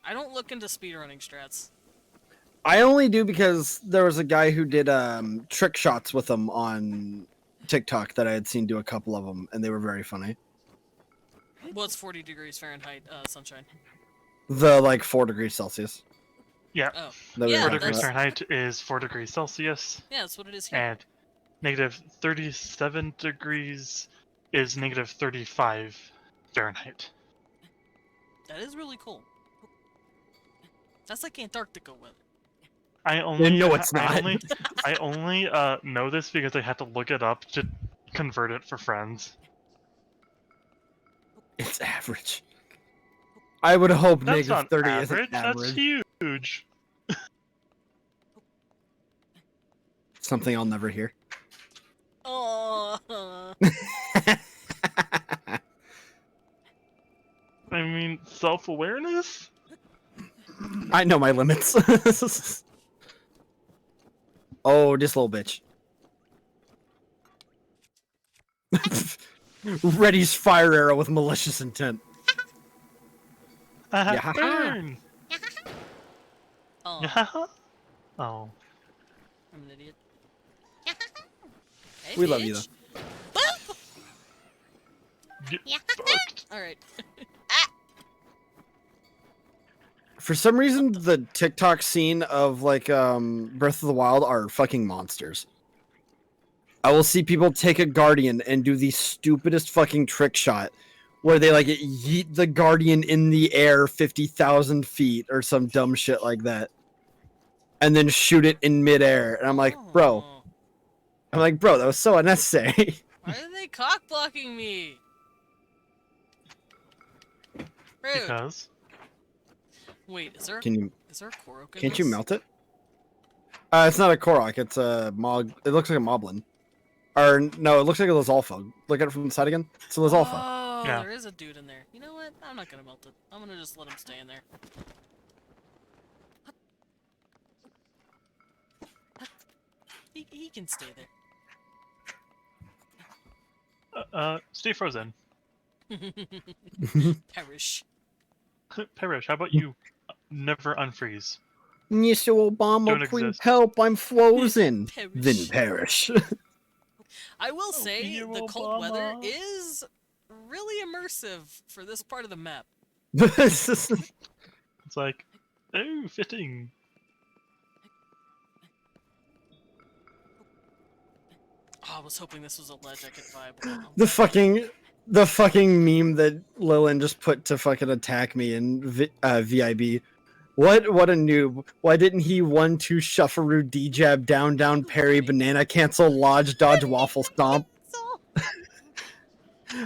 I don't look into speedrunning strats. I only do because there was a guy who did trick shots with them on TikTok that I had seen do a couple of them, and they were very funny. What's 40 degrees Fahrenheit, sunshine? The like 4 degrees Celsius. Yeah. Oh. That Yeah, 4 was- degrees Fahrenheit is 4 degrees Celsius. Yeah, that's what it is here. And negative 37 degrees is negative 35 Fahrenheit. That is really cool. That's like Antarctica weather. I only No, it's I not. only know this because I had to look it up to convert it for friends. It's average. I would hope That's negative not 30 average. isn't average. That's huge. Something I'll never hear. Oh. I mean, self-awareness? I know my limits. Oh, this little bitch. Ready's fire arrow with malicious intent. Yeah. Burn! Oh, Yeah. Oh. I'm an idiot. Hey, We love you, bitch. Get Yeah. fucked. Alright. For some reason, the TikTok scene of like Breath of the Wild are fucking monsters. I will see people take a Guardian and do the stupidest fucking trick shot where they like yeet the Guardian in the air 50,000 feet or some dumb shit like that. And then shoot it in midair. And I'm like, bro. Oh. I'm like, bro, that was so unnecessary. Why are they cock blocking me? Rude. Because Wait, is there Can you is there a Korok in can't you this? melt it? It's not a Korok. It's a Mog. It looks like a Moblin. Or no, it looks like a Lizalfa. Look at it from the side again. It's a Lizalfa. Oh, Yeah. there is a dude in there. You know what? I'm not gonna melt it. I'm gonna just let him stay in there. He can stay there. Stay frozen. Perish. Perish. How about you never unfreeze? Mr. Obama, Don't please exist. help! I'm frozen. Perish. Then perish. I will say you, the cold weather Obama. is really immersive for this part of the map. It's like, oh, fitting. Oh, I was hoping this was a ledge I could vibe. the fucking meme that Lillian just put to fucking attack me in VIB. What a noob. Why didn't he 1-2 shuffleroo D-jab down parry banana cancel lodge dodge waffle stomp?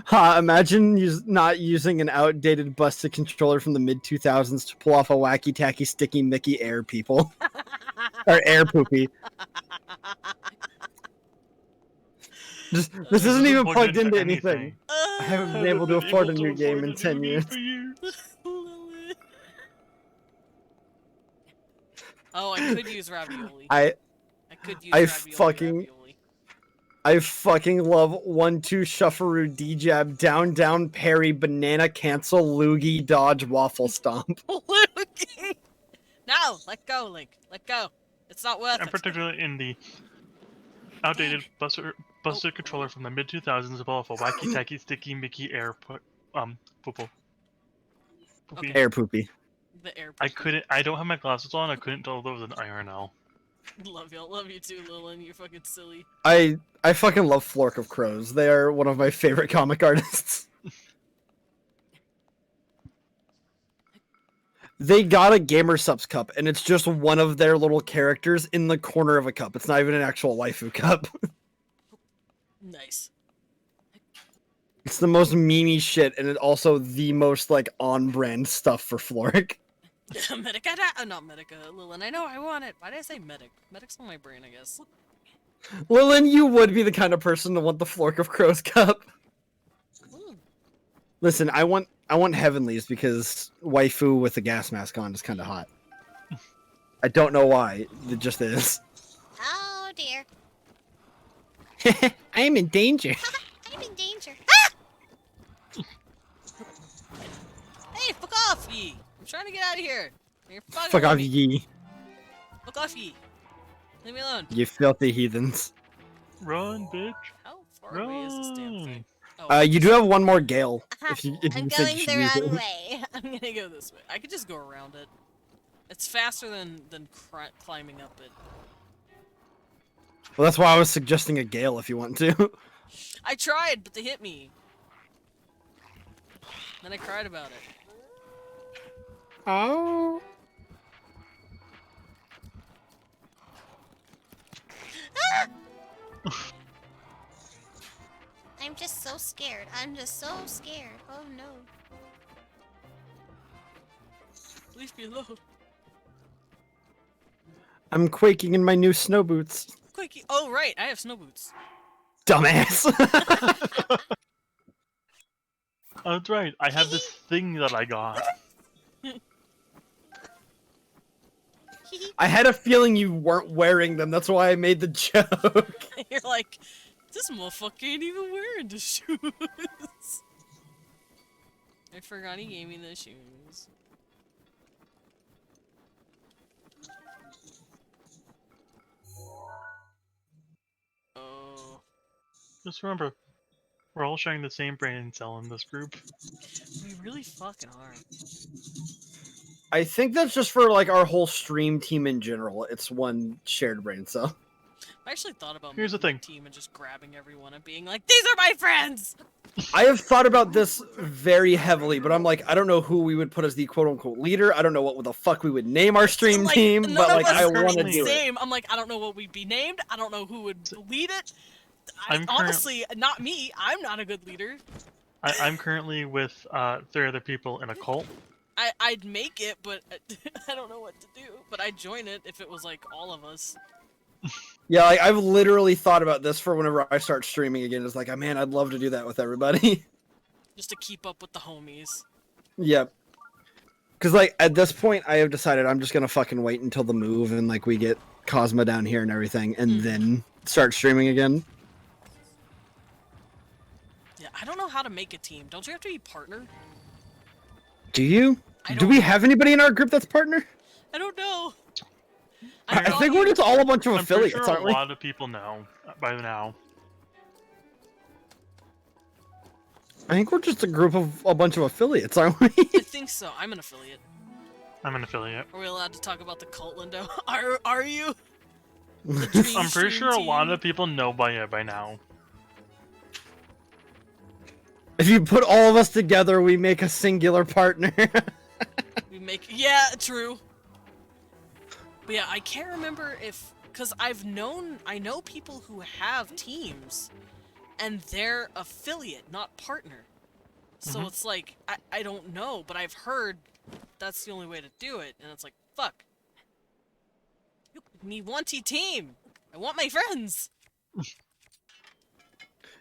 Ha, imagine not using an outdated busted controller from the mid-2000s to pull off a wacky tacky sticky Mickey air people. Or air poopy. This isn't even plugged into anything. I haven't been able to afford a new game in 10 years. Oh, I could use ravioli. I could use I ravioli. fucking I fucking love 1-2 shuffleroo D-jab down parry banana cancel loogie dodge waffle stomp. Loogie! No! Let go, Link. Let go. It's not worth And it. particularly in the outdated busted controller from the mid 2000s of all wacky tacky sticky Mickey air poopy. Okay. Air poopy. The air I don't have my glasses on. I couldn't tell there was an IRL. Love y'all. Love you too, Lilin. You're fucking silly. I fucking love Flork of Crows. They are one of my favorite comic artists. They got a Gamer Subs cup, and it's just one of their little characters in the corner of a cup. It's not even an actual waifu cup. Nice. It's the most memey shit, and it's also the most like on-brand stuff for Flork. Medic, not Medica, Lilin. I know I want it. Why did I say Medic? Medic's on my brain, I guess. Lilin, you would be the kind of person to want the Flork of Crows cup. Ooh. Listen, I want Heavenlies because waifu with the gas mask on is kind of hot. I don't know why. It just is. Oh dear. I am in danger. I'm in danger. Hey, fuck off, ye! I'm trying to get out of here. You're fucking Fuck with off, me. ye. Fuck off, ye. Leave me alone. You filthy heathens. Run, bitch. How far away is this damn thing? You do have one more Gale. If you I'm think going you should the use wrong it. way. I'm gonna go this way. I could just go around it. It's faster than climbing up it. Well, that's why I was suggesting a Gale if you want to. I tried, but they hit me. Then I cried about it. Oh. I'm just so scared. I'm just so scared. Oh no. Leave me alone. I'm quaking in my new snow boots. Quickie. Oh, right. I have snow boots. Dumbass. Oh, that's right. I have this thing that I got. I had a feeling you weren't wearing them. That's why I made the joke. You're like, this motherfucker ain't even wearing the shoes. I forgot he gave me the shoes. Oh. Just remember, we're all sharing the same brain cell in this group. We really fucking are. I think that's just for like our whole stream team in general. It's one shared brain cell. I actually thought about Here's the making a thing. team and just grabbing everyone and being like, these are my friends! I have thought about this very heavily, but I'm like, I don't know who we would put as the quote-unquote leader. I don't know what the fuck we would name our stream Like, team, none but of like, us I are want to the do it. same. I'm like, I don't know what we'd be named. I don't know who would lead it. I'm Honestly, not me. I'm not a good leader. I'm currently with 3 other people in a cult. I'd make it, but I don't know what to do. But I'd join it if it was like all of us. Yeah, like I've literally thought about this for whenever I start streaming again. It's like, oh, man, I'd love to do that with everybody. Just to keep up with the homies. Yep. Because like at this point, I have decided I'm just gonna fucking wait until the move and like we get Cosma down here and everything, and then start streaming again. Yeah, I don't know how to make a team. Don't you have to be partner? Do you? Do we have anybody in our group that's partner? I don't know. I think we're just all a bunch of I'm affiliates, pretty sure aren't a we? lot of people know by now. I think we're just a group of a bunch of affiliates, aren't we? I think so. I'm an affiliate. I'm an affiliate. Are we allowed to talk about the cult, Lindo? Are you? I'm pretty sure a lot of people know by it by now. If you put all of us together, we make a singular partner. Yeah, true. But yeah, I can't remember if, because I know people who have teams, and they're affiliate, not partner. So it's like, I don't know, but I've heard that's the only way to do it, and it's like, fuck. Me wanty team. I want my friends.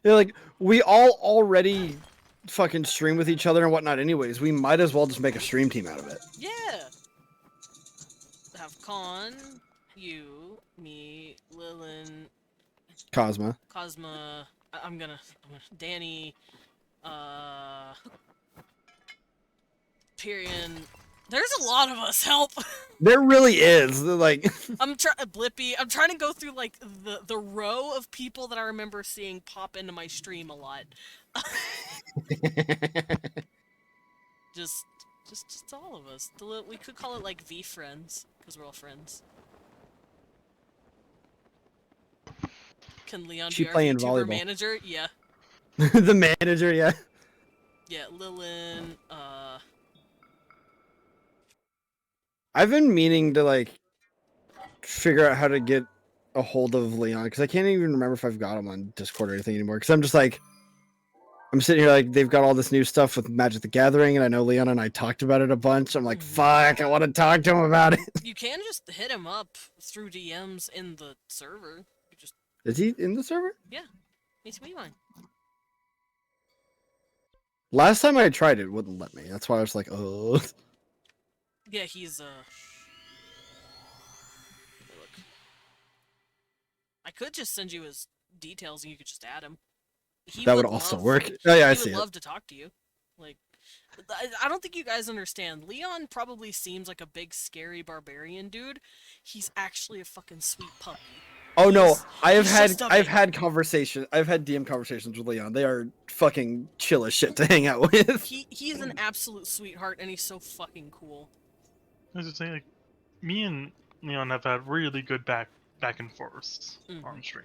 Yeah, like, we all already fucking stream with each other and whatnot anyways. We might as well just make a stream team out of it. Yeah. Have Con, you, me, Lilin, Cosma. Cosma, I'm gonna Danny, Tyrion. There's a lot of us. Help. There really is. Like, Blippy. I'm trying to go through like the row of people that I remember seeing pop into my stream a lot. just all of us. We could call it like V friends because we're all friends. Can Leon she be our playing YouTuber volleyball. manager? Yeah. The manager, yeah. Yeah, Lilin, I've been meaning to like figure out how to get a hold of Leon because I can't even remember if I've got him on Discord or anything anymore. Because I'm just like, I'm sitting here like they've got all this new stuff with Magic the Gathering, and I know Leon and I talked about it a bunch. I'm like, fuck, I want to talk to him about it. You can just hit him up through DMs in the server. You just Is he in the server? yeah, he's Weavine. Last time I tried it wouldn't let me. That's why I was like, oh. Yeah, he's look. I could just send you his details and you could just add him. That would also work. Oh yeah, I see He it. would love to talk to you. Like, I don't think you guys understand. Leon probably seems like a big scary barbarian dude. He's actually a fucking sweet puppy. Oh no, I've just a had conversations. I've had DM conversations with Leon. They are fucking chill as shit to hang out with. He's an absolute sweetheart and he's so fucking cool. I was just saying, like, me and Leon have had really good back and forths on stream.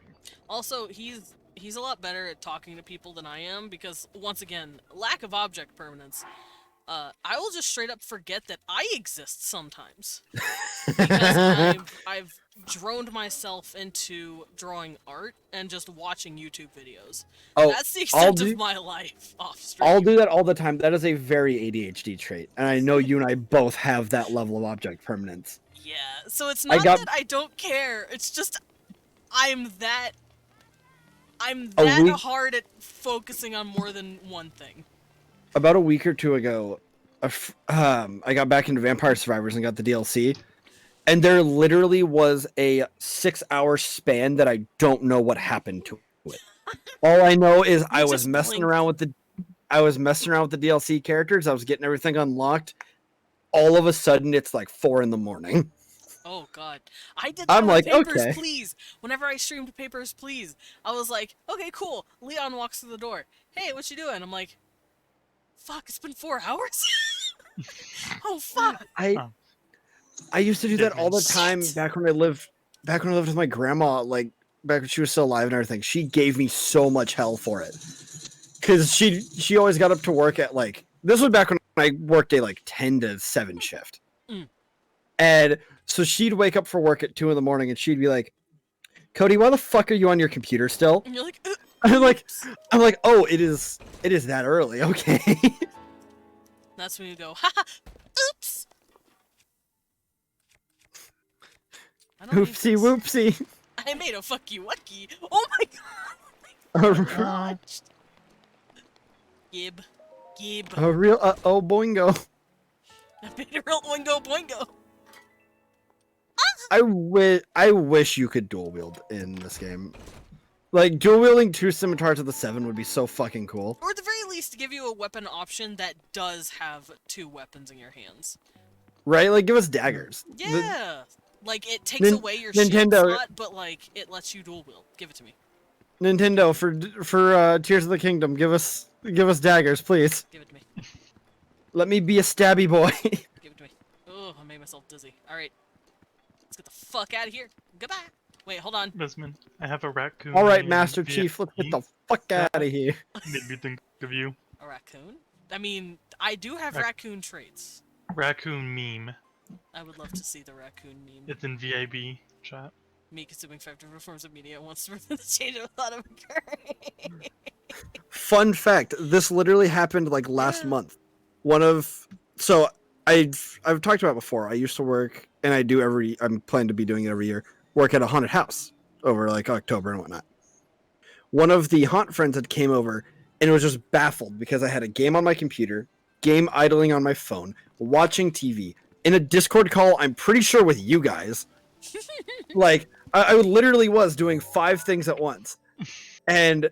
Also, he's a lot better at talking to people than I am because, once again, lack of object permanence. I will just straight up forget that I exist sometimes. Because I've droned myself into drawing art and just watching YouTube videos. Oh, that's the extent of my life off stream. I'll do that all the time. That is a very ADHD trait, and I know you and I both have that level of object permanence. Yeah, so it's not that I don't care. It's just I'm that hard at focusing on more than one thing. About a week or two ago, I got back into Vampire Survivors and got the DLC, and there literally was a 6-hour span that I don't know what happened to it. All I know is I was messing around with the DLC characters. I was getting everything unlocked. All of a sudden, it's like 4 a.m. Oh god. I did that with Papers, Please. Whenever I streamed Papers, Please, I was like, okay, cool. Leon walks through the door. Hey, what you doing? I'm like, fuck, it's been 4 hours? Oh, fuck. I used to do that all the time back when I lived with my grandma, like, back when she was still alive and everything. She gave me so much hell for it. Because she always got up to work at, like, this was back when I worked a, like, 10 to 7 shift. And so she'd wake up for work at 2 a.m. and she'd be like, Cody, why the fuck are you on your computer still? And you're like, I'm like, oh, it is that early, okay. That's when you go, haha, Oops. I don't need Oopsie this. whoopsie. I made a fucky wucky. Oh my god. A, Gib. Gib. a real oh boingo. I made a real oingo boingo. I wish you could dual wield in this game. Like dual wielding 2 scimitars of the 7 would be so fucking cool. Or at the very least, give you a weapon option that does have 2 weapons in your hands. Right? Like give us daggers. Yeah. Like it takes away your shield Nintendo slot, but like it lets you dual wield. Give it to me. Nintendo for Tears of the Kingdom, give us daggers, please. Give it to me. Let me be a stabby boy. Give it to me. Oh, I made myself dizzy. All right. Let's get the fuck out of here. Goodbye. Wait, hold on. Desmond, I have a raccoon. All right, named Master Chief, let's get the fuck out of here. Made me think of you. A raccoon? I mean, I do have raccoon traits. Raccoon meme. I would love to see the raccoon meme. It's in VIB chat. Me consuming 5 different forms of media at once to the change of thought of occurring. Fun fact, this literally happened like last month. So I've talked about it before. I used to work, and I'm planning to be doing it every year, work at a haunted house over like October and whatnot. One of the haunt friends had came over and was just baffled because I had a game on my computer, game idling on my phone, watching TV, in a Discord call, I'm pretty sure with you guys. Like, I literally was doing 5 things at once. And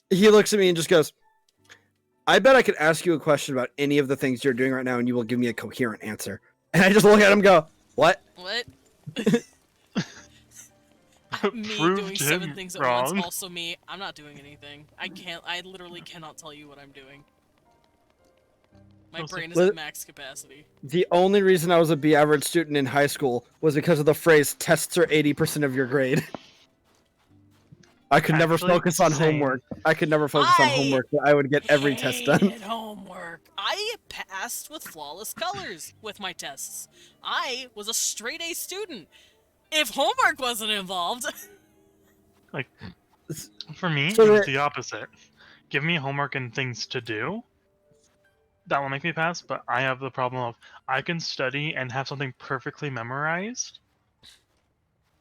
he looks at me and just goes, I bet I could ask you a question about any of the things you're doing right now and you will give me a coherent answer. And I just look at him and go, what? What? Me Proved doing 7 him things at wrong. once, also me, I'm not doing anything. I literally cannot tell you what I'm doing. My brain is at max capacity. The only reason I was a B average student in high school was because of the phrase, tests are 80% of your grade. I could never focus on homework. I could never focus on homework, but I would get every test done. Hated homework. I passed with flawless colors with my tests. I was a straight A student. If homework wasn't involved... Like, for me, So it's the opposite. Give me homework and things to do. That will make me pass, but I have the problem of I can study and have something perfectly memorized.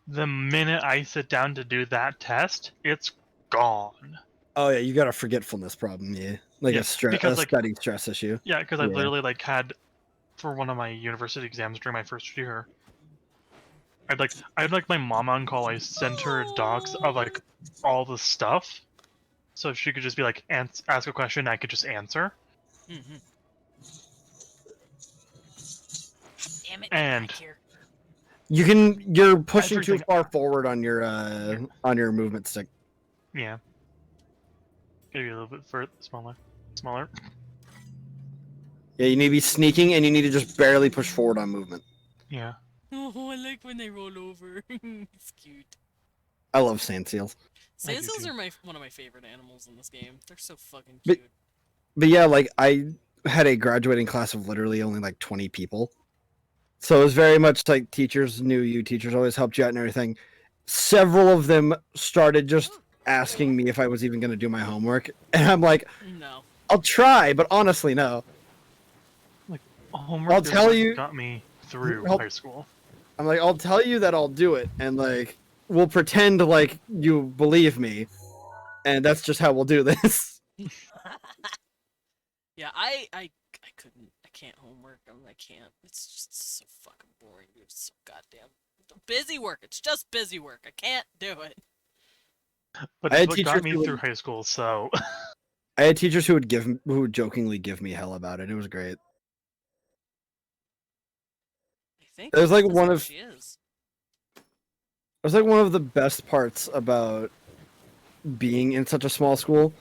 The minute I sit down to do that test, it's gone. Oh yeah, you got a forgetfulness problem, yeah. Like Yeah, a because, like- study stress issue. Yeah, because I Yeah. literally like had for one of my university exams during my first year. I had like my mom on call. I sent her docs of like all the stuff, so she could just be like ask a question. I could just answer. Mm-hmm. Damn it! And back here. You're pushing too Everything- far forward on your movement stick. Yeah, maybe a little bit further, smaller. Yeah, you need to be sneaking and you need to just barely push forward on movement. Yeah. Oh, I like when they roll over. It's cute. I love sand seals. Sand do seals too. are one of my favorite animals in this game. They're so fucking But- cute. But yeah, like I had a graduating class of literally only like 20 people. So it was very much like teachers knew you, teachers always helped you out and everything. Several of them started just asking me if I was even going to do my homework. And I'm like, No. I'll try, but honestly, no. Homework I'll is tell what you- got me through Help. high school. I'm like, I'll tell you that I'll do it. And like, we'll pretend like you believe me. And that's just how we'll do this. Yeah, I couldn't. I can't homework. I can't. It's just so fucking boring, dude. It's so goddamn busy work. It's just busy work. I can't do it. But I it's had what teachers got me who through would- high school, so I had teachers who would jokingly give me hell about it. It was great. I think It was like that's one how of- she is. It was like one of the best parts about being in such a small school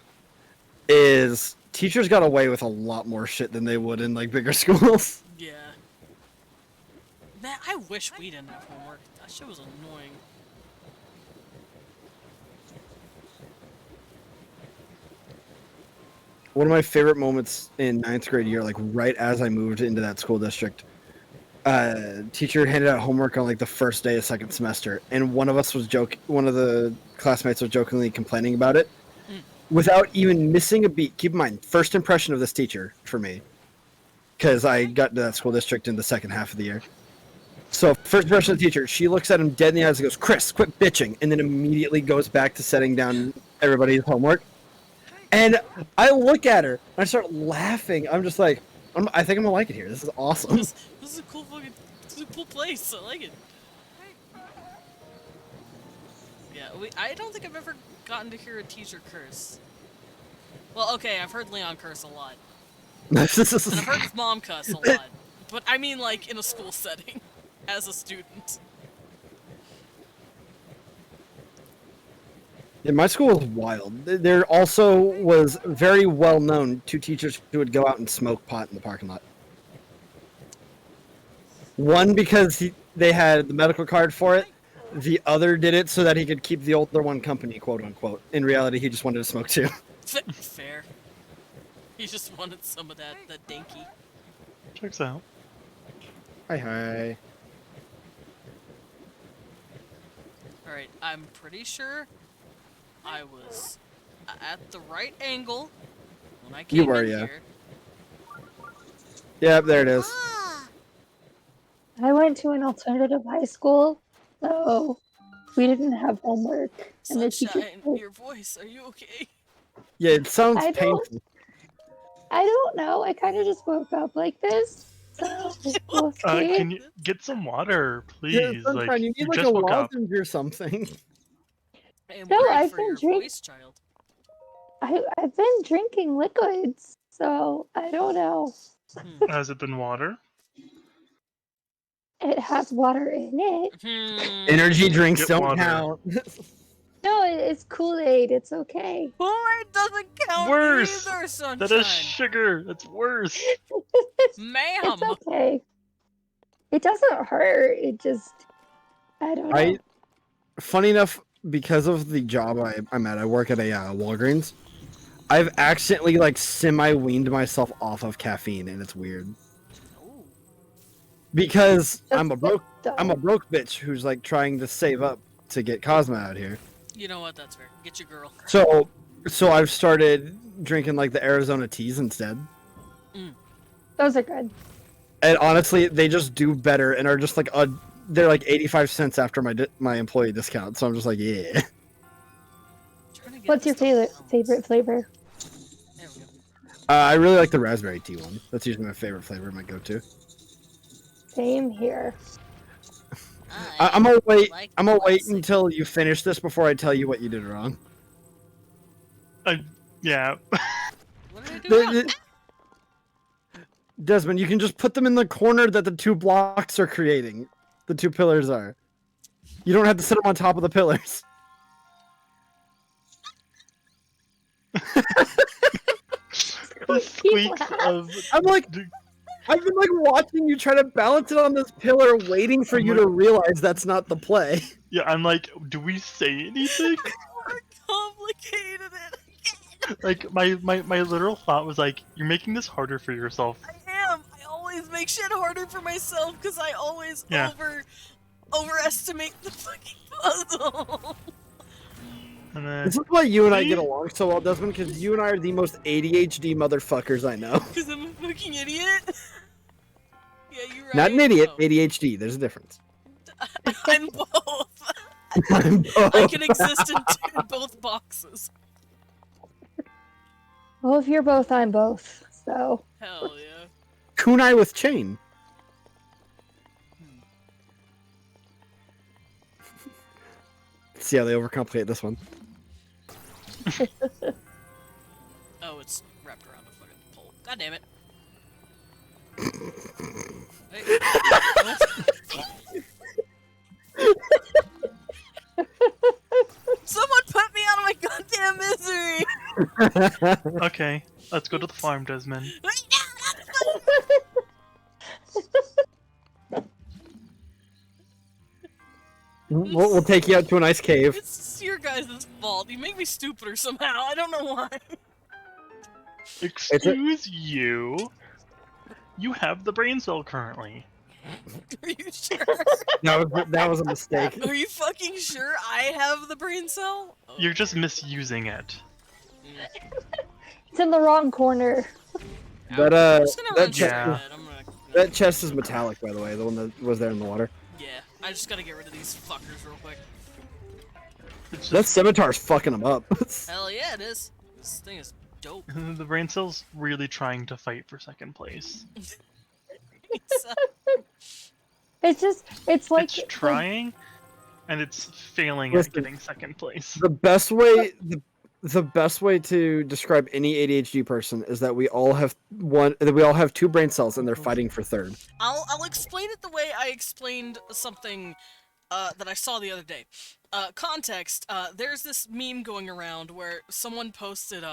is teachers got away with a lot more shit than they would in like bigger schools. Yeah. Man, I wish we didn't have homework. That shit was annoying. One of my favorite moments in 9th grade year, like right as I moved into that school district, teacher handed out homework on like the first day of second semester, and one of the classmates was jokingly complaining about it without even missing a beat. Keep in mind, first impression of this teacher for me. because I got to that school district in the second half of the year. So first impression of the teacher, she looks at him dead in the eyes and goes, "Chris, quit bitching," and then immediately goes back to setting down everybody's homework. And I look at her and I start laughing. I'm just like, I think I'm gonna like it here. This is awesome. This is a cool cool place. I like it. Yeah, I don't think I've ever gotten to hear a teacher curse. Well, okay, I've heard Leon curse a lot. And I've heard his mom cuss a lot. But I mean, like, in a school setting, as a student. Yeah, my school was wild. There also was very well known two teachers who would go out and smoke pot in the parking lot. One because they had the medical card for it. The other did it so that he could keep the older one company, quote unquote. In reality, he just wanted to smoke too. Fair. He just wanted some of that dinky. Checks out. Hi. Alright, I'm pretty sure I was at the right angle when I came in here. Yep, there it is. I went to an alternative high school, so we didn't have homework. And the teacher Sunshine, your voice, are you okay? Yeah, it sounds I painful. I don't know. I kind of just woke up like this. So we'll see. Can you get some water, please? Yeah, Sunshine, you need like just a woke up. lozenge or something. No, I've been drinking. I've been drinking liquids, so I don't know. Has it been water? It has water in it. Energy drinks Get don't water. count. No, it's Kool-Aid. It's okay. Kool-Aid doesn't count Worse. either, Sunshine. That is sugar. That's worse. Ma'am. It's okay. It doesn't hurt. It just, I don't know. Funny enough, because of the job I'm at, I work at a Walgreens. I've accidentally like semi-weaned myself off of caffeine, and it's weird. Because I'm a broke bitch who's like trying to save up to get Cosmo out here. You know what? That's fair. Get your girl. So I've started drinking like the Arizona teas instead. Those are good. And honestly, they just do better and are just like they're like 85 cents after my employee discount. So I'm just like, yeah. What's your favorite flavor? I really like the raspberry tea one. That's usually my favorite flavor, my go-to. Same here. I'm gonna wait. I'm gonna wait until you finish this before I tell you what you did wrong. Yeah. What did I do wrong? Desmond, you can just put them in the corner that the two blocks are creating. The two pillars are. You don't have to sit them on top of the pillars. The squeak of. I'm like, I've been like watching you try to balance it on this pillar, waiting for you to realize that's not the play. Yeah, I'm like, do we say anything? Complicated it. Like my literal thought was like, you're making this harder for yourself. I am. I always make shit harder for myself because I always Yeah. overestimate the fucking puzzle. And then, This is why you and I get along so well, Desmond, because you and I are the most ADHD motherfuckers I know. Because I'm a fucking idiot. Yeah, you're right. Not an idiot, ADHD. There's a difference. I'm both. I'm both. I can exist in both boxes. Well, if you're both, I'm both. So. Hell yeah. Kunai with chain. See how they overcomplicate this one. Oh, it's wrapped around a fucking pole. God damn it. Someone put me out of my goddamn misery! okay, let's go to the farm, Desmond. We'll take you out to a nice cave. It's your guys' fault. You make me stupider somehow. I don't know why. Excuse you. You have the brain cell currently. Are you sure? That was a mistake. Are you fucking sure I have the brain cell? Oh. You're just misusing it. It's in the wrong corner. That I'm just gonna that run straight Yeah. ahead. that chest is metallic, by the way. The one that was there in the water. Yeah, I just gotta get rid of these fuckers real quick. It's That just scimitar's fucking them up. Hell yeah, it is. This thing is dope. the brain cell's really trying to fight for second place. It's like It's trying, and it's failing Listen, at getting second place. the best way to describe any ADHD person is that we all have two brain cells and they're fighting for third. I'll explain it the way I explained something that I saw the other day. Context, there's this meme going around where someone posted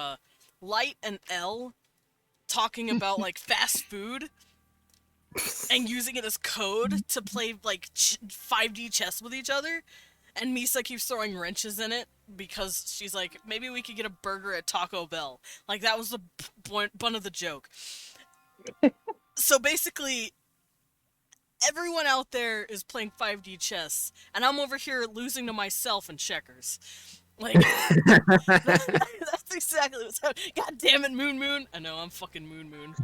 Light and L talking about like fast food and using it as code to play like 5D chess with each other. And Misa keeps throwing wrenches in it because she's like, maybe we could get a burger at Taco Bell. Like, that was the bun of the joke. So basically, everyone out there is playing 5D chess, and I'm over here losing to myself in checkers. Like, that's exactly what's happening. God damn it, Moon Moon! I know, I'm fucking Moon Moon.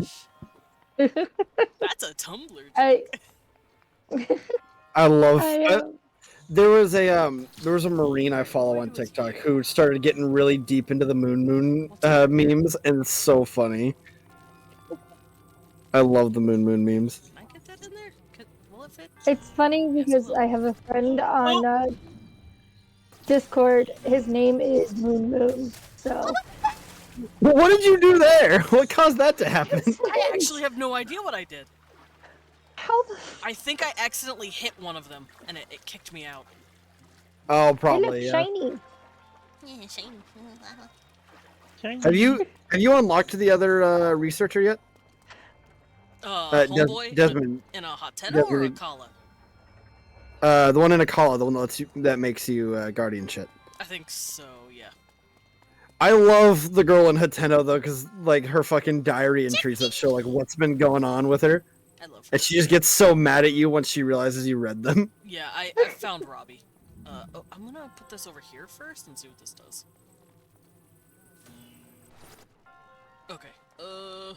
That's a Tumblr joke. I love. There was a Marine I follow on TikTok who started getting really deep into the Moon memes, and it's so funny. I love the Moon memes. Can I get that in there? Will it fit? It's funny because I have a friend on Discord. His name is Moon Moon. So. But what did you do there? What caused that to happen? I actually have no idea what I did. How the? I think I accidentally hit one of them, and it kicked me out. Oh, They probably. look Yeah. shiny. Yeah, shiny. Have you unlocked the other researcher yet? Homeboy Desmond. in a Hateno or a Desmond. Kala? The one in Akala, the one that makes you guardian shit. I think so, yeah. I love the girl in Hateno though, because like her fucking diary entries that show like what's been going on with her. I love her. And she just gets so mad at you once she realizes you read them. Yeah, I found Robbie. Oh, I'm gonna put this over here first and see what this does. Okay, hello?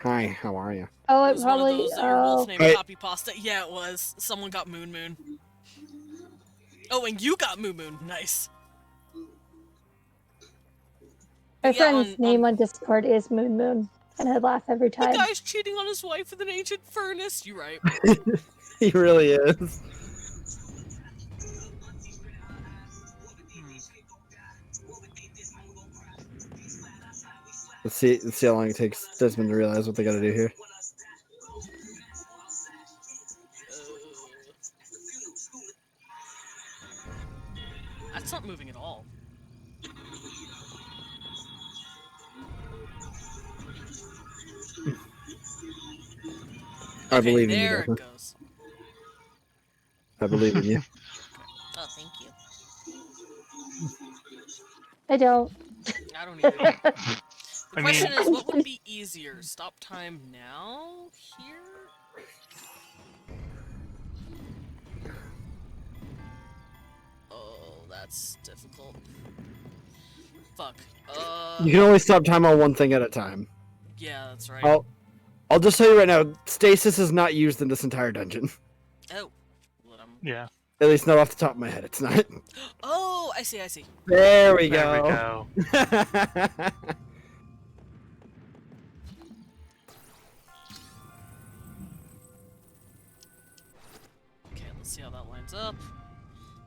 Hi, how are you? Oh, It it was one of probably. those that your wolf named Hey. Copy Pasta. Yeah, it was. Someone got Moon Moon. Oh, and you got Moon Moon. Nice. My Yeah, friend's name on Discord is Moon Moon, and I laugh every The time. guy's cheating on his wife with an ancient furnace. You right. He really is. Let's see how long it takes Desmond to realize what they gotta do here. That's not moving at all. I Okay, believe in you, there it Desmond. goes. I believe in you. Oh, thank you. I don't. I don't even. The I question mean- is, what would be easier? Stop time now? Here? Oh, that's difficult. Fuck. You can only stop time on one thing at a time. Yeah, that's right. I'll just tell you right now, stasis is not used in this entire dungeon. Oh. Well, Yeah. At least not off the top of my head, it's not. Oh, I see, I see. There we There we go. go. Okay, let's see how that lines up.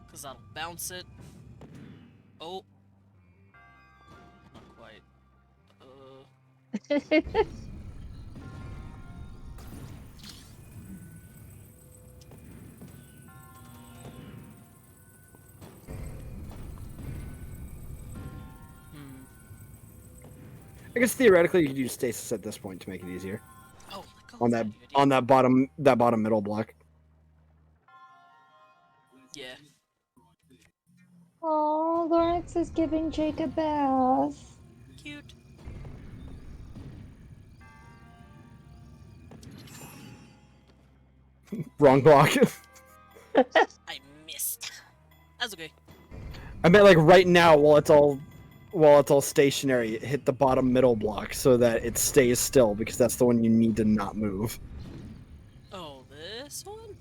Because that'll bounce it. Oh. Not quite. I guess theoretically you could use stasis at this point to make it easier. Oh, On that bottom middle block. Yeah. Oh, Lawrence is giving Jake a bath. Cute. Wrong block. I missed. That's okay. I meant like right now while while it's all stationary, hit the bottom middle block so that it stays still, because that's the one you need to not move. Oh, this one?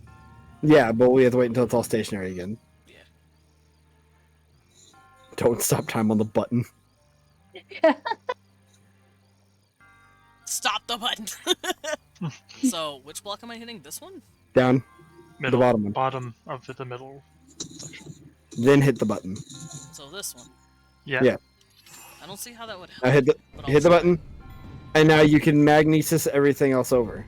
Yeah, but we have to wait until it's all stationary again. Yeah. Don't stop time on the button. Stop the button! So, which block am I hitting? This one? Down. Middle, The bottom one. Bottom of the middle section. Then hit the button. So this one. Yeah. Yeah. I don't see how that would help. I hit the but I'll hit the try. button, and now you can magnesis everything else over.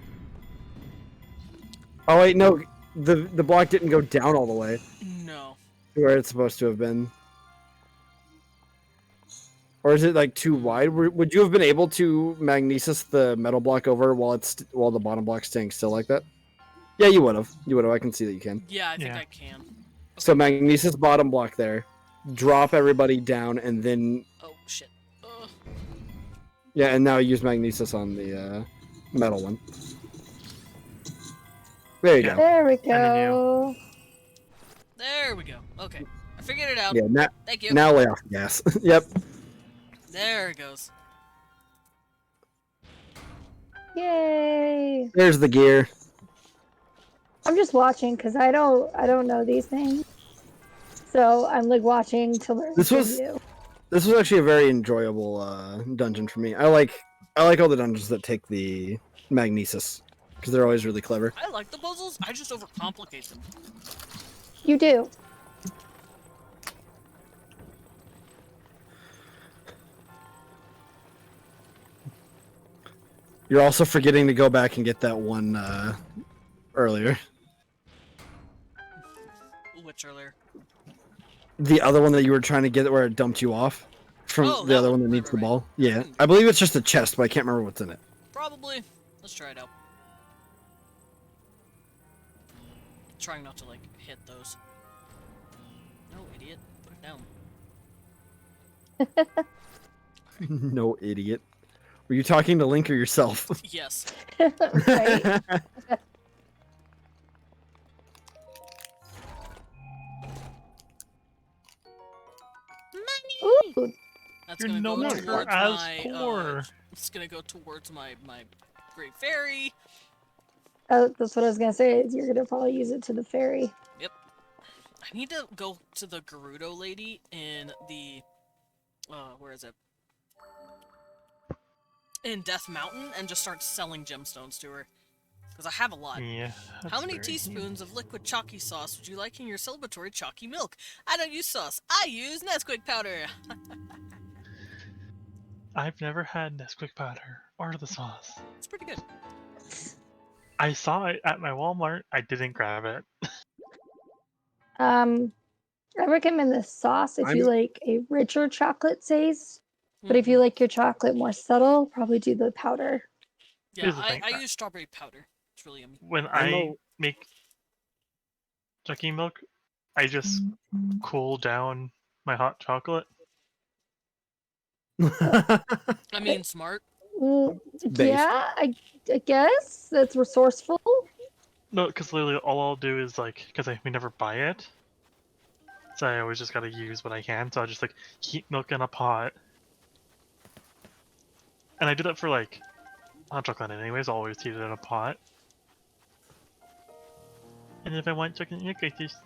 Oh wait, no, the block didn't go down all the way No. to where it's supposed to have been. Or is it like too wide? Would you have been able to magnesis the metal block over while the bottom block's staying still like that? Yeah, you would have. You would have. I can see that you can. Yeah, I think I can. So magnesis bottom block there, drop everybody down, and then Oh, shit. yeah, and now use magnesis on the metal one. There you go. There we And then go. There we go. Okay. I figured it out. Yeah, Thank you. now lay off the gas. Yep. There it goes. Yay! There's the gear. I'm just watching because I don't know these things, so I'm like watching to learn. This from was you. this was actually a very enjoyable dungeon for me. I like all the dungeons that take the magnesis because they're always really clever. I like the puzzles. I just overcomplicate them. You do. You're also forgetting to go back and get that one earlier. Which earlier? The other one that you were trying to get where it dumped you off from Oh, the that other one. one that Right, needs right, the right. ball. Yeah, I believe it's just a chest, but I can't remember what's in it. Probably. Let's try it out. Trying not to like hit those. No, idiot. Put it down. No, idiot. Were you talking to Link or yourself? Yes. Right? Ooh, That's You're gonna no go longer towards as my. poor. It's gonna go towards my great fairy. that's what I was gonna say. Is you're gonna probably use it to the ferry. Yep. I need to go to the Gerudo lady in the. Where is it? In Death Mountain, and just start selling gemstones to her. Because I have a lot. Yeah. How many teaspoons of liquid chalky sauce would you like in your celebratory chalky milk? I don't use sauce. I use Nesquik powder. I've never had Nesquik powder or the sauce. It's pretty good. I saw it at my Walmart. I didn't grab it. I recommend the sauce if you I'm- like a richer chocolate taste. But if you like your chocolate more subtle, probably do the powder. Yeah, Here's the thing. I use strawberry powder. It's really yummy. When I'm I make Chucky milk, I just cool down my hot chocolate. I mean, smart. Base. Yeah, I guess that's resourceful. No, because literally all I'll do is like, because we never buy it, so I always just gotta use what I can. So I just like heat milk in a pot, and I do that for like hot chocolate anyways. I'll always heat it in a pot, and if I want chocolate milk, I just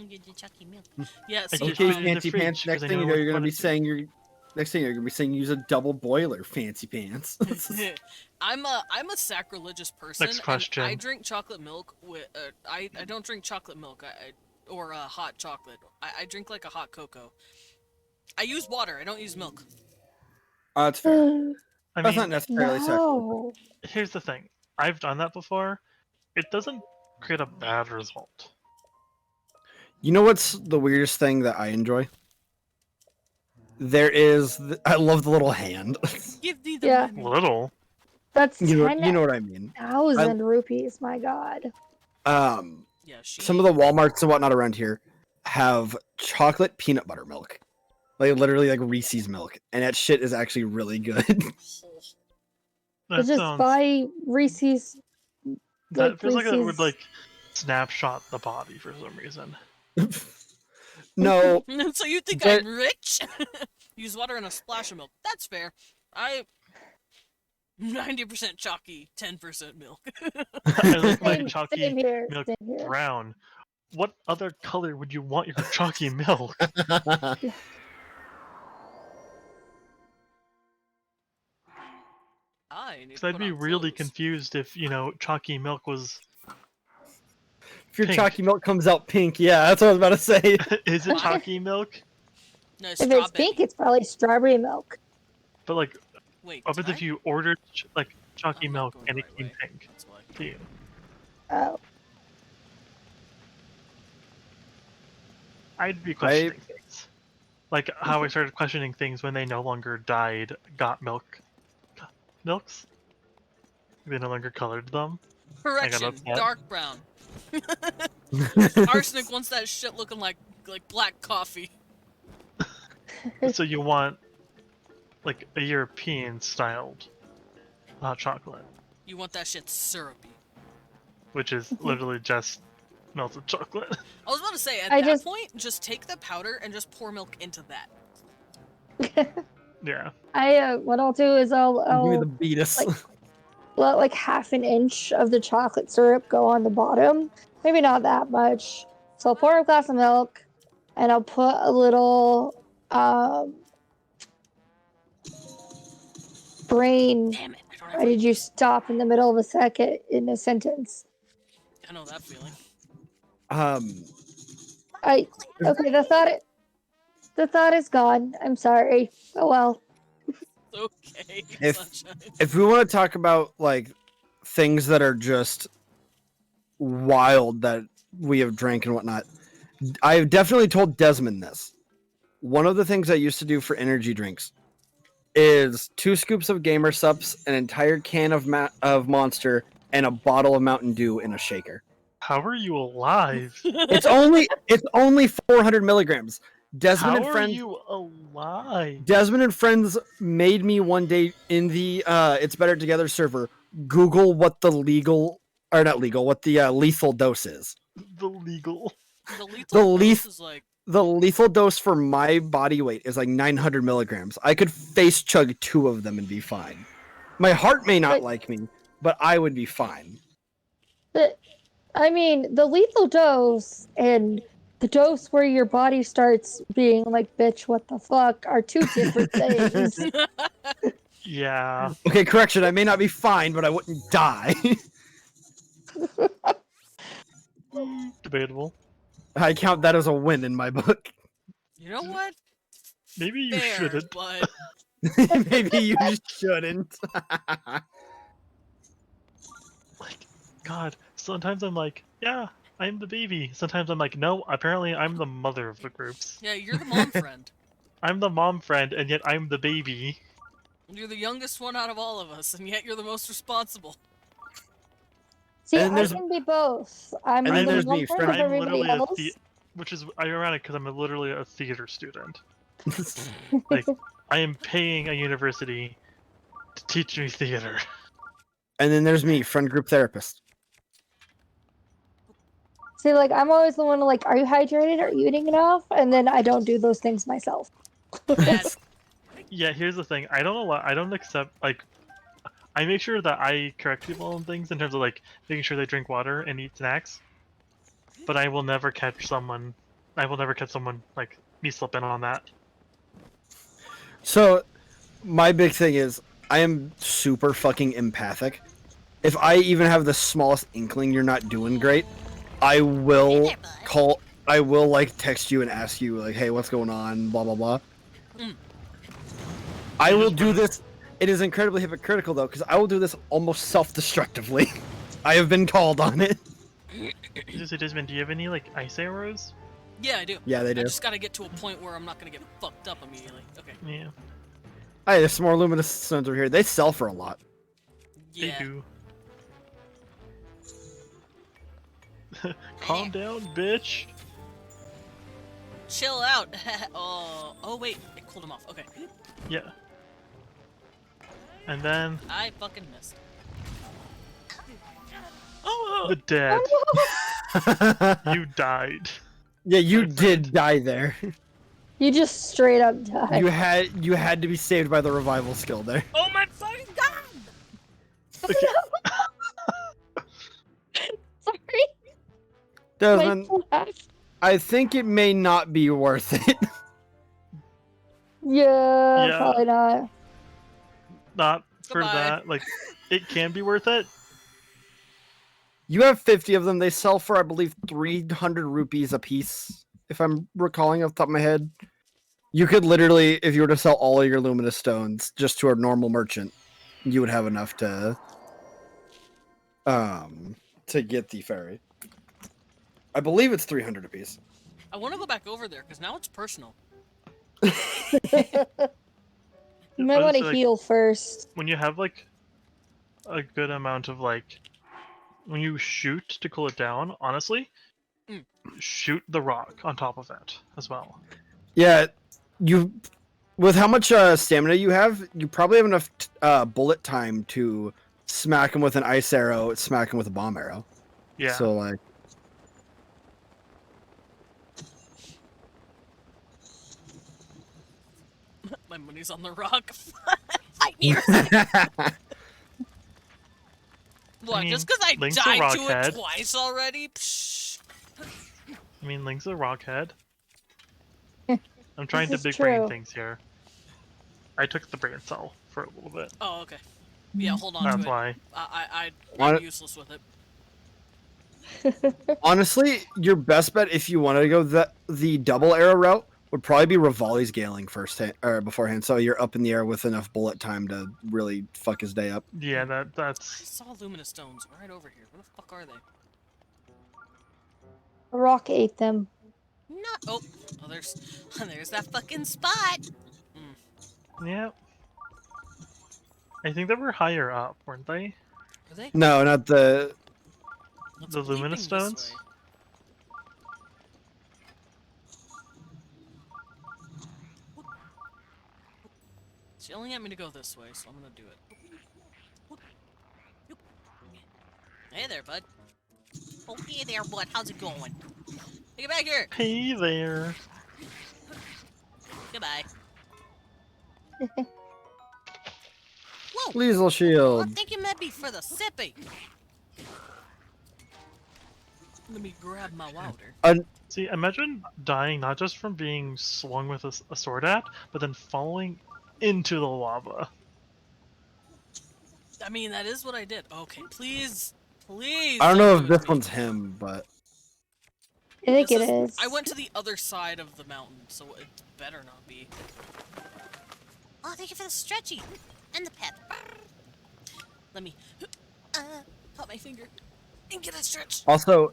Get the Chucky milk. Yeah, I see, just Okay, put it in the fancy fridge, pants. 'cause Next I thing you know know, you're gonna what be it's- saying use a double boiler, fancy pants. I'm a sacrilegious person. Next and question. I drink chocolate milk with. I don't drink chocolate milk. Or hot chocolate. I drink like a hot cocoa. I use water. I don't use milk. That's fair. I That's mean, not necessarily No. here's the thing. I've done that before. It doesn't create a bad result. You know what's the weirdest thing that I enjoy? I love the little hand. Give me the Yeah. money. Little. That's you know 10,000 what I mean. rupees. My God. Yeah, she. Some of the Walmarts and whatnot around here have chocolate peanut butter milk, like literally like Reese's milk, and that shit is actually really good. That Just sounds. buy Reese's. That feels like it would Reese's- like snapshot the body for some reason. No. So you think But- I'm rich? Use water and a splash of milk. That's fair. 90% chalky, 10% milk. I like my Same chalky here. milk Same here. brown. What other color would you want your chalky milk? I need Because to I'd put be on really clothes. confused if, chalky milk was... If your Pink. chalky milk comes out pink, yeah, that's what I was about to say. Is it chalky milk? No, If it's pink, it's probably strawberry milk. But like, Wait, what if you ordered chalky I'm not milk going and the it right came way. pink That's why. to you? Oh. I'd be questioning things. Like how I started questioning things when they no longer got milks? They no longer colored them. Correction, upset. dark brown. Arsenic wants that shit looking like black coffee. So you want like a European styled hot chocolate, You want that shit syrupy. which is literally just melted chocolate. I was about to say, at I that just- point, just take the powder and just pour milk into that. Yeah. What I'll do is Give me I'll the beatus. let like half an inch of the chocolate syrup go on the bottom. Maybe not that much. So I'll pour a glass of milk, and I'll put a little brain. Damn it! I don't have. Why did you stop in the middle of a second in a sentence? I know that feeling. Okay, the thought is gone. I'm sorry. Oh well. Okay. If sunshine. if we want to talk about like things that are just wild that we have drank and whatnot, I've definitely told Desmond this. One of the things I used to do for energy drinks is 2 scoops of Gamer Sups, an entire can of Monster, and a bottle of Mountain Dew in a shaker. How are you alive? It's only 400 milligrams. Desmond How and are friends. you alive? Desmond and friends made me one day in the It's Better Together server Google what the lethal dose is. The legal. The lethal dose is like. The lethal dose for my body weight is like 900 milligrams. I could face chug 2 of them and be fine. My heart may not like me, but I would be fine. The lethal dose and the dose where your body starts being like, bitch, what the fuck, are 2 different things. Yeah. Okay, correction. I may not be fine, but I wouldn't die. Debatable. I count that as a win in my book. You know what? Maybe you Fair, shouldn't. but Maybe you shouldn't. Like, God, sometimes I'm like, yeah, I'm the baby. Sometimes I'm like, no, apparently I'm the mother of the groups. yeah, you're the mom friend. I'm the mom friend, and yet I'm the baby. You're the youngest one out of all of us, and yet you're the most responsible. See, And I there's- can be both. I'm and then the there's one me, friend friend. of I'm everybody literally else. which is ironic because I'm literally a theater student. Like, I am paying a university to teach me theater. And then there's me, friend group therapist. See, like, I'm always the one like, are you hydrated? Are you eating enough? And then I don't do those things myself. That's Yeah, here's the thing. I don't know why I don't accept like. I make sure that I correct people on things in terms of like making sure they drink water and eat snacks. But I will never catch someone. I will never catch someone like me slipping on that. So, my big thing is, I am super fucking empathic. If I even have the smallest inkling you're not doing great, I will call. I will like text you and ask you like, "Hey, what's going on?" Blah blah blah. I will do this. It is incredibly hypocritical though, because I will do this almost self-destructively. I have been called on it. Desmond, do you have any like ice arrows? yeah, I do. Yeah, they do. I just gotta get to a point where I'm not gonna get fucked up immediately. Okay. Yeah, Hey, there's some more luminous stones over here. They sell for a lot. Yeah. they do. Calm down, bitch. Chill out. Oh wait, it cooled him off. Okay. Yeah. And then I fucking missed. the dead. You died. Yeah, you My did friend. die there. You just straight up died. You had to be saved by the revival skill there. Oh my fucking god! Sorry. Desmond, My laugh. I think it may not be worth it. Yeah, Yeah. probably not. Not for Goodbye. that. Like, it can be worth it. You have 50 of them. They sell for, I believe, 300 rupees a piece, if I'm recalling off the top of my head. You could literally, if you were to sell all of your luminous stones just to a normal merchant, you would have enough to get the fairy. I believe it's 300 apiece. I want to go back over there because now it's personal. You might I was want to like, heal first. when you have like a good amount of like, when you shoot to cool it down, honestly, shoot the rock on top of it as well. Yeah, with how much stamina you have, you probably have enough bullet time to smack him with an ice arrow, smack him with a bomb arrow. Yeah. So like, My money's on the rock. Fight me. Look, I mean, just because I Link's a died to it rockhead. twice already. Psh. I mean, Link's a rockhead. I'm trying to This is big brain true. things here. I took the brain cell for a little bit. Oh, okay. Yeah, hold on That's to it. why. I'm What? useless with it. honestly, your best bet if you wanted to go the double arrow route would probably be Rivali's Galing beforehand, so you're up in the air with enough bullet time to really fuck his day up. Yeah, I that's. saw luminous stones right over here. Where the fuck are they? The rock ate them. Not. Oh, there's that fucking spot. Yeah. I think they were higher up, weren't they? Are they? No, not the. What's The luminous bleeping this stones? way? It's yelling at me to go this way, so I'm gonna do it. Hey there, bud. Oh, hey there, bud. How's it going? Hey, get back here. Hey there. Goodbye. Whoa! Liesel I shield. think you meant me for the sippy. Let me grab my water. See, imagine dying not just from being swung with a sword at, but then falling into the lava. I mean, that is what I did. Okay, please. Please. I don't know if do it this to me. one's him, but I think This it is. I went to the other side of the mountain, so it better not be. Oh, thank you for the stretchy and the pep. Let me put my finger and get a stretch. also,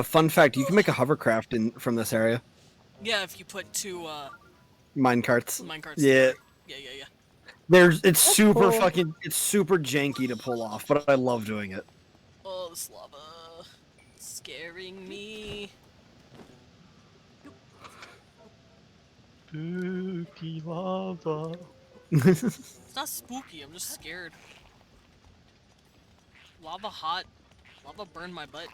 fun fact: you can make a hovercraft from this area. Yeah, if you put two Minecarts. minecarts. Yeah. together. Yeah. It's super cool. it's super janky to pull off, but I love doing it. Oh, this lava. It's scaring me. Spooky lava. It's not spooky, I'm just scared. Lava hot. Lava burned my butt.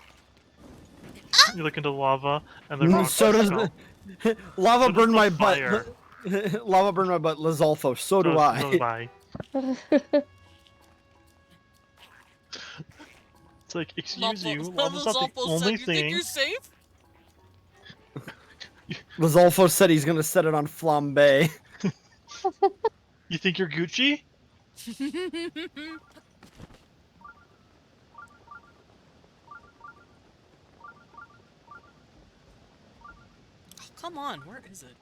You look into lava, and the rock So does smell. lava So does burn the my butt. fire. Lava burn my butt. Lizalfo. So do I. So do I. It's like, excuse you, lava's not the Lizalfo only said, you think thing. you're safe? Lizalfo said he's gonna set it on flambe. You think you're Gucci? Come on, where is it?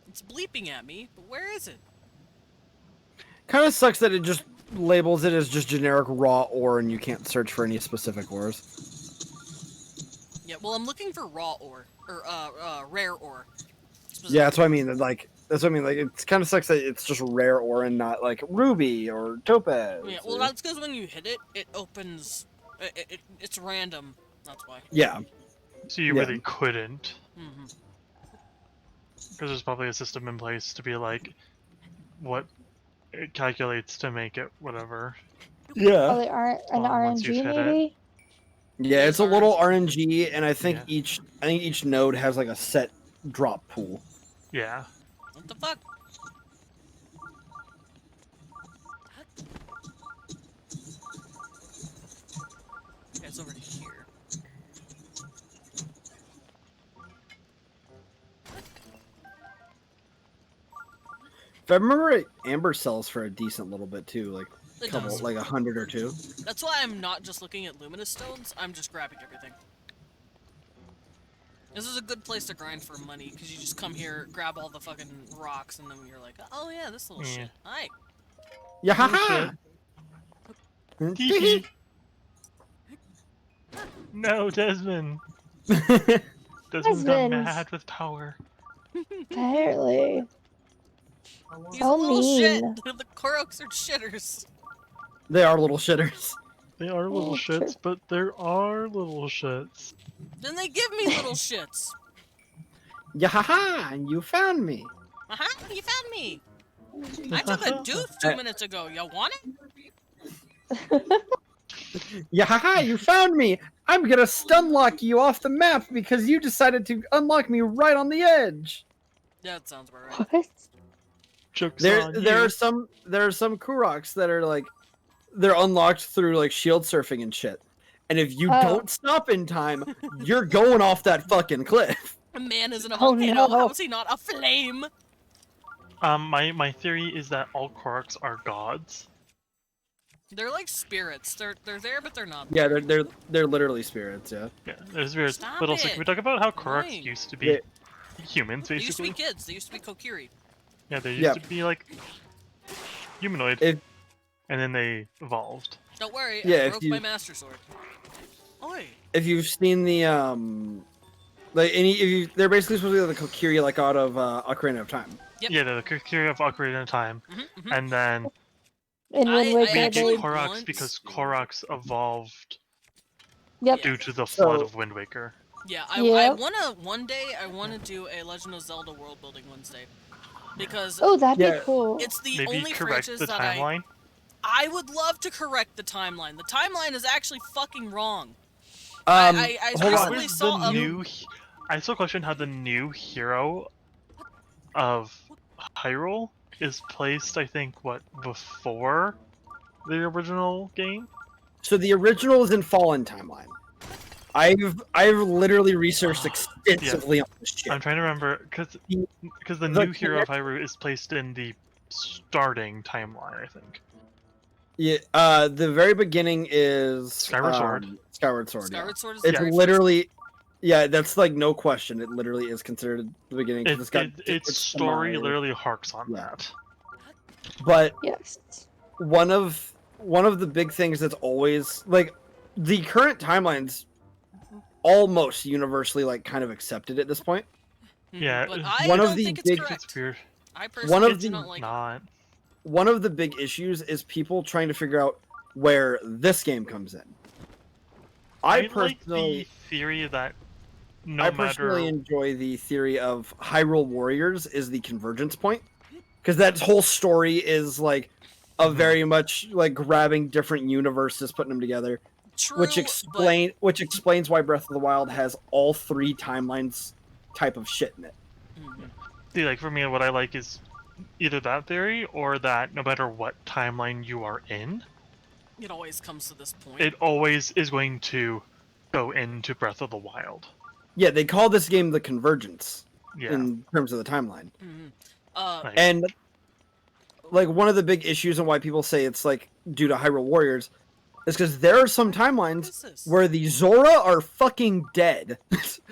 It's bleeping at me, but where is it? Kind of sucks that it just labels it as just generic raw ore, and you can't search for any specific ores. Yeah, well, I'm looking for raw ore or rare ore. Yeah, that's what I mean. Like that's what I mean. Like it kind of sucks that it's just rare ore and not like ruby or topaz. Yeah, well, or- that's because when you hit it, it opens. It's random. That's why. Yeah. So you Yeah. really couldn't. Mm-hmm. Because there's probably a system in place to be like, what it calculates to make it whatever. Oh, they are an Once you've RNG hit it. maybe? Yeah, It it's is a little RNG. RNG, and I think each node has like a set drop pool. Yeah. What the fuck? Okay, it's over here. If I remember right, Amber sells for a decent little bit too, like It couple, does. like 100 or 2. That's why I'm not just looking at luminous stones, I'm just grabbing everything. This is a good place to grind for money, because you just come here, grab all the fucking rocks, and then you're like, oh yeah, this little shit. Hi. Yeah, haha! Hee No, Desmond. Desmond's got Desmond. mad with power. Apparently. He's So a little mean. shit. The Koroks are shitters. They are little shitters. They are little Oh, shits, true. but there are little shits. Then they give me little shits. Yeah, haha! You found me. Uh-huh, you found me. I took a deuce 2 minutes ago. You want it? Yeah, haha! You found me. I'm gonna stun lock you off the map because you decided to unlock me right on the edge. That sounds about right. What? Joke's There on are you. some Kuroks that are like they're unlocked through like shield surfing and shit. And if you Oh. don't stop in time, you're going off that fucking cliff. A man isn't a Oh, volcano. no. How is he not a flame? My theory is that all Koroks are gods. They're like spirits. They're there, but they're not. Yeah, they're literally spirits. Yeah. Yeah, there's weird. Stop But also, it. can we talk about how Koroks Annoying. used to be humans, They used to basically? be kids. They used to be Kokiri. Yeah, they used Yeah. to be like humanoid, If and then they evolved. Don't worry, Yeah, I if broke you- my master sword. Oi. if you've seen the they're basically supposed to be the Kokiri like out of Ocarina of Time. Yep. Yeah, the Kokiri of Ocarina of Time, and then In Wind I Waker, we actually get they... Koroks because Koroks evolved Yep. due to the flood So- of Wind Waker. Yeah, I Yep. one day I wanna do a Legend of Zelda World Building Wednesday. Because Oh, that'd Yeah. be cool. it's the Maybe only correct franchise the that timeline. I would love to correct the timeline. The timeline is actually fucking wrong. Um, I hold How on. recently is saw the a new? I still question how the new hero of Hyrule is placed. I think what before the original game. So the original is in Fallen timeline. I've literally researched extensively on this shit. I'm trying to remember because the new hero of Hyrule is placed in the starting timeline. I think. Yeah, the very beginning is Skyward Sword. Skyward Sword. Skyward Sword is It's the very literally, yeah, that's like no question. It literally is considered the beginning. 'cause it's got Its story demise. literally harks on Yeah. that. But Yes. one of the big things that's always like the current timelines almost universally like kind of accepted at this point. Yeah, But I one don't of the think it's big- correct. It's weird. I personally of do the- not like it. Not. One of the big issues is people trying to figure out where this game comes in. I like personally, the theory that no I matter personally enjoy the theory of Hyrule Warriors is the convergence point, because that whole story is like a very much like grabbing different universes, putting them together, True, which explains why Breath of the Wild has all 3 timelines type of shit in it. see, like for me, what I like is either that theory or that no matter what timeline you are in, it always comes to this point. it always is going to go into Breath of the Wild. Yeah, they call this game the convergence Yeah. in terms of the timeline. Like, And like one of the big issues and why people say it's like due to Hyrule Warriors is because there are some timelines where the Zora are fucking dead.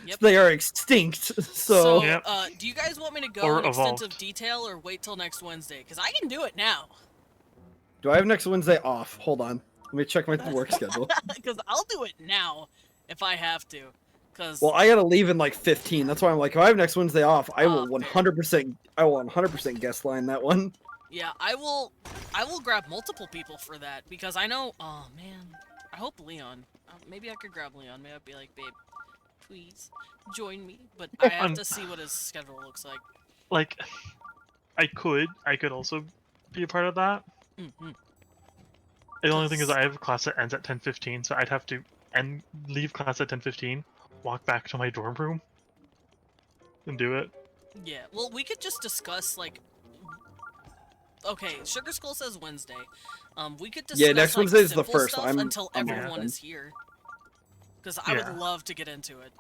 Yep. They are extinct. So, do you guys want me to go Or in extensive evolved. detail or wait till next Wednesday? Because I can do it now. do I have next Wednesday off? Hold on. Let me check my work schedule. Because I'll do it now if I have to. Because Well, I gotta leave in like 15. That's why I'm like, if I have next Wednesday off, I will 100% guest line that one. yeah, I will grab multiple people for that because I know. Oh man, I hope Leon. Maybe I could grab Leon. Maybe I'd be like, babe, please join me. But I have to see what his schedule looks like. like, I could also be a part of that. Mm-hmm. The only thing is I have a class that ends at 10:15, so I'd have to and leave class at 10:15, walk back to my dorm room, and do it. Yeah, well, we could just discuss, like... Okay, Sugar Skull says Wednesday. We could discuss, next like, Wednesday's the simple first. stuff until I'm everyone open. is here. Because I would love to get into it.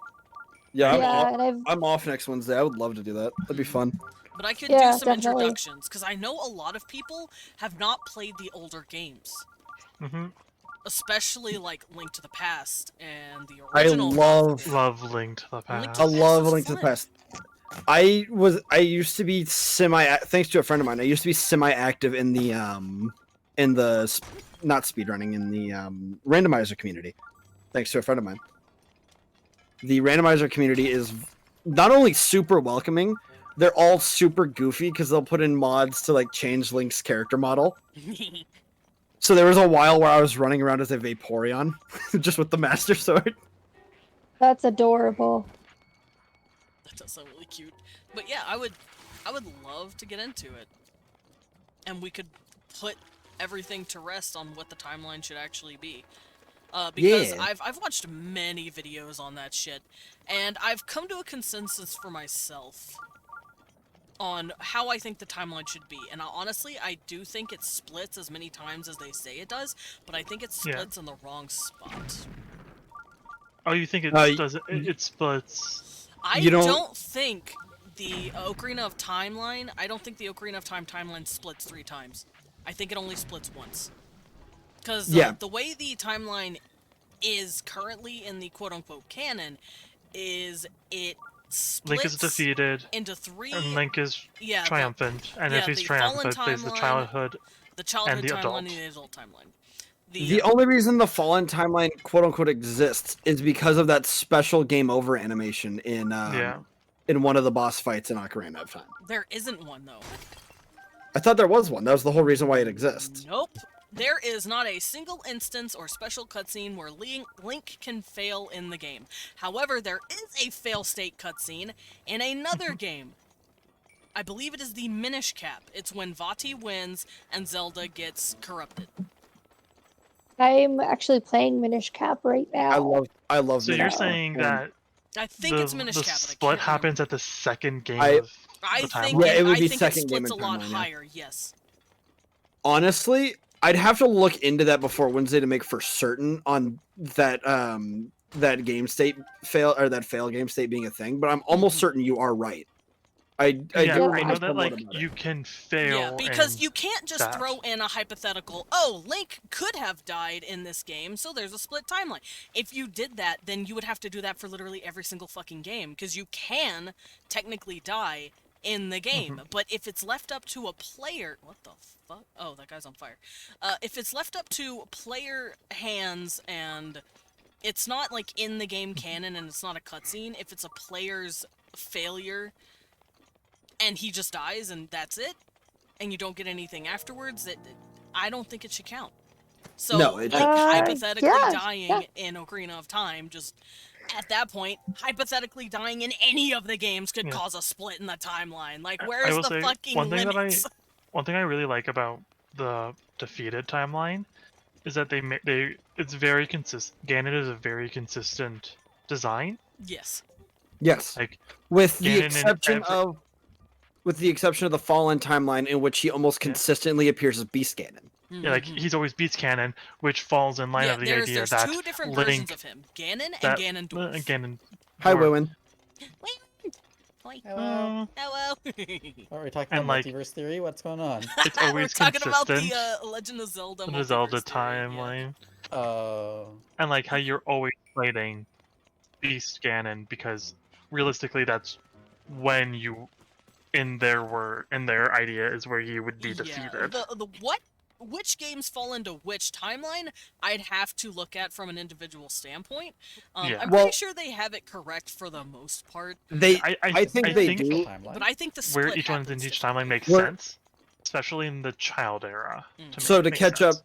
Yeah, and I'm off next Wednesday. I would love to do that. That'd be fun. But I could Yeah, do some definitely. introductions, because I know a lot of people have not played the older games. Mm-hmm. Especially, like, Link to the Past and the I original... love Link to the Past. I love Link to the Past. I used to be thanks to a friend of mine, I used to be semi-active in the not speedrunning, in the randomizer community. Thanks to a friend of mine. The randomizer community is not only super welcoming, they're all super goofy because they'll put in mods to like change Link's character model. So there was a while where I was running around as a Vaporeon, just with the Master Sword. That's adorable. That does sound really cute. But yeah, I would love to get into it. And we could put everything to rest on what the timeline should actually be. Because Yeah. I've watched many videos on that shit, and I've come to a consensus for myself on how I think the timeline should be. And honestly, I do think it splits as many times as they say it does, but I think it splits in the wrong spot. Oh, you think it does? It splits. I don't think the Ocarina of Timeline. I don't think the Ocarina of Time timeline splits 3 times. I think it only splits once. Because the way the timeline is currently in the quote-unquote canon is it splits Link is defeated into 3. and Link is triumphant. And if he's the triumphant, Fallen there's the timeline, childhood, timeline, and the adult. and the adult timeline. The only reason the Fallen timeline quote unquote exists is because of that special game over animation in one of the boss fights in Ocarina of Time. There isn't one though. I thought there was one. That was the whole reason why it exists. Nope. There is not a single instance or special cutscene where Link can fail in the game. However, there is a fail state cutscene in another game. I believe it is the Minish Cap. It's when Vati wins and Zelda gets corrupted. I'm actually playing Minish Cap right now. I love. So you're saying that I think it's Minish the Cap. split happens at the second game of the timeline? it would be I think second it game splits in a lot timeline, higher. Yes. Honestly, I'd have to look into that before Wednesday to make for certain on that that game state fail or that fail game state being a thing. But I'm almost certain you are right. I know that like you can fail. Yeah, because and you can't just that. throw in a hypothetical, oh, Link could have died in this game, so there's a split timeline. If you did that, then you would have to do that for literally every single fucking game, because you can technically die in the game. But if it's left up to a player... What the fuck? Oh, that guy's on fire. If it's left up to player hands and it's not, like, in the game canon and it's not a cutscene, if it's a player's failure... and he just dies and that's it, and you don't get anything afterwards, I don't think it should count. So, no, hypothetically dying in Ocarina of Time, just at that point, hypothetically dying in any of the games could cause a split in the timeline. Like, where's the fucking limits? One thing I really like about the defeated timeline is that it's very consistent. Ganon is a very consistent design. Yes. Yes. Like with the exception of the Fallen timeline, in which he almost consistently appears as Beast Ganon. Yeah, like he's always Beast Ganon, which falls in line of the idea there's that 2 different Link, versions of him: Ganon and Ganondorf. Ganon. Hi, Wewin. Hello. Hello. Are we talking about multiverse theory? What's going on? It's always We're talking about consistent. the Legend of Zelda. The Zelda timeline. And like how you're always fighting Beast Ganon, because realistically, that's when you, in their idea, is where you would be defeated. Which games fall into which timeline, I'd have to look at from an individual standpoint. I'm pretty sure they have it correct for the most part. I think they do. But I think the split where each one in each timeline makes We're- sense, especially in the child era. To catch up,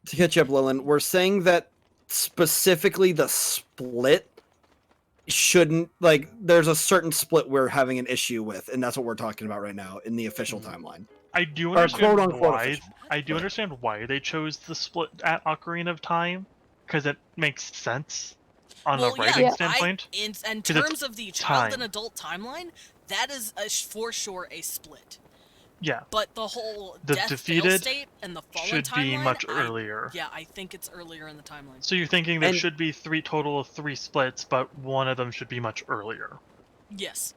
Lilin, we're saying that specifically the split shouldn't, like, there's a certain split we're having an issue with, and that's what we're talking about right now in the official timeline. I do Or understand quote-unquote why. official. I do understand why they chose the split at Ocarina of Time, because it makes sense. on well, the writing yeah, standpoint. in 'cause terms it's of the child and time. adult timeline, that is for sure a split. Yeah. But the whole The death fail defeated state and the fallen should be timeline, much earlier. yeah, I think it's earlier in the timeline. So you're thinking there And- should be total of three splits, but one of them should be much earlier. Yes.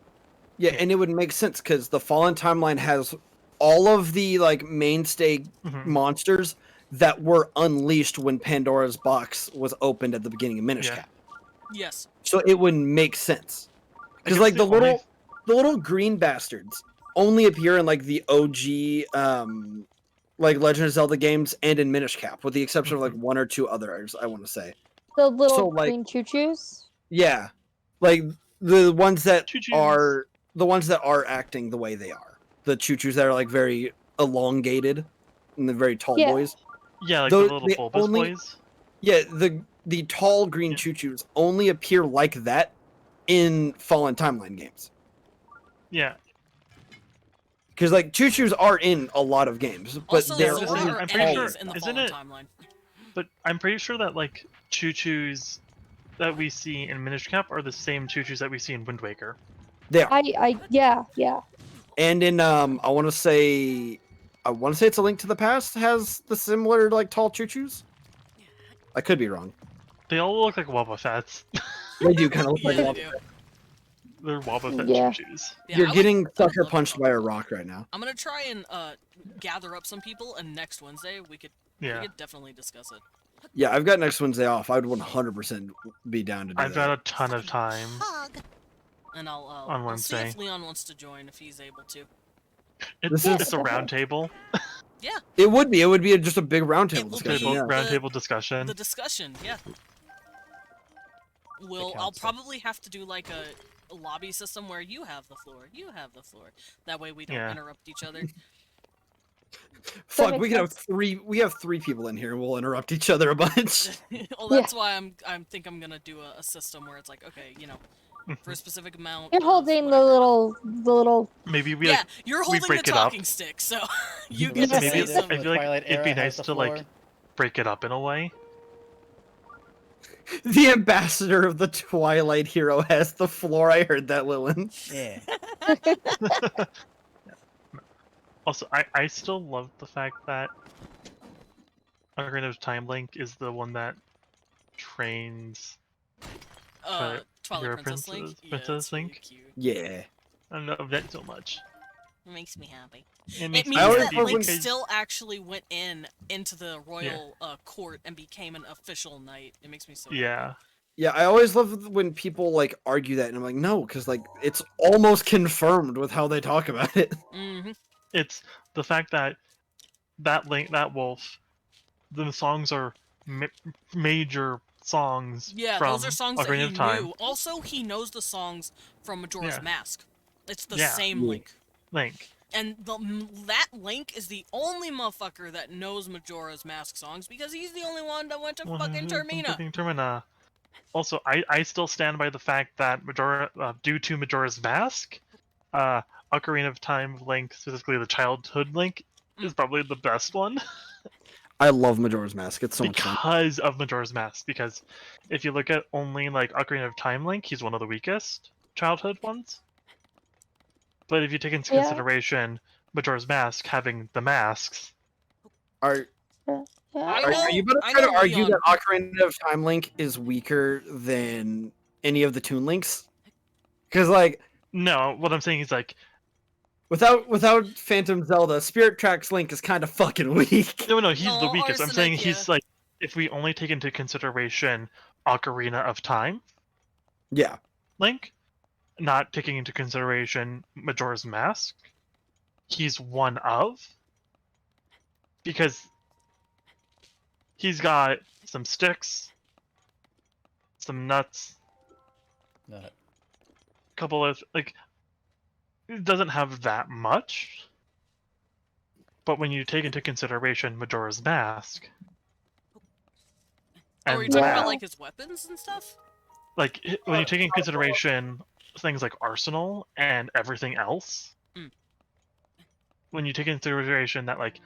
Yeah, and it would make sense because the Fallen timeline has all of the like mainstay monsters that were unleashed when Pandora's box was opened at the beginning of Minish Cap. Yes. So it would make sense because guess like the the little green bastards only appear in like the OG like Legend of Zelda games and in Minish Cap, with the exception of like one or two others, I want to say. The little So, like- green choo-choos? Yeah, like the ones that Choo-choos. are acting the way they are. The choo-choos that are like very elongated and the very tall Yeah. boys. Yeah, like Those- the little they bulbous only- boys. Yeah, the tall green choo-choos only appear like that in Fallen Timeline games. Yeah. Because like choo-choos are in a lot of games, but Also, they're Zora only are I'm pretty enemies sure- in the isn't fallen it- timeline. But I'm pretty sure that like choo-choos that we see in Minish Cap are the same choo-choos that we see in Wind Waker. They are. Yeah. And in I want to say it's A Link to the Past has the similar like tall choo-choos. I could be wrong. They all look like Wobbuffets. They do kind of look like Yeah, Wobbuffet. they do. They're Wobbuffet Yeah. choo-choos. Yeah, You're I would- getting I would sucker love punched to- by a rock right now. I'm gonna try and gather up some people, and next Wednesday we could definitely discuss it. Yeah, I've got next Wednesday off. I'd 100% be down to do I've that. got a ton of time. And I'll On I'll see Wednesday. if Leon wants to join if he's able to. It's a round table. Yeah. It would be. It would be just a big roundtable will discussion. be Yeah. Round table discussion. The discussion, yeah. I'll council. probably have to do like a lobby system where you have the floor, you have the floor. That way we don't Yeah. interrupt each other. Fuck, makes we could have sense. three. We have three people in here, and we'll interrupt each other a bunch. Well, that's why I'm gonna do a system where it's like, okay, for a specific amount. You're holding the little. Maybe we Yeah, like you're we holding the break it up. talking stick, so you The get to Maybe say representative something. I of feel like Twilight it'd be Era nice has to the like floor. break it up in a way. The ambassador of the Twilight Hero has the floor. I heard that, Lilin. Yeah. Also, I still love the fact that Ocarina of Time Link is the one that trains Twilight Hero Princess Link. Yeah, Princess it's really Link. cute. Yeah. I love that so much. It makes me happy. It It makes me means always that love Link when- still actually went into the royal court and became an official knight. It makes me so happy. Yeah. Yeah, I always love when people like argue that, and I'm like, no, because like it's almost confirmed with how they talk about it. Mm-hmm. It's the fact that Link, that wolf, the songs are major songs Yeah, from those are songs that Ocarina he of Time. knew. Also, he knows the songs from Majora's Yeah. Mask. It's the Yeah. same Yeah. Link. Link. And that Link is the only motherfucker that knows Majora's Mask songs because he's the only one that went to fucking Termina. Fucking Termina. Also, I still stand by the fact that due to Majora's Mask, Ocarina of Time Link, specifically the childhood Link, is probably the best one I love Majora's Mask. It's so much fun. because of Majora's Mask. Because if you look at only like Ocarina of Time Link, he's one of the weakest childhood ones. But if you take into Yeah. consideration Majora's Mask having the masks, Are I are, know- are you about I to try to know argue Leon- that Ocarina of Time Link is weaker than any of the Toon Links? Because like no, what I'm saying is like without Phantom Zelda, Spirit Tracks Link is kind of fucking weak. no, he's the No, weakest. I'm Arsenic, saying yeah. he's like if we only take into consideration Ocarina of Time Yeah. Link, not taking into consideration Majora's Mask, he's one of because he's got some sticks, some nuts, Nut. couple of like it doesn't have that much. But when you take into consideration Majora's Mask Are we and talking Yeah. about like his weapons and stuff? like when you take into consideration things like Arsenal and everything else, Mm. when you take into consideration that like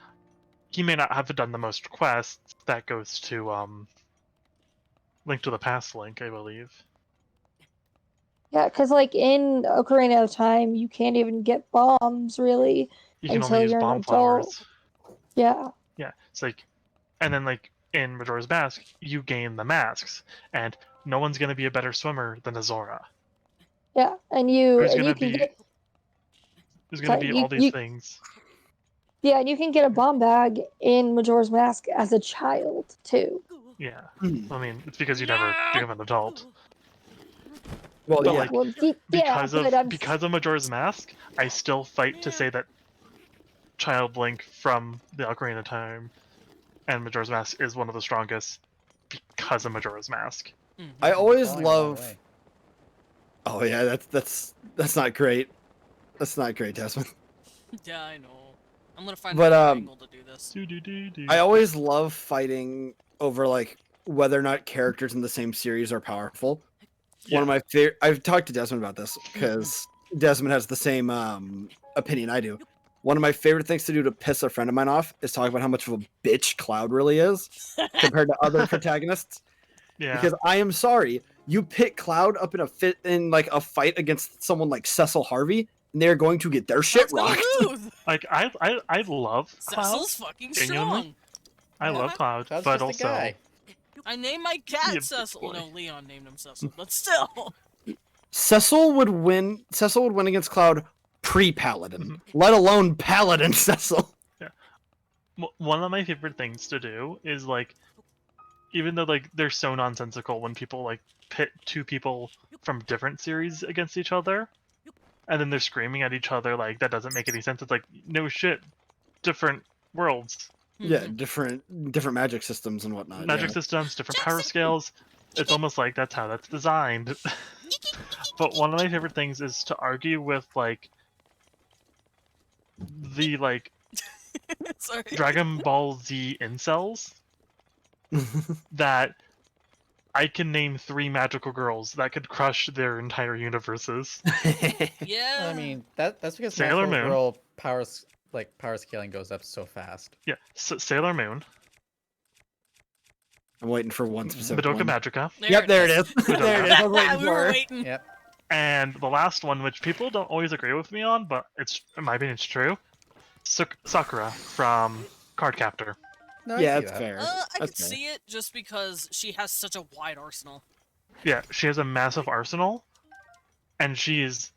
he may not have done the most quests, that goes to Link to the Past Link, I believe. Yeah, because like in Ocarina of Time, you can't even get bombs really You can until only use you're an bomb adult. flowers. Yeah. Yeah, it's like, and then like in Majora's Mask, you gain the masks, and no one's gonna be a better swimmer than Azora. Yeah, and you Who's and gonna you can be? get There's gonna sorry, be all these things. yeah, and you can get a bomb bag in Majora's Mask as a child too. Yeah, I mean, it's because you never become an adult. Well, But yeah. like, Well, because but I'm of Majora's Mask, I still fight to say that Child Link from the Ocarina of Time and Majora's Mask is one of the strongest because of Majora's Mask. I always Going a long love. way. Oh yeah, that's not great. That's not great, Desmond. Yeah, I know. I'm gonna find But, another angle to do this. I always love fighting over like whether or not characters in the same series are powerful. One of my favorite. I've talked to Desmond about this because Desmond has the same opinion I do. One of my favorite things to do to piss a friend of mine off is talk about how much of a bitch Cloud really is compared to other protagonists. Yeah. Because I am sorry, you pit Cloud up in like a fight against someone like Cecil Harvey, and they're going to get their shit rocked. Like I love Cloud. Cecil's fucking Genuinely. strong. I love Cloud, Cloud's but just a also guy. I named my cat Yeah, Cecil. boy. No, Leon named him Cecil, but still. Cecil would win. Cecil would win against Cloud pre-Paladin, let alone Paladin Cecil. Yeah. One of my favorite things to do is like, even though like they're so nonsensical when people like pit two people from different series against each other, and then they're screaming at each other like that doesn't make any sense. It's like no shit, different worlds. Yeah, different magic systems and whatnot. Magic yeah. systems, different power scales. It's almost like that's how that's designed. But one of my favorite things is to argue with like the like Sorry. Dragon Ball Z incels that I can name 3 magical girls that could crush their entire universes. Yeah. Well, I mean, that's because Sailor magical Moon. girl power scaling goes up so fast. Yeah, Sailor Moon, I'm waiting for one specific Madoka one. Magica. Yep, there it is. Madoka. There it is. I was waiting we for were it. waiting. Yep. And the last one, which people don't always agree with me on, but it's in my opinion it's true. Sakura from Card Captor. No, Yeah, I see that's that. fair. I That's could fair. see it just because she has such a wide arsenal. Yeah, she has a massive arsenal, and she's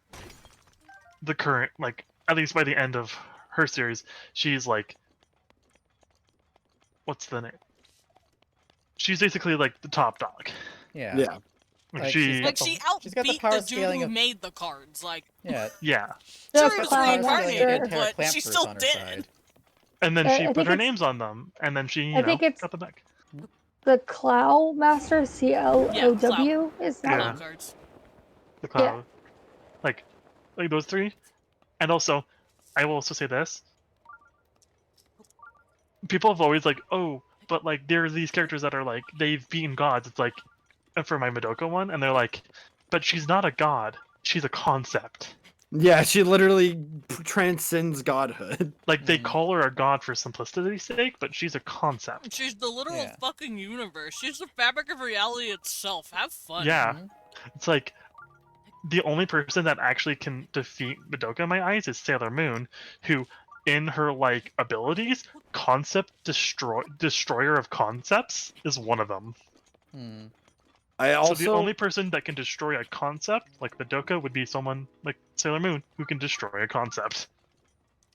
the current, like, at least by the end of her series, she's like, what's the name? She's basically like the top dog. Yeah. Yeah. Like, she She she's got the outbeat power the dude scaling who of- made the cards. Like, Yeah. yeah, Just Sure, it was Cloud reincarnated, Master. entire but plant she's fruits still on her dead. side. and then I she think put her it's- names on them, and then she, you I know, think it's- got them back. The Clow Master, CLOW, is that? Yeah. Cloud cards. The cloud, like those 3, and also, I will also say this: people have always like, oh, but like there are these characters that are like they've beaten gods. It's like, for my Madoka one, and they're like, but she's not a god; she's a concept. Yeah, she literally transcends godhood. Like they call her a god for simplicity's sake, but she's a concept. She's the literal Yeah. fucking universe. She's the fabric of reality itself. Have fun. Yeah, it's like the only person that actually can defeat Madoka in my eyes is Sailor Moon, who, in her like abilities, destroyer of concepts is one of them. Hmm. I also So the only person that can destroy a concept like Madoka would be someone like Sailor Moon who can destroy a concept.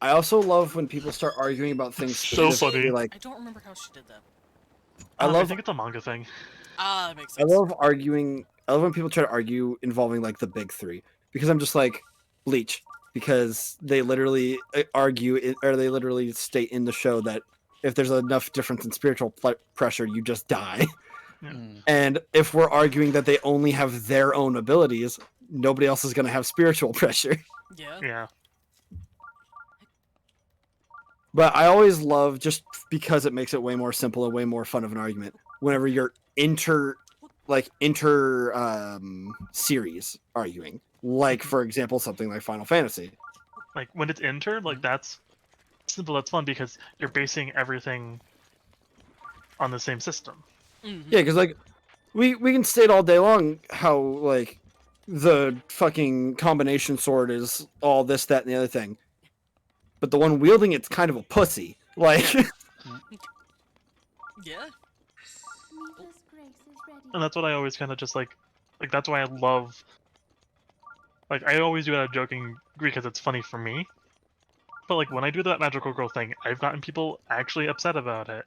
I also love when people start arguing about things. So specifically, funny. Like I don't remember how she did that. I think it's a manga thing. Ah, that makes I sense. love arguing. I love when people try to argue involving like the big 3 because I'm just like Bleach because they literally argue or they literally state in the show that if there's enough difference in spiritual pressure, you just die. Hmm. And if we're arguing that they only have their own abilities, nobody else is going to have spiritual pressure. Yeah. Yeah. But I always love, just because it makes it way more simple and way more fun of an argument, whenever you're inter series arguing. Like, for example, something like Final Fantasy. Like when it's entered, like that's simple, that's fun because you're basing everything on the same system. Mm-hmm. Yeah, because like we can state all day long how like the fucking combination sword is all this, that, and the other thing, but the one wielding it's kind of a pussy. Like, Yeah. Mipha's grace is ready. And that's what I always kind of just like that's why I love. Like I always do it out of joking because it's funny for me. But like when I do that magical girl thing, I've gotten people actually upset about it.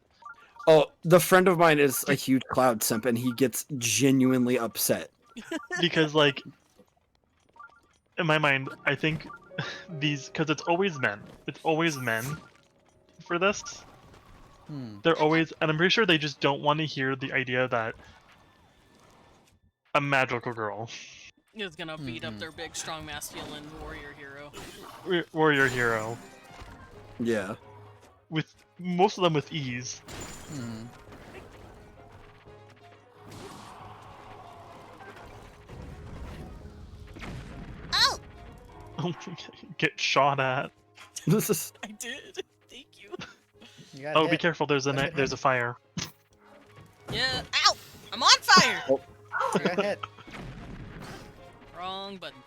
oh, the friend of mine is a huge Cloud simp, and he gets genuinely upset. Because like in my mind, I think because it's always men. It's always men for this. They're always, and I'm pretty sure they just don't want to hear the idea that a magical girl Is gonna beat up their big, strong, masculine warrior hero. warrior hero. Yeah. With most of them with ease. Oh! Get shot at. This is. I did. Thank you. Oh, be careful! There's a fire. Yeah. Ow! I'm on fire. You got hit. Wrong button.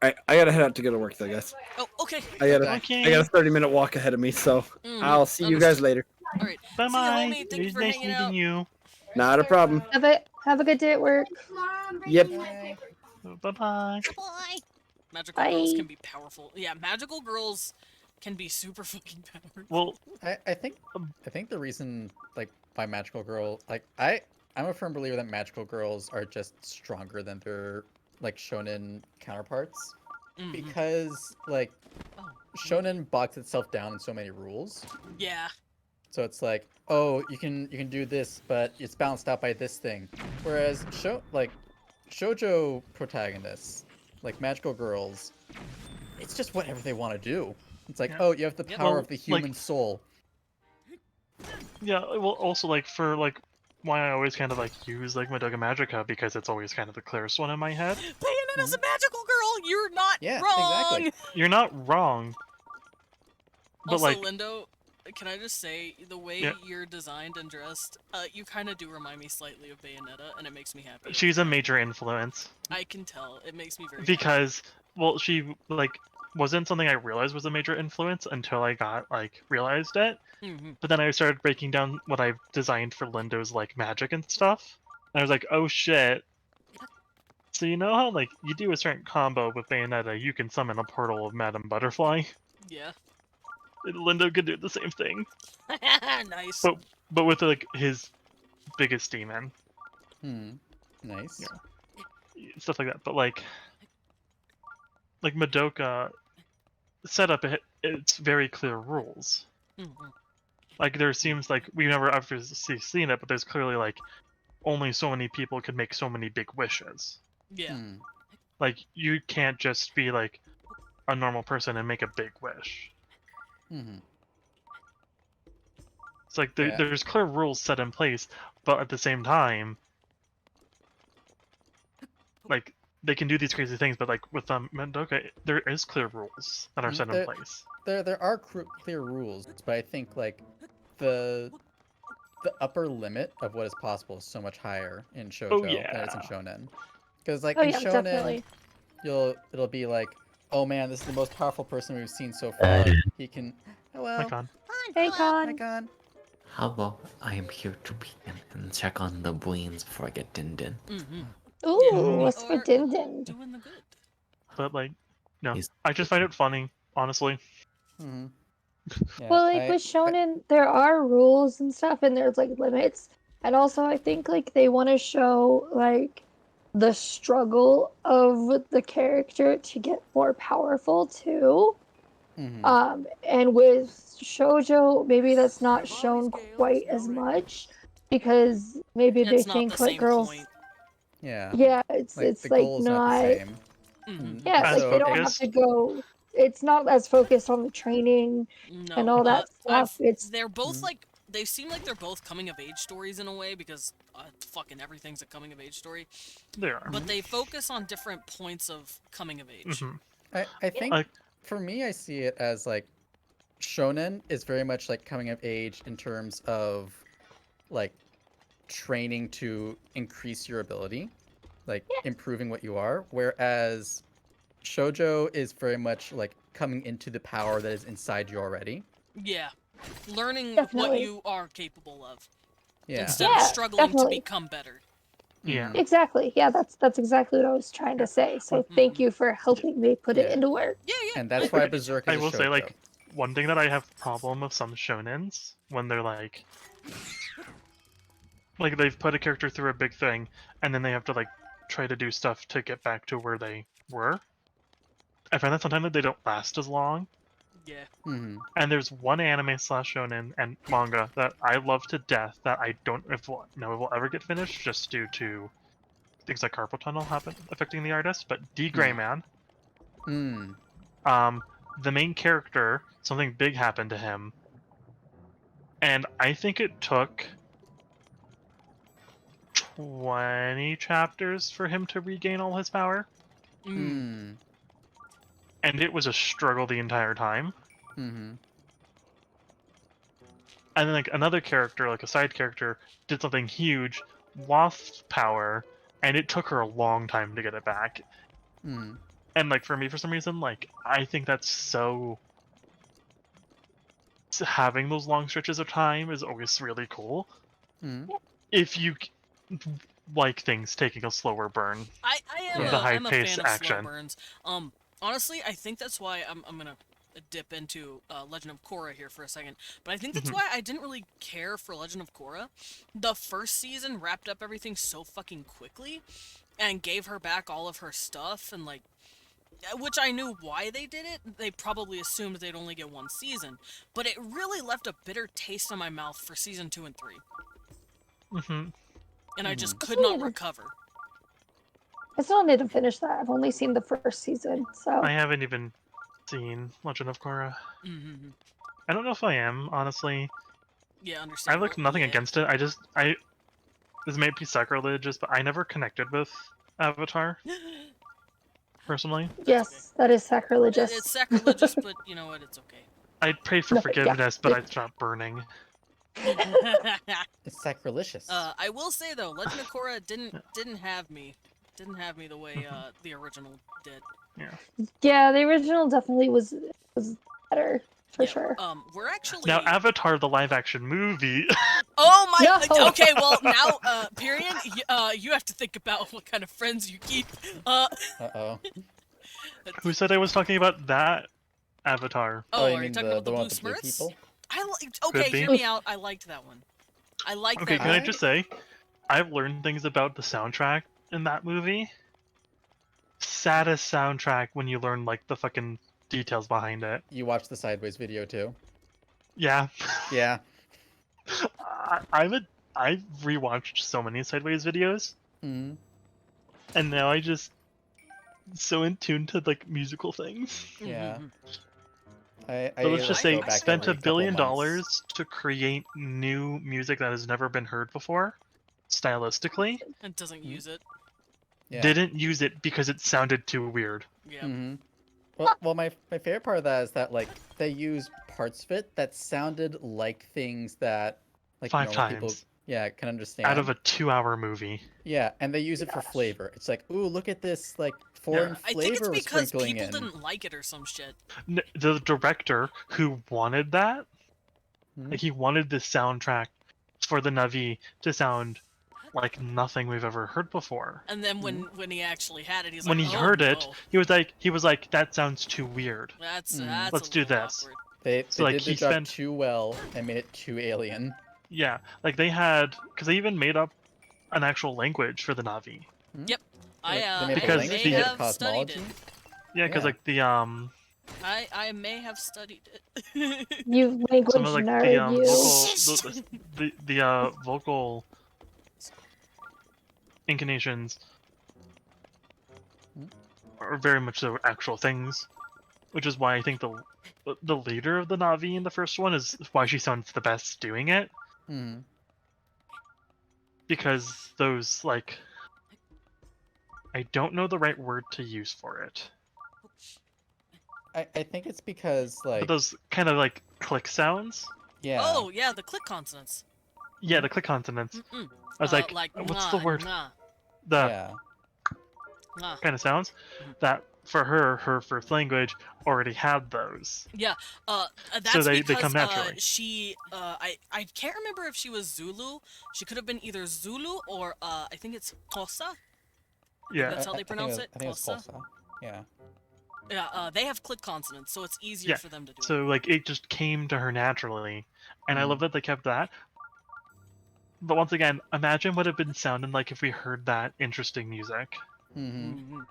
I gotta head out to go to work though, guys. Oh, okay. I got a 30-minute walk ahead of me, so I'll see you guys later. All right. Bye bye. Thank you for Nice hanging meeting out. you. Not a problem. Have a good day at work. Yep. Bye bye. Boy. Magical girls can be powerful. Yeah, magical girls can be super fucking powerful. Well, I think the reason like why magical girl I'm a firm believer that magical girls are just stronger than their like shonen counterparts because like shonen bogs itself down in so many rules. Yeah. So it's like, oh, you can do this, but it's balanced out by this thing. Whereas shoujo protagonists, like magical girls, it's just whatever they want to do. It's like, oh, you have the power of the human soul. Yeah, well, also like for like why I always kind of like use like Madoka Magica because it's always kind of the clearest one in my head. Bayonetta's a magical girl. You're not wrong. Exactly. You're not wrong. But Also, like, Lindo, can I just say the way you're designed and dressed, you kind of do remind me slightly of Bayonetta, and it makes me happy. she's a major influence. I can tell. It makes me very Because well, she like wasn't something I realized was a major influence until I got like realized it. But then I started breaking down what I've designed for Lindo's like magic and stuff. And I was like, oh shit. So you know how like you do a certain combo with Bayonetta, you can summon a portal of Madame Butterfly? Yeah. Lindo could do the same thing. Nice. But with like his biggest demon. Nice. Yeah. Stuff like that. But like Madoka set up it's very clear rules. Like there seems like we've never obviously seen it, but there's clearly like only so many people can make so many big wishes. Yeah. Like you can't just be like a normal person and make a big wish. It's like there's clear rules set in place, but at the same time, like they can do these crazy things, but like with Madoka, there is clear rules that are set in place. There are clear rules, but I think like the upper limit of what is possible is so much higher in shoujo than it is in shonen. Because like in shonen, definitely. it'll be like, oh man, this is the most powerful person we've seen so far. He can. Hello. Hi, Con. Hey, Con. Hi, Con. Hello, I am here to peek and check on the buoys before I get din din. Ooh, what's for Din Din? Doing the good. But like, no, I just find it funny, honestly. Well, like with shonen, there are rules and stuff, and there's like limits, and also I think like they want to show like the struggle of the character to get more powerful too. And with shoujo, maybe that's not shown quite as much because maybe they think like girls. Yeah, it's the like goal is not. the same. Yeah, As like they don't have focused. to go. It's not as focused on the training and all that stuff. They're both like they seem like they're both coming of age stories in a way because fucking everything's a coming of age story. They are. But they focus on different points of coming of age. I think for me, I see it as like shonen is very much like coming of age in terms of like training to increase your ability, like improving what you are, whereas shoujo is very much like coming into the power that is inside you already. Yeah. Learning what Definitely. you are capable of. Yeah. Instead of struggling definitely. to become better. Yeah. Exactly. Yeah, that's exactly what I was trying to say. So thank you for helping me put it into words. Yeah, yeah. And that's why Berserk is I a will say, shoujo. like, one thing that I have problem with some shonens when they're like they've put a character through a big thing, and then they have to like try to do stuff to get back to where they were. I find that sometimes they don't last as long. Yeah. Mhm. And there's one anime slash shonen and manga that I love to death that I don't know if will ever get finished just due to things like carpal tunnel happen affecting the artist. But D Gray Man, Mm. the main character, something big happened to him, and I think it took 20 chapters for him to regain all his power. Mm. And it was a struggle the entire time. Mhm. And then like another character, like a side character, did something huge, lost power, and it took her a long time to get it back. Mm. And like for me, for some reason, like I think that's so having those long stretches of time is always really cool. Mm. If you like things taking a slower burn. I am The high I'm a pace fan of action. slow burns. Honestly, I think that's why I'm gonna dip into Legend of Korra here for a second. But I think that's why I didn't really care for Legend of Korra. The first season wrapped up everything so fucking quickly, and gave her back all of her stuff, and like, which I knew why they did it. They probably assumed they'd only get one season, but it really left a bitter taste in my mouth for season 2 and 3. And I just could not recover. I still need to finish that. I've only seen the first season, so. I haven't even seen Legend of Korra. Mm-hmm. I don't know if I am, honestly. Yeah, I understand. look nothing against it. This may be sacrilegious, but I never connected with Avatar. Personally. Yes, that is sacrilegious. It's sacrilegious, but you know what? It's okay. I'd pray for forgiveness, but I'd stop burning. It's sacrilegious. I will say though, Legend of Korra didn't have me the way the original did. Yeah. Yeah, the original definitely was better for sure. We're actually Now Avatar, the live-action movie. Oh my! No. Okay, well now, Period. You have to think about what kind of friends you keep. Uh-oh. Who said I was talking about that Avatar? Oh, you are you mean talking about the one Blue with the blue Smurfs? people? Okay, Could be. hear me out. I liked that one. I liked Okay, that can I one. just say, I've learned things about the soundtrack in that movie. Saddest soundtrack when you learn like the fucking details behind it. You watched the Sideways video too? Yeah. Yeah. I've rewatched so many Sideways videos, Mm. and now I just so in tune to like musical things. Yeah. So let's just say go back spent every $1 billion couple months. to create new music that has never been heard before, stylistically. And doesn't use it. Yeah. Didn't use it because it sounded too weird. Yeah. Mm-hmm. Well, my favorite part of that is that like they use parts of it that sounded like things that like 5 normal people times. can understand. Out of a 2-hour movie. Yeah, and they use it for flavor. It's like, ooh, look at this like foreign I flavor think it's we're because sprinkling people in. didn't like it or some shit. The director who wanted that, like he wanted this soundtrack for the Navi to sound like nothing we've ever heard before. And then when he actually had it, he's When like, he oh, heard no. it, he was like, that sounds too weird. That's Let's a do little this. awkward. They So, like, did the he job spent- too well and made it too alien. Yeah, like they had, because they even made up an actual language for the Navi. Yep. They I made up a Because language, may they made have up studied cosmology. it. Yeah, because Yeah. like the I may have studied it. You language some of like nerd, the you. the vocal inclinations are very much so actual things, which is why I think the leader of the Navi in the first one is why she sounds the best doing it, Mm-hmm. because those like I don't know the right word to use for it. I think it's because like those kind of like click sounds. yeah. Oh yeah, the click consonants. Yeah, the click consonants. Mm-mm. I was like, what's the mwah, word? Nah, The Yeah. nah. kind of sounds that for her first language already had those. Yeah, that's So they because come naturally. I can't remember if she was Zulu. She could have been either Zulu or I think it's Xhosa. Yeah. That's how they pronounce it. I think it's Xhosa. Xhosa. Yeah. Yeah, they have click consonants, so it's easier for them to do. So like it just came to her naturally, and I love that they kept that. But once again, imagine what it'd been sounding like if we heard that interesting music. Mm-hmm.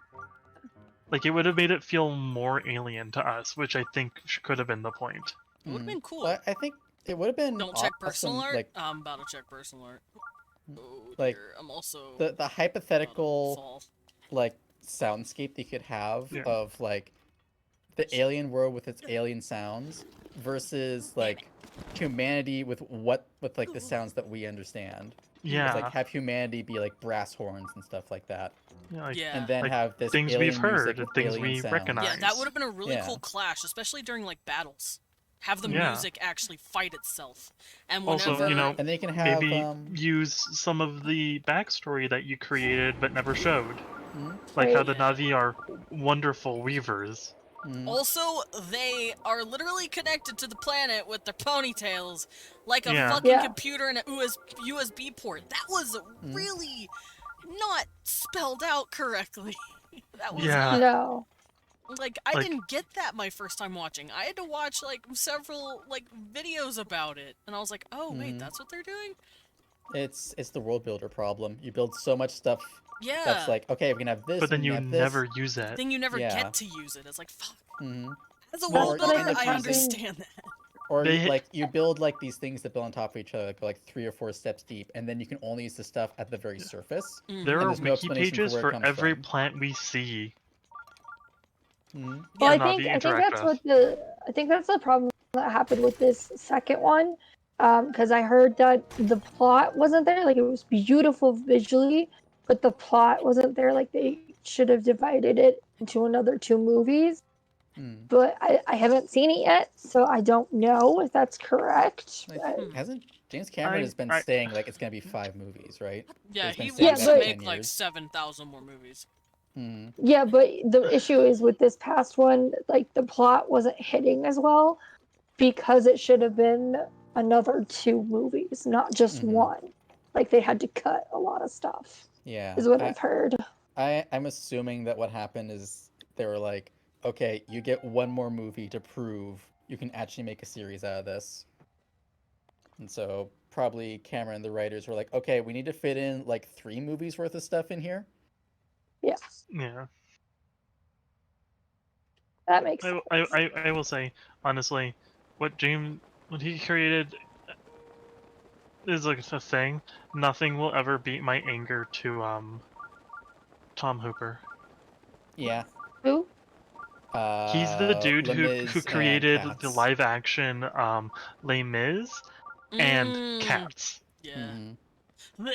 Like it would have made it feel more alien to us, which I think could have been the point. It would have been cool. But I think it would have been Don't check personal awesome, art. like I'm about to check personal art. Oh, like dear. I'm also the hypothetical like soundscape they could have of like the alien world with its alien sounds versus like humanity with like the sounds that we understand. Yeah. It's like have humanity be like brass horns and stuff like that. Yeah. And then like have this things alien we've heard, music with things alien we sounds. recognize. Yeah, that would have been a really Yeah. cool clash, especially during like battles. Have the Yeah. music actually fight itself, and whenever Also, you know, and they can have maybe use some of the backstory that you created but never showed. Like how the Navi are wonderful weavers. Also, they are literally connected to the planet with their ponytails, like a Yeah. fucking computer and a USB port. That was really not spelled out correctly. That was Yeah. No. like I Like- didn't get that my first time watching. I had to watch like several like videos about it, and I was like, oh wait, that's what they're doing. It's the world builder problem. You build so much stuff Yeah. that's like, okay, we can have this. But then and we you can have this. never use it. Then you never Yeah. get to use it. It's like fuck. Mm-hmm. As a Or world you builder, end up I using- understand that. Or They- like you build like these things that build on top of each other, like 3 or 4 steps deep, and then you can only use the stuff at the very surface. There and are there's no wiki explanation pages where it for comes every from. plant we see. Mhm. Well, I Navi think that's interact what I think that's the problem that happened with this second one, because I heard that the plot wasn't there. Like it was beautiful visually, but the plot wasn't there. Like they should have divided it into another 2 movies. But I haven't seen it yet, so I don't know if that's correct. Hasn't James Cameron has been saying like it's gonna be 5 movies, right? Yeah, He's been he saying wants that to for make 10 like years. 7,000 more movies. Yeah, but the issue is with this past one, like the plot wasn't hitting as well because it should have been another 2 movies, not just one. Like they had to cut a lot of stuff. Yeah. Is what I've heard. I'm assuming that what happened is they were like, okay, you get 1 more movie to prove you can actually make a series out of this. And so probably Cameron and the writers were like, okay, we need to fit in like 3 movies worth of stuff in here. Yeah. Yeah. That makes sense. I will say, honestly, what he created is like a thing. Nothing will ever beat my anger to Tom Hooper. Yeah. Who? He's the dude Les who Mis and created the Cats. live action Les Mis and Cats. Yeah. Mhm. And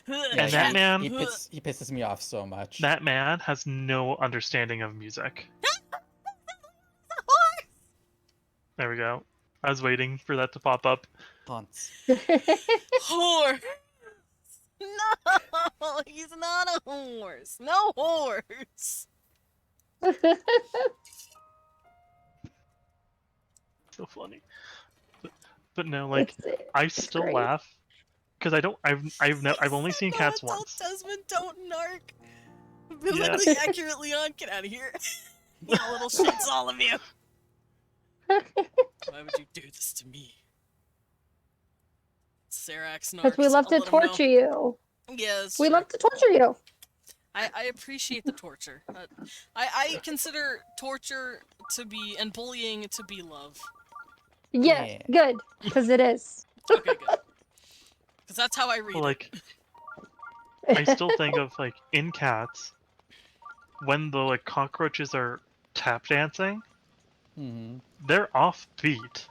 Yeah, that man, he pisses me off so much. that man has no understanding of music. There we go. I was waiting for that to pop up. Haunts. Horse. No, he's not a horse. No horse. So funny. But no, like I still great. laugh because I've only seen Cats once. Desmond, don't narc. Yeah. Biblically accurate, Leon, get out of here. You little shits, all of you. Why would you do this to me? Serax narcs. Because we love I'll to let 'em know. torture you. Yes. We love to torture you. I appreciate the torture. I consider torture to be, and bullying to be love. Yeah, good. Because it is. Okay, good. Because that's how I read Well, it. like I still think of like in Cats when the like cockroaches are tap dancing, they're offbeat.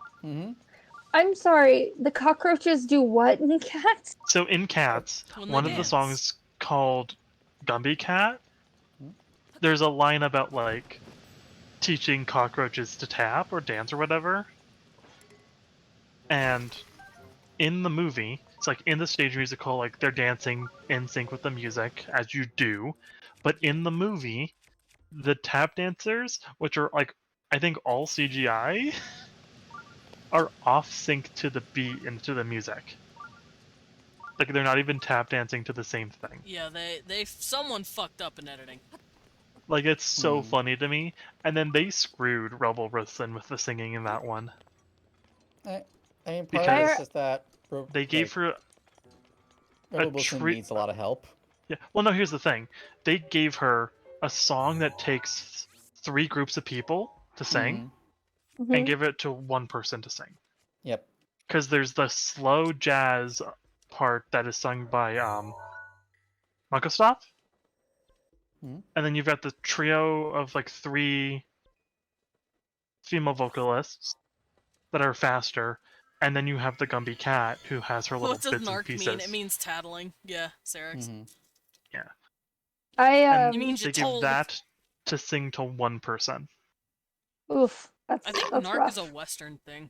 I'm sorry, the cockroaches do what in Cats? So in Cats, When they one of the dance. songs called Gumby Cat, there's a line about like teaching cockroaches to tap or dance or whatever. And in the movie, it's like in the stage musical, like they're dancing in sync with the music, as you do. But in the movie, the tap dancers, which are like, I think all CGI, are off sync to the beat and to the music. Like they're not even tap dancing to the same thing. Yeah, someone fucked up in editing. Like it's so funny to me. And then they screwed Rebel Wilson with the singing in that one. I mean, part of Because it's just that they gave her Rebel Wilson needs a lot of help. Yeah. Well, no. Here's the thing: they gave her a song that takes 3 groups of people to sing, and give it to one person to sing. Yep. Because there's the slow jazz part that is sung by Munkostop, and then you've got the trio of like 3 female vocalists that are faster, and then you have the Gumby cat who has her little What does bits and narc pieces. mean? It means tattling. Yeah, Syrinx. Yeah. It And means they you give told. that to sing to one person. Oof. I think that's narc rough. is a Western thing.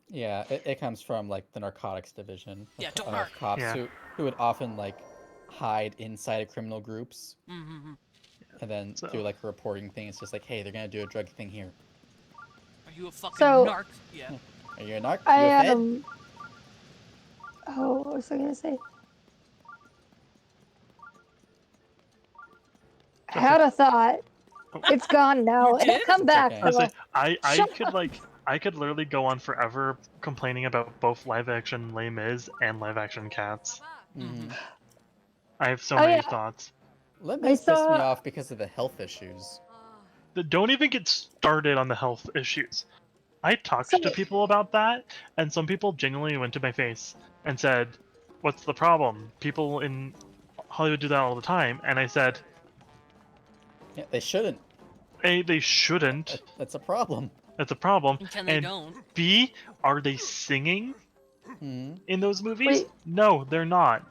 Yeah, it comes from like the narcotics division. Yeah, Of, don't of narc. cops Yeah. who would often like hide inside of criminal groups, Mm-hmm. and then do like a reporting thing. It's just like, hey, they're gonna do a drug thing here. Are you a fucking So- narc? Yeah. Are you a narc? You a fed? Oh, what was I gonna say? I had a thought. It's gone now. You did? Come back. I was like, I Shut could like I could literally go on forever complaining about both live action Les Mis and live action Cats. I have so Oh, many yeah. thoughts. Let I me piss me saw- off because of the health issues. Don't even get started on the health issues. I talked to people about that, and some people genuinely went to my face and said, "What's the problem? People in Hollywood do that all the time." And I said, Yeah, they shouldn't. A, they shouldn't. That's a problem. That's a problem. And they And don't. B, are they singing in those movies? Wait. No, they're not.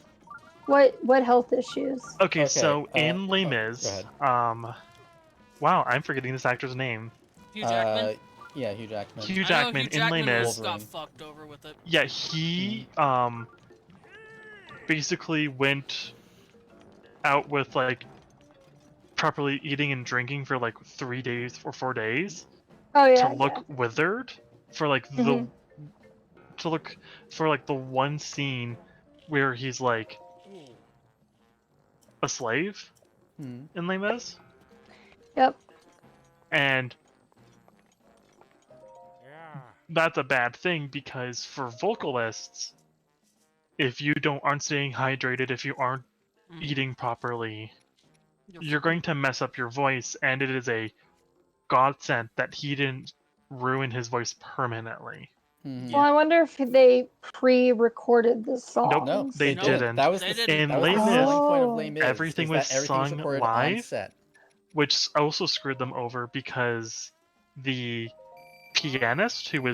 What health issues? Okay, so in Les go Mis, ahead. wow, I'm forgetting this actor's name. Hugh Jackman. Yeah, Hugh Jackman. Hugh I know Jackman Hugh in Les Jackman Mis. got fucked over with it. Yeah, he basically went out with like properly eating and drinking for like 3 days or 4 days Oh yeah. to look withered for like the to look for like the one scene where he's like a slave in Les Mis. Yep. And that's a bad thing because for vocalists, if you aren't staying hydrated, if you aren't eating properly, you're going to mess up your voice, and it is a godsend that he didn't ruin his voice permanently. Well, I wonder if they pre-recorded the songs. Nope, they didn't. That was They the, didn't. that was Les the Mis, selling point of Les Mis. everything is was that everything's sung recorded on live, set. which also screwed them over because the pianist who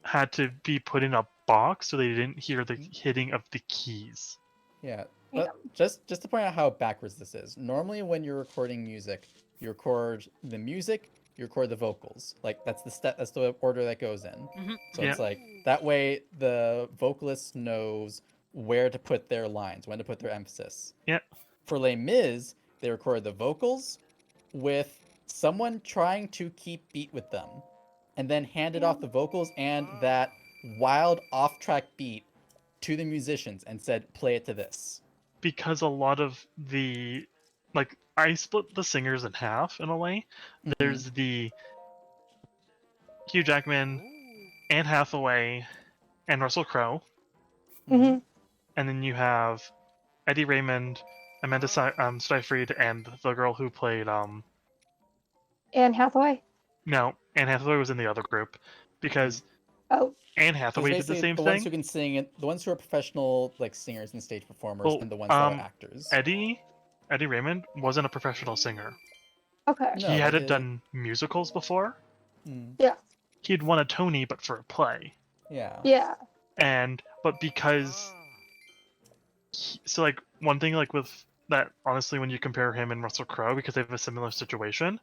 had to be put in a box so they didn't hear the hitting of the keys. Yeah, but just to point out how backwards this is. Normally, when you're recording music, you record the music, you record the vocals. Like that's the step. That's the order that goes in. So it's Yeah. like that way the vocalist knows where to put their lines, when to put their emphasis. Yeah. For Les Mis, they recorded the vocals with someone trying to keep beat with them, and then handed off the vocals and that wild off-track beat to the musicians and said, "Play it to this." Because a lot of the I split the singers in half in a way. There's the Hugh Jackman, Anne Hathaway, and Russell Crowe. Mm-hmm. And then you have Eddie Raymond, Amanda Seyfried, and the girl who played Anne Hathaway. no, Anne Hathaway was in the other group because Anne Hathaway did the same the thing. ones who can sing, the ones who are professional like singers and stage performers, and the ones that are actors. Eddie Raymond wasn't a professional singer. Okay. No, He but hadn't done musicals before. Yeah. He'd won a Tony, but for a play. Yeah. Yeah. But because so like one thing like with that, honestly, when you compare him and Russell Crowe, because they have a similar situation,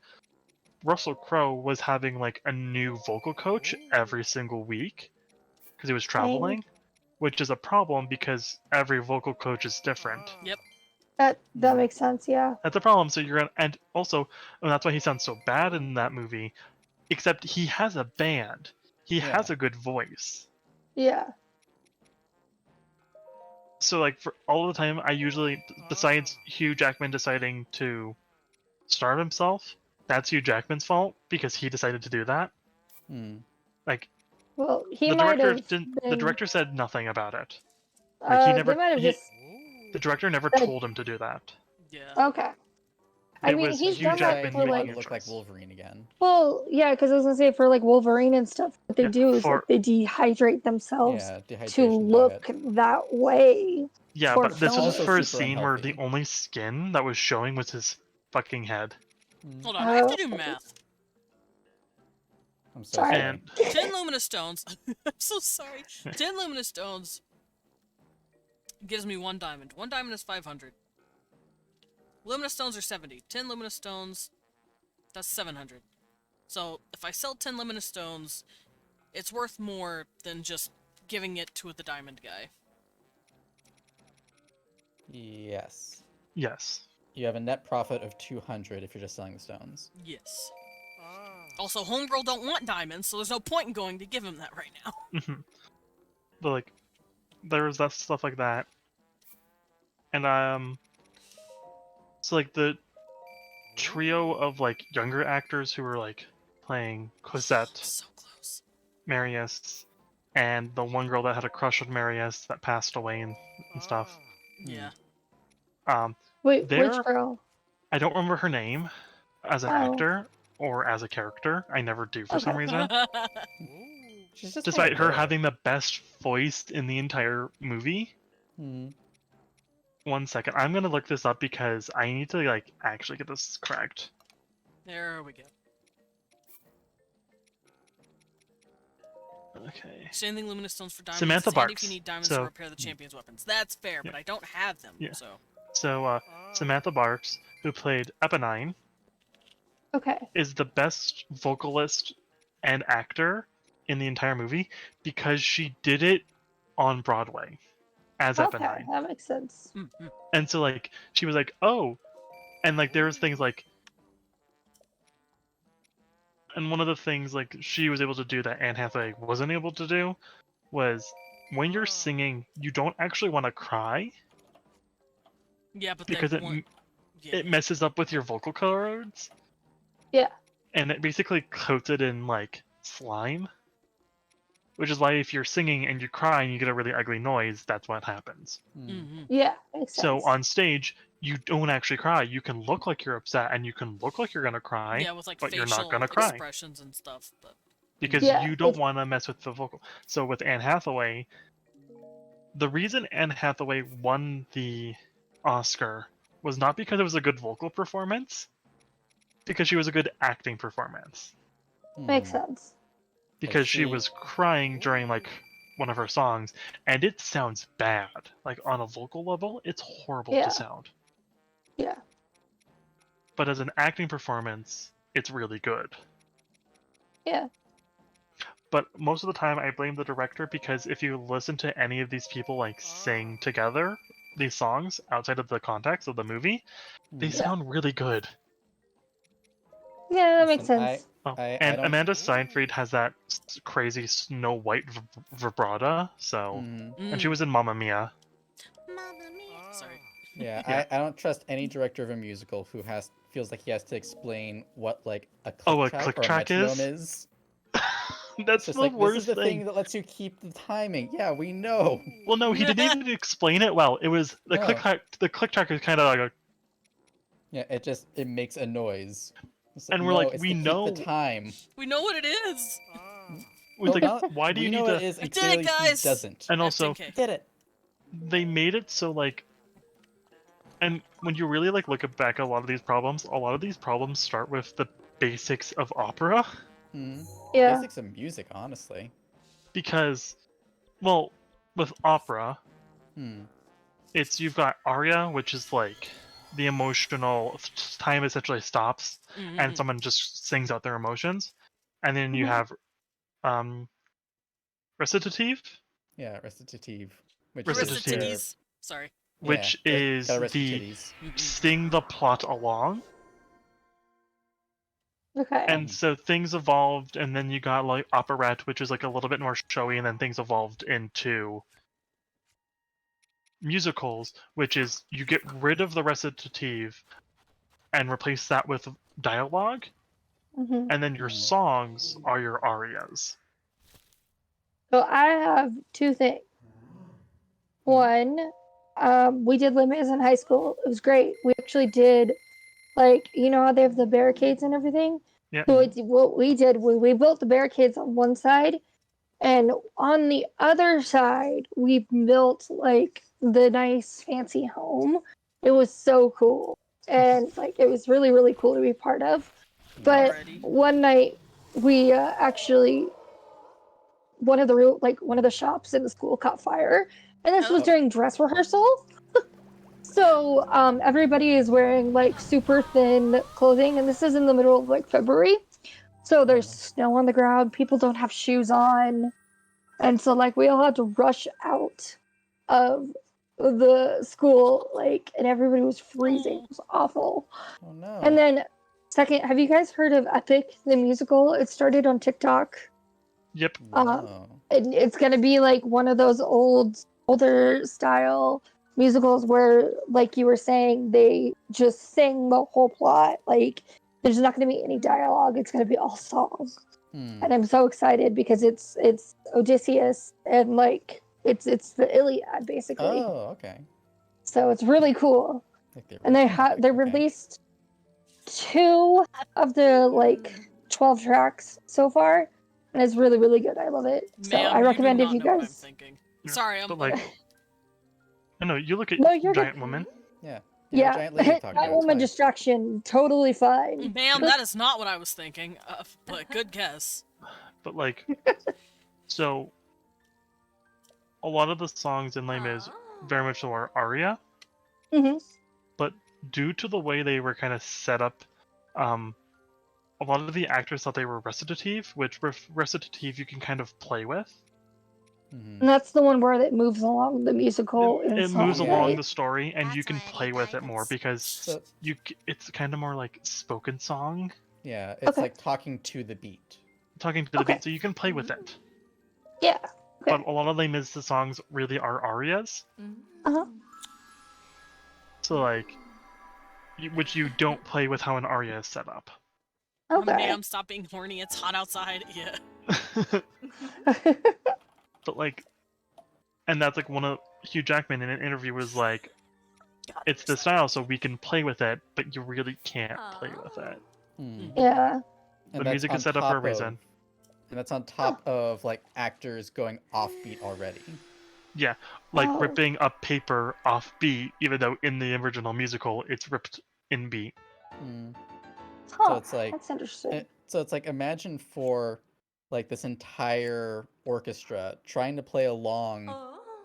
Russell Crowe was having like a new vocal coach every single week because he was traveling, which is a problem because every vocal coach is different. Yep. That makes sense, yeah. That's a problem. So you're gonna, and also, and that's why he sounds so bad in that movie. Except he has a band. He has a good voice. Yeah. So like for all the time, I usually, besides Hugh Jackman deciding to starve himself, that's Hugh Jackman's fault because he decided to do that. Like, Well, he the might director have didn't. been... The director said nothing about it. Like he never. They might have just... The director never said... told him to do that. Yeah. Okay. I It mean, was he's Hugh done that Jackman for making like... a look like choice. Wolverine again. Well, yeah, because I was gonna say for like Wolverine and stuff, what they do is for- like they dehydrate themselves Yeah, to dehydration look that way. Yeah, for but this was just filming. for a scene where the only skin that was showing was his fucking head. Hold on, I have to do math. I'm so Sorry. sorry. 10 luminous stones. I'm so sorry. 10 luminous stones gives me 1 diamond. 1 diamond is 500. Luminous stones are 70. 10 luminous stones, that's 700. So if I sell 10 luminous stones, it's worth more than just giving it to the diamond guy. Yes. Yes. You have a net profit of 200 if you're just selling the stones. Yes. Also, Homegirl don't want diamonds, so there's no point in going to give him that right now. But like, there was that stuff like that, and so like the trio of like younger actors who were like playing Cosette, so close, Marius, and the one girl that had a crush on Marius that passed away and stuff. Yeah. Wait, there, which girl? I don't remember her name as an actor or as a character. I never do for some reason. She's just Despite her there. having the best voice in the entire movie. 1 second, I'm gonna look this up because I need to like actually get this correct. There we go. Okay. Exchanging luminous stones for diamonds. Samantha It's handy if Barks. you need diamonds So- to repair the champion's weapons. That's fair, but I don't have them, so... So, Samantha Barks, who played Eponine, Okay. is the best vocalist and actor in the entire movie because she did it on Broadway as Okay, Eponine. that makes sense. And so, like, she was like, oh, and like, there was things like, and one of the things like she was able to do that Anne Hathaway wasn't able to do was when you're singing, you don't actually want to cry Yeah, but because they it want... it messes up with your vocal cords. Yeah. And it basically coats it in like slime. Which is why if you're singing and you cry and you get a really ugly noise, that's what happens. Yeah, makes sense. So on stage, you don't actually cry. You can look like you're upset and you can look like you're gonna cry, Yeah, with like but you're facial not gonna cry expressions and stuff, but... because Yeah, you don't want to mess with the vocal. So with Anne Hathaway, the reason Anne Hathaway won the Oscar was not because it was a good vocal performance, because she was a good acting performance. Makes sense. Because she was crying during like one of her songs, and it sounds bad. Like on a vocal level, it's horrible Yeah. to sound. Yeah. But as an acting performance, it's really good. Yeah. But most of the time, I blame the director because if you listen to any of these people like sing together these songs outside of the context of the movie, they sound really good. Yeah, that makes sense. And Amanda Seyfried has that crazy Snow White vibrata, so and she was in Mamma Mia. Sorry. Yeah, I don't trust any director of a musical who feels like he has to explain what like a click Oh, a track click or a track metronome is? is. That's Just the like worst this is the thing. thing that lets you keep the timing. Yeah, we know. Well, no, he didn't even explain it well. It was the No. click track. The click track is kind of like a, Yeah, it makes a noise. It's and we're no, like, it's we to keep know. the time. We know what it is! It's like, not- why do we you know need what to? it is, I and did it, clearly guys! he doesn't. And also, FTK. Did it. they made it so like, and when you really like look back at a lot of these problems start with the basics of opera. Yeah. Basics of music, honestly. Because, well, with opera, it's you've got aria, which is like the emotional time essentially stops, Mhm. and someone just sings out their emotions, and then you Mhm. have recitative, Yeah, recitative. Which Recitative. is where, Recititties. Sorry. which yeah, is gotta rest your the titties. sing the plot along. Okay. And so things evolved, and then you got like operette, which is like a little bit more showy, and then things evolved into musicals, which is you get rid of the recitative and replace that with dialogue, Mhm. and then your songs are your arias. So I have two things. One, we did Les Mis in high school. It was great. We actually did, like, you know how they have the barricades and everything? Yeah. So what we did was we built the barricades on one side, and on the other side, we built, like, the nice fancy home. It was so cool. And, like, it was really, really cool to be part of. But one night, we actually one of the shops in the school caught fire, and this was during dress rehearsal. So everybody is wearing like super thin clothing, and this is in the middle of like February, so there's snow on the ground, people don't have shoes on, and so like we all had to rush out of the school, like, and everybody was freezing. It was awful. Oh no. And then second, have you guys heard of Epic the musical? It started on TikTok. Yep. It's gonna be like one of those older style musicals where, like you were saying, they just sing the whole plot. Like, there's not gonna be any dialogue. It's gonna be all songs. And I'm so excited because it's Odysseus, and like it's the Iliad basically. Oh, okay. So it's really cool. Like the And they original Epic, they okay. released 2 of the like 12 tracks so far, and it's really, really good. I love it. So Ma'am, I recommend you if do you not know what I'm guys. thinking. Sorry, I'm But like, I know you look at No, you're Giant good. Woman. Yeah. Yeah, Giant lady talking that about, it's woman fine. distraction, totally fine. Ma'am, that is not what I was thinking of, but good guess. But like, so a lot of the songs in Les Mis very much so are aria, Mm-hmm. but due to the way they were kind of set up, a lot of the actors thought they were recitative, which recitative you can kind of play with. And that's the one where it moves along the musical in It song, moves along right? the story, and you can play with it more because So- it's kind of more like spoken song, Yeah, it's like talking to the beat. talking to the beat, so you can play with it. Yeah. But a lot of Les Mis songs really are arias, Uh-huh. so like, which you don't play with how an aria is set up. Okay. Ma'am, stop being horny. It's hot outside. Yeah. But like, and that's like one of Hugh Jackman in an interview was like, it's the style, so we can play with it, but you really can't play with it. Yeah. The And that's music on is set up for a top reason. of- And that's on top of like actors going offbeat already. Yeah, like Oh. ripping a paper off beat, even though in the original musical it's ripped in beat. Huh, So it's like that's interesting. So it's like imagine for like this entire orchestra trying to play along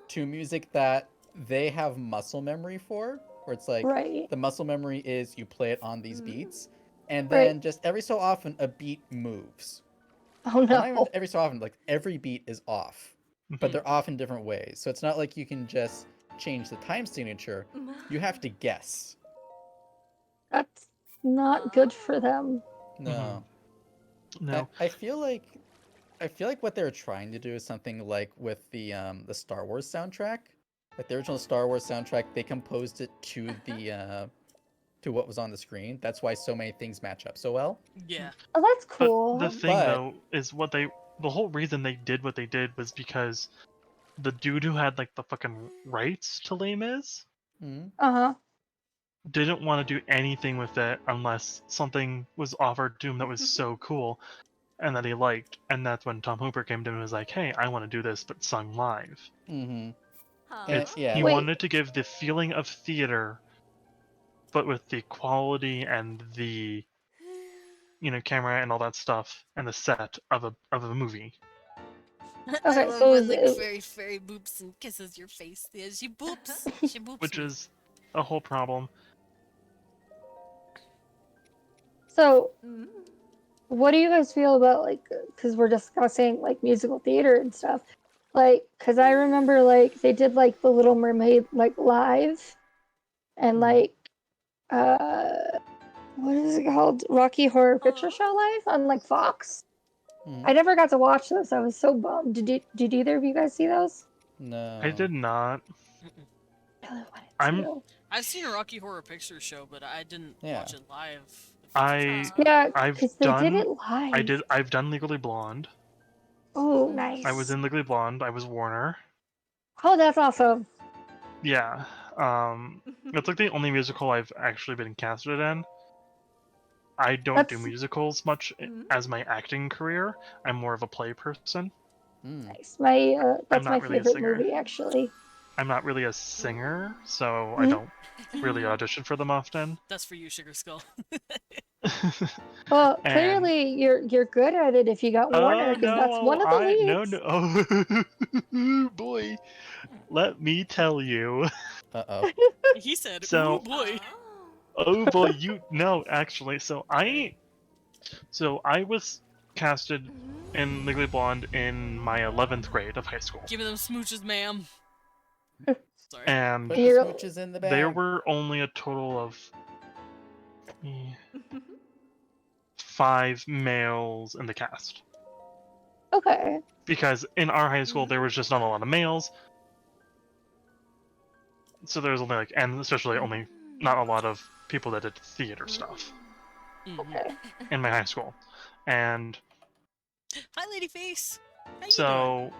to music that they have muscle memory for, where it's like Right. the muscle memory is you play it on these beats, and Right. then just every so often a beat moves. Oh Well, not even no. every so often, like every beat is off, but they're off in different ways. So it's not like you can just change the time signature. You have to guess. That's not good for them. No. No. I feel like what they're trying to do is something like with the Star Wars soundtrack. Like the original Star Wars soundtrack, they composed it to the to what was on the screen. That's why so many things match up so well. Yeah. Oh, that's cool. But the thing though is the whole reason they did what they did was because the dude who had like the fucking rights to Les Mis Uh-huh. didn't want to do anything with it unless something was offered to him that was so cool and that he liked. And that's when Tom Hooper came to him and was like, hey, I want to do this but sung live. Mm-hmm. He wanted to give the feeling of theater but with the quality and the camera and all that stuff and the set of a movie. I Okay, love so when is like it- fairy boops and kisses your face. Yeah, she boops. She boops Which me. is a whole problem. So, what do you guys feel about like? Because we're discussing like musical theater and stuff. Like, because I remember like they did like the Little Mermaid like live, and like what is it called? Rocky Horror Picture Show live on like Fox. I never got to watch those. I was so bummed. Did either of you guys see those? No. I did not. I've seen a Rocky Horror Picture Show, but I didn't watch it live. Yeah, I've because they done. did it live. I've done Legally Blonde. Oh, nice. I was in Legally Blonde. I was Warner. Oh, that's awesome. Yeah. It's like the only musical I've actually been casted in. I don't do musicals much as my acting career. I'm more of a play person. Nice. That's my really a favorite singer. movie, actually. I'm not really a singer, so I don't really audition for them often. That's for you, Sugar Skull. Well, And- clearly you're good at it if you got Warner, because that's one of the leads. No. Oh, boy. Let me tell you. Uh-oh. He said, So- "Ooh boy." Oh boy, no, actually. So I was casted in Legally Blonde in my 11th grade of high school. Give me them smooches, ma'am. Sorry. And Put the smooches in the bag. there were only a total of 5 males in the cast. Okay. Because in our high school there was just not a lot of males. So there was only and especially only not a lot of people that did theater stuff. Okay. In my high school. And Hi, Ladyface. How you so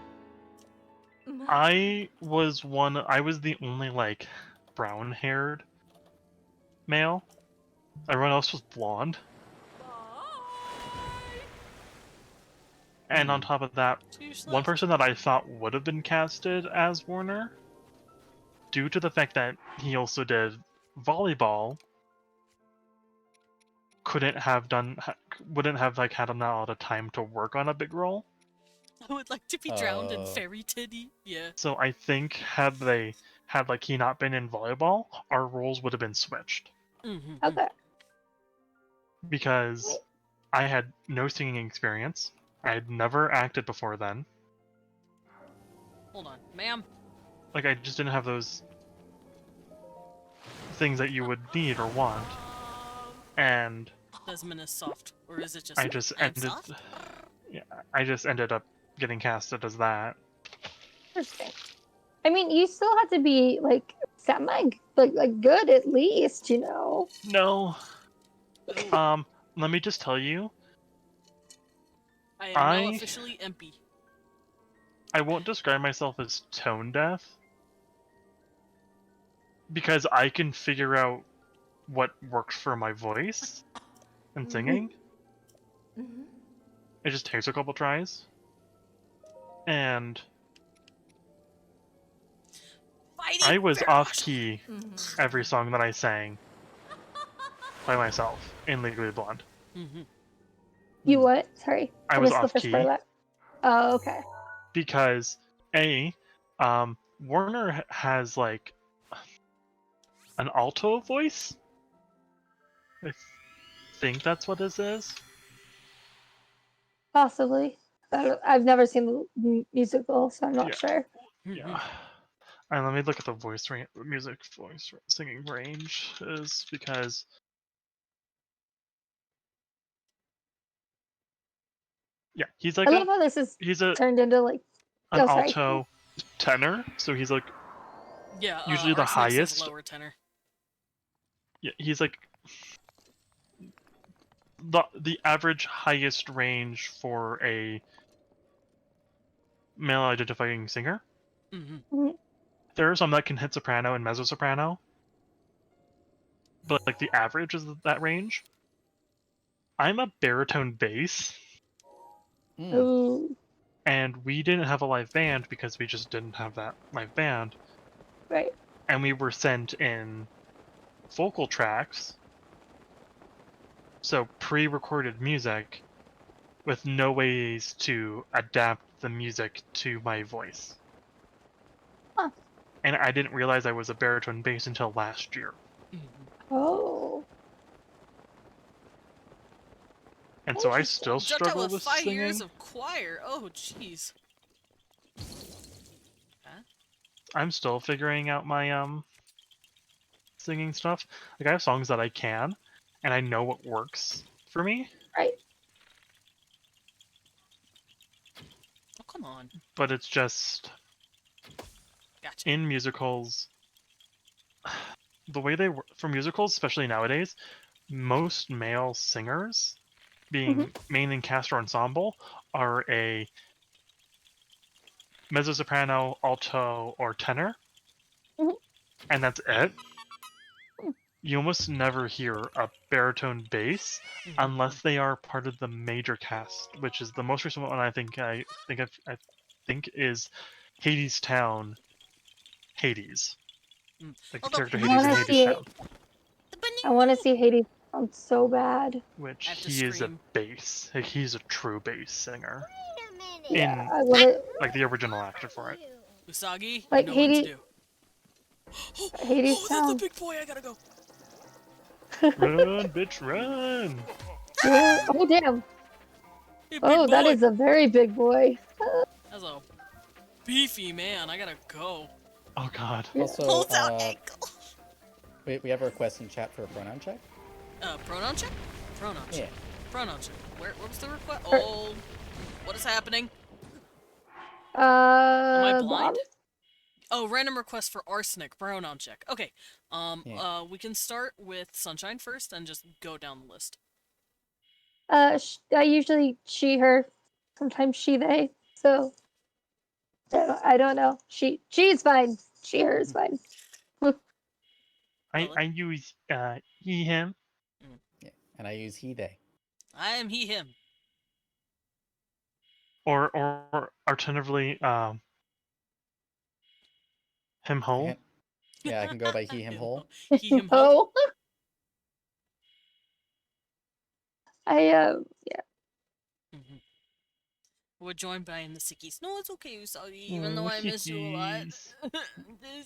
I was the only brown-haired male. Everyone else was blonde. And on top of that, one person that I thought would have been casted as Warner, due to the fact that he also did volleyball, wouldn't have had a lot of time to work on a big role. I would like to be drowned in fairy titty. Yeah. So I think had he not been in volleyball, our roles would have been switched. Okay. Because I had no singing experience. I had never acted before then. Hold on, ma'am. I just didn't have those things that you would need or want. And Desmond is soft, or is it just? I just ended up getting casted as that. Interesting. I mean, you still have to be like semi like good at least, you know. No. Let me just tell you. I am now officially empty. I won't describe myself as tone deaf. Because I can figure out what works for my voice and singing. It just takes a couple tries. And I was off key every song that I sang by myself in Legally Blonde. You what? Sorry. I was missed the off first key. part of that. Oh, okay. Because Warner has an alto voice. I think that's what this is. Possibly. I've never seen the musical, so I'm not sure. Yeah. And let me look at the voice singing range is because he's I love how this is turned into an alto tenor, so he's usually the highest. Lower tenor. Yeah, he's the average highest range for a male identifying singer. There are some that can hit soprano and mezzo soprano, but the average is that range. I'm a baritone bass. Ooh. And we didn't have a live band because we just didn't have that live band. Right. And we were sent in vocal tracks, so pre-recorded music, with no ways to adapt the music to my voice. Huh. And I didn't realize I was a baritone bass until last year. Oh. And so I still Jumped out struggle with with 5 singing. years of choir. Oh, jeez. Huh? I'm still figuring out my singing stuff. Like I have songs that I can, and I know what works for me. Right. Oh, come on. But it's just Gotcha. in musicals, the way they work for musicals, especially nowadays, most male singers, being main and cast or ensemble, are a mezzo-soprano, alto, or tenor, and that's it. You almost never hear a baritone bass unless they are part of the major cast, which is the most recent one. I think is Hades Town. Hades, like the character I Hades in want to Hades see Town, it. I want to see Hades sound so bad. which he is a bass. Like, he's a true bass singer. Yeah, In I want to. like the original actor for it. Usagi, Like you know what to Hades. do. Hades Oh, that's sound. the big boy. I gotta go. Run, bitch, run! Yeah. Oh damn. Hey, big Oh, that boy. is a very big boy. That's a beefy man. I gotta go. Oh god. Also, Pulls out ankle. we have a request in chat for a pronoun check. Pronoun check? Pronoun check. Yeah. Pronoun check. What was the request? Oh, what is happening? Am I blind? Bob? Oh, random request for arsenic. Pronoun check. Okay. We can start with Sunshine first and just go down the list. I usually she, her, sometimes she, they. So I don't know. She's fine. She, her is fine. I use he him. Yeah, and I use he they. I am he him. Or alternatively him ho. Yeah, I can go by he him hole. He him ho. Yeah. We're joined by the sickies. No, it's okay, Usagi, even though I miss you a lot. It's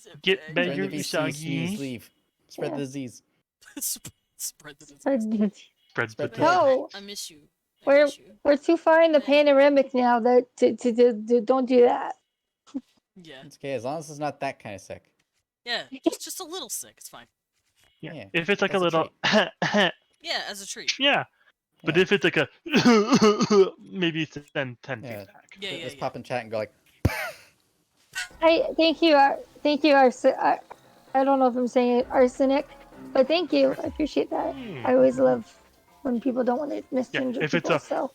okay. Get better, Join the VC, sneeze, Usagi. leave. Spread the disease. Spread the disease. Spread the disease. No. I miss you. We're too far in the panoramic now that to don't do that. Yeah. It's okay, as long as it's not that kind of sick. Yeah, just a little sick. It's fine. Yeah. If it's like a That's a little Yeah, as a treat. yeah. But if it's like a maybe it's 10 feet back. Just pop in chat and go like. Thank you, I don't know if I'm saying it, arsenic, but thank you. I appreciate that. I always love when people don't want to misgender if people. it's a So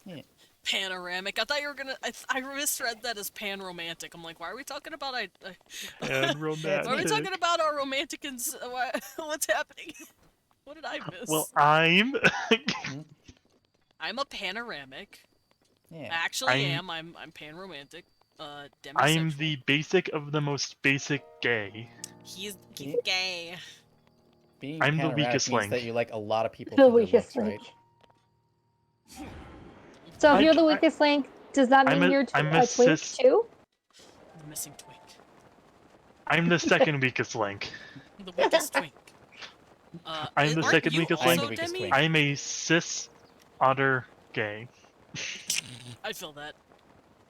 Panoramic. I thought you were gonna. I misread that as pan-romantic. I'm like, why are we talking about Pan-romantic. Why are we talking about our romantic and what's happening? What did I miss? Well, I'm a panoramic. Yeah. I actually am. I'm pan-romantic. Demisexual. I'm the basic of the most basic gay. He's gay. Being I'm the panoramic weakest means link. that you like a lot of people. the for their weakest looks, link. right? So if you're the weakest link, does that mean you're I'm a twink too? The missing twink. I'm the second weakest link. The weakest twink. I'm the second weakest link. Demi? I'm a cis otter gay. I feel that.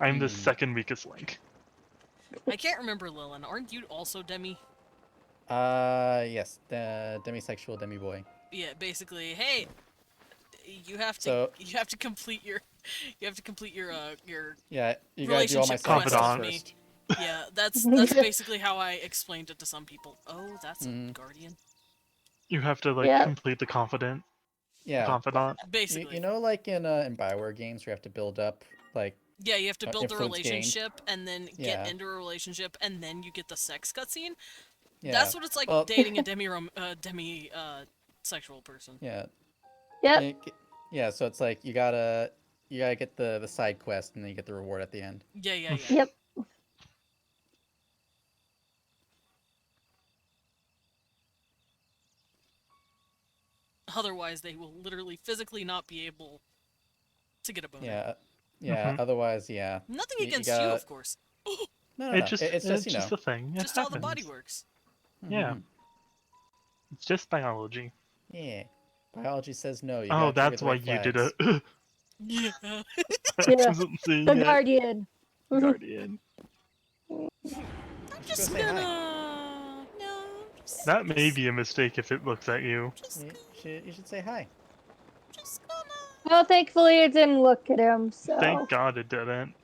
I'm the second weakest link. I can't remember, Lilin. Aren't you also Demi? Yes, the demisexual demi boy. Yeah, basically. Hey, you have to complete your Yeah, you gotta do all my relationship side quest quests with me. first. Yeah, that's basically how I explained it to some people. Oh, that's a guardian. You have to complete the confidant. Yeah. Confidant. Basically. You know, like in BioWare games, where you have to build up like. Yeah, you have to build a influence gained. relationship and then get Yeah. into a relationship and then you get the sex cutscene. Yeah. That's what it's like Well- dating a sexual person. Yeah. Yep. Yeah, so it's like you gotta get the side quest and then you get the reward at the end. Yeah. Yep. Otherwise, they will literally physically not be able to get a boner. Yeah. Yeah. Otherwise, yeah. Nothing You against you, gotta- of course. No, It's just it's just you know. a thing. It Just how the body happens. works. Yeah. It's just biology. Yeah. Biology says no. You Oh, gotta trigger that's the why red you did flags. a Yeah. Yeah. Isn't seeing The it. Guardian. Guardian. I'm just say hi. gonna. No. That may be a mistake if it looks at you. You should say hi. Well, thankfully it didn't look at him, so. Thank God it didn't.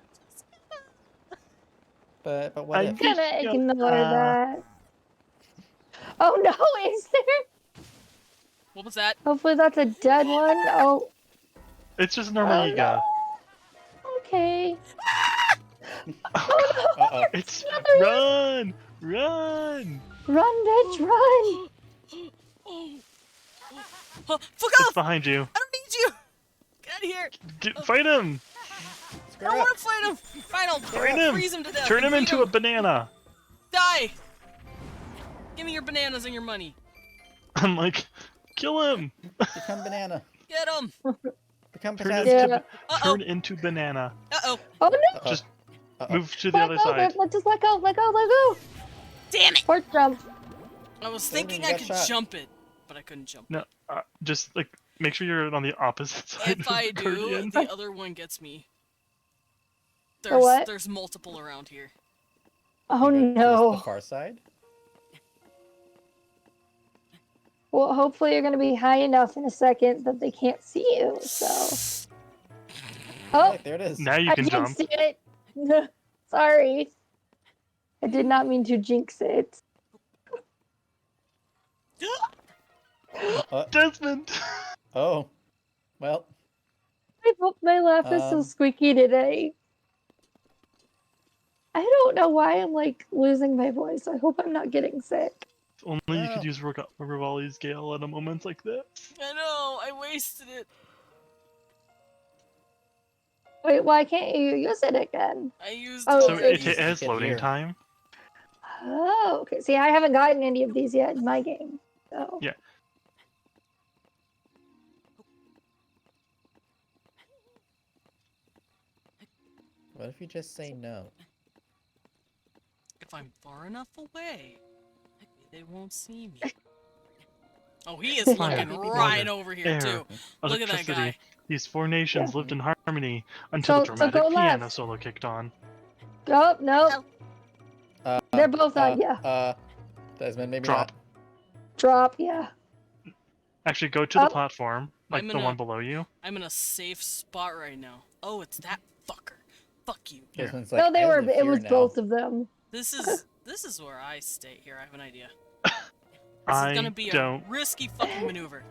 But what I'm if? Gonna just ignore gonna- that. Oh no, is there? What was that? Hopefully that's a dead one. Oh. It's just normal Oh, Yiga. no. Okay. Oh no! Uh-oh. It's Another run! Run, bitch, run! Oh, fuck It's off! behind you. I don't need you! Get out of here! Fight him! I don't want to fight him! Fine, I'll Fight him! freeze him to death. Turn and him beat into a banana! Die! Give me your bananas and your money. I'm like, kill him! Become banana. Get him! Become Turn potato. into, turn into banana. Uh-oh. Oh no! Just Uh-oh. move to the other side. Just let go, let go, let go! Damn it! Port jump. I was Damn it, thinking you I got could shot. jump it, but I couldn't jump. No, just like make sure you're on the opposite side. If of I the do, Guardian. the other one gets me. what? There's multiple around here. Oh The no. far side. Well, hopefully you're gonna be high enough in a second that they can't see you, so. Oh! Hey, there it is. Now you I can jump. jinxed it! Sorry. I did not mean to jinx it. Desmond! Oh. Well. I hope my laugh is so squeaky today. I don't know why I'm like losing my voice. I hope I'm not getting sick. Only you could use Rivali's Gale at a moment like this. I know, I wasted it. Wait, why can't you use it again? I used Oh, So already. it has Get loading here. time. Oh, okay. See, I haven't gotten any of these yet in my game. So. Yeah. What if you just say no? If I'm far enough away, maybe they won't see me. Oh, he is Fire, looking right water, over here air, too. Look at that electricity. guy. These four nations lived in harmony until the So dramatic go piano left. solo kicked on. Oh, no. They're both on, yeah. Desmond, maybe Drop. not. Drop, yeah. Actually, go to the Oh. platform, like I'm the in a- one below you. I'm in a safe spot right now. Oh, it's that fucker. Fuck you. Desmond's No, like, they I were. live It here was now. both of them. This is where I stay here. I have an idea. This I is gonna be don't. a risky fucking maneuver.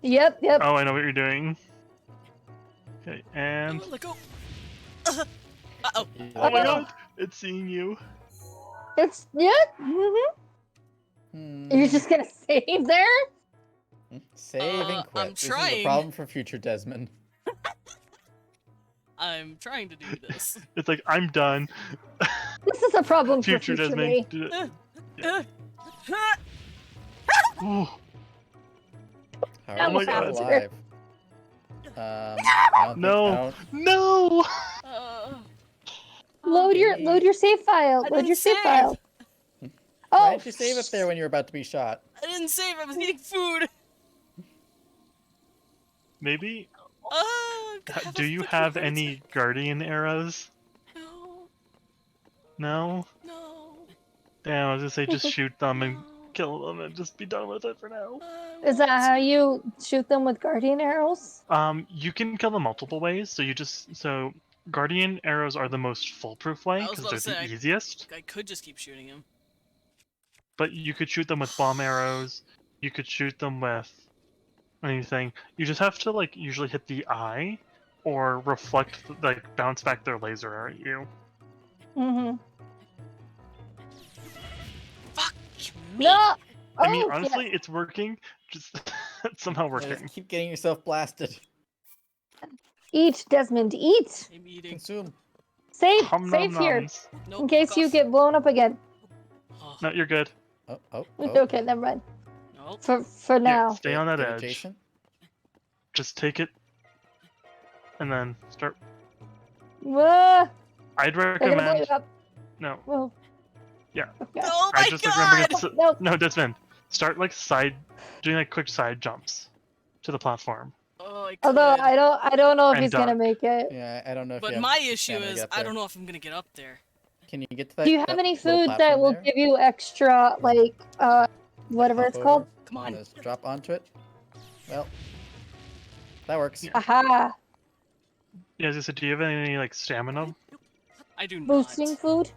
Yep, yep. Oh, I know what you're doing. Okay, and Let go. Uh-oh. oh my god, it's seeing you. It's yeah. You're just gonna save there? Save and quit. I'm This is a trying. problem for future Desmond. I'm trying to do this. It's like I'm done. This is a problem for Future future me. Desmond. Ooh. How That are you was still faster. alive? I don't No, think, no. Load your save file. I Load didn't your save save. file. Why Oh, didn't you save up there when you were about to be shot? I didn't save. I was eating food. Maybe. God, Do you have any guardian arrows? No. No. No. Damn, I was gonna say just shoot them and kill them and just be done with it for now. is that how you shoot them with guardian arrows? You can kill them multiple ways. So guardian arrows are the most foolproof way I was because about to they're say, the easiest. I could just keep shooting him. But you could shoot them with bomb arrows. You could shoot them with anything. You just have to like usually hit the eye or reflect, like bounce back their laser at you. Mm-hmm. Fuck No. I mean, Oh, honestly, it's working. Just it's somehow Just working. keep getting yourself blasted. Eat, Desmond. Eat. I'm eating. Consume. Save. Hum Save nom here noms. Nope, in case fuck you off. get blown up again. No, you're good. Oh. Okay, never mind. Nope. For Yeah, now. stay on that Get it, edge. Jason? Just take it, and then start. Ah, I'd they're gonna blow you recommend. up. No. Well, Yeah. okay. Oh I my just god! like remember. Nope. No, Desmond. Start like doing like quick side jumps to the platform. Oh, I Although could. I don't know if And he's gonna duck. make it. Yeah, I don't know if But you have my the issue stamina to is get up I there. don't know if I'm gonna get up there. Can you get to that? Do you have that any little food that platform will there? give you extra, like, whatever Hop it's called? over, Come on. and just drop onto it. Well, that works. Aha! Yeah, as I said, do you have any like stamina? I do not. Boosting food?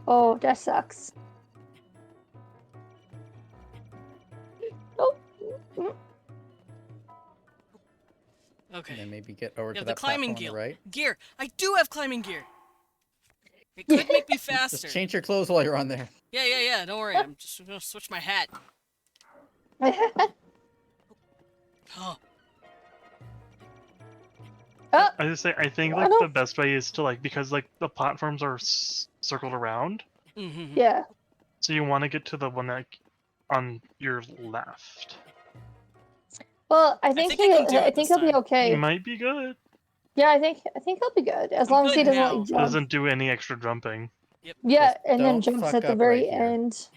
Oh, that sucks. Oh. Okay. And then maybe get over You to have the that platform climbing on the gear. right. Gear. I do have climbing gear. It could make me faster. Just change your clothes while you're on there. Yeah. Don't worry. I'm just gonna switch my hat. Oh. I just say I think like the best way is to like because like the platforms are circled around. Mm-hmm. Yeah. So you want to get to the one that on your left. Well, I think I can do I it think this he'll be time. okay. You might be good. Yeah, I think he'll be good as I'm long as he good doesn't now. like jump. Doesn't do any extra jumping. Yep. Yeah, Just and then don't jumps fuck at the up very right here. end.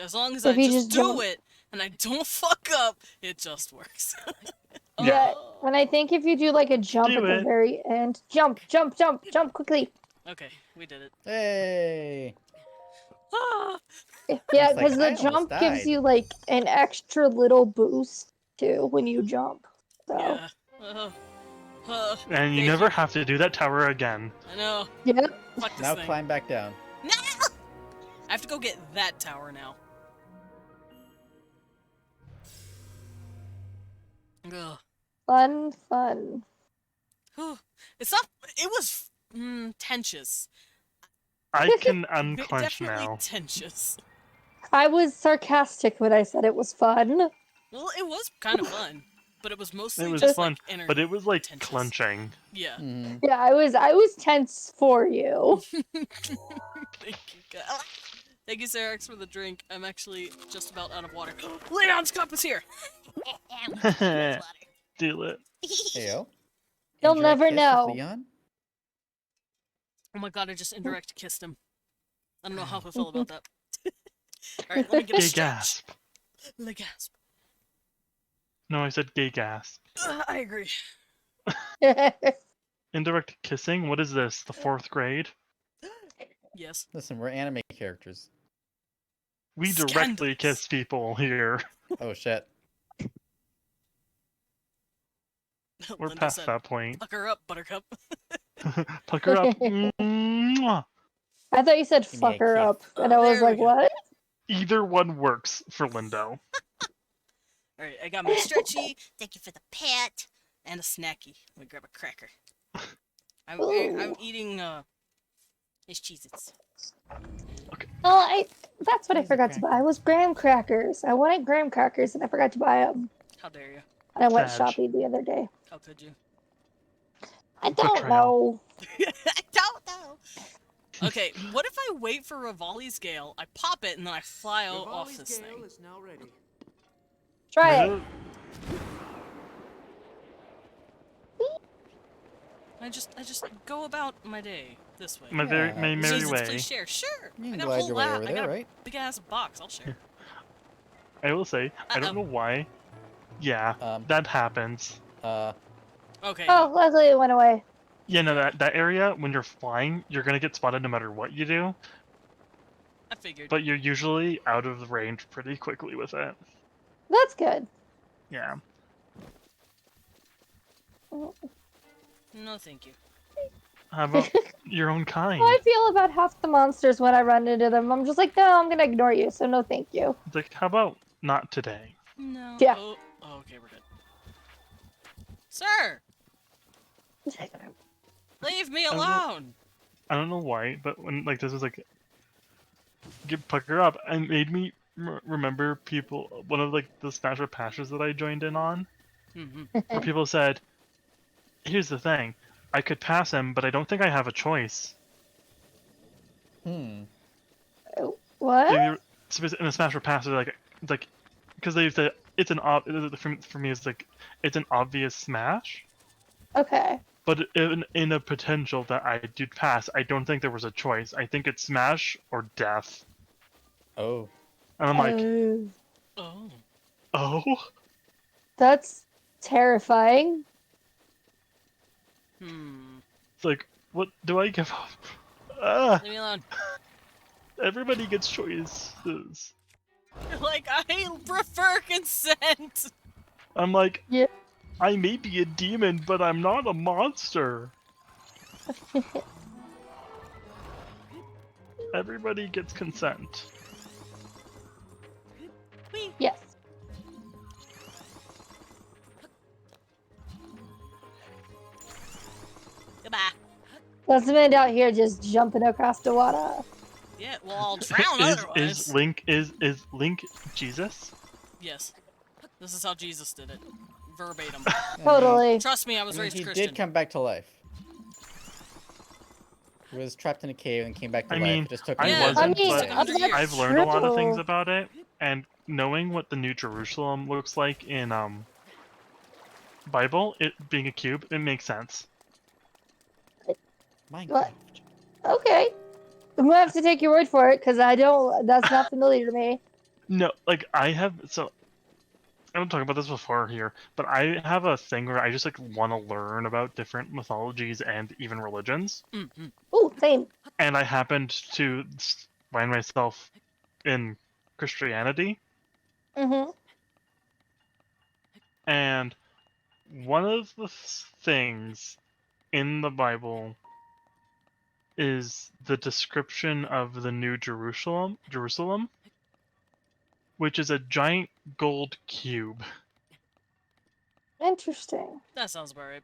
As long as If I you just just do jump- it and I don't fuck up, it just works. Yeah, Oh. and I think if you do like a jump Do at the it. very end, jump quickly. Okay, we did it. Hey! Ah. Yeah, It's like, because I the almost jump gives died. you like an extra little boost too when you jump. So Yeah. And you Thank never you. have to do that tower again. I know. yeah. Fuck this Now thing. climb back down. No! I have to go get that tower now. Ugh. Fun. Whew. It's not. It was tensious. I can unclench Definitely now. tensious. I was sarcastic when I said it was fun. Well, it was kind of fun, but it was mostly It was just fun, like energy. but it was like tensious. clenching. Yeah. Mhm. Yeah, I was tense for you. Thank you, guys. Thank you, Sarah, for the drink. I'm actually just about out of water. Leon's cup is here. Do it. Heyo. You'll Indirect never kiss with know. Leon? Oh my god, I just indirect kissed him. I don't know how I feel about that. Alright, let me get a Gay stretch. gasp. Le gasp. No, I said gay gasp. I agree. Indirect kissing? What is this? The 4th grade? Yes. Listen, we're anime characters. We directly kiss people here. Oh shit. We're Linda past said, that point. Pucker up, Buttercup. Pucker up. Mwah. I thought you said Give me a fuck her kiss. up, and I was There we like, go. what? Either one works for Lindo. Alright, I got my stretchy. Thank you for the pet. And a snacky. Let me grab a cracker. I'm Ooh. eating, his Cheez-Its. Oh, that's what I forgot to buy. Was graham crackers. I wanted graham crackers, and I forgot to buy them. How dare you? And I went Sag. shopping the other day. How could you? I don't Betrayal. know. I don't know. Okay, what if I wait for Rivali's Gale, I pop it, and then I fly off this thing? is now ready. Try it. I just go about my day this way. My merry Jesus, way. please share. Sure. You I can got a glide whole your way lap. over I there, got a right? big ass box. I'll share. I will say, I don't know why. Yeah, that happens. Okay. Oh, luckily it went away. Yeah, no, that area, when you're flying, you're gonna get spotted no matter what you do. I figured. But you're usually out of the range pretty quickly with it. That's good. Yeah. No, thank you. How about your own kind? How I feel about half the monsters when I run into them. I'm just like, no, I'm gonna ignore you, so no thank you. It's like, how about not today? No. Yeah. Oh, okay, we're good. Sir! Leave me alone! I don't know why, but when like this was like get pucker up, and made me remember people. One of like the Smash Patches that I joined in on, where people said, "Here's the thing, I could pass him, but I don't think I have a choice." What? In the Smash Patches, like, because they said it's an for me it's like it's an obvious smash. Okay. But in a potential that I did pass, I don't think there was a choice. I think it's smash or death. Oh. And I'm like, oh. oh? That's terrifying. It's like, what do I give up? Ah, Leave me alone. everybody gets choices. You're like, I prefer consent. I'm like, Yeah. I may be a demon, but I'm not a monster. Everybody gets consent. Yes. Goodbye. That's the man out here just jumping across the water. Yeah, well, I'll drown is otherwise. is Link Jesus? Yes. This is how Jesus did it. Verbatim. Totally. Trust me, I was raised he Christian. did come back to life. He was trapped in a cave and came back to I life. mean, It just took I him wasn't, days. but I've learned a lot of things about it, and knowing what the New Jerusalem looks like in Bible, it being a cube, it makes sense. What? Okay. I'm gonna have to take your word for it because that's not familiar to me. No, like I have I haven't talked about this before here, but I have a thing where I just like want to learn about different mythologies and even religions. Oh, same. And I happened to find myself in Christianity, Mm-hmm. and one of the things in the Bible is the description of the New Jerusalem, which is a giant gold cube. Interesting. That sounds about right.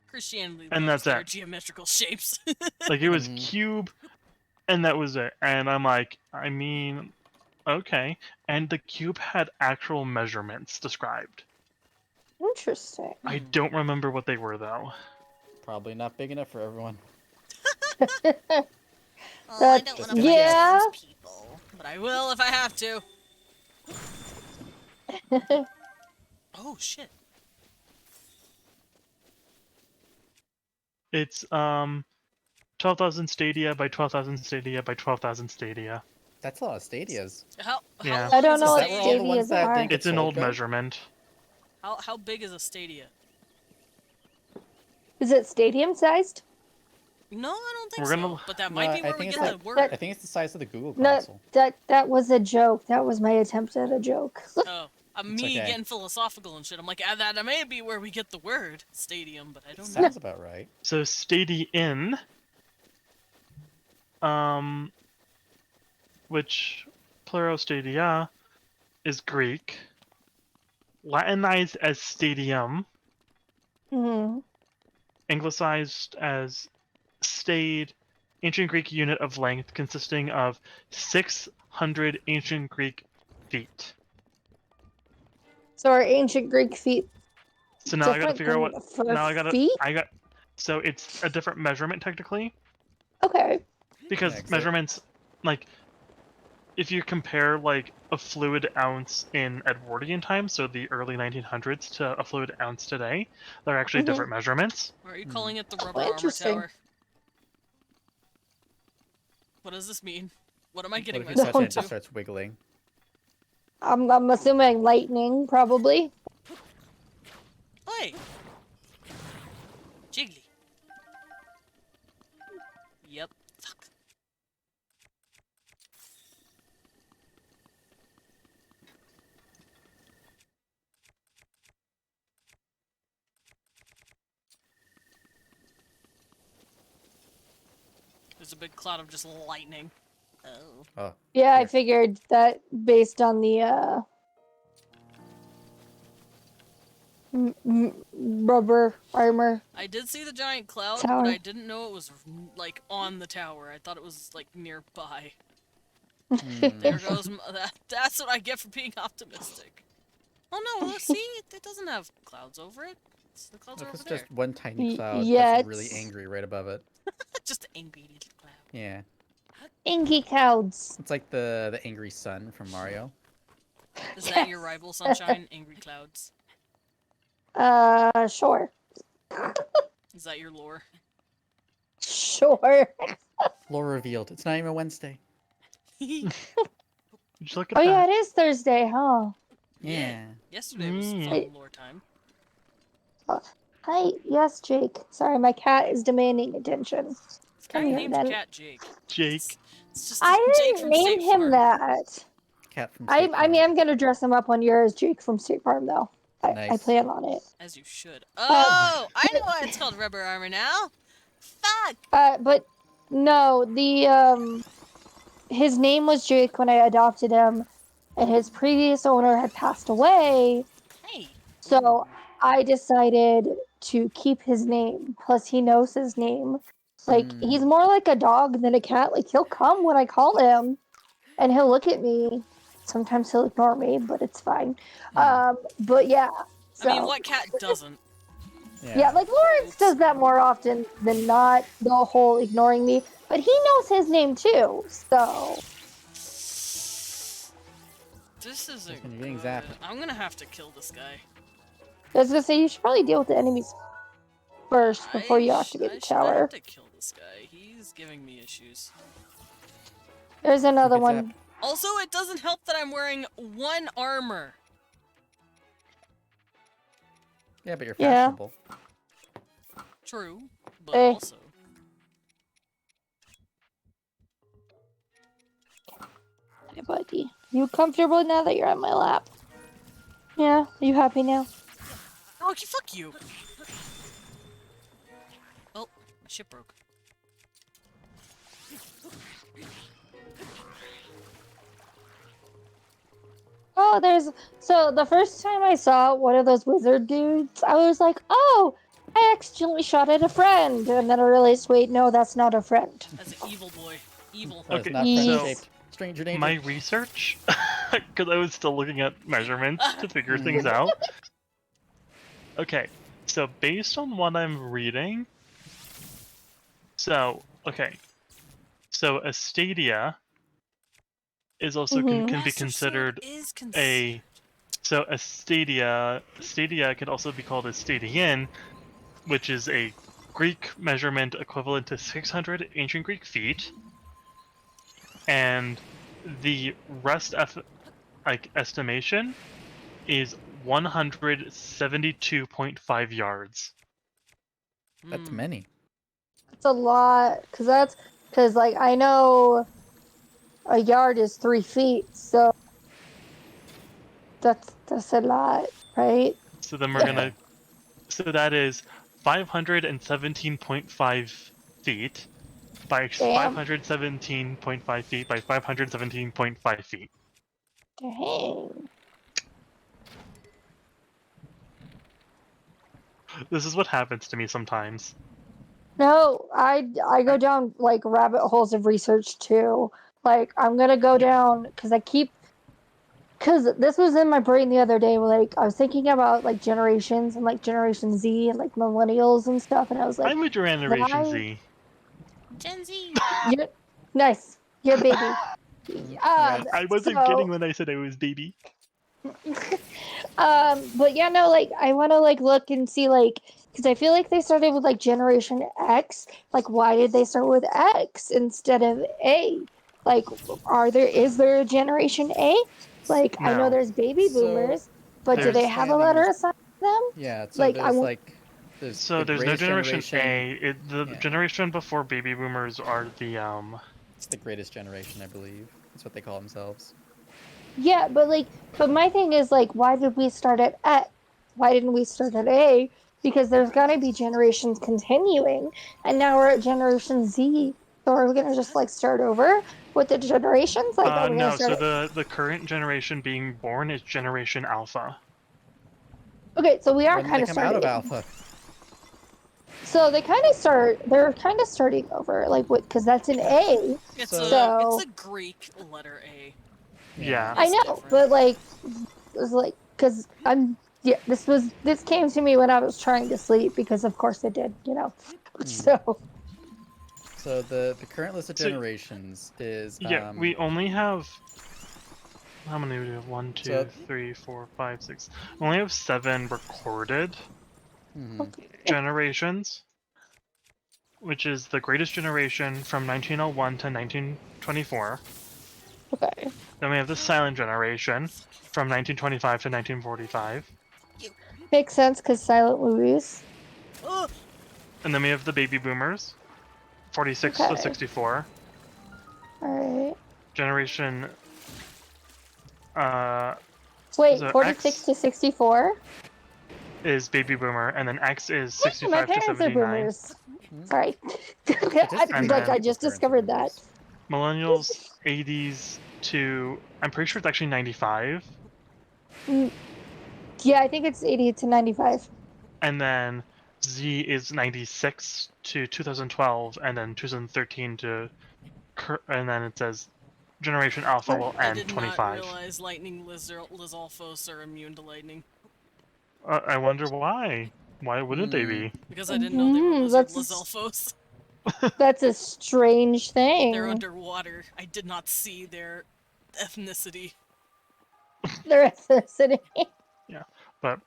Christianity And loves that's their it. geometrical shapes. Like it was cube, and that was it. And I'm like, I mean, okay. And the cube had actual measurements described. Interesting. I don't remember what they were though. Probably not big enough for everyone. I don't want to yeah. fight people, but I will if I have to. Oh shit! It's 12,000 stadia by 12,000 stadia by 12,000 stadia. That's a lot of stadias. How Yeah. long I don't is know a what Is that where all the ones stadias that are. didn't get It's an sold old go? measurement. How big is a stadia? Is it stadium sized? No, I don't think We're gonna- so. But that No, might be I where we think get it's the like- word. I think it's the size of the Google No, console. that was a joke. That was my attempt at a joke. Oh, me okay. getting philosophical and shit. I'm like, that may be where we get the word stadium, but I don't know. Sounds about right. So stadion, which plural stadia is Greek, Latinized as stadium, Mm-hmm. anglicized as stade, ancient Greek unit of length consisting of 600 ancient Greek feet. So are ancient Greek feet So now I gotta different figure out than what. for Now feet? So it's a different measurement technically, Okay. because Yeah, 'cause measurements, like, if you compare like a fluid ounce in Edwardian times, so the early 1900s, to a fluid ounce today, they're actually Mhm. different measurements. Why are you calling it the rubber Oh, armor interesting. tower? What does this mean? What am I What getting if you myself touch it and it just into? starts wiggling? I'm assuming lightning, probably. Oi! Jiggly. Yep. Fuck. There's a big cloud of just lightning. Oh. Oh. Yeah, I Here. figured that based on the rubber armor. I did see the giant cloud, Tower. but I didn't know it was like on the tower. I thought it was like nearby. There goes that's what I get for being optimistic. Oh no, see, it doesn't have clouds over it. The clouds are Look, over it's there. just one tiny cloud yeah, that's really it's- angry right above it. Just an angry little cloud. Yeah. Inky clouds. It's like the angry sun from Mario. Is that your rival, Sunshine? Angry clouds. Sure. Is that your lore? Sure. Lore revealed. It's not even Wednesday. Just look at Oh that. yeah, it is Thursday, huh? Yeah, Yeah. Yesterday was Mm. fun lore time. Hi, yes, Jake. Sorry, my cat is demanding attention. Come I here, named then. the cat Jake. Jake. It's just I Jake didn't from name State him Farm. that. Cat from I State Farm. mean, I'm gonna dress him up on yours, Jake from State Farm, though. I Nice. plan on it. As you should. Oh, I know why it's called rubber armor now. Fuck. But no, his name was Jake when I adopted him, and his previous owner had passed away. Hey. So I decided to keep his name. Plus, he knows his name. Like, he's more like a dog than a cat. Like, he'll come when I call him, and he'll look at me. Sometimes he'll ignore me, but it's fine. But yeah. So, I mean, what cat doesn't? yeah, like Lawrence does that more often than not, the whole ignoring me. But he knows his name too, so. This isn't When you're getting good. zapped. I'm gonna have to kill this guy. I was gonna say, you should probably deal with the enemies first before you activate the I should not have tower. to kill this guy. He's giving me issues. There's another one. Also, it doesn't help that I'm wearing 1 armor. Yeah, but you're Yeah. fashionable. True, but Hey. also. Hey, buddy. You comfortable now that you're on my lap? Yeah? Are you happy now? Oh, fuck you! Oh, my ship broke. Oh, so the first time I saw one of those wizard dudes, I was like, oh, I accidentally shot at a friend. And then I realized, wait, no, that's not a friend. That's an evil boy. Evil. That is Okay, not so friend-shaped. Stranger danger. my research, because I was still looking at measurements to figure things out. Okay, so based on what I'm reading, so a stadia is also can be Master considered Sword is a stadia can also be called a stadian, which is a Greek measurement equivalent to 600 ancient Greek feet, and the rest estimation is 172.5 yards. That's many. It's a lot, because like, I know a yard is 3 feet, so that's a lot, right? So then we're gonna, so that is 517.5 feet by Damn. 517.5 feet by 517.5 feet. Dang. This is what happens to me sometimes. No, I go down like rabbit holes of research too. Like I'm gonna go down because this was in my brain the other day. Like I was thinking about like generations and like Generation Z and like millennials and stuff, and I was like, I'm a Generation Z. Gen Z. You're nice. You're a baby. I wasn't kidding when I said I was baby. But yeah, no, like I want to like look and see like because I feel like they started with like Generation X. Like, why did they start with X instead of A? Like, is there a Generation A? Like, I know No. there's baby boomers, but do they have a letter assigned to them? Yeah, so Like, there's So the there's no greatest generation A. The yeah. generation before baby boomers are the It's the greatest generation, I believe. That's what they call themselves. yeah, but my thing is like, why did we start at X? Why didn't we start at A? Because there's gotta be generations continuing, and now we're at Generation Z. So are we gonna just like start over with the generations? Like, are we gonna no. start? So the current generation being born is Generation Alpha. Okay, so we are When did kind they of come starting. out of Alpha? So they're kind of starting over, like what? Because that's an A. It's so a Greek letter A. Yeah. I know, but like, it was like because this came to me when I was trying to sleep because of course it did, you know. So the current list of generations is yeah, we only have how many do we have? 1, 2, 3, 4, 5, 6. We only have 7 recorded generations, which is the greatest generation from 1901 to 1924. Okay. Then we have the Silent Generation from 1925 to 1945. Makes sense because silent movies. And then we have the Baby Boomers, 46 to Okay. 64. Alright. Generation. Wait, So 46 X to 64? is Baby Boomer, and then X is My 65 to parents are 79. boomers. Sorry. And Like, then I just discovered that. Millennials, 80s to. I'm pretty sure it's actually 95. Yeah, I think it's 80 to 95. And then Z is 96 to 2012, and then 2013 to. And then it says Generation Alpha will I end did 25. not realize lightning Lizalfos are immune to lightning. I wonder why. Why wouldn't they be? Because I didn't know they were lizard Lizalfos. That's a strange thing. They're underwater. I did not see their ethnicity. Their ethnicity. Yeah, but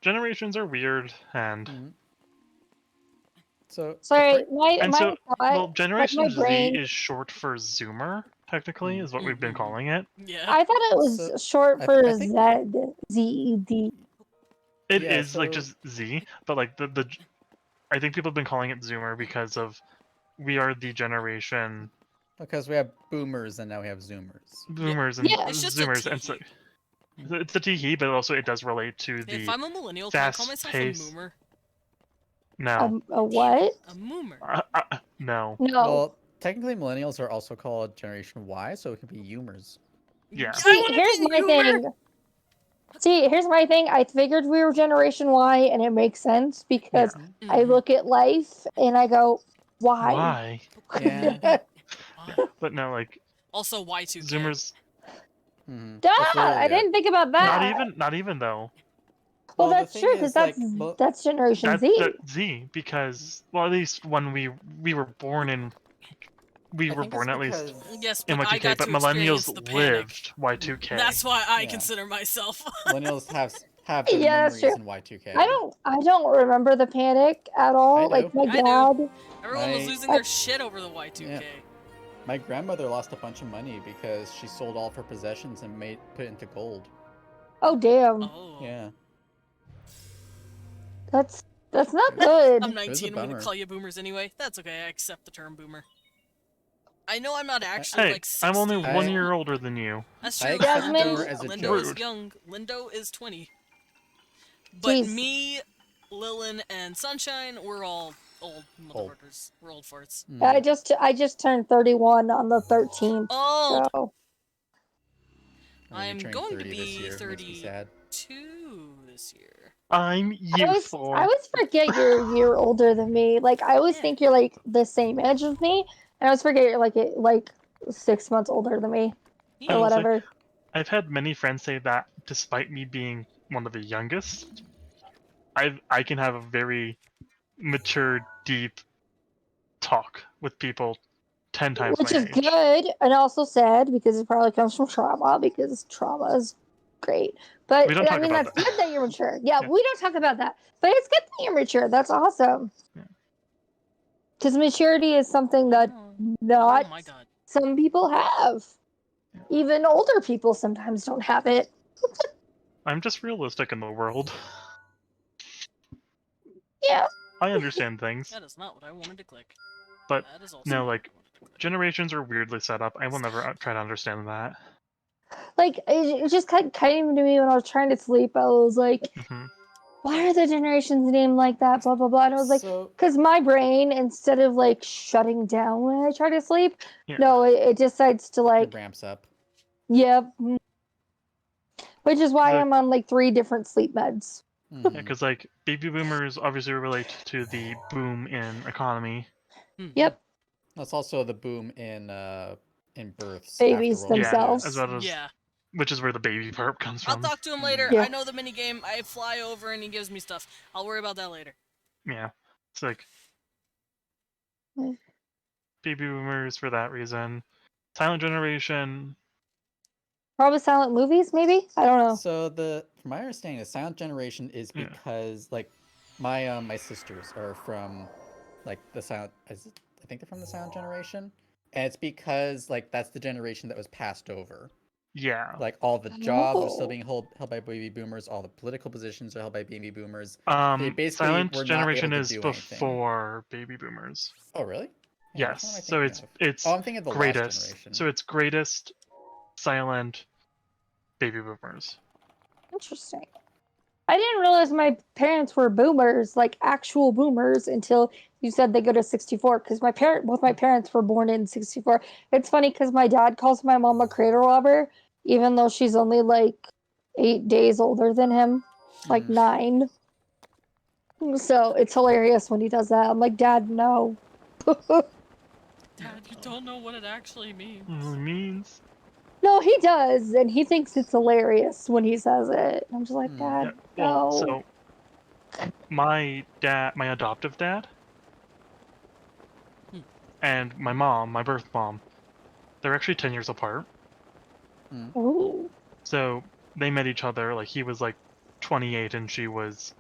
generations are weird, and So Sorry, my well, thought, Generation my Z brain. is short for Zoomer. Technically, is what we've been calling it. Yeah. I thought it was short for I think- ZED. It Yeah, is like so- just Z, but like the I think people have been calling it Zoomer because of we are the generation Because we have boomers and now we have zoomers. boomers and Yeah. It's just a Zoomers, and so it's the teehee, but also it does relate to the If I'm a millennial, can I call myself a fast-paced. moomer? No. A what? A moomer. No. No. Well, technically millennials are also called Generation Y, so it could be Yoomers. Yeah. See, here's my thing. See, here's my thing. I figured we were Generation Y, and it makes sense because I look at life and I go, why? Why? Yeah. But no, like Also Y2K. Zoomers. Duh! I didn't think about that. Not even though. Well, the that's thing true because is, that's Generation That's Z. the Z because well, at least when we were born in at least Yes, in but I Y2K, got but to experience millennials the panic. lived Y2K. That's why I Yeah. consider myself. Millennials have the Yeah, that's memories true. in Y2K. I don't remember the panic at all. I Like do. my I dad. do. Everyone was My- losing their shit over the Y2K. Yeah. My grandmother lost a bunch of money because she sold all of her possessions and put it into gold. Oh damn. Yeah. That's not good. I'm It was a 19. I'm gonna bummer. call you boomers anyway. That's okay. I accept the term boomer. I know I'm not actually Hey, like 60. I'm only 1 year older than you. That's I true. accept Lindo, boomer as a Lindo joke. is Rude. young. Lindo is 20. But Jeez. me, Lilin, and Sunshine, we're all old motherfuckers. We're old farts. I just turned 31 on the 13th. Old. So I'm turning going to 30 this be year. Makes me 32 sad. this year. I'm youthful. I always forget you're a year older than me. Like I always think you're like the same age as me, and I always forget you're like 6 months older than me, I or will say, whatever. I've had many friends say that despite me being one of the youngest, I can have a very mature, deep talk with people 10 times Which my is age. good and also sad because it probably comes from trauma because trauma is great. But We don't I talk mean, about that's that. good that you're mature. Yeah, we don't talk about that, but it's good that you're mature. That's awesome. Because maturity is something that not Oh my god. some people have. Even older people sometimes don't have it. I'm just realistic in the world. Yeah. I understand things. That is not what I wanted to click. But That is also no, not like generations are weirdly set up. I will never try to understand that. Like it just came to me when I was trying to sleep. I was like, why are the generations named like that? Blah blah blah. And I was like, because my brain, instead of like shutting down when I try to sleep, no, it decides to like It ramps up. Yep. Which is why I'm on like 3 different sleep meds. Yeah, because like baby boomers obviously relate to the boom in economy. Yep. That's also the boom in births. Babies after World War II. themselves. As well as which is where the baby part comes I'll from. talk to him later. Yeah. I know the minigame. I fly over and he gives me stuff. I'll worry about that later. Yeah, it's like baby boomers for that reason. Silent generation. Probably silent movies, maybe? I don't know. So from my understanding, the silent generation is because like my sisters are from like the silent. I think they're from the silent generation, And it's because like that's the generation that was passed over. Yeah. Like all the jobs are still Oh. being held by baby boomers. All the political positions are held by baby boomers. They basically Silent were not able generation to is do anything. before baby boomers. Oh really? Hang on, which Yes. one am I So thinking it's of? Oh, I'm thinking of the Lost greatest. generation. So it's greatest, silent, baby boomers. Interesting. I didn't realize my parents were boomers, like actual boomers, until you said they go to 64. Because both my parents were born in 64. It's funny because my dad calls my mom a cradle robber, even though she's only like 8 days older than him, like 9. So it's hilarious when he does that. I'm like, Dad, no. Dad, you don't know what it actually means. Means. No, he does, and he thinks it's hilarious when he says it. I'm just like, Dad, Yeah, no. well, so my adoptive dad, and my mom, my birth mom, they're actually 10 years apart. Ooh. So they met each other, like he was like 28 and she was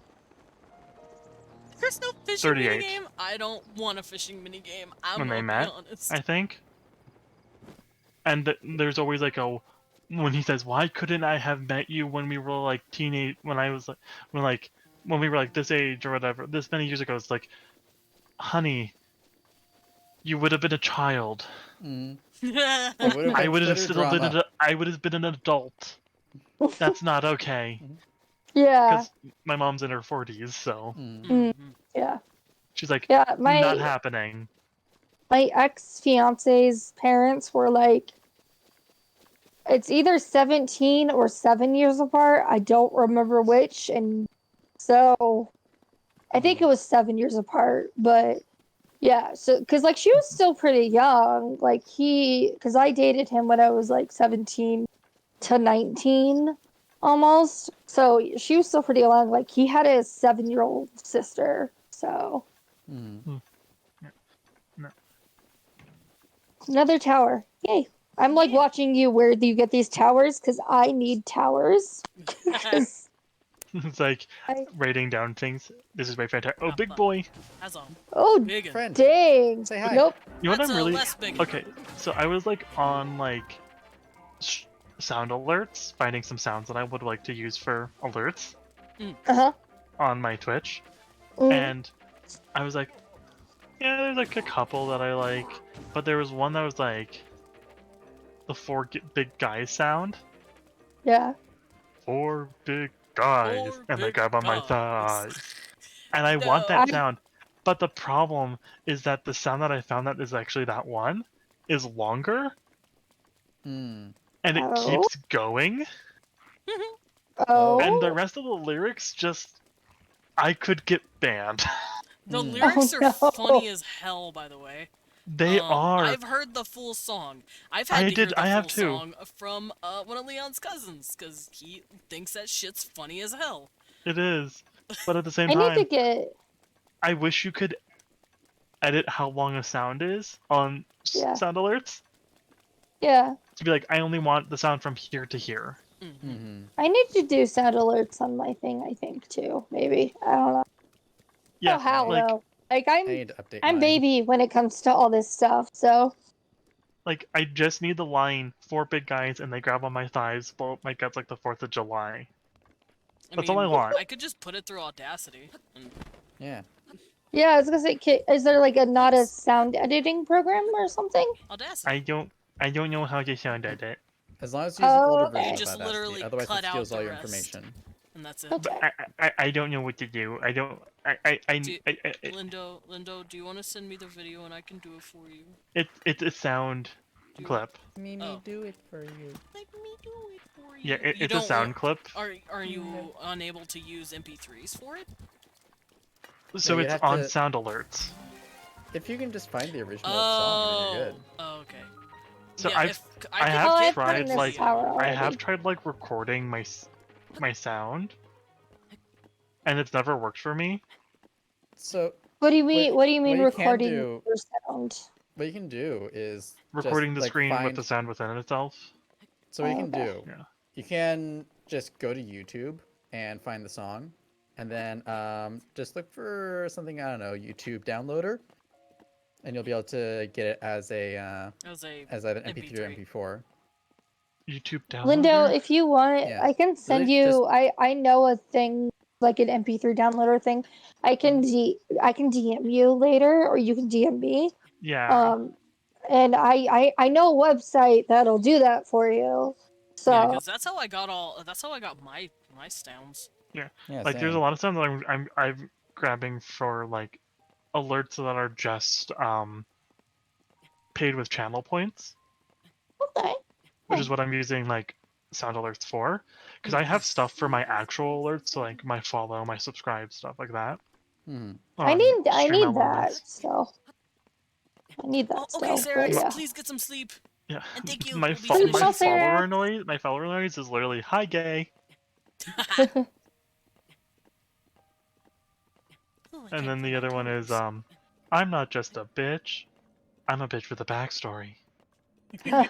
There's no fishing 38 minigame. I don't want a fishing minigame. I'm when they gonna met, be honest. I think. And there's always like when he says, "Why couldn't I have met you when we were like teenage? When I was like when we were like this age or whatever, this many years ago?" It's like, honey, you would have been a child. I would have still been I would have been an adult. That's not okay. Yeah. Because my mom's in her 40s, so Yeah. she's like, yeah, not happening. My ex-fiance's parents were like, it's either 17 or 7 years apart. I don't remember which. And so I think it was 7 years apart. But yeah, so because like she was still pretty young. Like because I dated him when I was like 17 to 19 almost. So she was still pretty young. Like he had a 7-year-old sister. So. No. Another tower. Yay. I'm like watching you where do you get these towers because I need towers. It's like writing down things. This is my fantastic. Oh, big boy. That's all. Oh, Big friend. Dang. Say hi. Nope. You know what That's I'm a really less big. okay? So I was like on like sound alerts, finding some sounds that I would like to use for alerts on my Twitch, and I was like, yeah, there's like a couple that I like, but there was one that was like the 4 big guys sound. Yeah. 4 big guys, and they grab on my thighs. And I want No. that sound, but the problem is that the sound that I found that is actually that one is longer, and it keeps going. And the rest of the lyrics just, I could get banned. The lyrics are funny as hell, by the way. They are. I've heard the full song. I've had to hear the full song from one of Leon's cousins, because he thinks that shit's funny as hell. It is. But at the same I time, need to get. I wish you could edit how long a sound is on sound alerts. Yeah. To be like, I only want the sound from here to here. I need to do sound alerts on my thing, I think, too. Maybe. I don't know. Yeah. Oh, how like, though? Like I need to update I'm mine. baby when it comes to all this stuff, so. Like, I just need the line, 4 big guys, and they grab on my thighs, blow up my guts like the 4th of July. That's all I want. I could just put it through Audacity. Yeah. Yeah, I was gonna say, is there like not a sound editing program or something? Audacity. I don't know how to sound edit. As long as you use an older version You of just Audacity, literally otherwise cut it steals out all the your rest. information. And that's it. Okay. But I don't know what to do. I don't. Lindo, do you want to send me the video and I can do it for you? It's a sound clip. Mimi, do it for you. Let me do it for you. Yeah, it's a sound clip. Are you unable to use MP3s for it? So you'd it's have on to- sound alerts. If you can just find the original song, then you're good. Oh, okay. So Yeah, I have tried this like tower I already. have tried like recording my sound, and it's never worked for me. So What do you mean? What do you mean what you can recording do- your sound? what you can do is Recording just, the like, screen with find... the sound within itself. So what you can Okay. do, Yeah. you can just go to YouTube and find the song, and then just look for something, I don't know, YouTube downloader, And you'll be able to get it as an MP3 or MP4. YouTube Lindo, downloader. if you want, Yeah. I can send Really you. just- I know a thing like an MP3 downloader thing. I can DM you later, or you can DM me. Yeah. And I know a website that'll do that for you. So Yeah, because that's how I got my stowns. Yeah. Yeah, Like there's a same. lot of times that I'm grabbing for like alerts that are just paid with channel points. Okay. Which is what I'm using like sound alerts for. Because I have stuff for my actual alerts, so like my follow, my subscribe, stuff like that. Hmm. I on need stream that elements. still. I need that Okay, still. Sarah, But yeah. please get some sleep. Yeah. And thank you. My We'll be Sleep finishing well, soon. Sarah. my follower noise is literally hi gay. Ooh, And then the other one is I'm not just a bitch. I'm a bitch with a backstory.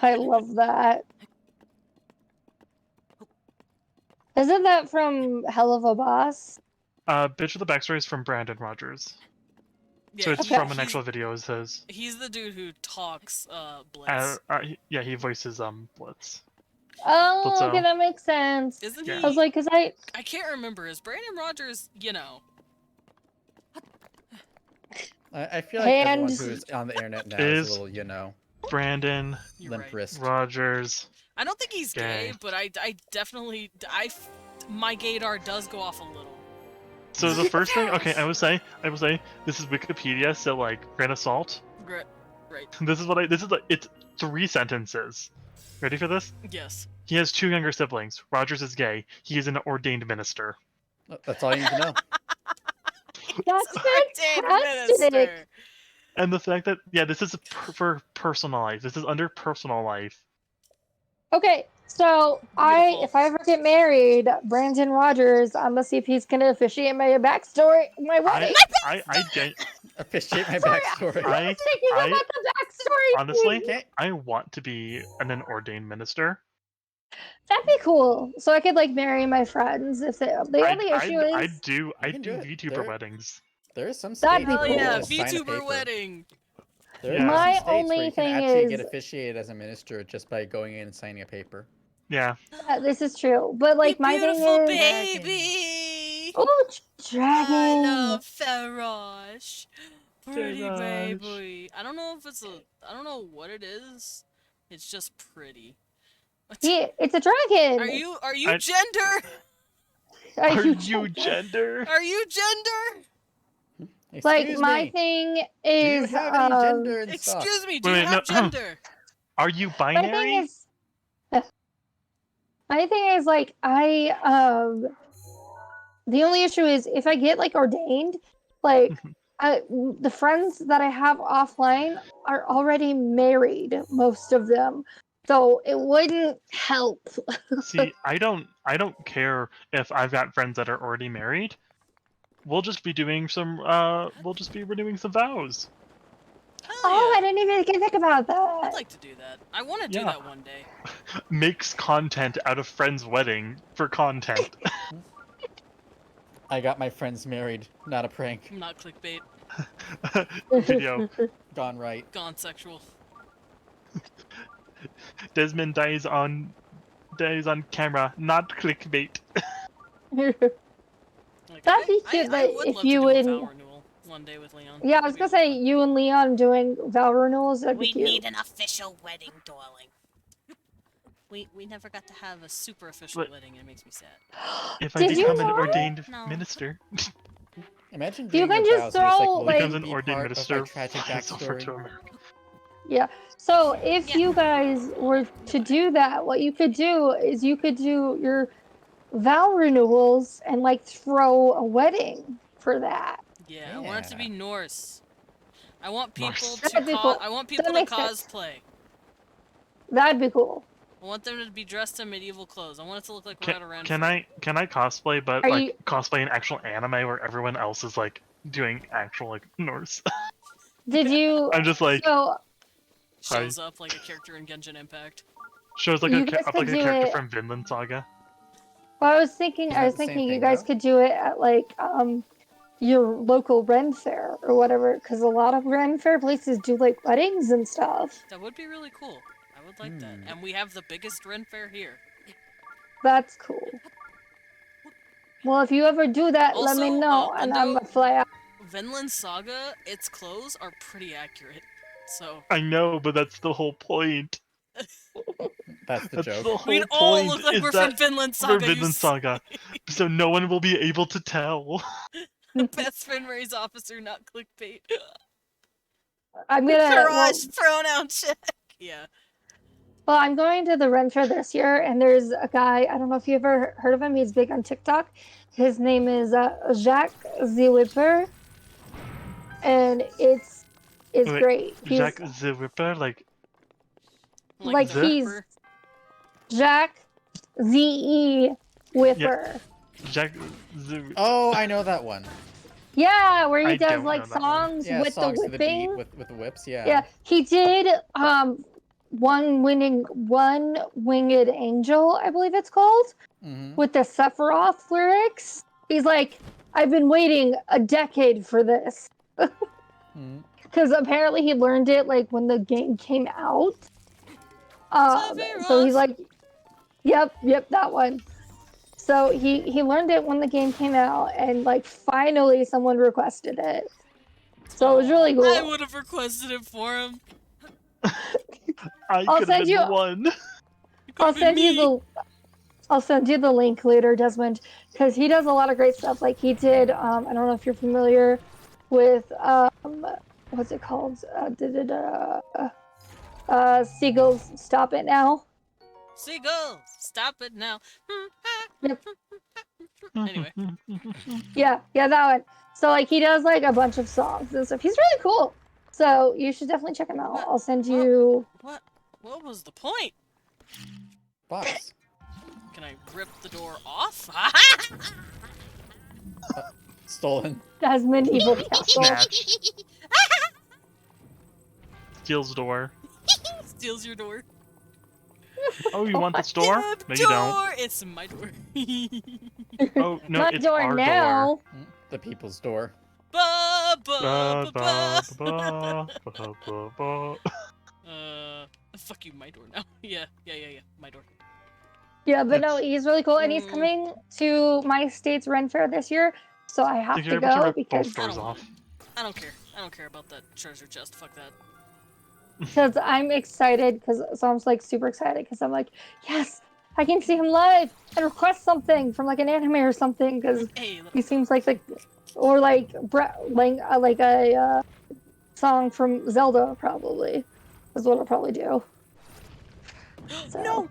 I love that. Isn't that from Hell of a Boss? Bitch with a backstory is from Brandon Rogers. Yeah, So it's Okay. from an actual video. It says. He's the dude who talks Blitz. Yeah, he voices Blitz. Oh, Blitzo. okay, that makes sense. Isn't Yeah. he? I was like, I can't remember. Is Brandon Rogers, you know? I feel like everyone And- who's on the internet now is Is a little, Brandon limp wrist. Rogers. I don't think he's gay, Gay. but I definitely my gaydar does go off a little. So the first thing, okay, I will say, this is Wikipedia, so like, grain of salt. Right. It's 3 sentences. Ready for this? Yes. He has 2 younger siblings. Rogers is gay. He is an ordained minister. That's all you need to know. That's Ordained fantastic. minister. And the fact that, yeah, this is for personal life. This is under personal life. Okay, so if I ever get married, Brandon Rogers, I'm gonna see if he's gonna officiate my backstory, my wedding. Officiate my backstory. I was thinking about the backstory. Honestly, thing. I want to be an ordained minister. That'd be cool. So I could like marry my friends if the only issue is I do VTuber weddings. There is some That'd states be where you cool. can just sign a VTuber paper. wedding. There Yeah. are My some states where only you can thing actually is- get officiated as a minister just by going in and signing a paper. Yeah. this is true, but like my thing Beautiful is, baby. oh I dragon. love Ferosh. Pretty Ferosh. baby. I don't know what it is. It's just pretty. Yeah, it's a dragon. Are you gender? Are you gender? Are you gender? Like Excuse my me. thing Do you is have any gender in stock? Excuse me, do Wait, you have no. gender? Are you my binary? thing is my thing is like the only issue is if I get like ordained, like the friends that I have offline are already married, most of them. So it wouldn't help. See, I don't care if I've got friends that are already married. We'll just be doing some we'll just be renewing some vows. Oh, I didn't even think about that. I'd like to do that. I want to do Yeah. that one day. Makes content out of friends' wedding for content. I got my friends married, not a prank. Not clickbait. Video. Gone right. Gone sexual. Desmond dies on camera, not clickbait. That'd be cute. I That would if love you to do a would. vow renewal one day with Leon. Yeah, I was gonna say you and Leon doing vow renewals. That'd be We cute. need an official wedding, darling. We never got to have a super official But- wedding. It makes me sad. If I Did you become an not? ordained No. minister, Imagine You doing can your just vows and it's like, throw, will like- you becomes an be ordained part minister, of my tragic flies over to backstory? America. Yeah. So if you guys were to do that, what you could do is you could do your vow renewals and like throw a wedding for that. Yeah, I want it to be Norse. I want people Norse. to That'd be cool. I want That people to makes sense. cosplay. That'd be cool. I want them to be dressed in medieval clothes. I want it to look like we're at a random. Can I cosplay, but Are like you- cosplay an actual anime where everyone else is like doing actual like Norse? Did you? I'm just like So Shows up like a character in Genshin Impact. shows like You a guys up could like a do character it- from Vinland Saga. well, I was thinking Isn't that the same you thing, guys though? could do it at like your local Ren Fair or whatever, because a lot of Ren Fair places do like weddings and stuff. That would be really cool. I would like that. And we have the biggest Ren Fair here. That's cool. Well, if you ever do that, let me know, and I'm gonna fly out. Vinland Saga, its clothes are pretty accurate. So I know, but that's the whole point. That's the joke. The whole We'd all point look like is we're that from Vinland Saga. We're Vinland Saga, so no one will be able to tell. Best friend raise officer, not clickbait. I'm gonna. Garage pronoun check. Yeah. Well, I'm going to the Ren Fair this year, and there's a guy. I don't know if you ever heard of him. He's big on TikTok. His name is Jacques the Whipper, and it's Wait, great. He's, Jack the Ripper, like he's Jack Z-E Whipper. Yeah. Jack the. Oh, I know that one. Yeah, where he I does don't like know that songs Yeah, with songs the to the beat whipping. with the whips. Yeah. Yeah, he did one winged angel, I believe it's called, with the Sephiroth lyrics. He's like, I've been waiting a decade for this. Because apparently he learned it like when the game came out. So he's like, yep, that one. So he learned it when the game came out, and like finally someone requested it. So it was really cool. I would have requested it for him. I could have been the one. I'll send you the link later, Desmond, because he does a lot of great stuff. Like he did, I don't know if you're familiar with what's it called? Seagulls Stop It Now. Seagulls, stop it now. Yep. Anyway. Yeah, that one. So like he does like a bunch of songs and stuff. He's really cool. So you should definitely check him out. I'll send you. What was the point? Box. Can I rip the door off? Stolen. Desmond Evil Castle. Snatch. Steals door. Steals your door. Oh, you want this door? No, you don't. It's my door. Oh no, My it's door our now. door. The people's door. Ba, ba, Ba, ba, ba, ba, ba, ba. Fuck you, my door now. Yeah, my door. Yeah, but no, he's really cool, and he's coming to my state's Ren Fair this year, so I have Think to you're able to go rip because both doors off. I don't care. I don't care about that treasure chest. Fuck that. because I'm excited. So I'm like super excited because I'm like, yes, I can see him live and request something from like an anime or something because he seems like or like a song from Zelda probably is what I'll probably do. So. No.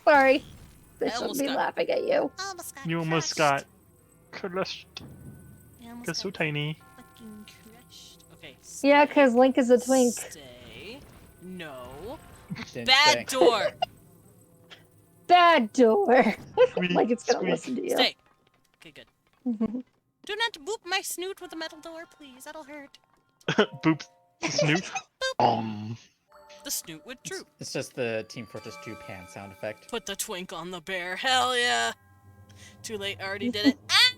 Sorry, I I shouldn't almost be got- laughing at you. You almost got crushed. Cause so tiny. Fucking crushed. Okay. Yeah, because Link is a twink. Stay. No. Didn't Bad say. door. Bad door. Squeak, Like it's gonna squeak. listen to you. Stay. Okay, good. Do not boop my snoot with a metal door, please. That'll hurt. Boop. Snoop. The snoot would droop. It's just the Team Fortress 2 pan sound effect. Put the twink on the bear. Hell yeah. Too late. I already did it. Ah!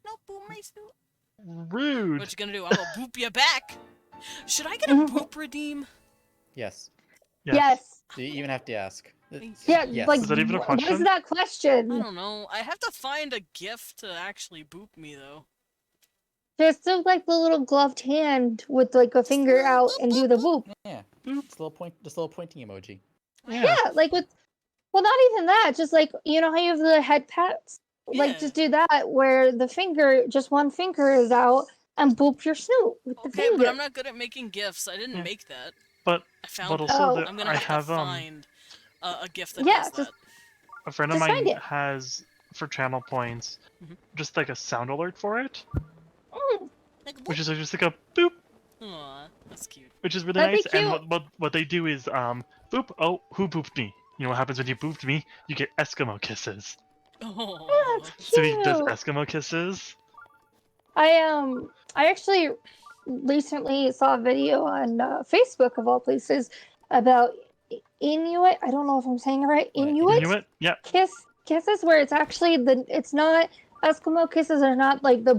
No, boop my snoot. Rude. What you gonna do? I'm gonna boop you back. Should I get a boop redeem? Yes. Yes. Do you even have to ask? Yeah, Yes. like Is that even a what is question? that I question? don't know. I have to find a gift to actually boop me though. Just do like the little gloved hand with like a finger out and do the whoop. Yeah. Just a little pointing emoji. Yeah, like with, well, not even that. Just like you know how you have the head pats. Like just do that where the finger, just one finger is out and boop your snoot with the Okay, finger. but I'm not good at making gifts. I didn't make that. But I found but it. also that I'm gonna I have have to find a gift that Yeah, does that. just- a friend of just find mine it. has for channel points just like a sound alert for it, Like a which is just like a boop, Aw, that's cute. which is really That'd nice. be And cute. what they do is boop. Oh, who booped me? You know what happens when you booped me? You get Eskimo kisses. Oh, So he does cute. Eskimo kisses. I actually recently saw a video on Facebook of all places about Inuit. I don't know if I'm saying it right. Inuit Inuit? Yep. kiss. kisses where it's actually it's not Eskimo kisses are not like the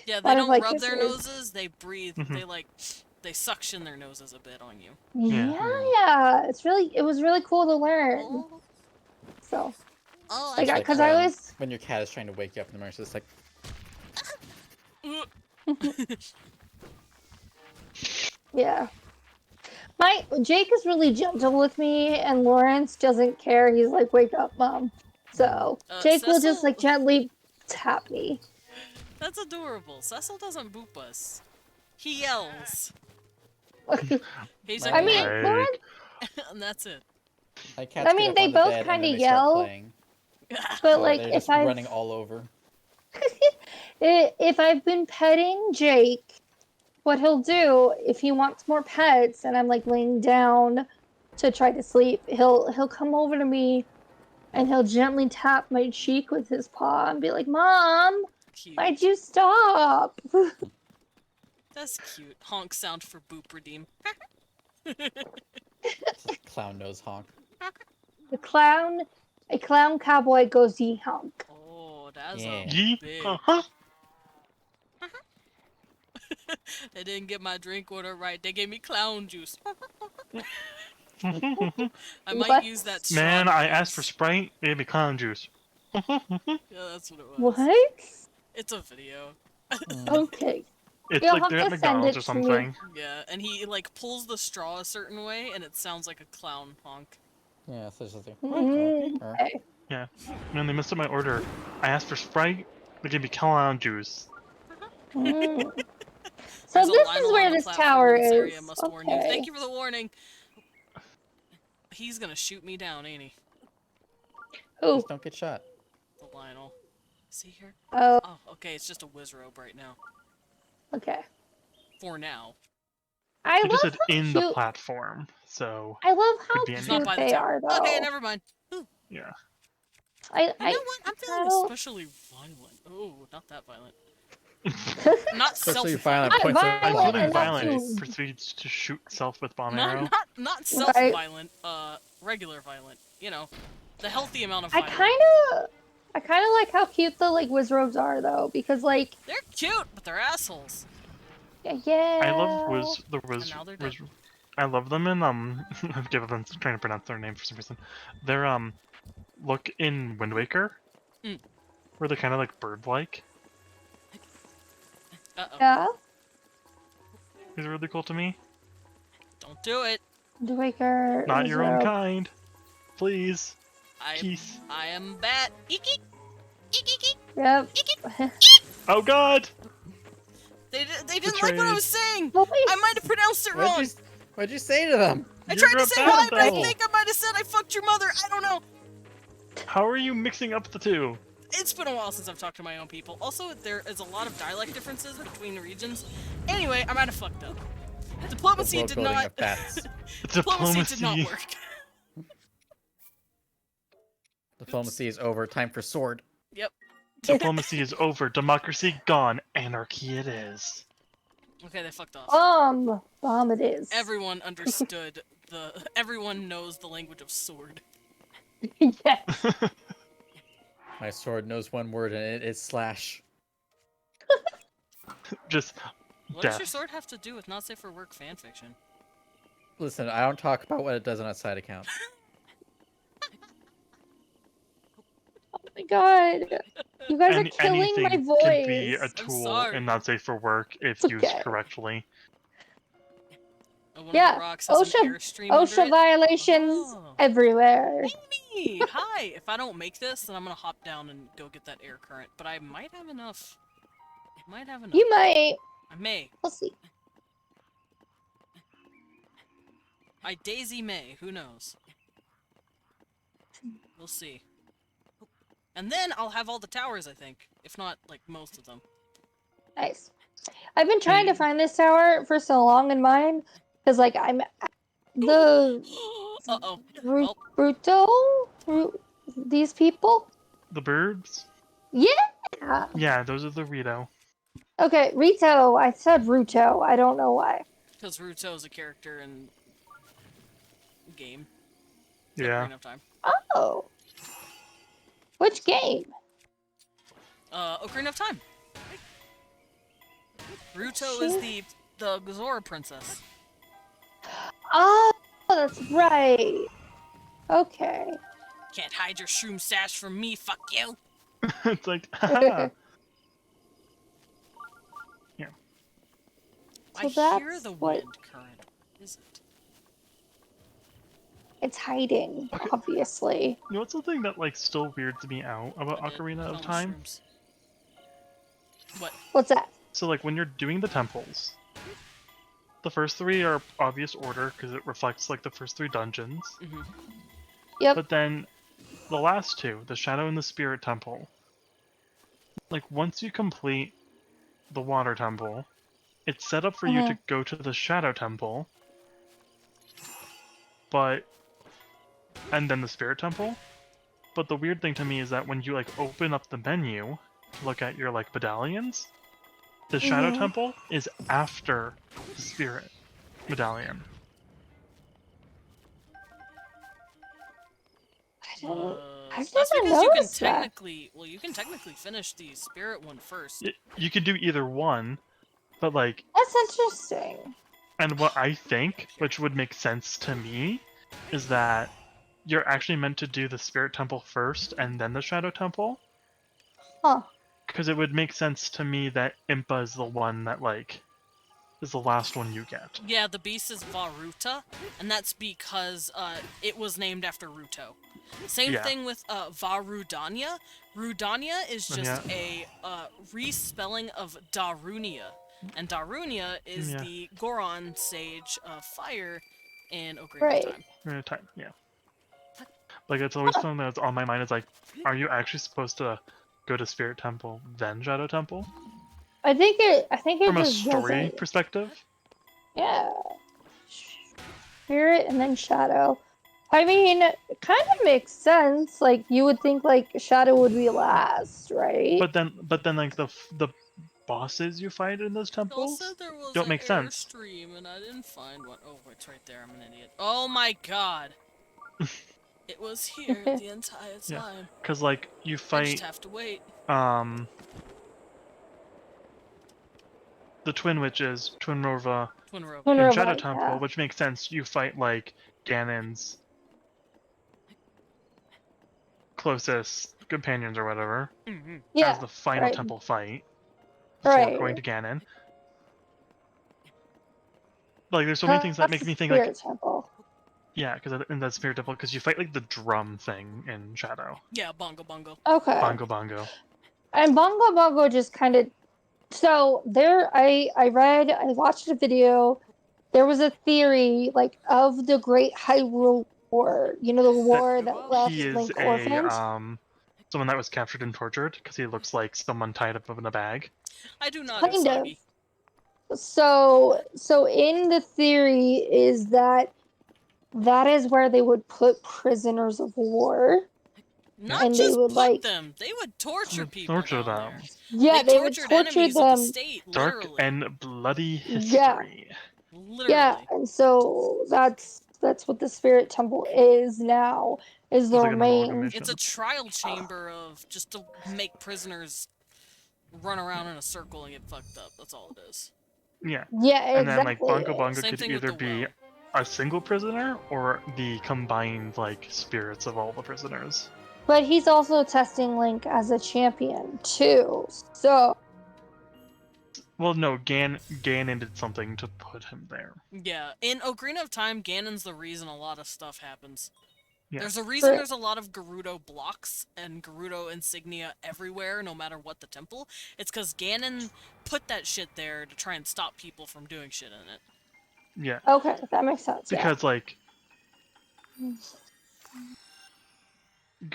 Yeah, they don't butterfly rub their kisses. noses. They breathe. They suction their noses a bit on you. Yeah, it was really cool to learn. Oh. So, Oh, like, I because I always when your cat is trying to wake you up in the morning, it's just like. Yeah. Jake is really gentle with me, and Lawrence doesn't care. He's like, "Wake up, mom." So Jake will just like gently tap me. That's adorable. Cecil doesn't boop us. He yells. He's I mean, Lawrence. And that's it. I mean, they both kind of yell. But So like, they're if just I've running all over. if I've been petting Jake, what he'll do if he wants more pets, and I'm like laying down to try to sleep, he'll come over to me, and he'll gently tap my cheek with his paw and be like, "Mom, why'd you stop?" That's cute. Honk sound for boop redeem. Clown nose honk. A clown cowboy goes yee honk. Oh, that's Yeah. a big. They didn't get my drink order right. They gave me clown juice. I might use that. Man, I asked for Sprite. They gave me clown juice. Yeah, that's what it was. What? It's a video. Okay. It's You'll like have they're to at send McDonald's it or to me. something. Yeah, and he like pulls the straw a certain way, and it sounds like a clown honk. Yeah, so it's just like. Okay. Yeah. Man, they messed up my order. I asked for Sprite. They gave me clown juice. So There's a this Lionel is where on the this platform tower in this area, is. must warn you. Thank you for the warning. He's gonna shoot me down, ain't he? Who? Just don't get shot. The Lionel. Is he here? Oh. Okay, it's just a Wizrobe right now. Okay. For now. I He just love said how in cute. the platform, so. I love how could be He's not cute by the they tower. are, though. Okay, never mind. Ooh. Yeah. You know what? I'm feeling Oh. especially violent. Oh, not that violent. Not Especially self-violent. violent points of I'm violent feeling and not violent. too- Proceeds to shoot self with bomb arrow. Not self-violent. Regular violent. You know, the healthy amount of I violence. kind of like how cute the like Wizrobes are, though, because like They're cute, but they're assholes. yeah. I love now they're dead. I love them in I've given them trying to pronounce their name for some reason. They're look in Wind Waker, where they're kind of like bird-like. Yeah. These are really cool to me. Don't do it. Dwaker. Not your own Wizrobe. kind, please. Keith. I am bat. Eek eek. Eek eek eek. Yep. Oh God. They didn't like what I was saying. Please. I might have pronounced it wrong. What'd you say to them? I tried to say hi, but I devil. think I might have said I fucked your mother. I don't know. How are you mixing up the two? It's been a while since I've talked to my own people. Also, there is a lot of dialect differences between regions. Anyway, I might have fucked up. Diplomacy did not. Diplomacy did not work. Diplomacy is over. Time for sword. Yep. Diplomacy is over. Democracy gone. Anarchy it is. Okay, they fucked off. Bomb it is. Everyone understood everyone knows the language of sword. Yes. My sword knows one word, and it is slash. Just What death. does your sword have to do with not safe for work fanfiction? Listen, I don't talk about what it does on a side account. Oh my god. You guys are killing anything my voice. can be a tool and not safe for work if used correctly. Yeah, OSHA violations everywhere. Hey, hi! If I don't make this, then I'm gonna hop down and go get that air current. But I might have enough. You might. I may. We'll see. I Daisy may. Who knows? We'll see. And then I'll have all the towers, I think. If not, like, most of them. Nice. I've been trying to find this tower for so long in mine, because, like, I'm the Bruto? These people? The birds? Yeah! Yeah, those are the Rito. Okay, Rito. I said Ruto. I don't know why. Because Ruto is a character in game. Yeah. Ocarina of Time. Oh. Which game? Ocarina of Time. Ruto is the Zora princess. Oh, that's right. Okay. Can't hide your shroom stash from me, fuck you. It's like, haha. Yeah. I So hear that's the what- wind current. What is it? It's hiding, Okay. obviously. You know what's the thing that like still weirds me out about I did. Ocarina Found of Time? shrooms. What? What's that? So like when you're doing the temples, the first 3 are obvious order because it reflects like the first 3 dungeons. Mm-hmm. Yep. But then the last 2, the Shadow and the Spirit Temple, like once you complete the Water Temple, it's set up for you to go to the Shadow Temple, and then the Spirit Temple. But the weird thing to me is that when you like open up the menu to look at your like medallions, the Shadow Temple is after the Spirit medallion. I've That's never because you can noticed that. technically finish the spirit one first. You could do either one, but like, That's interesting. and what I think, which would make sense to me, is that you're actually meant to do the Spirit Temple first and then the Shadow Temple. Huh. Because it would make sense to me that Impa is the one that like is the last one you get. Yeah, the beast is Varuta, and that's because it was named after Ruto. Same thing with Varudanya. Rudanya is just a respelling of Darunia, and Darunia is the Goron sage of fire in Ocarina of Time. Ocarina of Time, yeah. Like it's always something that's on my mind. Is like, are you actually supposed to go to Spirit Temple then Shadow Temple? I think it From a just story doesn't. perspective. Yeah. Spirit and then Shadow. I mean, it kind of makes sense. Like you would think, like Shadow would be last, right? But then, like the bosses you fight in those temples Said there was don't an make sense. Airstream, and I didn't find one. Oh, it's right there. I'm an idiot. Oh my god. It was here the entire time. Yeah, because like you fight. I just have to wait. The Twin Witches, Twinrova, Twinrova. in Shadow Temple, which makes sense. You fight like Ganon's closest companions or whatever as the final temple fight before going to Ganon. Like, there's so many things that make me think like, Temple. yeah, because in that Spirit Temple, because you fight like the drum thing in Shadow. Yeah, bongo bongo. Okay. Bongo bongo. And Bongo Bongo just kind of. So there, I watched a video. There was a theory like of the Great Hyrule War. You know, the war that left He is Link orphaned. someone that was captured and tortured because he looks like someone tied up in a bag. I do not. Kind of. So in the theory is that is where they would put prisoners of war. Not and just they would put them; they would torture people. Torture them. Yeah, they would tortured torture enemies them. of the state. Dark Literally. and bloody history. Literally. Yeah, and so that's what the Spirit Temple is now. Is the like an main? amalgamation. It's a trial chamber of just to make prisoners run around in a circle and get fucked up. That's all it is. Yeah. Yeah, And then like exactly. Bongo Bongo Same could thing with either the be a single prisoner or the combined like spirits of all the prisoners. But he's also testing Link as a champion too. So. Well, no, Ganon did something to put him there. Yeah, in Ocarina of Time, Ganon's the reason a lot of stuff happens. Yeah. There's a reason there's a lot of Gerudo blocks and Gerudo insignia everywhere, no matter what the temple. It's because Ganon put that shit there to try and stop people from doing shit in it. Yeah. Okay, that makes sense. Because like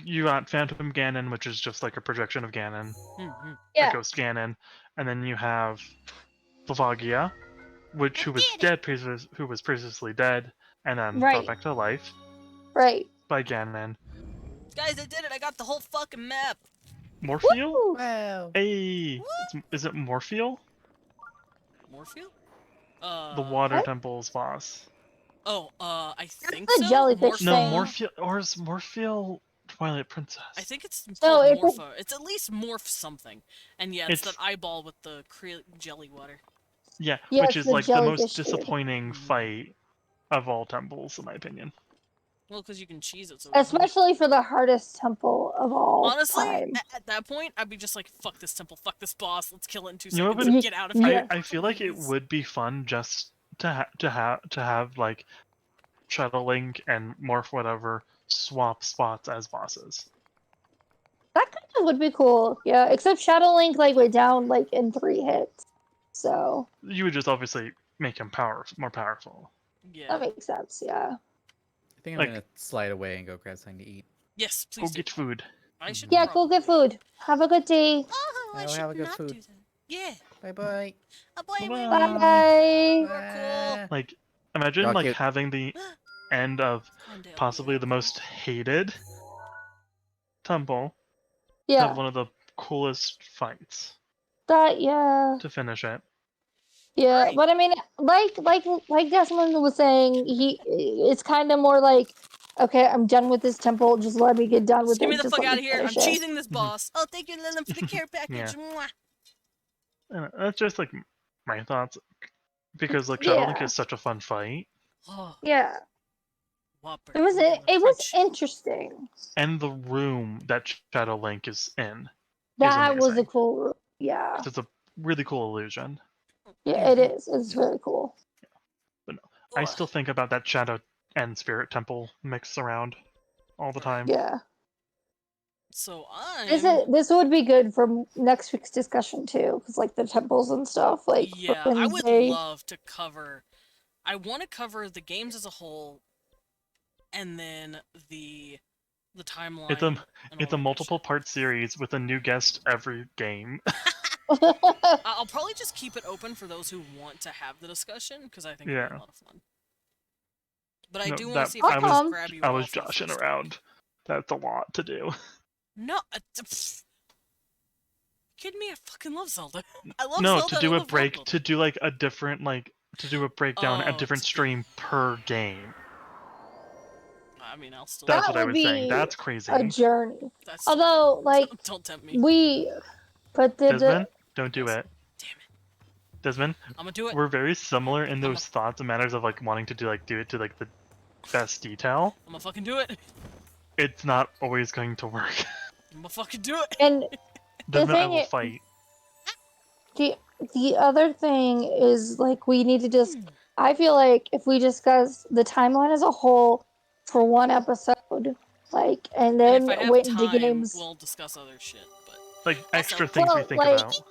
you got Phantom Ganon, which is just like a projection of Ganon, a ghost Ganon, and then you have Volvagia, who was previously dead, and then brought back to life. Right. By Ganon. Guys, I did it! I got the whole fucking map! Morpheal? Wow. Hey! Is it Morpheal? Morpheal? The Water Temple's boss. Oh, I think the so. jellyfish No, thing. Morpheal, or is Morpheal Twilight Princess. I think it's No, called it's a- Morpho. It's at least Morph something. And yeah, it's that eyeball with the jelly water. Yeah, Yeah, which it's is the like the most jellyfish dude. disappointing fight of all temples, in my opinion. Well, because you can cheese it so Especially for the hardest temple of all honestly, time. at that point, I'd be just like, fuck this temple, fuck this boss, let's kill it in 2 You know seconds what? and get out of here. I feel like it would be fun just to have like Shadow Link and Morph whatever swap spots as bosses. That kind of would be cool. Yeah, except Shadow Link like went down like in 3 hits. So You would just obviously make him more powerful. Yeah. that makes sense, yeah. I think I'm Like- gonna slide away and go grab something to eat. Yes, Go please do. get food. I should Yeah, go get food. Have a good day. Oh, I I'll should have a good not food. do that. Yeah. Bye bye. Bye Bye. Cool. Like, imagine Y'all like cute. having the end of Glendale, possibly the most hated temple Yeah. have one of the coolest fights That yeah. to finish it. Yeah, but I mean, like Desmond was saying, it's kind of more like, okay, I'm done with this temple. Just let me get done with Just get it. me the Just fuck let out me of here. I'm finish it. cheesing this boss. Oh, thank you, Lillian, for the care package. Mwah. And that's just like my thoughts, because like Shadow Link Yeah. is such a fun fight, Oh, Yeah, Whopper. it was interesting. and the room that Shadow Link is in That was a amazing. cool. Yeah, It's a really cool illusion. yeah, it is. It's very cool. But no, I still think about that Shadow and Spirit Temple mix around all the time. Yeah, So I'm... this would be good for next week's discussion too, because like the temples and stuff. Like for Yeah, I would Wednesday. love to cover... I want to cover the games as a whole, and then the timeline. It's a multiple part series with a new guest every game. I'll probably just keep it open for those who want to have the discussion, because I think it'll be Yeah. a lot of fun. But I No, do want to that- see if I can just grab you I all was for the joshing first around. That's a lot to do. No, kidding me? I fucking love Zelda. I love No, Zelda. to and do I a love break, Zelda. to do like a different to do a breakdown, a Oh, different stream per game. I mean, I'll still. That's That what I would was saying. be That's crazy. a journey. That's Although, like, don't tempt me. but Desmond, don't do it. Damn it. Desmond, I'm gonna do it. We're very similar in those thoughts and matters of like wanting to do it to like the best detail. I'm gonna fucking do it. It's not always going to work. I'm gonna fucking do it. And the Desmond, I thing will is, fight. the other thing is like we need to just. I feel like if we discuss the timeline as a whole for one episode, like, and then And if I have went into time, games. we'll discuss other shit. But Like extra also, things we Well, think like- about.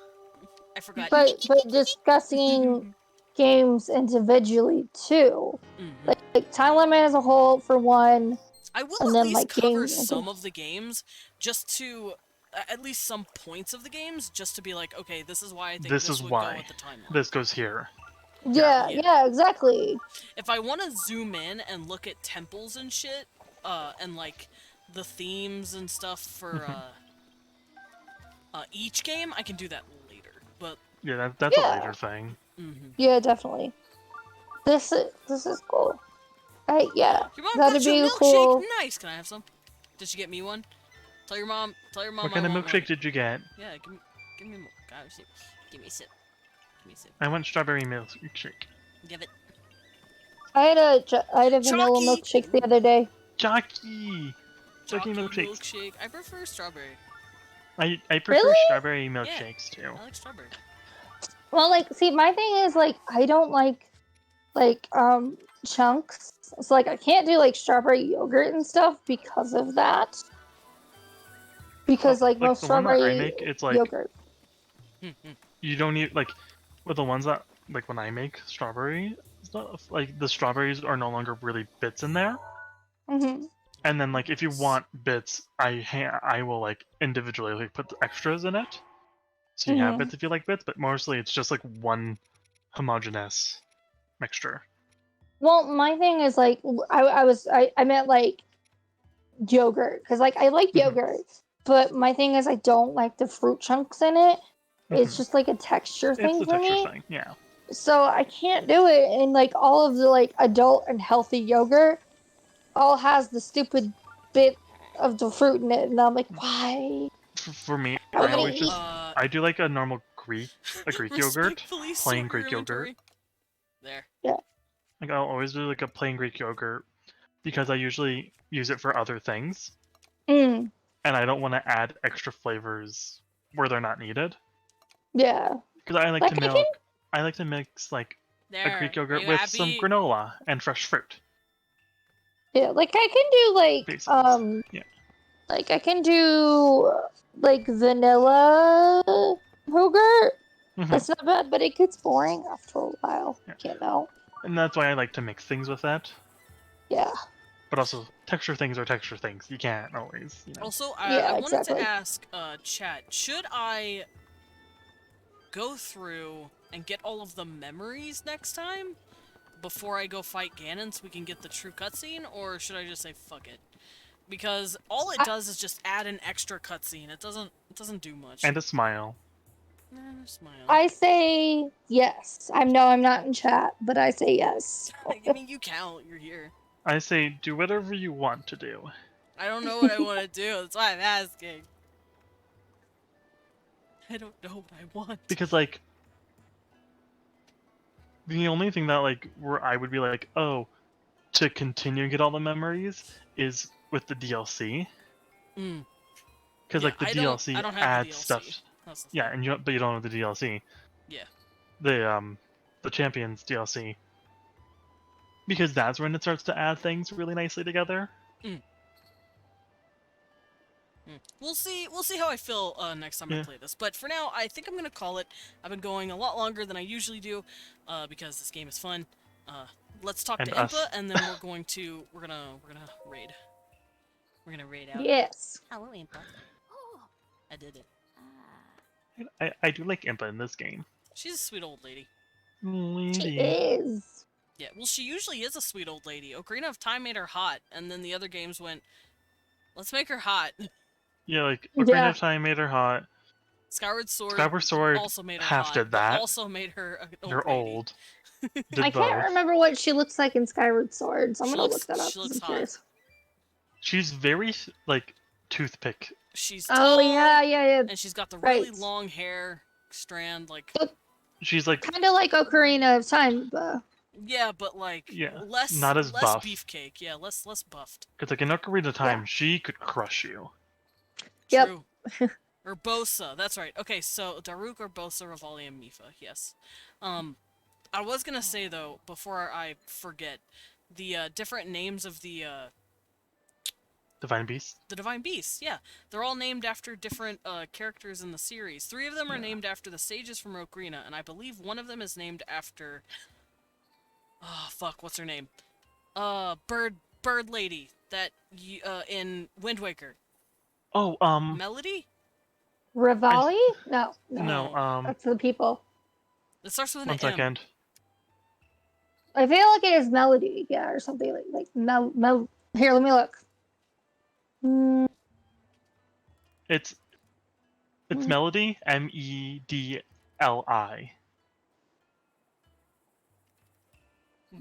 I forgot. But discussing games individually too, like timeline as a whole for one. I will and at then, least like, cover games some of the games, just to at least some points of the games, just to be like, okay, this is why I think This is would why go with the timeline. this goes here. Yeah, exactly. If I want to zoom in and look at temples and shit, and like the themes and stuff for each game, I can do that later. But Yeah, that's Yeah. a later thing. Yeah, definitely. This is cool. Yeah, your mom that'd got you be a milkshake. cool. Nice. Can I have some? Did she get me one? Tell your mom. What kind I of want milkshake one. did you get? Yeah, give me more. God, give me a sip. Give me a sip. I want strawberry milkshake. Give it. I had a vanilla milkshake the other day. Jockey milkshakes. Milkshake. I prefer strawberry. I prefer Really? strawberry milkshakes too. I like strawberry. Well, like, see, my thing is like I don't like chunks. So like I can't do like strawberry yogurt and stuff because of that. Because like most the one that strawberry I make, it's like yogurt. you don't need like with the ones that like when I make strawberry stuff, like the strawberries are no longer really bits in there. Mm-hmm. And then like if you want bits, I will like individually like put the extras in it. So you have Mhm. bits if you like bits, but mostly it's just like one homogeneous mixture. Well, my thing is like I meant like yogurt because like I like yogurt, but my thing is I don't like the fruit chunks in it. It's just like a texture thing It's the for texture me. thing, yeah. So I can't do it. And like all of the like adult and healthy yogurt all has the stupid bit of the fruit in it, and I'm like, why? For me, I I wanna always eat. just I do like a normal Greek yogurt, Respectfully plain sort Greek your yogurt. inventory. There. Yeah. Like I'll always do like a plain Greek yogurt because I usually use it for other things, Mm. and I don't want to add extra flavors where they're not needed. Yeah. Because I like Like to I can. I like to mix like a There. Greek Are yogurt you with some happy? granola and fresh fruit. Yeah, like I can do Basins. Yeah. like I can do like vanilla yogurt. Mhm. That's not bad, but it gets boring after a while. Yeah. You know. And that's why I like to mix things with that. Yeah. But also, texture things are texture things. You can't always, you know. Also, Yeah, I wanted to exactly. ask chat, should I go through and get all of the memories next time before I go fight Ganon so we can get the true cutscene, or should I just say fuck it? Because all it does is just add an extra cutscene. It doesn't do much. And a smile. Smile. I say yes. I'm not in chat, but I say yes. I mean, you count. You're here. I say do whatever you want to do. I don't know what I want to do. That's why I'm asking. I don't know what I want. Because like the only thing that like where I would be like, oh, to continue and get all the memories is with the DLC. Mm. Because Yeah, like the I DLC don't have adds the DLC. stuff. That's the Yeah, and but you don't have the DLC. Yeah. The Champions DLC. Because that's when it starts to add things really nicely together. Mm. We'll see how I feel next time I play this. But for now, I think I'm gonna call it. I've been going a lot longer than I usually do, because this game is fun. Let's talk And to us. Impa, and then we're gonna raid. We're gonna raid out. Yes. Hello, Impa. I did it. I do like Impa in this game. She's a sweet old lady. She is. Yeah, well, she usually is a sweet old lady. Ocarina of Time made her hot, and then the other games went, let's make her hot. Yeah, like Ocarina of Time made her hot. Skyward Sword also made her half hot, did but that. also made her an old They're lady. old. I can't remember what she looks like in Skyward Sword, so I'm gonna look that up. She looks 'cause I'm hot. curious. She's very like toothpick. She's Oh tall, yeah. and she's got the really Right. long hair strand, like. She's like kind of like Ocarina of Time, but Yeah, but like less not as buff. beefcake. Yeah, less buffed. Because like in Ocarina of Time, she could crush you. Yep. True. Or Bosa, that's right. Okay, so Daruk or Bosa, Revali, and Mifa, yes. I was gonna say though, before I forget, the different names of the Divine Beast. The Divine Beasts, yeah. They're all named after different characters in the series. 3 of them are named after the sages from Ocarina, and I believe one of them is named after... Oh, fuck, what's her name? Bird Lady, that, in Wind Waker. Oh, Melody? Rivali? No. No, That's the people. It starts with an one M. second. I feel like it is Melody, yeah, or something like Mel. Here, let me look. It's Melody, Medli.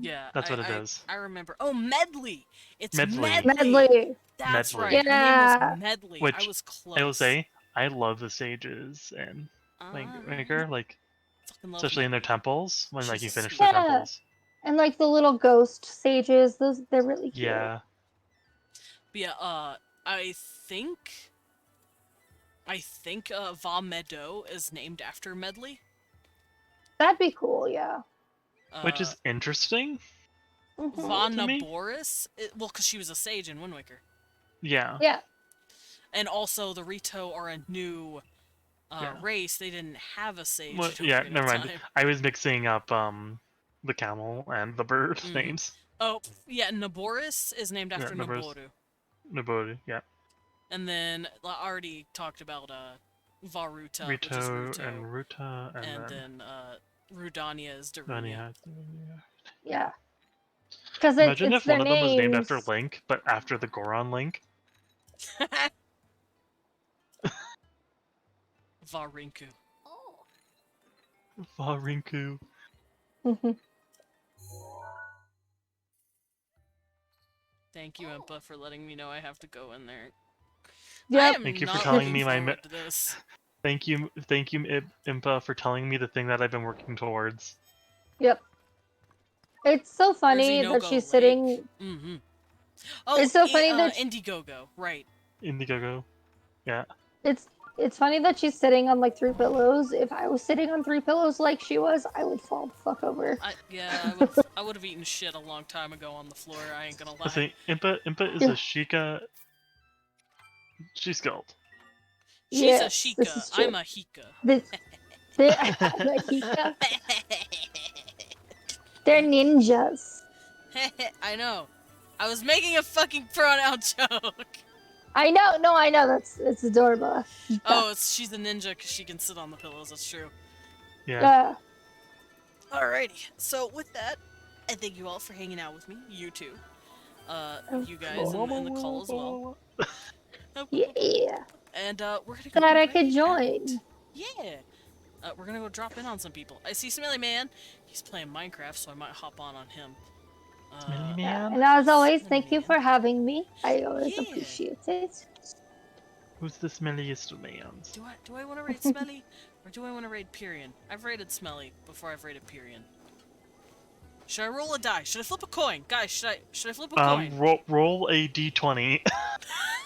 Yeah, That's what it is. I remember. Oh, Medley! It's Medley. Medley. That's Medley. right. Yeah. Her name was Medley. Which I was close. I will say, I love the sages and Maker, like especially in their temples when like you finish their temples. And like the little ghost sages, they're really cute. Yeah. But yeah, I think Va Meadow is named after Medley. That'd be cool, yeah. Which is interesting. Va Naboris, well, because she was a sage in Wind Waker. Yeah. Yeah. And also, the Rito are a new race. They didn't have a sage. Well, in yeah, Ocarina never of mind. Time. I was mixing up the camel and the bird names. Oh, yeah, Naboris is named after Naboris. Naboru. Naboru, yeah. And then I already talked about Varuta, which is Rito Ruto. and Ruta, and then Rudania is Darunia. Rania. Yeah. Because Imagine it's if one of them was named names. after Link, but after the Goron Link. Varinku. Varinku. Thank you, Impa, for letting me know I have to go in there. Yep. Thank you for not telling looking me forward to this. Thank you, Impa, for telling me the thing that I've been working towards. Yep. It's so funny no that go she's lake. sitting. Mm-hmm. Oh, It's so funny that Indiegogo, right? Indiegogo, yeah. It's funny that she's sitting on like 3 pillows. If I was sitting on 3 pillows like she was, I would fall the fuck over. I would have eaten shit a long time ago on the floor. I ain't gonna lie. Let's see, Impa is a Sheikah. She's skilled. She's a Yes, this Sheikah. is true. I'm a Hika. I'm a Hika. They're ninjas. I know. I was making a fucking pronoun joke. I know. No, I know. It's adorable. Hika. Oh, she's a ninja because she can sit on the pillows. That's true. Yeah. Alrighty. So with that, I thank you all for hanging out with me. You too. You guys in the call as well. Yeah. And we're gonna go. Glad I could join. Yeah. We're gonna go drop in on some people. I see Smelly Man. He's playing Minecraft, so I might hop on him. Smelly Man. And as always, thank you for having me. I always appreciate it. Who's the smelliest man? Do I want to raid Smelly, or do I want to raid Pyrian? I've raided Smelly before I've raided Pyrian. Should I roll a die? Should I flip a coin? Guys, should I flip a coin? Roll a d20.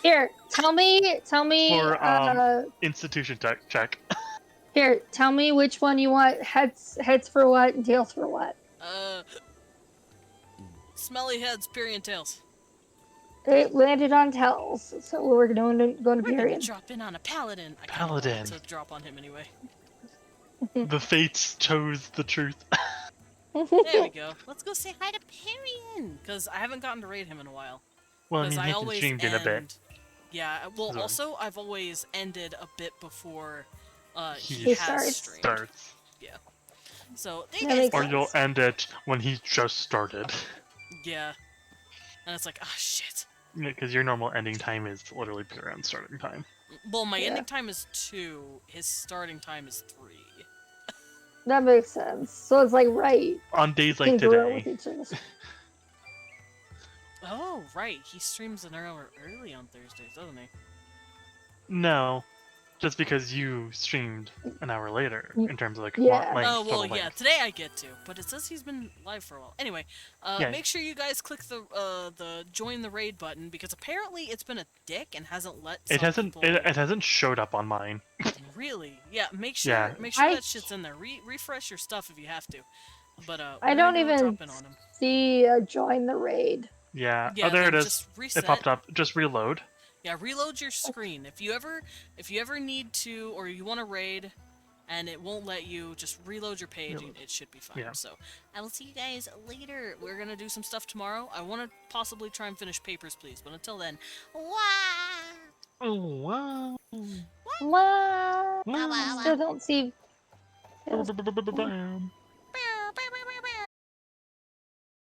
Here, tell me for institution check. Here, tell me which one you want. Heads for what, and tails for what. Smelly heads, Pyrian tails. It landed on tails, so we're going to We're Pyrian. gonna drop in on a paladin. I Paladin. to drop on him anyway. The fates chose the truth. There we go. Let's go say hi to Pyrian, because I haven't gotten to raid him in a while. Well, I mean, I he always streamed in a bit. Yeah, well, So. also, I've always ended a bit before he has streamed. starts. Yeah. So, there you guys Or go. you'll end it when he just started. Yeah. And it's like, ah, shit. Because your normal ending time is literally Pyrian's starting time. Well, my ending time is 2. His starting time is 3. That makes sense. So it's like right. On days like Can grow today. with each other. Oh, right. He streams an hour early on Thursdays, doesn't he? No. Just because you streamed an hour later, in terms of like Yeah. length, Oh, well, total yeah, length. today I get to, but it says he's been live for a while. Anyway, Yeah. make sure you guys click the join the raid button, because apparently it's been a dick and hasn't let It some hasn't. people... It hasn't showed up on mine. Really? Yeah, make sure Yeah. that shit's in there. Refresh your stuff if you have to. But I we're don't gonna go even drop in on him. see join the raid. Yeah. Yeah, Oh, there then it is. just reset. It popped up. Just reload. Yeah, reload your screen. If you ever need to, or you want to raid, and it won't let you, just reload your page. Yeah. It should be fine. Yeah. So I will see you guys later. We're gonna do some stuff tomorrow. I want to possibly try and finish Papers, Please. But until then, Oh wow. Wow. Wow. Still don't see. Bam.